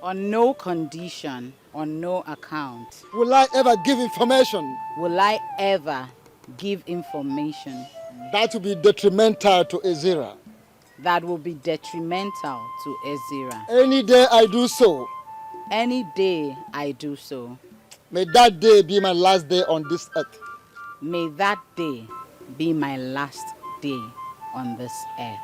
On no condition, on no account. Will I ever give information? Will I ever give information? That will be detrimental to Ezra. That will be detrimental to Ezra. Any day I do so. Any day I do so. May that day be my last day on this earth. May that day be my last day on this earth.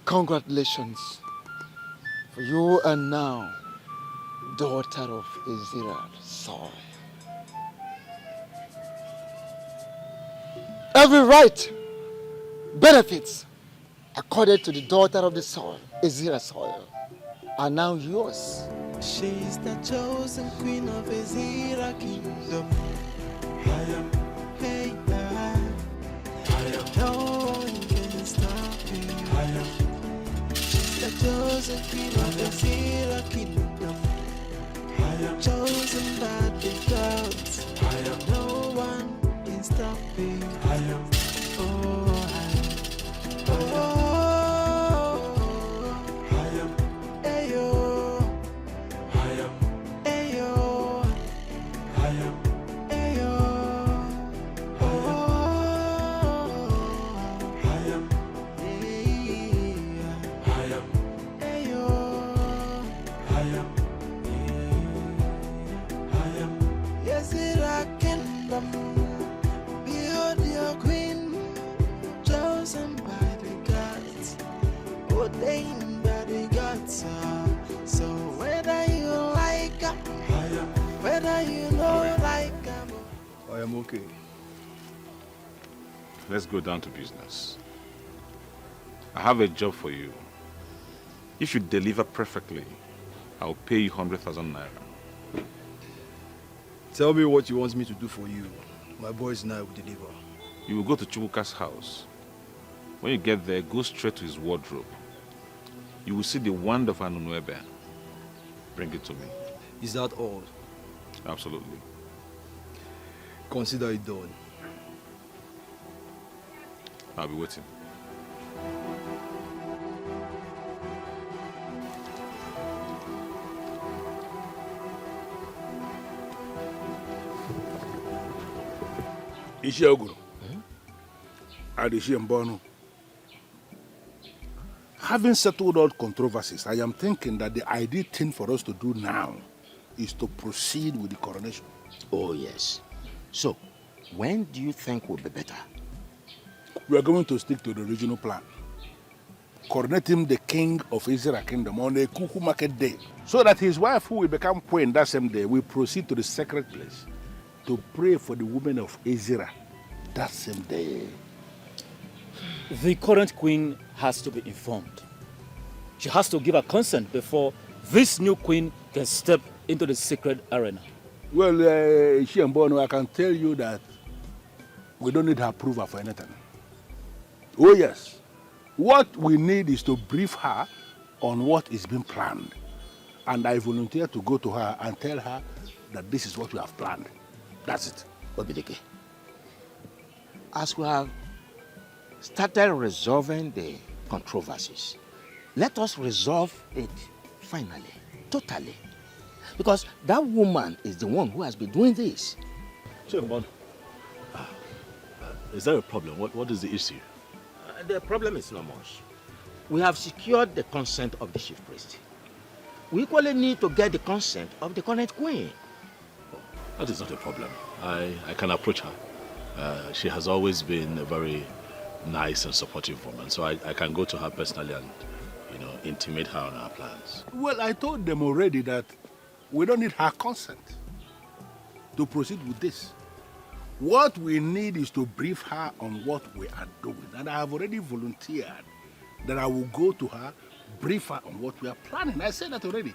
Congratulations, for you are now daughter of Ezra Soil. Every right, benefits, according to the daughter of the soil, Ezra Soil, are now yours. She's the chosen queen of Ezra kingdom. I am, hey, I am. No one can stop me. I am. The chosen queen of Ezra kingdom. I am chosen by the gods. I am no one can stop me. I am. Oh, I am. Oh, I am. Ayo. I am. Ayo. I am. Ayo. Oh, I am. Behold your queen, chosen by the gods, ordained by the gods. So whether you like her, whether you know like her, I am okay. Let's go down to business. I have a job for you. If you deliver perfectly, I'll pay you 100,000 naira. Tell me what you want me to do for you. My boys and I will deliver. You will go to Chukwuka's house. When you get there, go straight to his wardrobe. You will see the wand of an unwavering. Bring it to me. Is that all? Absolutely. Consider it done. I'll be waiting. Ishioguru. Adishimbono. Having settled all controversies, I am thinking that the ideal thing for us to do now is to proceed with the coronation. Oh, yes. So, when do you think will be better? We are going to stick to the original plan. Coronate him the king of Ezra kingdom on a Kuku market day, so that his wife, who will become queen that same day, will proceed to the sacred place to pray for the women of Ezra that same day. The current queen has to be informed. She has to give her consent before this new queen can step into the sacred arena. Well, Shiambono, I can tell you that we don't need her approval for anything. Oh, yes. What we need is to brief her on what is being planned. And I volunteer to go to her and tell her that this is what we have planned. That's it. Obidike, as we have started resolving the controversies, let us resolve it finally, totally. Because that woman is the one who has been doing this. Chairman, is there a problem? What is the issue? The problem is not much. We have secured the consent of the chief priest. We equally need to get the consent of the current queen. That is not a problem. I can approach her. She has always been a very nice and supportive woman, so I can go to her personally and, intimate her on our plans. Well, I told them already that we don't need her consent to proceed with this. What we need is to brief her on what we are doing. And I have already volunteered that I will go to her, brief her on what we are planning. I said that already.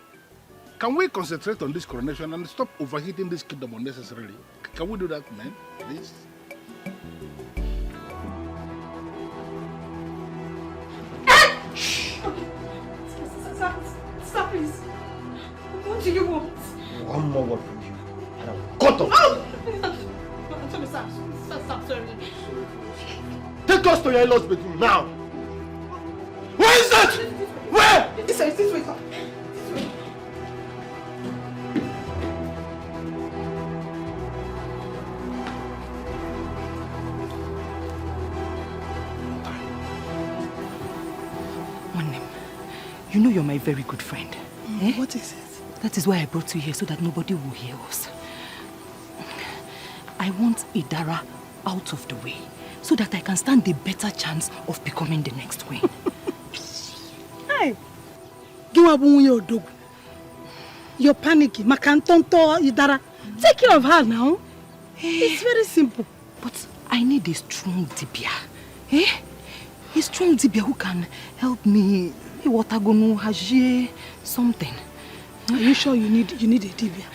Can we concentrate on this coronation and stop overheating this kingdom unnecessarily? Can we do that, man? Please? Stop, please. What do you want? One more word from you, and I will cut off. Stop, sorry. Take us to your in-laws' bedroom now. Where is that? Where? This way, this way. You know you're my very good friend. What is it? That is why I brought you here, so that nobody will hear us. I want Idara out of the way, so that I can stand a better chance of becoming the next queen. Hey! You're panicking. Makantonto Idara. Take care of her now. It's very simple. But I need a strong Dibia. A strong Dibia who can help me. Something. Are you sure you need a Dibia?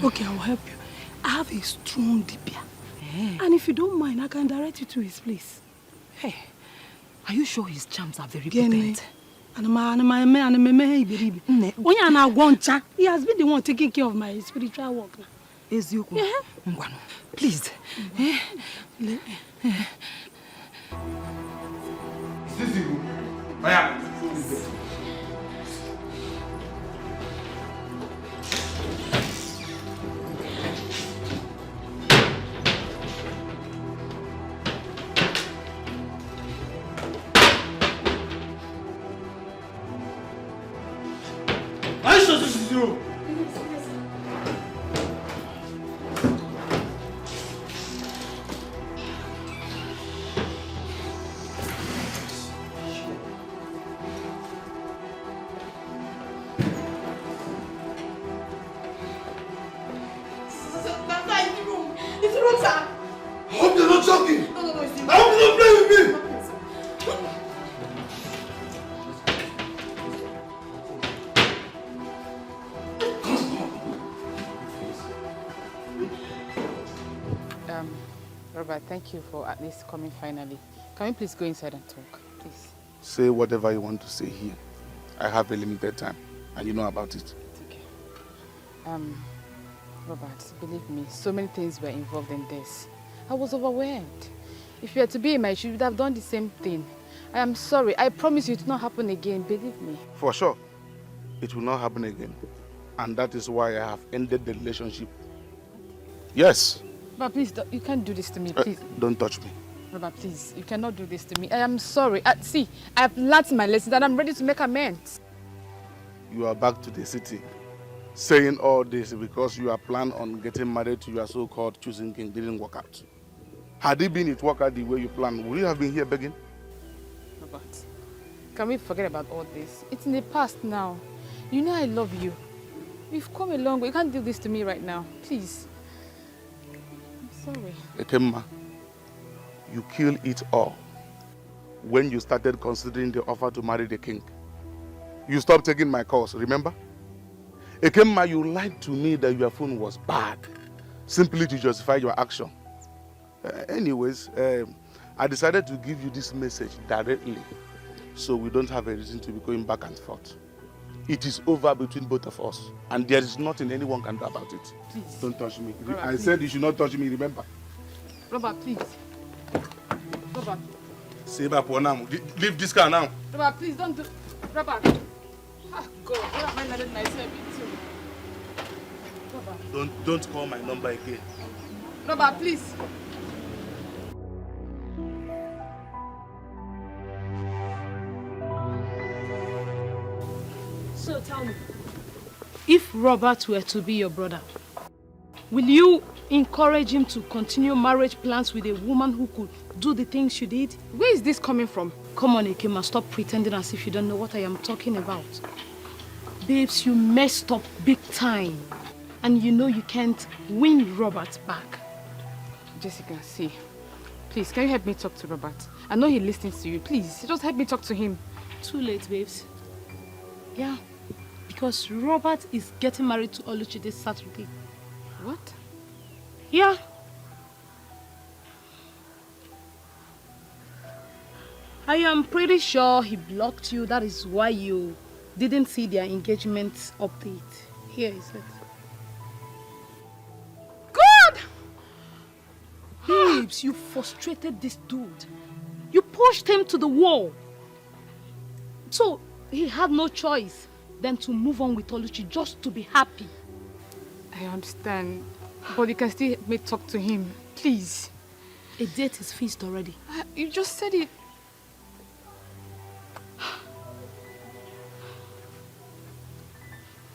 Okay, I will help you. I have a strong Dibia. And if you don't mind, I can direct you to his place. Hey, are you sure his charms are very potent? He has been the one taking care of my spiritual work now. Please. Robert, thank you for at least coming finally. Can we please go inside and talk, please? Say whatever you want to say here. I have a limited time, and you know about it. It's okay. Robert, believe me, so many things were involved in this. I was overwhelmed. If you were to be in my shoes, you would have done the same thing. I am sorry. I promise you it will not happen again, believe me. For sure, it will not happen again. And that is why I have ended the relationship. Yes. But please, you can't do this to me, please. Don't touch me. Robert, please, you cannot do this to me. I am sorry. See, I have learned my lesson and I'm ready to make amends. You are back to the city, saying all this because you are planning on getting married to your so-called choosing king didn't work out. Had it been it worked out the way you planned, would you have been here begging? Robert, can we forget about all this? It's in the past now. You know I love you. We've come a long way. You can't do this to me right now. Please. I'm sorry. Ekemma, you killed it all when you started considering the offer to marry the king. You stopped taking my calls, remember? Ekemma, you lied to me that your phone was bad, simply to justify your action. Anyways, I decided to give you this message directly, so we don't have a reason to be going back and forth. it is over between both of us. And there is nothing anyone can do about it. Please. Don't touch me. Robert, I please. said you should not touch me, remember? Robert, please. Robert. Leave this car now. Robert, please don't do... Robert. Ah, God, what am I letting myself into? Robert. Don't call my number again. Robert, please. So tell me, if Robert were to be your brother, will you encourage him to continue marriage plans with a woman who could do the things you did? Where is this coming from? Come on, Ekema, stop pretending as if you don't know what I am talking about. Babes, you messed up big time. And you know you can't win Robert back. Jessica, see. Please, can you help me talk to Robert? I know he listens to you. Please, just help me talk to him. Too late, babes. Yeah, because Robert is getting married to Oluchi this Saturday. What? Yeah. I am pretty sure he blocked you. That is why you didn't see their engagement update. Here is it. God! Babes, you frustrated this dude. You pushed him to the wall. So he had no choice than to move on with Oluchi just to be happy. I understand. But you can still help me talk to him. Please. A date is fixed already. You just said it.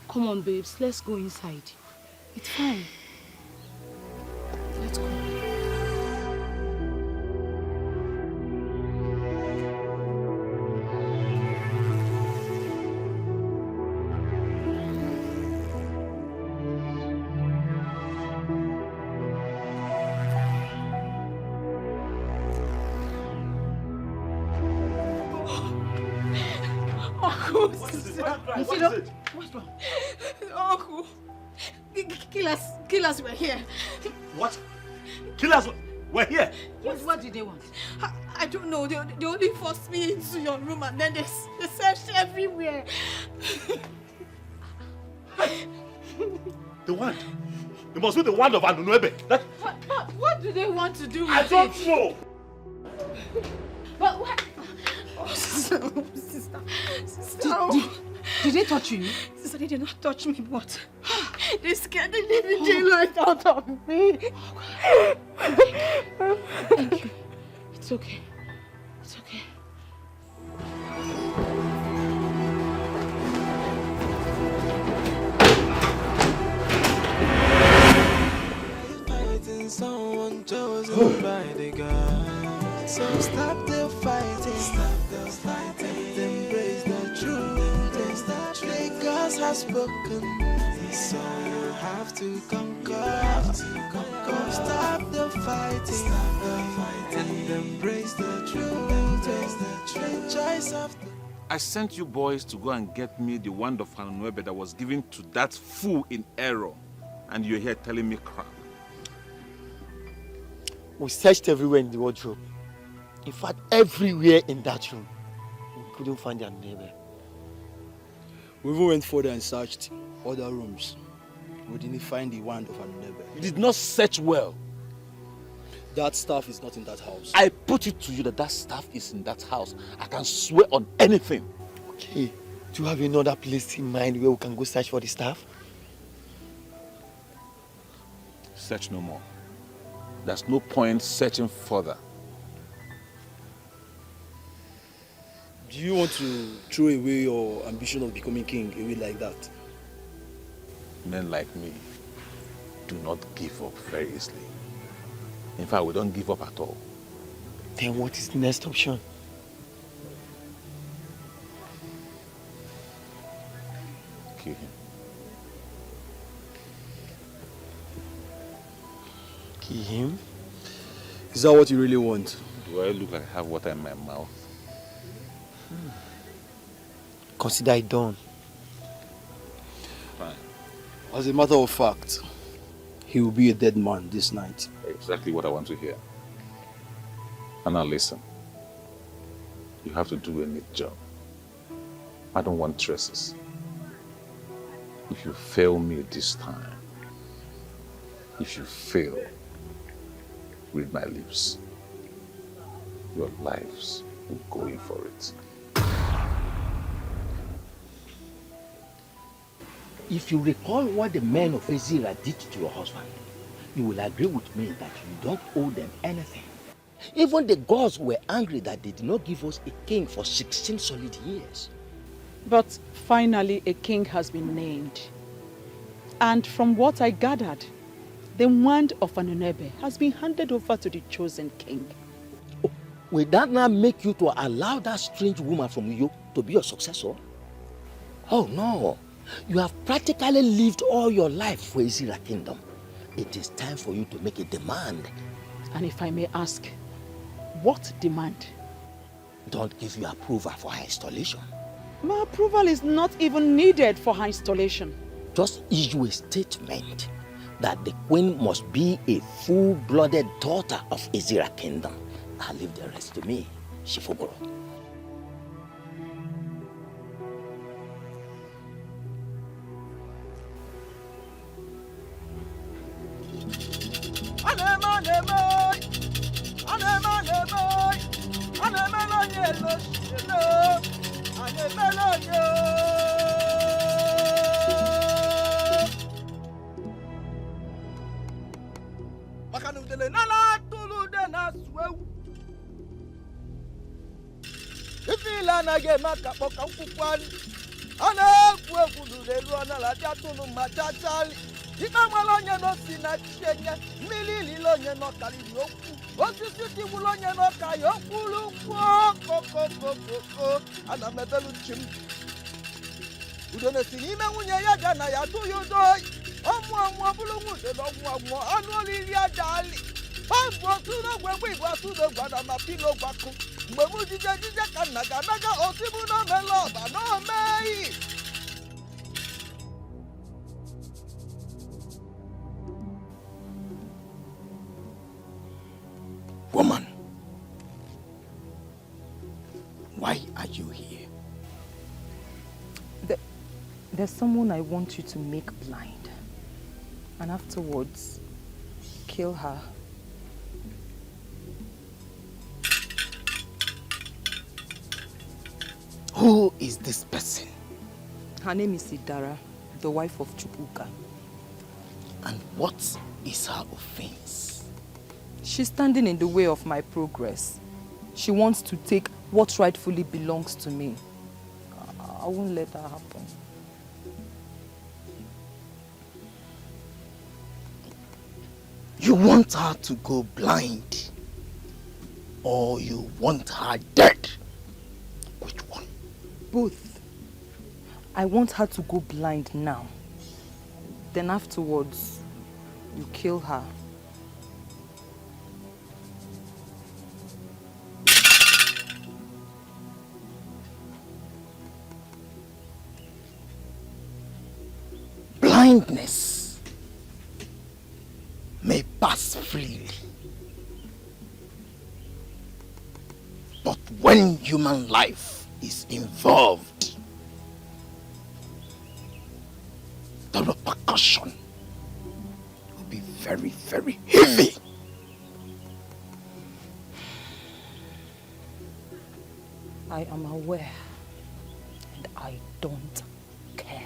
Come on, babes. Let's go inside. It's fine. Let's go. What's wrong? Uncle, killers were here. What? Killers were here? What did they want? I don't know. They only forced me into your room and then they searched everywhere. The wand? It must be the wand of Anunuebe. What do they want to do with I don't know. But what? Oh, sister. Did they touch you? Sister, they did not touch me, but they scared the living daylight out of me. Thank you. It's okay. It's okay. Fighting someone chosen by the God. So stop the fighting. Stop the fighting. Embrace the truth. The God has spoken. So you have to conquer. Stop the fighting. And embrace the truth. The choice of the... I sent you boys to go and get me the wand of Anunuebe that was given to that fool in error. And you're here telling me crap. We searched everywhere in the wardrobe. In fact, everywhere in that room. We couldn't find their neighbor. We even went further and searched other rooms. We didn't find the wand of Anunuebe. You did not search well. That stuff is not in that house. I put it to you that stuff is in that house. I can swear on anything. Okay, do you have another place in mind where we can go search for the stuff? Search no more. There's no point searching further. Do you want to throw away your ambition of becoming king away like that? Men like me do not give up very easily. In fact, we don't give up at all. Then what is the next option? Kill him. Kill him? Is that what you really want? Do I look like I have water in my mouth? Consider it done. Fine. As a matter of fact, he will be a dead man this night. Exactly what I want to hear. And now listen. You have to do a neat job. I don't want traces. If you fail me this time, if you fail, read my lips. Your lives will go in for it. If you recall what the men of Ezra did to your husband, you will agree with me that you don't owe them anything. Even the gods were angry that they did not give us a king for 16 solid years. But finally a king has been named. And from what I gathered, the wand of Anunebe has been handed over to the chosen king. Oh, will that not make you to allow that strange woman from Uyo to be your successor? Oh no, you have practically lived all your life for Ezra Kingdom. It is time for you to make a demand. And if I may ask, what demand? Don't give your approval for her installation. My approval is not even needed for her installation. Just issue a statement that the queen must be a full-blooded daughter of Ezra Kingdom. I'll leave the rest to me, Shifugoro. Woman, why are you here? There's someone I want you to make blind. And afterwards, kill her. Who is this person? Her name is Idara, the wife of Chukwuka. And what is her offense? She's standing in the way of my progress. She wants to take what rightfully belongs to me. I won't let that happen. You want her to go blind? Or you want her dead? Which one? Both. I want her to go blind now. Then afterwards, you kill her. Blindness may pass freely, but when human life is involved, the repercussion will be very, very heavy. I am aware, and I don't care.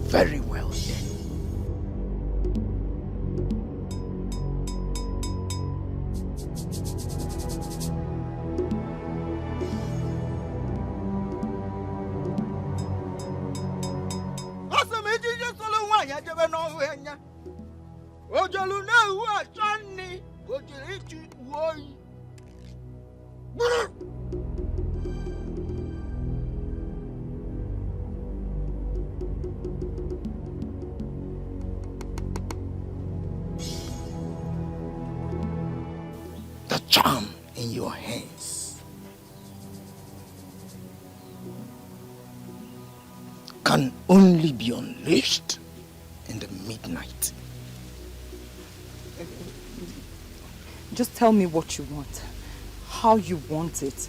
Very well then. The charm in your hands can only be unleashed in the midnight. Just tell me what you want, how you want it,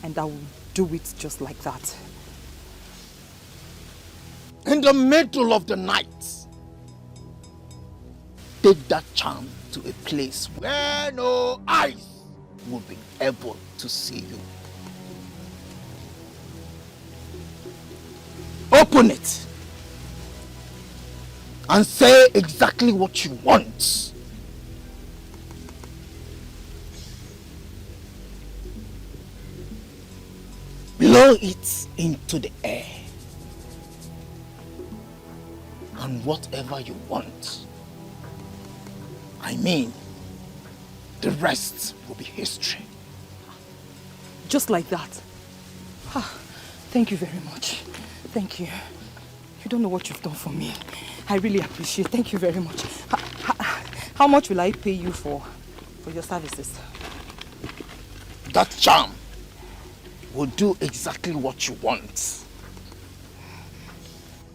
and I will do it just like that. in the middle of the night, take that charm to a place where no eyes will be able to see you. Open it and say exactly what you want. Blow it into the air, and whatever you want, I mean, the rest will be history. Just like that. Ah, thank you very much. Thank you. You don't know what you've done for me. I really appreciate it. Thank you very much. How much will I pay you for your services? That charm will do exactly what you want.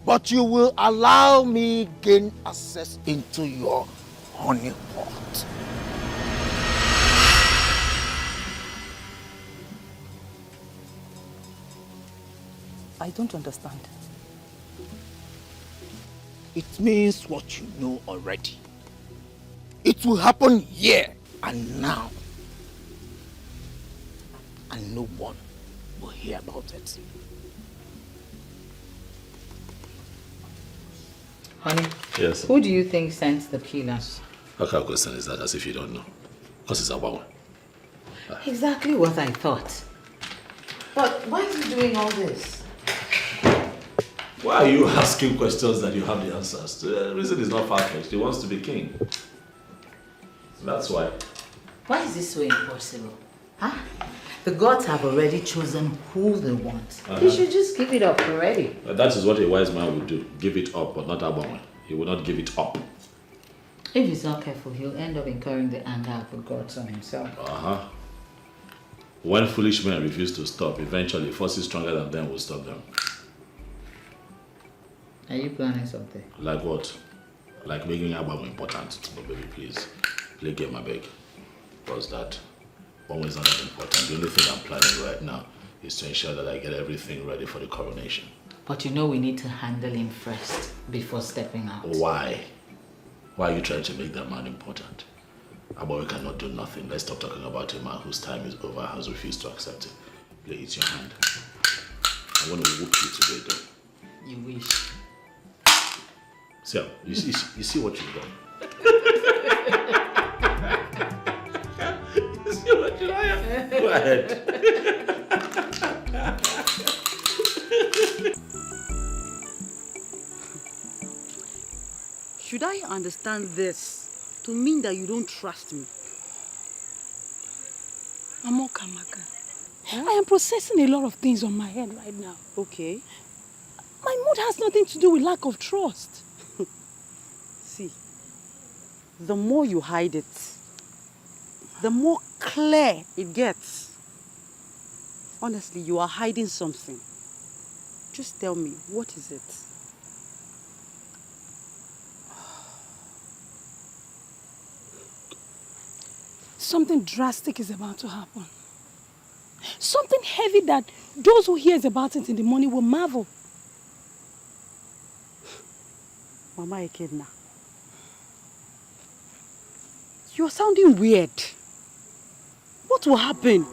But you will allow me gain access into your honey pot. I don't understand. It means what you know already. It will happen here and now. And no one will hear about it. Honey? Yes. Who do you think sent the killers? How kind of question is that, as if you don't know? Because it's our one. Exactly what I thought. But why is he doing all this? Why are you asking questions that you have the answers to? The reason is not far-fetched. He wants to be king. That's why. Why is this so impossible? Huh? The gods have already chosen who they want. They should just give it up already. That is what a wise man would do. Give it up, but not that one. He will not give it up. If he's not careful, he'll end up incurring the anger of the gods on himself. When foolish men refuse to stop, eventually forces stronger than them will stop them. Are you planning something? Like what? Like making Abba important. But baby, please. Play game, I beg. What's that? One is not that important. The only thing I'm planning right now is to ensure that I get everything ready for the coronation. But you know we need to handle him first before stepping out. Why? Why are you trying to make that man important? Abba cannot do nothing. Let's stop talking about a man whose time is over, has refused to accept it. Play it your hand. I want to whoop you today, though. You wish. See, you see what you've done. You see what you've done? Go ahead. Should I understand this to mean that you don't trust me? Amokamaka, I am processing a lot of things on my head right now. Okay. My mood has nothing to do with lack of trust. See, the more you hide it, the more clear it gets. Honestly, you are hiding something. Just tell me, what is it? Something drastic is about to happen. Something heavy that those who hears about it in the morning will marvel. Mama Ekedna, you're sounding weird. What will happen?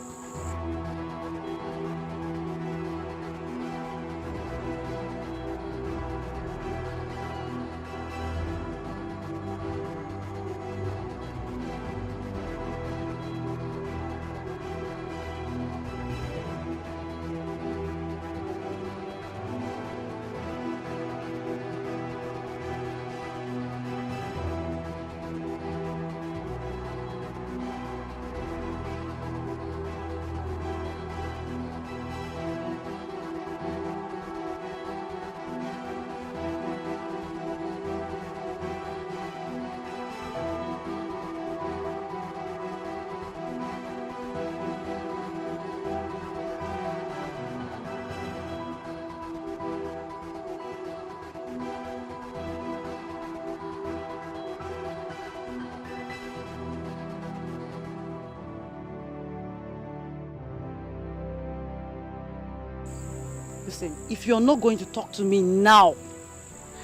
Listen, if you're not going to talk to me now,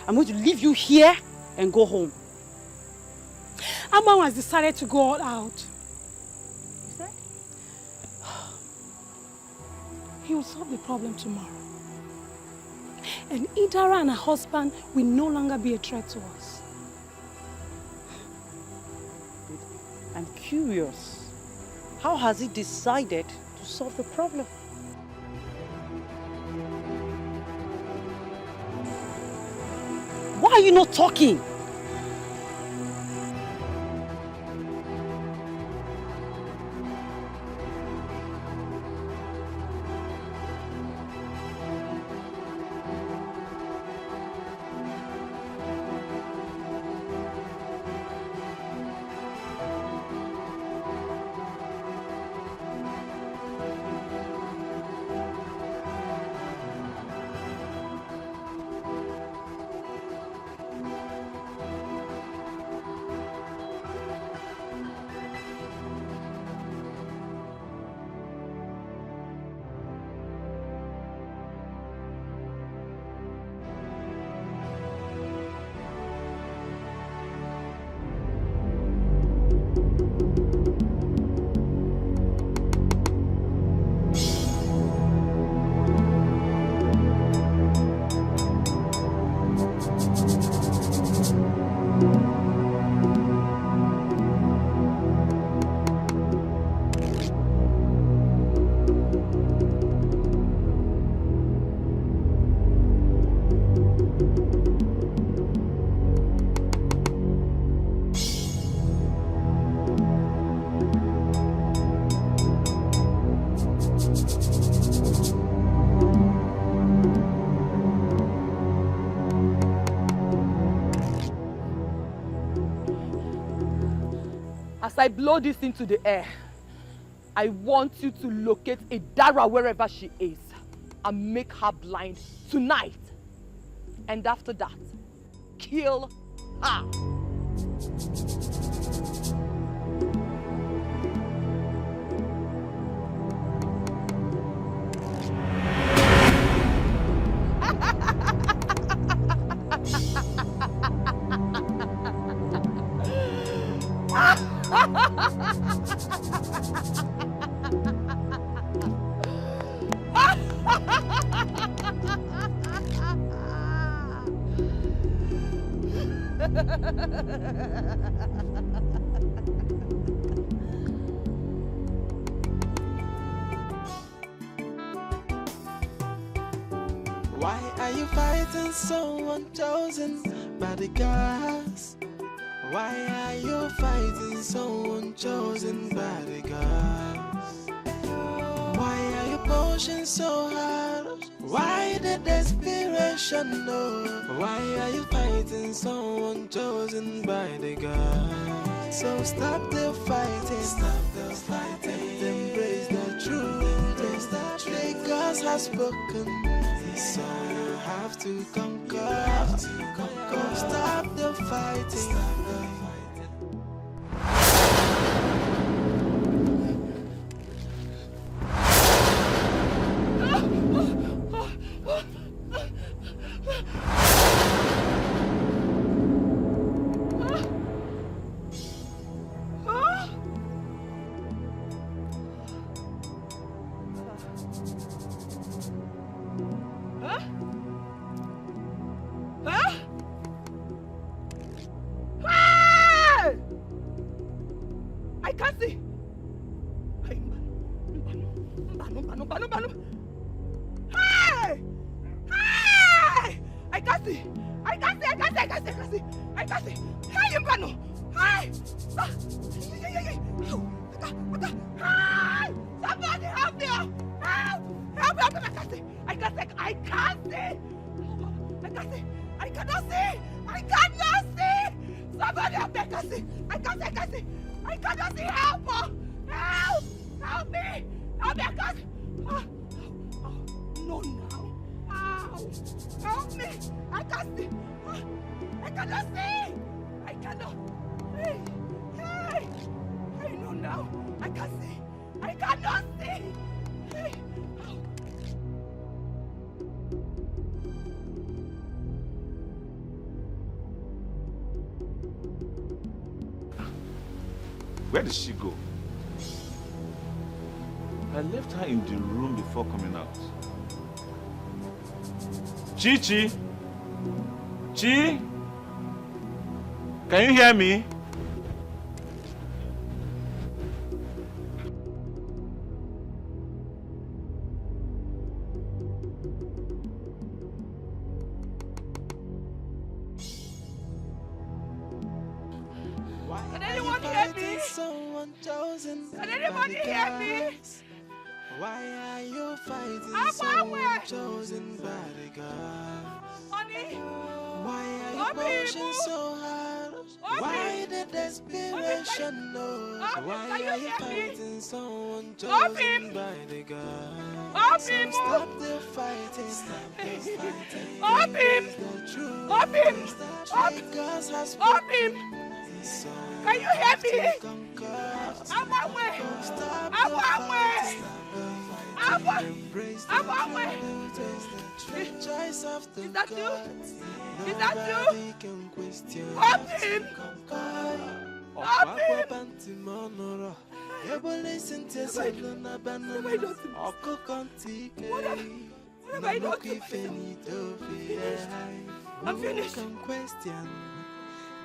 I'm going to leave you here and go home. Amon has decided to go all out. You said? He will solve the problem tomorrow. And Idara and her husband will no longer be a threat to us. I'm curious. How has he decided to solve the problem? Why are you not talking? As I blow this into the air, I want you to locate Idara wherever she is and make her blind tonight. And after that, kill her. Why are you fighting so unchosen by the gods? Why are you fighting so unchosen by the gods? Why are you pushing so hard? Why the desperation? No. Why are you fighting so unchosen by the gods? So stop the fighting. Stop the fighting. Embrace the truth. Embrace the truth. The gods have spoken. So you have to conquer. Stop the fighting. Stop the fighting. I can't see. Hey! Hey! I can't see. I can't see. Hey, Mbano! Hey! Hey! Somebody help me! Help! Help! I can't see. I cannot see. Somebody help me! I can't see. I cannot see. Help! Help me! I can't see. No, now. Help me! I can't see. I cannot see. I cannot. Hey! I know now. I can't see. I cannot see. Hey! Where did she go? I left her in the room before coming out. Chi? Chi? Can you hear me? Can anyone hear me? Can anybody hear me? Why are you fighting someone chosen by the gods? Honey? Why are you pushing so hard? Why the desperation? No. Why are you fighting someone chosen by the gods? So stop the fighting. Stop the fighting. Up him! Up him! Up him! Can you hear me? I'm on way. I'm on way. I'm on way. Is that you? Is that you? Up him! Up him! What have I done to myself? I'm finished.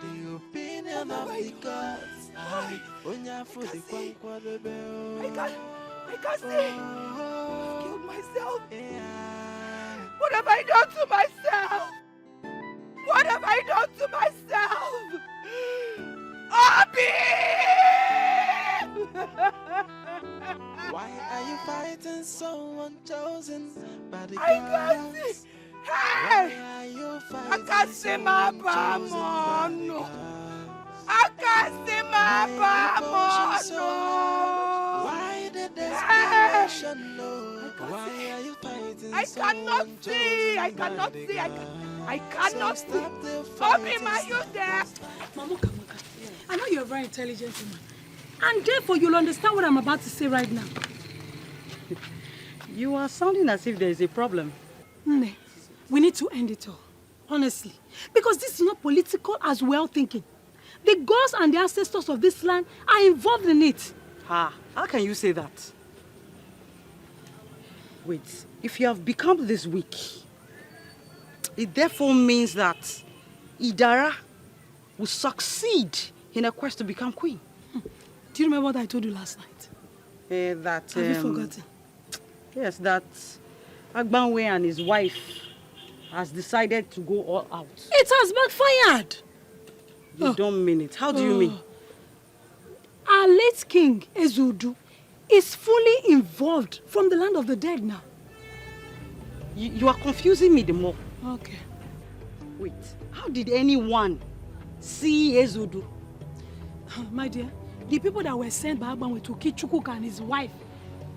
The opinion of the gods. I can't see. I've killed myself. What have I done to myself? What have I done to myself? Abi! Why are you fighting someone chosen by the gods? I can't see. Hey! I can't see my bamon. I can't see my bamon. Why the desperation? Why are you fighting? I cannot see. I cannot see. I cannot see. Bobby, are you there? Mama, I know you're a very intelligent woman. And therefore, you'll understand what I'm about to say right now. You are sounding as if there is a problem. Nne, we need to end it all. Honestly. Because this is not political as well thinking. The gods and the ancestors of this land are involved in it. How can you say that? Wait, if you have become this weak, it therefore means that Idara will succeed in her quest to become queen. Do you remember what I told you last night? That Have you forgotten? Yes, that Agbanwe and his wife has decided to go all out. It has backfired. You don't mean it. How do you mean? Our late king, Ezudu, is fully involved from the land of the dead now. You are confusing me the more. Okay. Wait, how did anyone see Ezudu? My dear, the people that were sent by Agbanwe to kill Chukwuka and his wife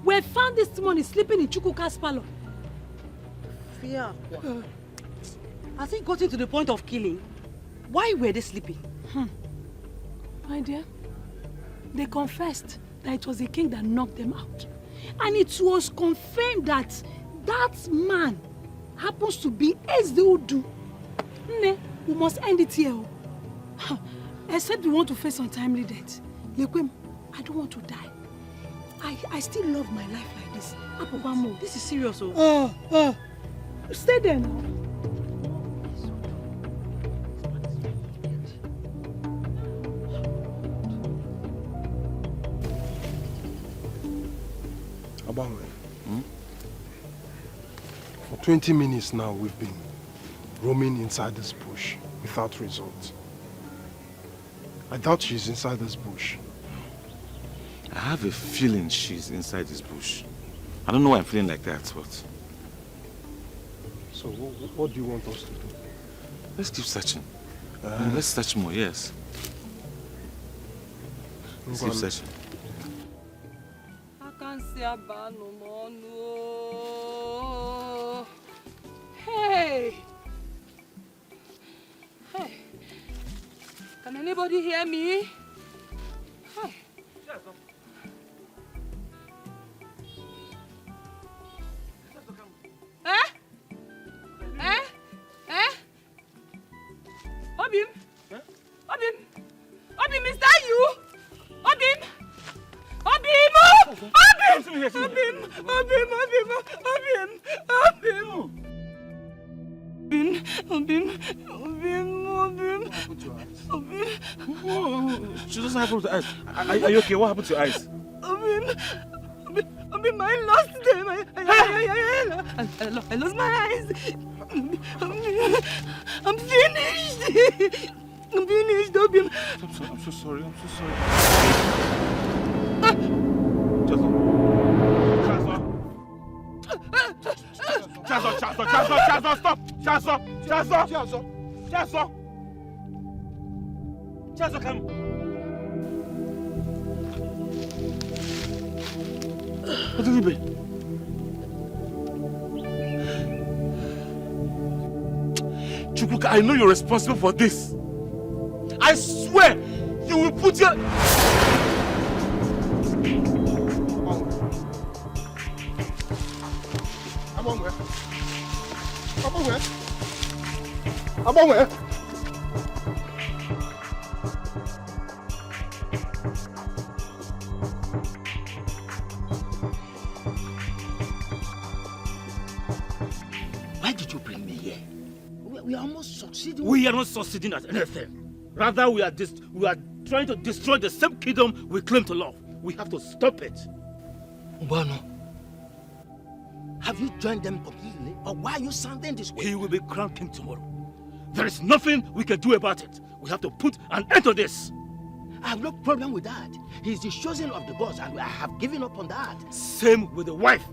were found this morning sleeping in Chukwuka's palace. Fear. Has it gotten to the point of killing? Why were they sleeping? My dear, they confessed that it was the king that knocked them out. And it was confirmed that that man happens to be Ezudu. Ne, we must end it here. Except we want to face untimely death. Lekwem, I don't want to die. I still love my life like this. Apopamo. This is serious, Stay there now. Agbanwe. For 20 minutes now, we've been roaming inside this bush without result. I doubt she's inside this bush. I have a feeling she's inside this bush. I don't know why I'm feeling like that, but... So what do you want us to do? Let's keep searching. Let's search more, yes. Let's keep searching. I can't see a bar no more, no. Hey! Hey! Can anybody hear me? Hey! Eh? Eh? Eh? Obim? Obim? Obim, is that you? Obim? She doesn't happen to eyes. Are you okay? What happened to your eyes? I lost them. I lost my eyes. I'm finished. I'm finished, Obim. I'm so sorry. Chazo, stop! Chazo, come. What did it be? Chukwuka, I know you're responsible for this. I swear you will put your... I'm on where? Why did you bring me here? We are almost succeeding. We are not succeeding at anything. Rather, we are trying to destroy the same kingdom we claim to love. We have to stop it. Mbano, have you joined them completely? Or why are you sounding this way? He will be crowned king tomorrow. There is nothing we can do about it. We have to put an end to this. I have no problem with that. He's the chosen of the gods, and I have given up on that. Same with the wife.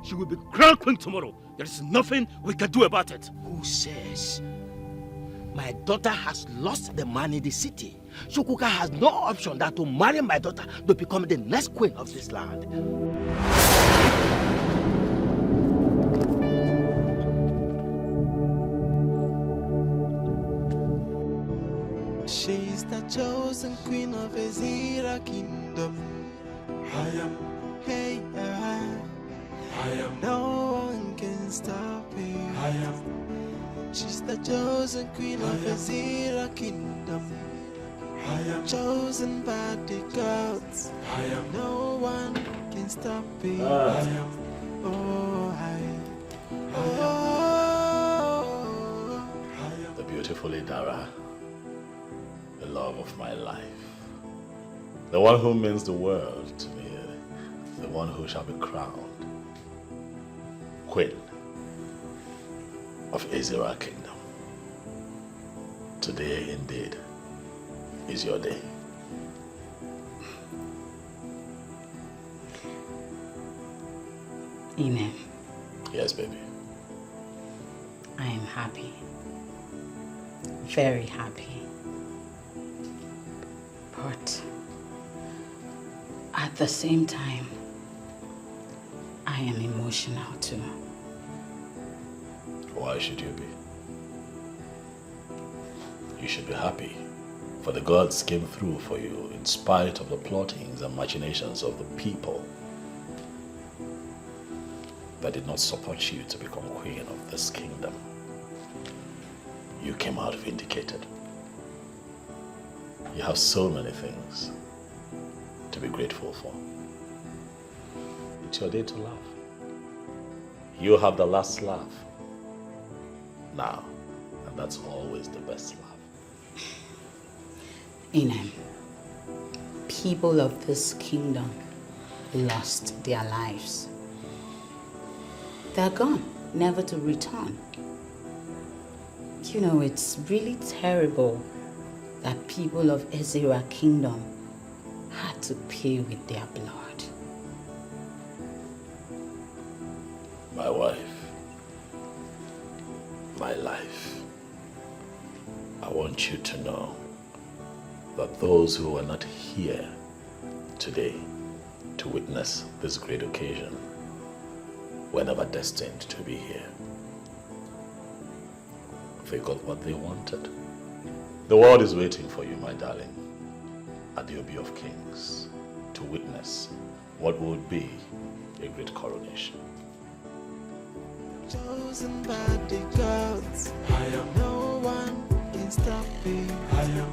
She will be crowned queen tomorrow. There is nothing we can do about it. Who says? My daughter has lost the man in the city. Chukwuka has no option than to marry my daughter to become the next queen of this land. She's the chosen queen of Azira kingdom. I am, hey, I am. No one can stop me. I am. She's the chosen queen of Azira kingdom. I am chosen by the gods. I am. No one can stop me. I am. The beautiful Idara, the love of my life, the one who means the world to me, the one who shall be crowned Queen of Azira Kingdom. Today, indeed, is your day. Ine. Yes, baby. I am happy. Very happy. But at the same time, I am emotional too. Why should you be? You should be happy, for the gods came through for you in spite of the plottings and machinations of the people that did not support you to become queen of this kingdom. You came out vindicated. You have so many things to be grateful for. It's your day to laugh. You have the last laugh now, and that's always the best laugh. Inem, people of this kingdom lost their lives. They're gone, never to return. You know, it's really terrible that people of Azira Kingdom had to pay with their blood. My wife, my life, I want you to know that those who are not here today to witness this great occasion were never destined to be here. They got what they wanted. The world is waiting for you, my darling, at the Obi of Kings, to witness what would be a great coronation. Chosen by the gods, I am. No one can stop me. I am.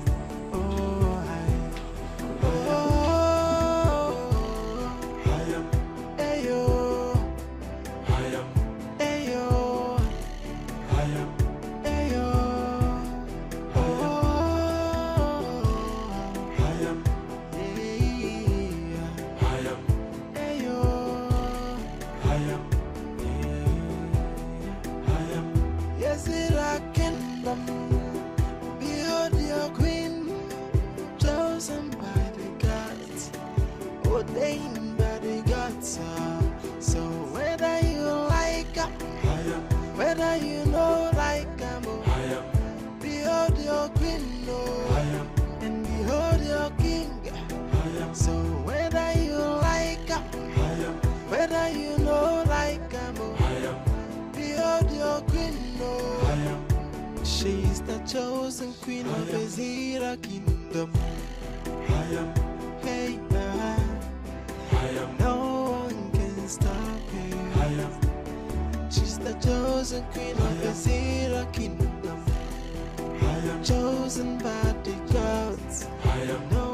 ordained by the gods. So whether you like her, whether you know like her, behold your queen, and behold your king. So whether you like her, whether you know like her, behold your queen. She's the chosen queen of Azira kingdom. Hey, no one can stop her. She's the chosen queen of Azira kingdom. Chosen by the gods. No